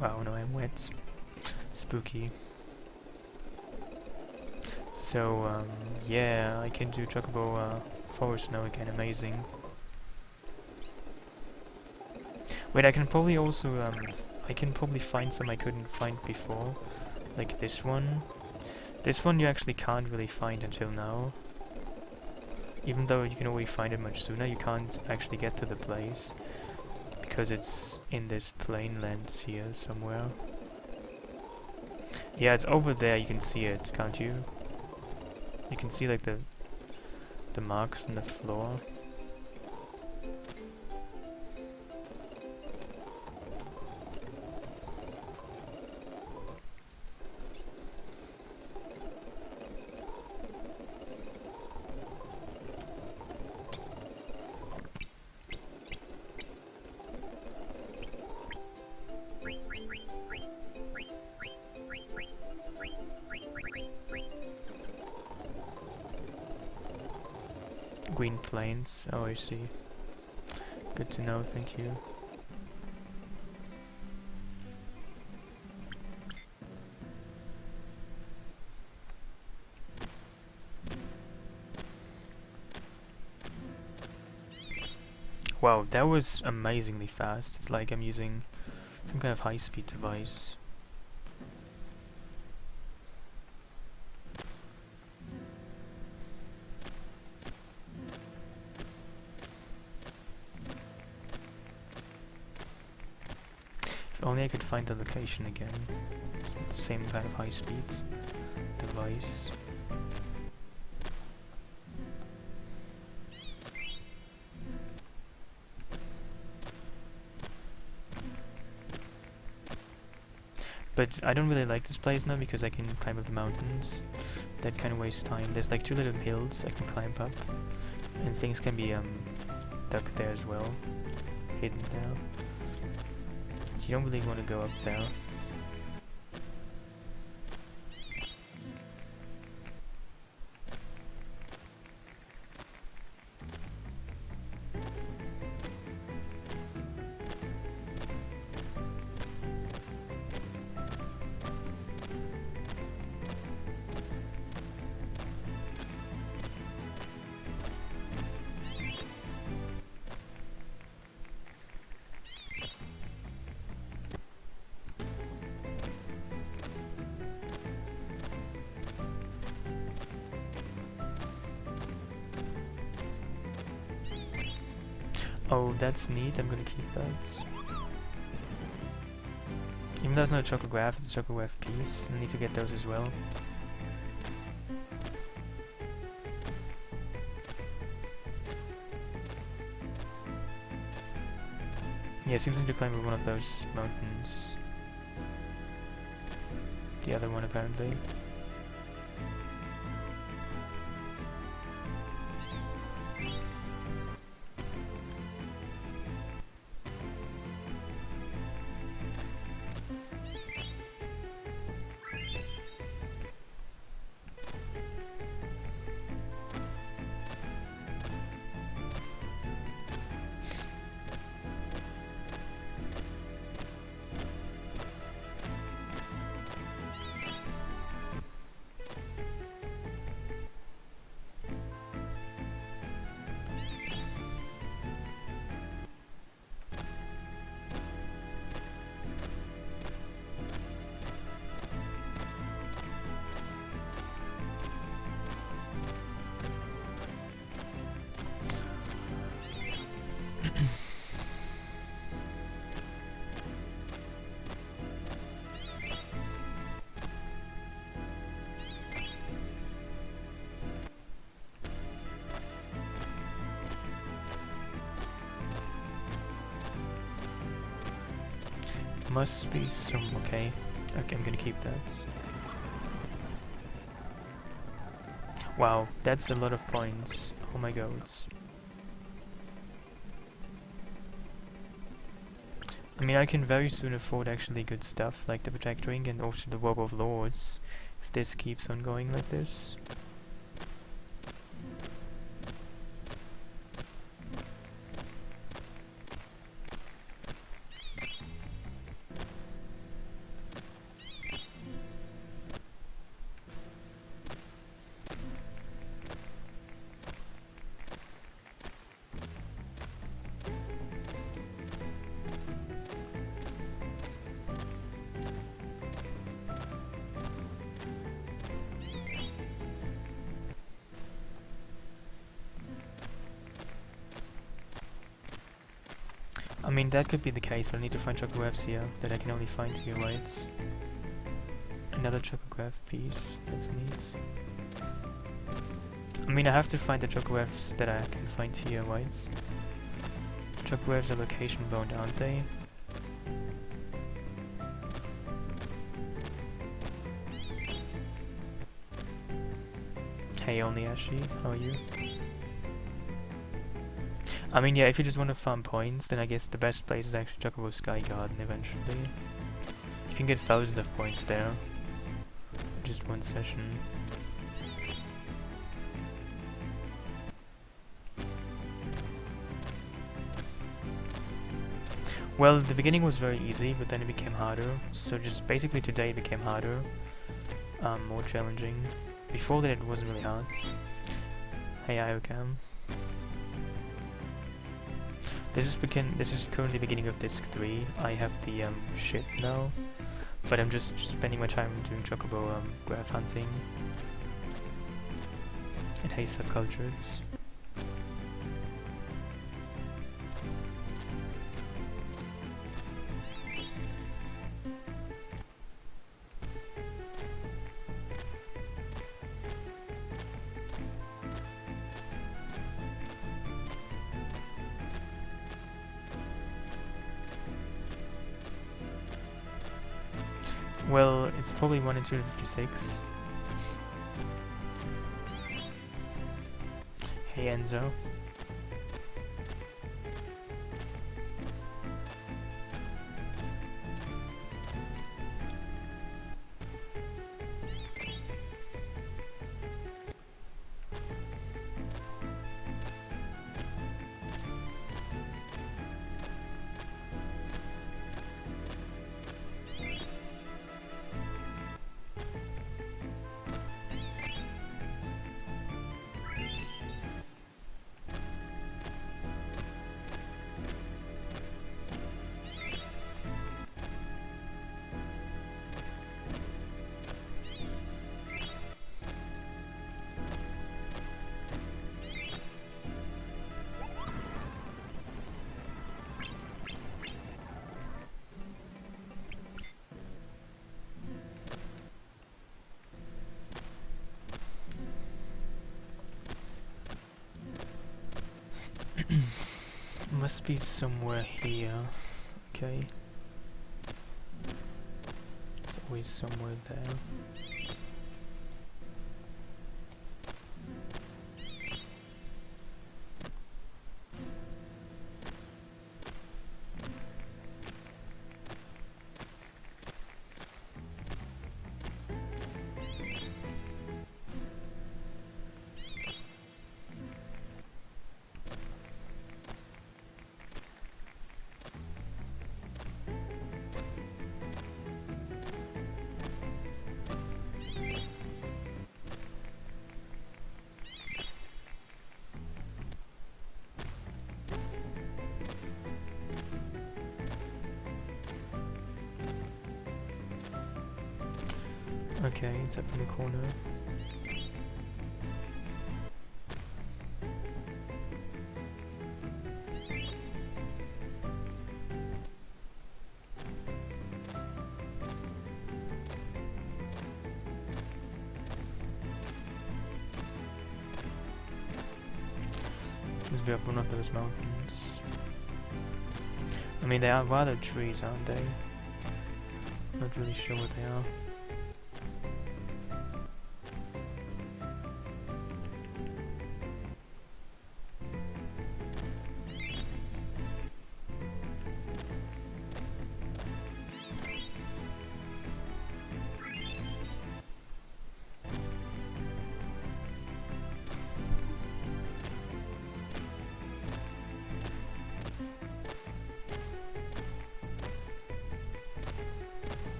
Wow, no, I'm wet. Spooky. So, yeah, I can do Chocobo Forest now again, amazing. Wait, I can probably also, I can probably find some I couldn't find before. Like this one. This one you actually can't really find until now. Even though you can already find it much sooner, you can't actually get to the place. Because it's in this plain land here somewhere. Yeah, it's over there, you can see it, can't you? You can see like the marks on the floor. Green plains, oh I see. Good to know, thank you. Wow, that was amazingly fast. It's like I'm using some kind of high-speed device. If only I could find the location again. The same kind of high-speed device. But I don't really like this place now because I can climb up the mountains. That kind of wastes time. There's like 2 little hills I can climb up. And things can be dug there as well. Hidden there. You don't really want to go up there. Oh, that's neat, I'm gonna keep that. Even though it's not a chocograph, it's a chocograph piece. I need to get those as well. Yeah, it seems like to climb up one of those mountains. The other one apparently. Must be some... okay. Okay, I'm gonna keep that. Wow, that's a lot of points. Oh my god. I mean, I can very soon afford actually good stuff like the Protect Ring and also the Robe of Lords if this keeps on going like this. I mean, that could be the case, but I need to find Chocograph here that I can only find here, right? Another Chocograph piece, that's neat. I mean, I have to find the Chocographs that I can find here, right? Chocographs are location bound, aren't they? Hey, only Ashi, how are you? I mean, yeah, if you just want to farm points, then I guess the best place is actually Chocobo Sky Garden eventually. You can get thousands of points there. Just one session. Well, the beginning was very easy, but then it became harder. So just basically today it became harder. More challenging. Before that it wasn't really hard. Hey, Iocam. This is currently the beginning of disc 3. I have the ship now, but I'm just spending my time doing Chocobo graph hunting and hey subcultures. Well, it's probably 1 in 256. Hey Enzo. Must be somewhere here. Okay. It's always somewhere there. Okay, it's up in the corner. Seems to be up one of those mountains. I mean, they are rather trees, aren't they? Not really sure what they are.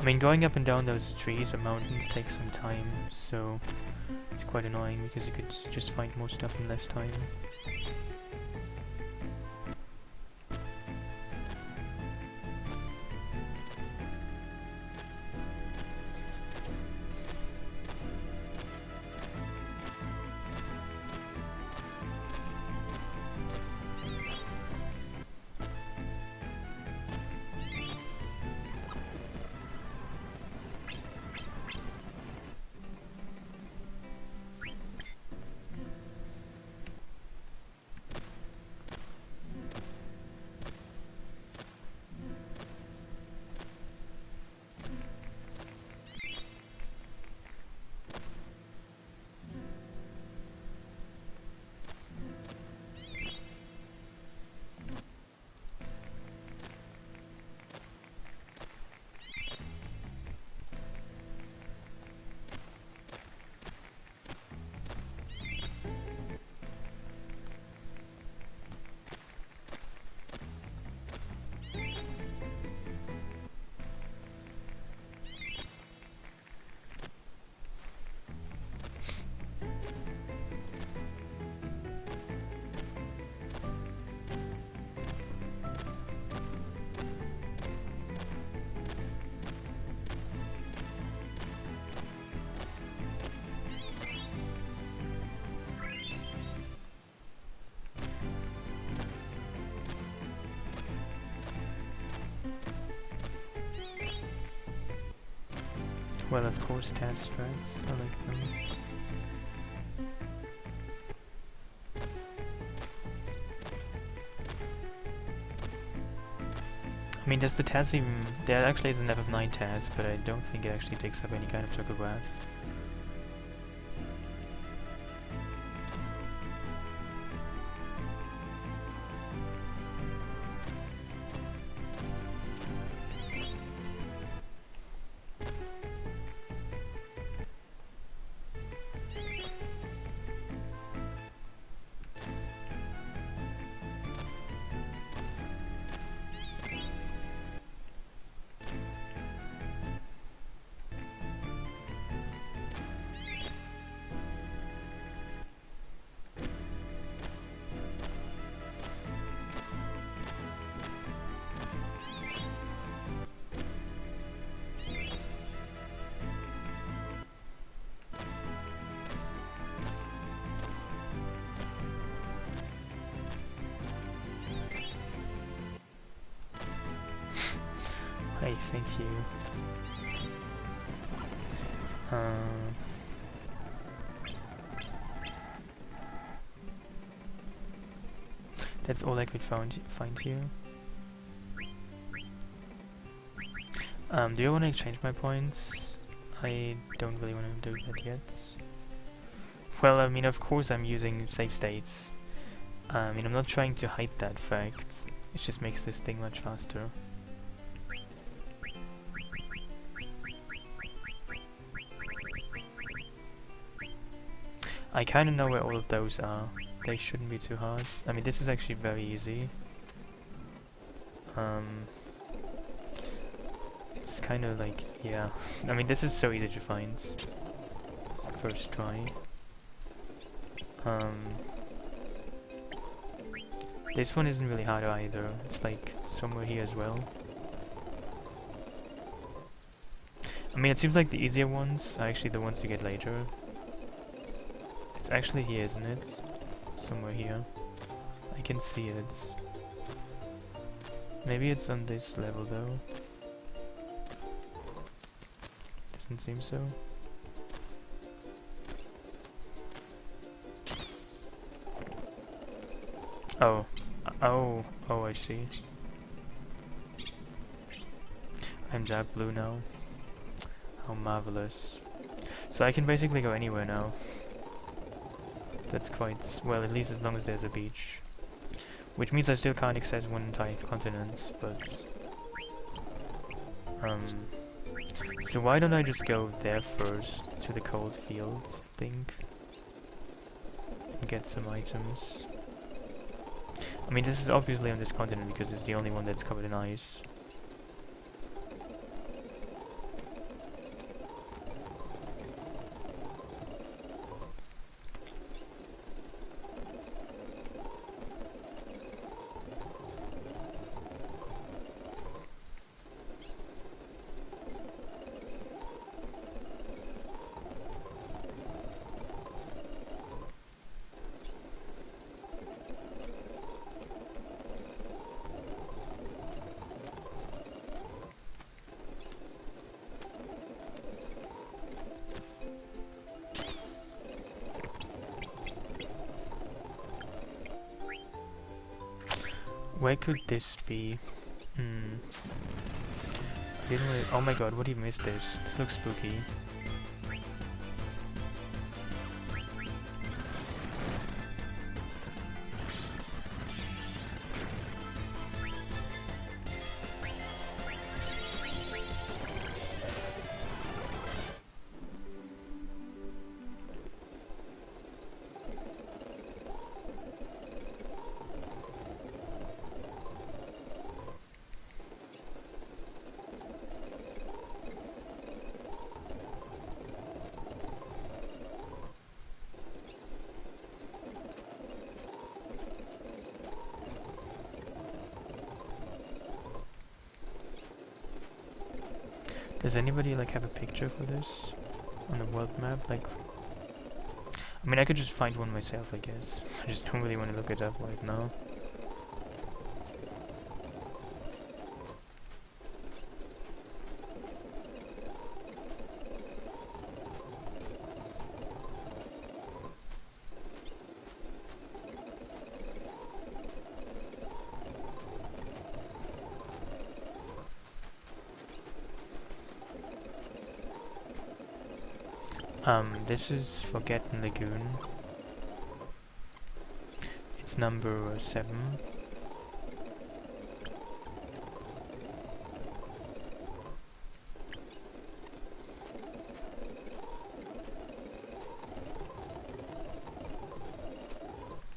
I mean, going up and down those trees or mountains takes some time, so it's quite annoying because you could just find more stuff in less time. Well, of course, task strats. I like them. I mean, does the task even... There actually is an FF9 task, but I don't think it actually takes up any kind of chocograph. Hey, thank you. That's all I could find here. Do you want to exchange my points? I don't really want to do that yet. Well, I mean, of course I'm using save states. I mean, I'm not trying to hide that fact. It just makes this thing much faster. I kind of know where all of those are. They shouldn't be too hard. I mean, this is actually very easy. It's kind of like, yeah. I mean, this is so easy to find. First try. This one isn't really hard either. It's like somewhere here as well. I mean, it seems like the easier ones are actually the ones you get later. It's actually here, isn't it? Somewhere here. I can see it. Maybe it's on this level though. Doesn't seem so. Oh. Oh, I see. I'm dark blue now. How marvelous. So I can basically go anywhere now. That's quite... well, at least as long as there's a beach. Which means I still can't access one entire continent, but... So why don't I just go there first, to the cold fields, I think. And get some items. I mean, this is obviously on this continent because it's the only one that's covered in ice. Where could this be? Hmm. Didn't we? Oh my god, what even is this? This looks spooky. Does anybody like have a picture for this on the world map? Like, I mean, I could just find one myself, I guess. I just don't really want to look it up right now. This is Forgotten Lagoon. It's number 7.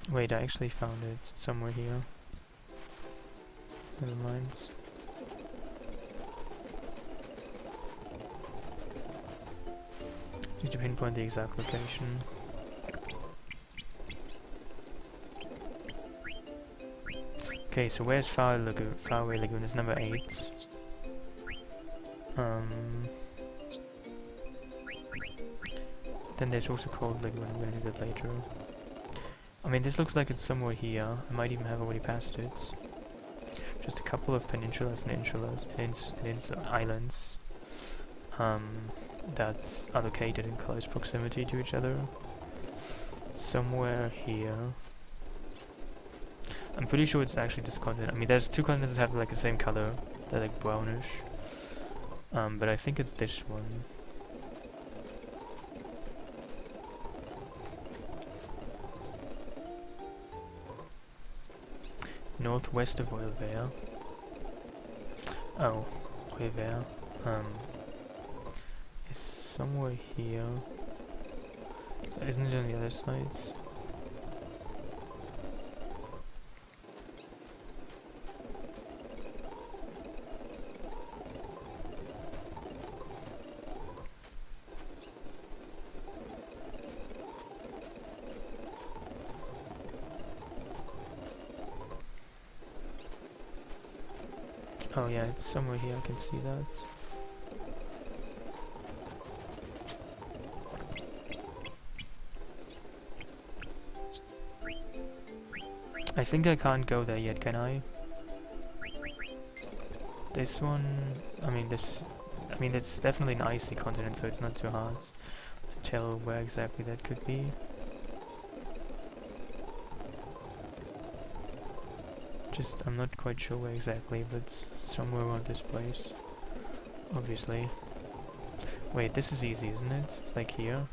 Wait, I actually found it. It's somewhere here. Never mind. Need to pinpoint the exact location. Okay, so where's Faraway Lagoon? It's number 8. Then there's also Cold Lagoon. I'm gonna do that later. I mean, this looks like it's somewhere here. I might even have already passed it. Just a couple of peninsulas and islands. That are located in close proximity to each other. Somewhere here. I'm pretty sure it's actually this continent. I mean, there's 2 continents that have like the same color. They're like brownish. But I think it's this one. Northwest of Oilvale. Oh, Oilvale. It's somewhere here. So isn't it on the other sides? Oh yeah, it's somewhere here, I can see that. I think I can't go there yet, can I? This one, it's definitely an icy continent, so it's not too hard to tell where exactly that could be. I'm not quite sure where exactly, but somewhere around this place, obviously. Wait, this is easy, isn't it? It's like here.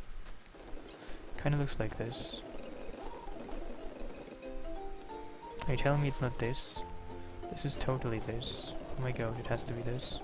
Kinda looks like this. Are you telling me it's not this? This is totally this. Oh my god, it has to be this.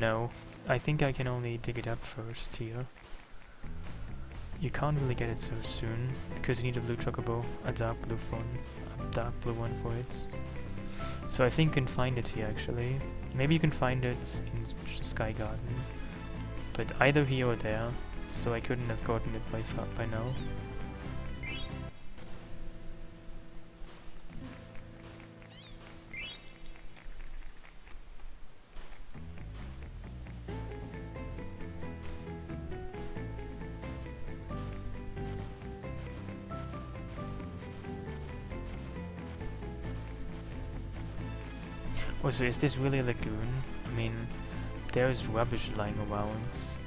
no. I think I can only dig it up first here. You can't really get it so soon, because you need a blue chocobo, a dark blue one for it. So I think you can find it here actually. Maybe you can find it in Sky Garden, but either here or there, so I couldn't have gotten it by now. Oh, so is this really a lagoon? I mean, there's rubbish lying around,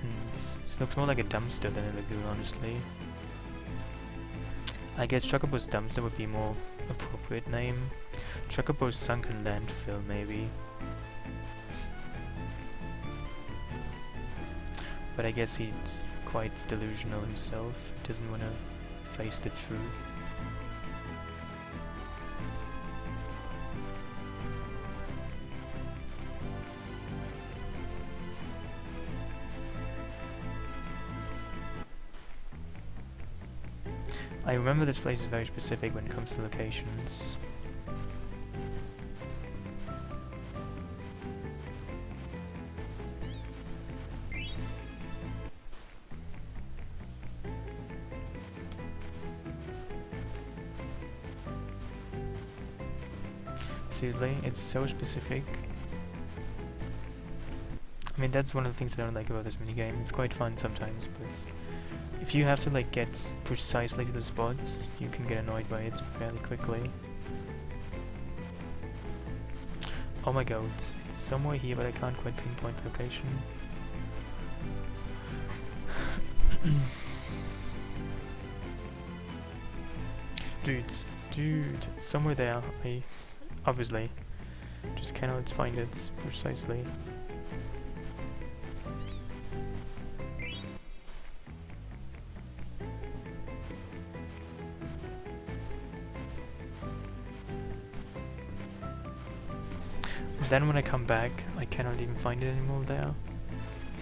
and this looks more like a dumpster than a lagoon, honestly. I guess Chocobo's dumpster would be a more appropriate name. Chocobo's sunken landfill, maybe. But I guess he's quite delusional himself, doesn't want to face the truth. I remember this place is very specific when it comes to locations. Seriously, it's so specific. I mean, that's one of the things I don't like about this minigame. It's quite fun sometimes, but if you have to like get precisely to the spots, you can get annoyed by it fairly quickly. Oh my god, it's somewhere here, but I can't quite pinpoint the location. Dude, it's somewhere there. I obviously just cannot find it precisely. Then when I come back, I cannot even find it anymore there.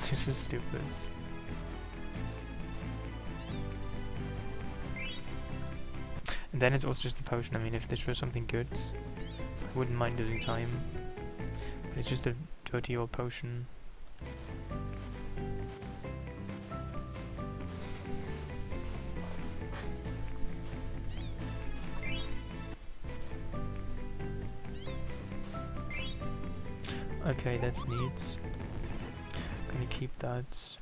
This is stupid. And then it's also just a potion. I mean, if this was something good, I wouldn't mind losing time. But it's just a dirty old potion. Okay, that's neat. Gonna keep that.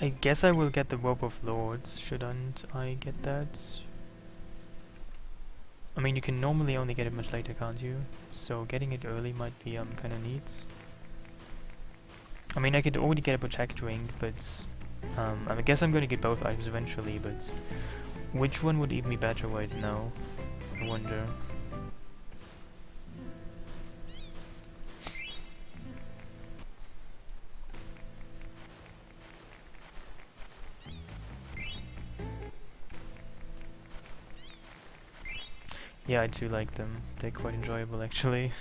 I guess I will get the Robe of Lords, shouldn't I get that? I mean, you can normally only get it much later, can't you? So getting it early might be kinda neat. I mean, I could already get a Protect Ring, but I guess I'm gonna get both items eventually, but which one would even be better right now? I wonder. Yeah, I do like them. They're quite enjoyable, actually.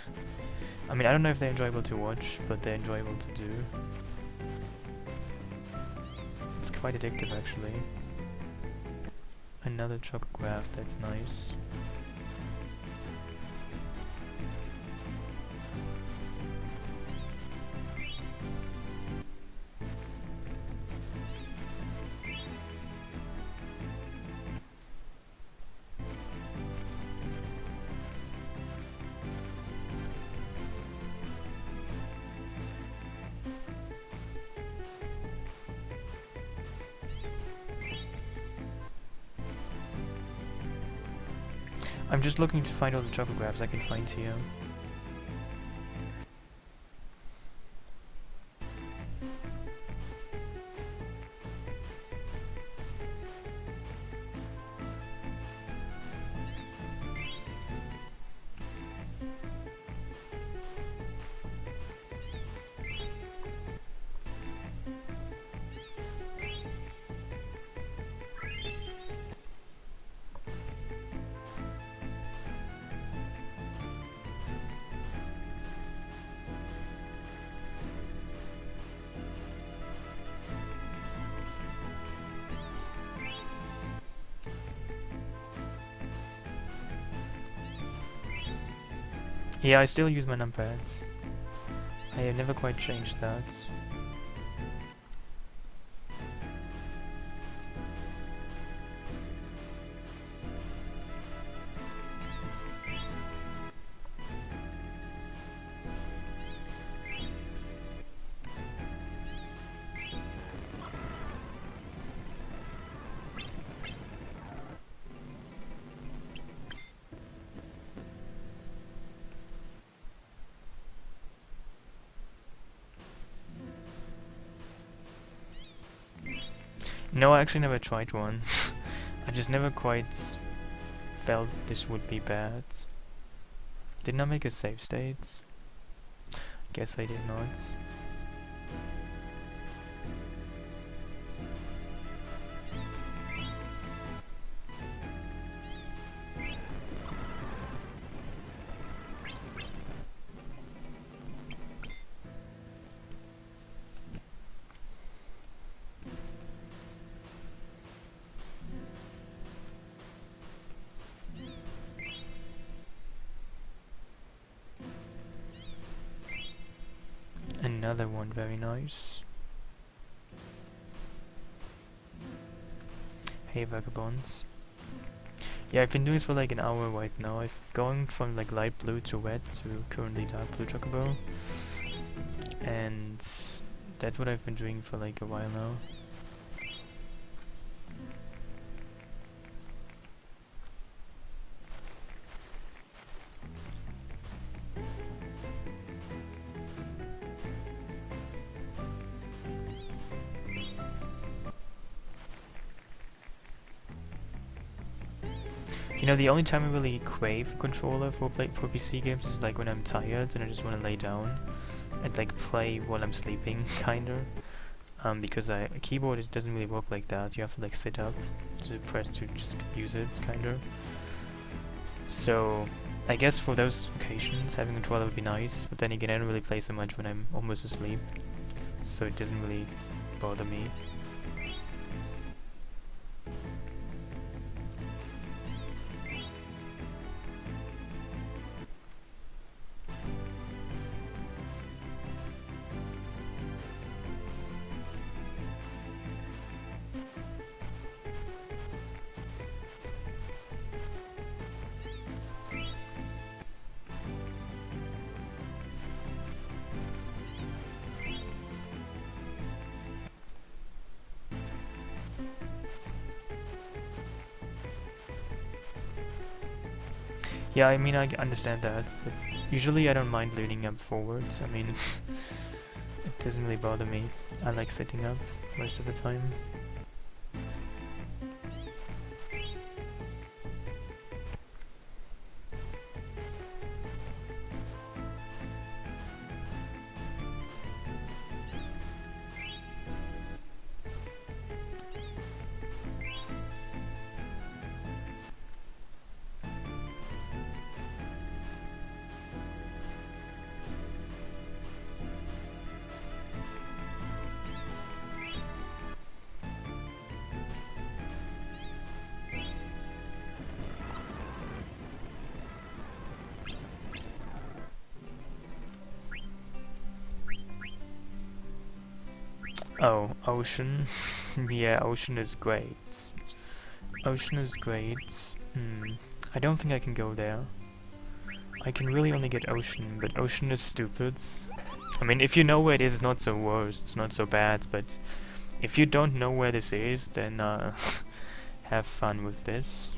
I mean, I don't know if they're enjoyable to watch, but they're enjoyable to do. It's quite addictive, actually. Another chocograph, that's nice. I'm just looking to find all the chocograbs I can find here. Yeah, I still use my numpads. I have never quite changed that. No, I actually never tried one. I just never quite felt this would be bad. Didn't I make a save state? Guess I did not. Another one, very nice. Hey vagabonds. Yeah, I've been doing this for like an hour right now. I've gone from like light blue to red to currently dark blue chocobo. And that's what I've been doing for like a while now. You know, the only time I really crave a controller for PC games is like when I'm tired and I just want to lay down and like play while I'm sleeping, kinda. Because a keyboard doesn't really work like that. You have to like sit up to press to just use it, kinda. So I guess for those occasions having a controller would be nice, but then again I don't really play so much when I'm almost asleep, so it doesn't really bother me. Yeah, I mean, I understand that, but usually I don't mind leaning up forwards. I mean, it doesn't really bother me. I like sitting up most of the time. Oh, Ocean. Yeah, Ocean is great. Ocean is great. I don't think I can go there. I can really only get Ocean, but Ocean is stupid. I mean, if you know where it is, it's not so worse, it's not so bad, but if you don't know where this is, then have fun with this.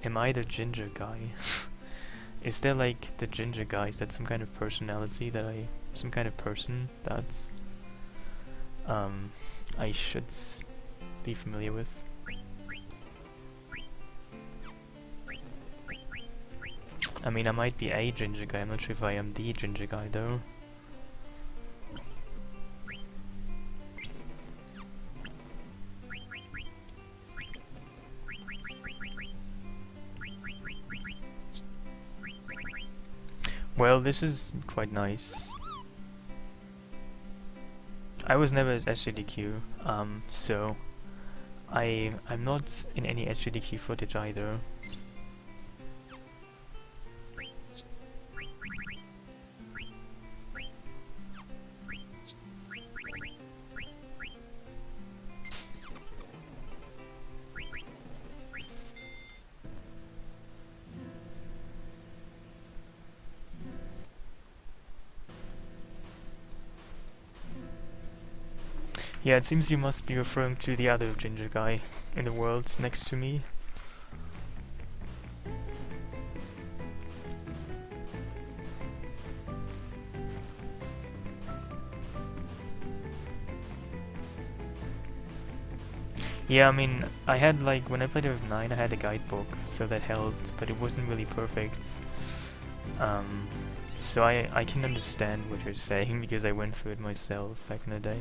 Am I the ginger guy? Is there like the ginger guy? Is that some kind of personality that some kind of person that's I should be familiar with? I mean, I might be a ginger guy. I'm not sure if I am the ginger guy though. Well, this is quite nice. I was never SGDQ, so I'm not in any SGDQ footage either. Yeah, it seems you must be referring to the other ginger guy in the world next to me. Yeah, I mean, I had like, when I played FF9 I had a guidebook, so that helped, but it wasn't really perfect. So I can understand what you're saying because I went through it myself back in the day.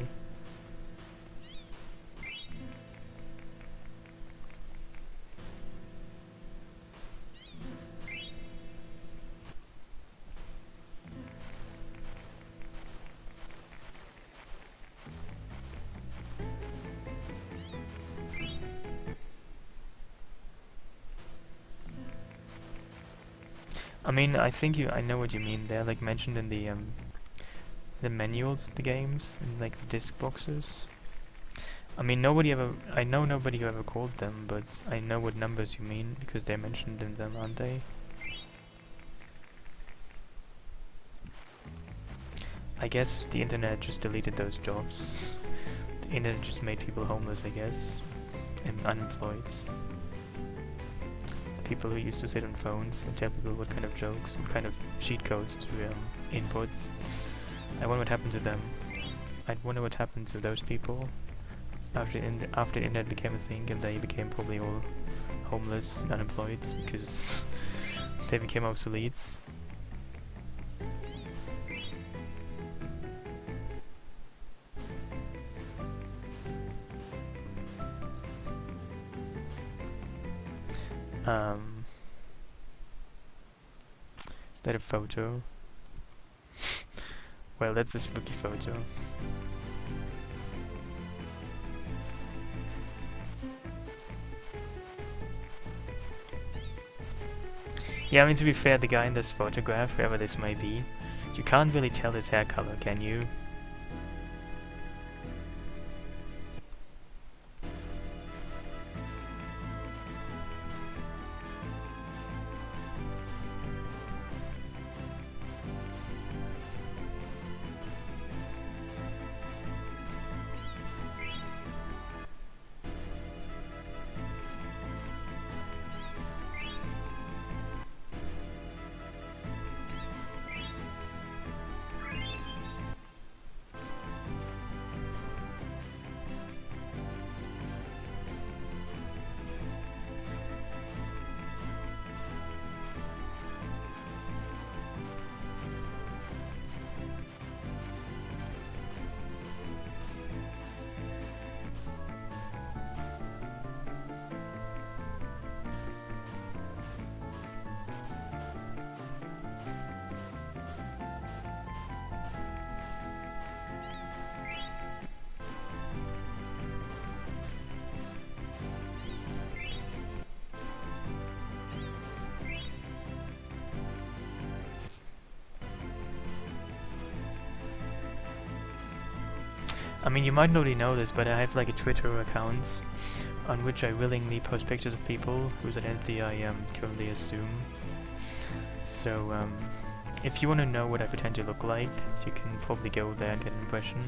I mean, I think I know what you mean there, like mentioned in the manuals of the games, in like the disc boxes. I mean, I know nobody who ever called them, but I know what numbers you mean, because they're mentioned in them, aren't they? I guess the internet just deleted those jobs. The internet just made people homeless, I guess, and unemployed. People who used to sit on phones and tell people what kind of jokes, what kind of cheat codes to input. I wonder what happened to them. I wonder what happened to those people after the internet became a thing and they became probably all homeless and unemployed because they became obsolete. Is that a photo? Well, that's a spooky photo. Yeah, I mean, to be fair, the guy in this photograph, whoever this may be, you can't really tell his hair color, can you? I mean, you might already know this, but I have like a Twitter account on which I willingly post pictures of people whose identity I currently assume. So, if you want to know what I pretend to look like, you can probably go there and get an impression.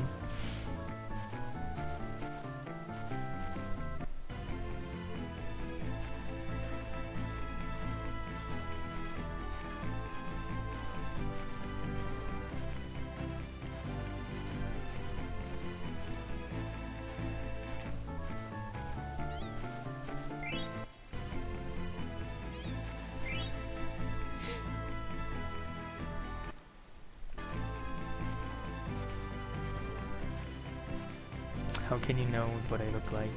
How can you know what I look like?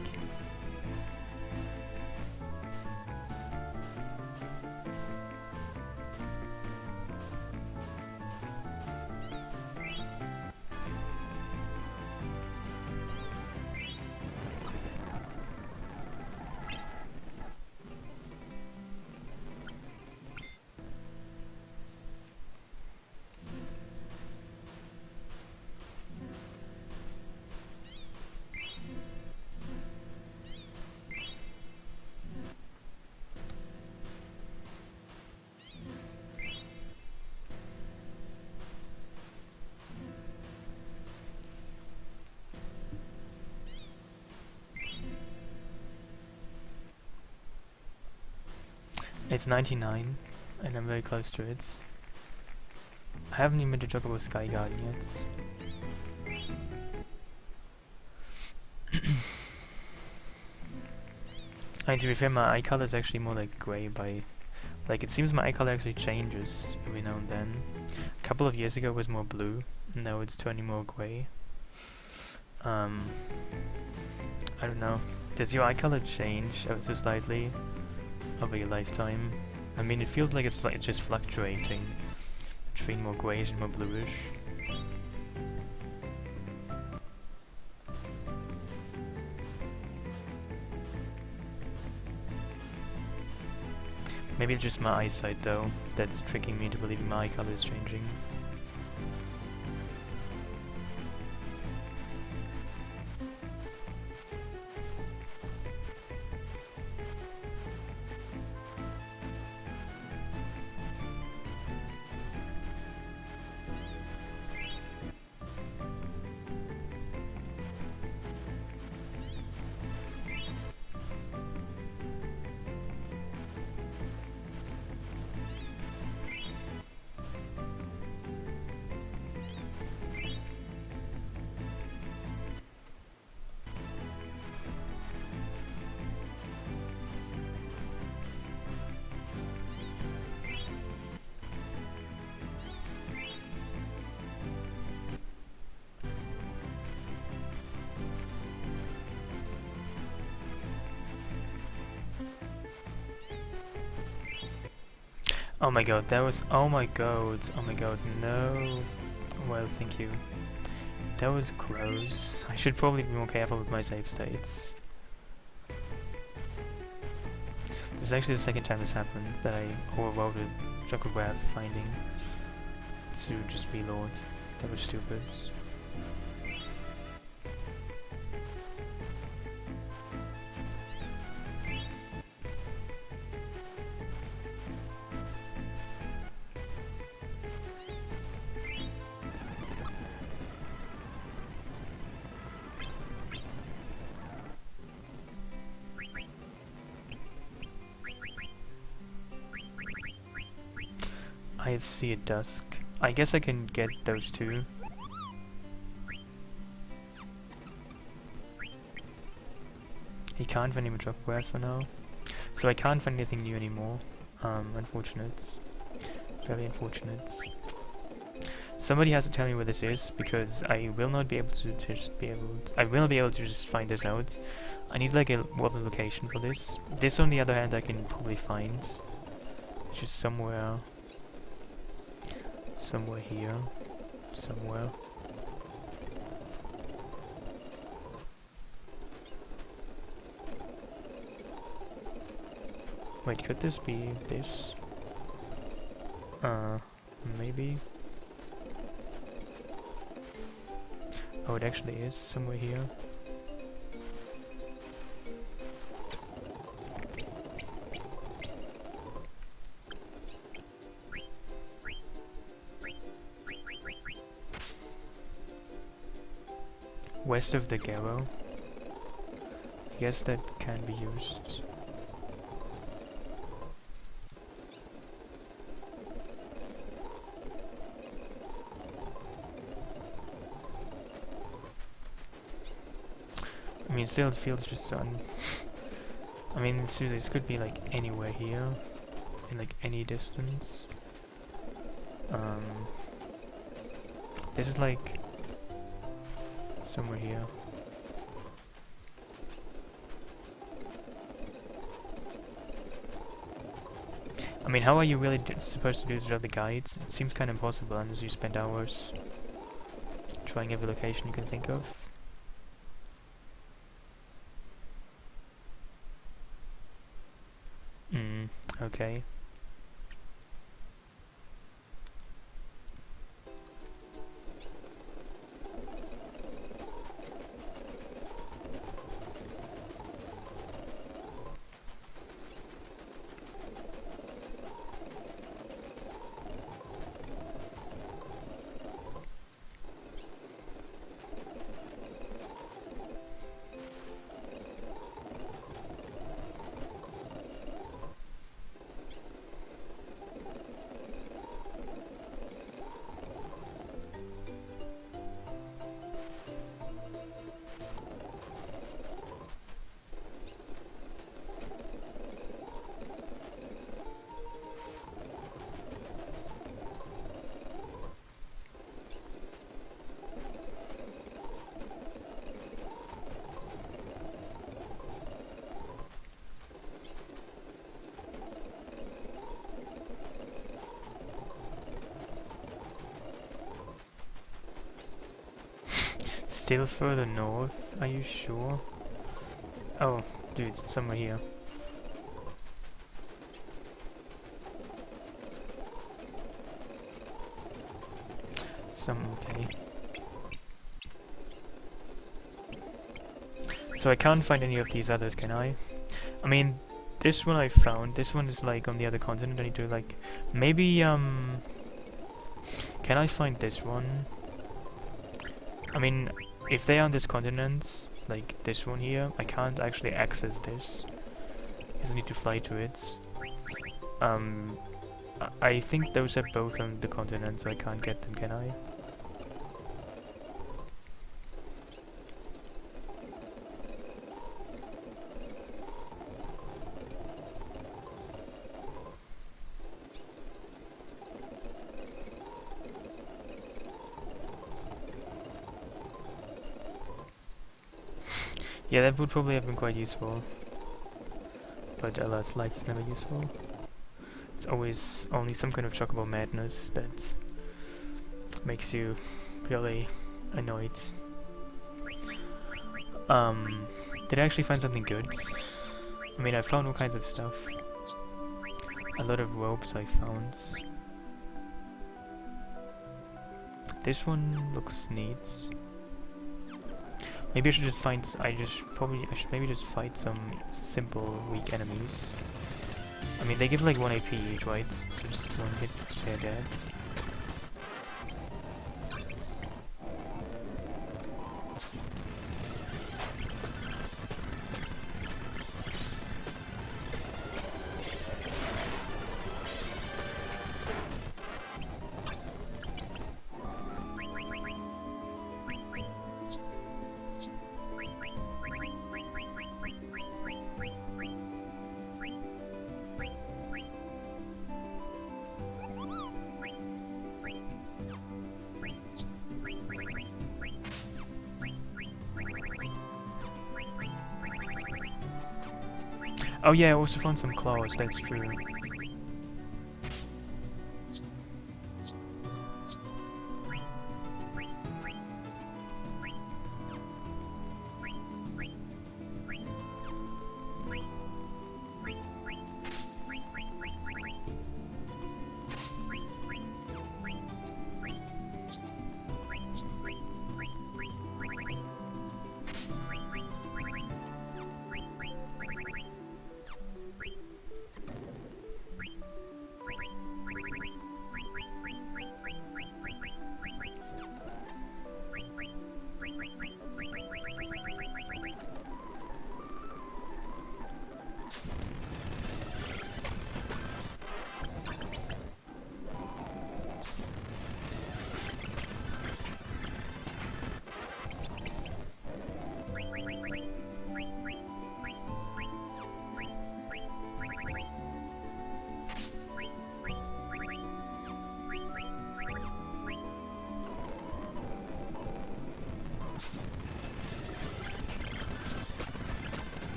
It's 99, and I'm very close to it. I haven't even been to Chocobo Sky Garden yet. And to be fair, my eye color is actually more like grey by... Like, it seems my eye color actually changes every now and then. A couple of years ago it was more blue, now it's turning more grey. I don't know. Does your eye color change ever so slightly over your lifetime? I mean, it feels like it's just fluctuating between more greyish and more bluish. Maybe it's just my eyesight though that's tricking me into believing my eye color is changing. Oh my god, that was... oh my god, no. Well, thank you. That was gross. I should probably be more careful with my save states. This is actually the second time this happened, that I overwrote a Chocograph finding to just reload. That was stupid. IFC at dusk. I guess I can get those two. He can't find any more Chocographs for now. So I can't find anything new anymore. Unfortunate. Very unfortunate. Somebody has to tell me where this is, because I will not be able to I will not be able to just find this out. I need like a world location for this. This on the other hand I can probably find. It's just somewhere here. Somewhere. Wait, could this be this? Maybe. Oh, it actually is somewhere here. West of the Garrow. I guess that can be used. I mean, still it feels just sun. I mean, seriously, this could be like anywhere here, in like any distance. This is like somewhere here. mean, how are you really supposed to do this without the guides? It seems kind of impossible unless you spend hours trying every location you can think of. Okay. Still further north, are you sure? Oh, dude, somewhere here. Okay. So I can't find any of these others, can I? I mean, this one I found. This one is like on the other continent. I need to like maybe can I find this one? I mean, if they are on this continent, like this one here, I can't actually access this because I need to fly to it. I think those are both on the continent, so I can't get them, can I? Yeah, that would probably have been quite useful. But alas, life is never useful. It's always only some kind of chocobo madness that makes you really annoyed. Did I actually find something good? I mean, I found all kinds of stuff. A lot of ropes I found. This one looks neat. Maybe I should just find. I should maybe just fight some simple weak enemies. I mean, they give like 1 AP each, right? So just one hit, they're dead. Oh yeah, I also found some claws, that's true.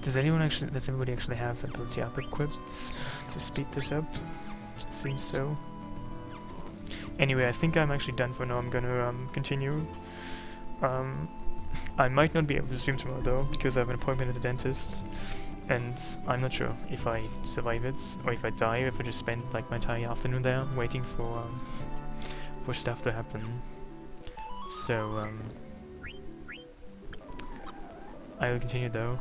Does everybody actually have ability up equipped to speed this up? Seems so. Anyway, I think I'm actually done for now. I'm gonna continue. I might not be able to stream tomorrow though, because I have an appointment at the dentist, and I'm not sure if I survive it or if I die, or if I just spend like my entire afternoon there waiting for stuff to happen. So I will continue though.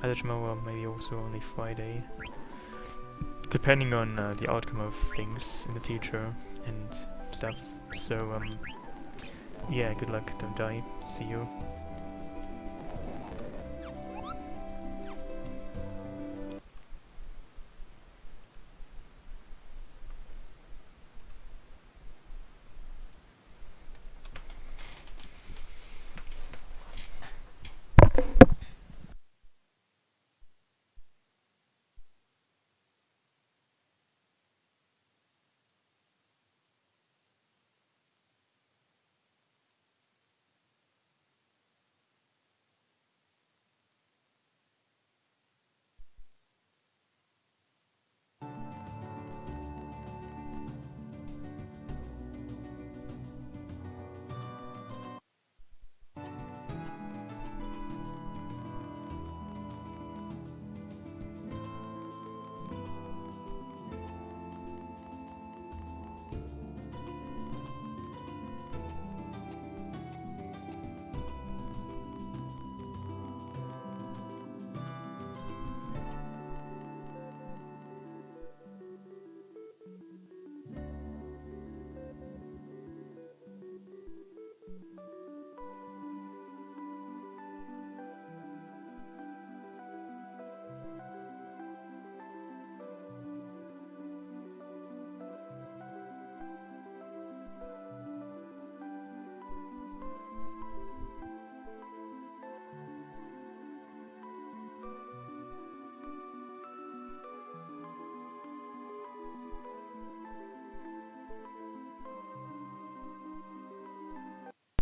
Either tomorrow or maybe also only Friday, depending on the outcome of things in the future and stuff. So yeah, good luck, don't die, see you.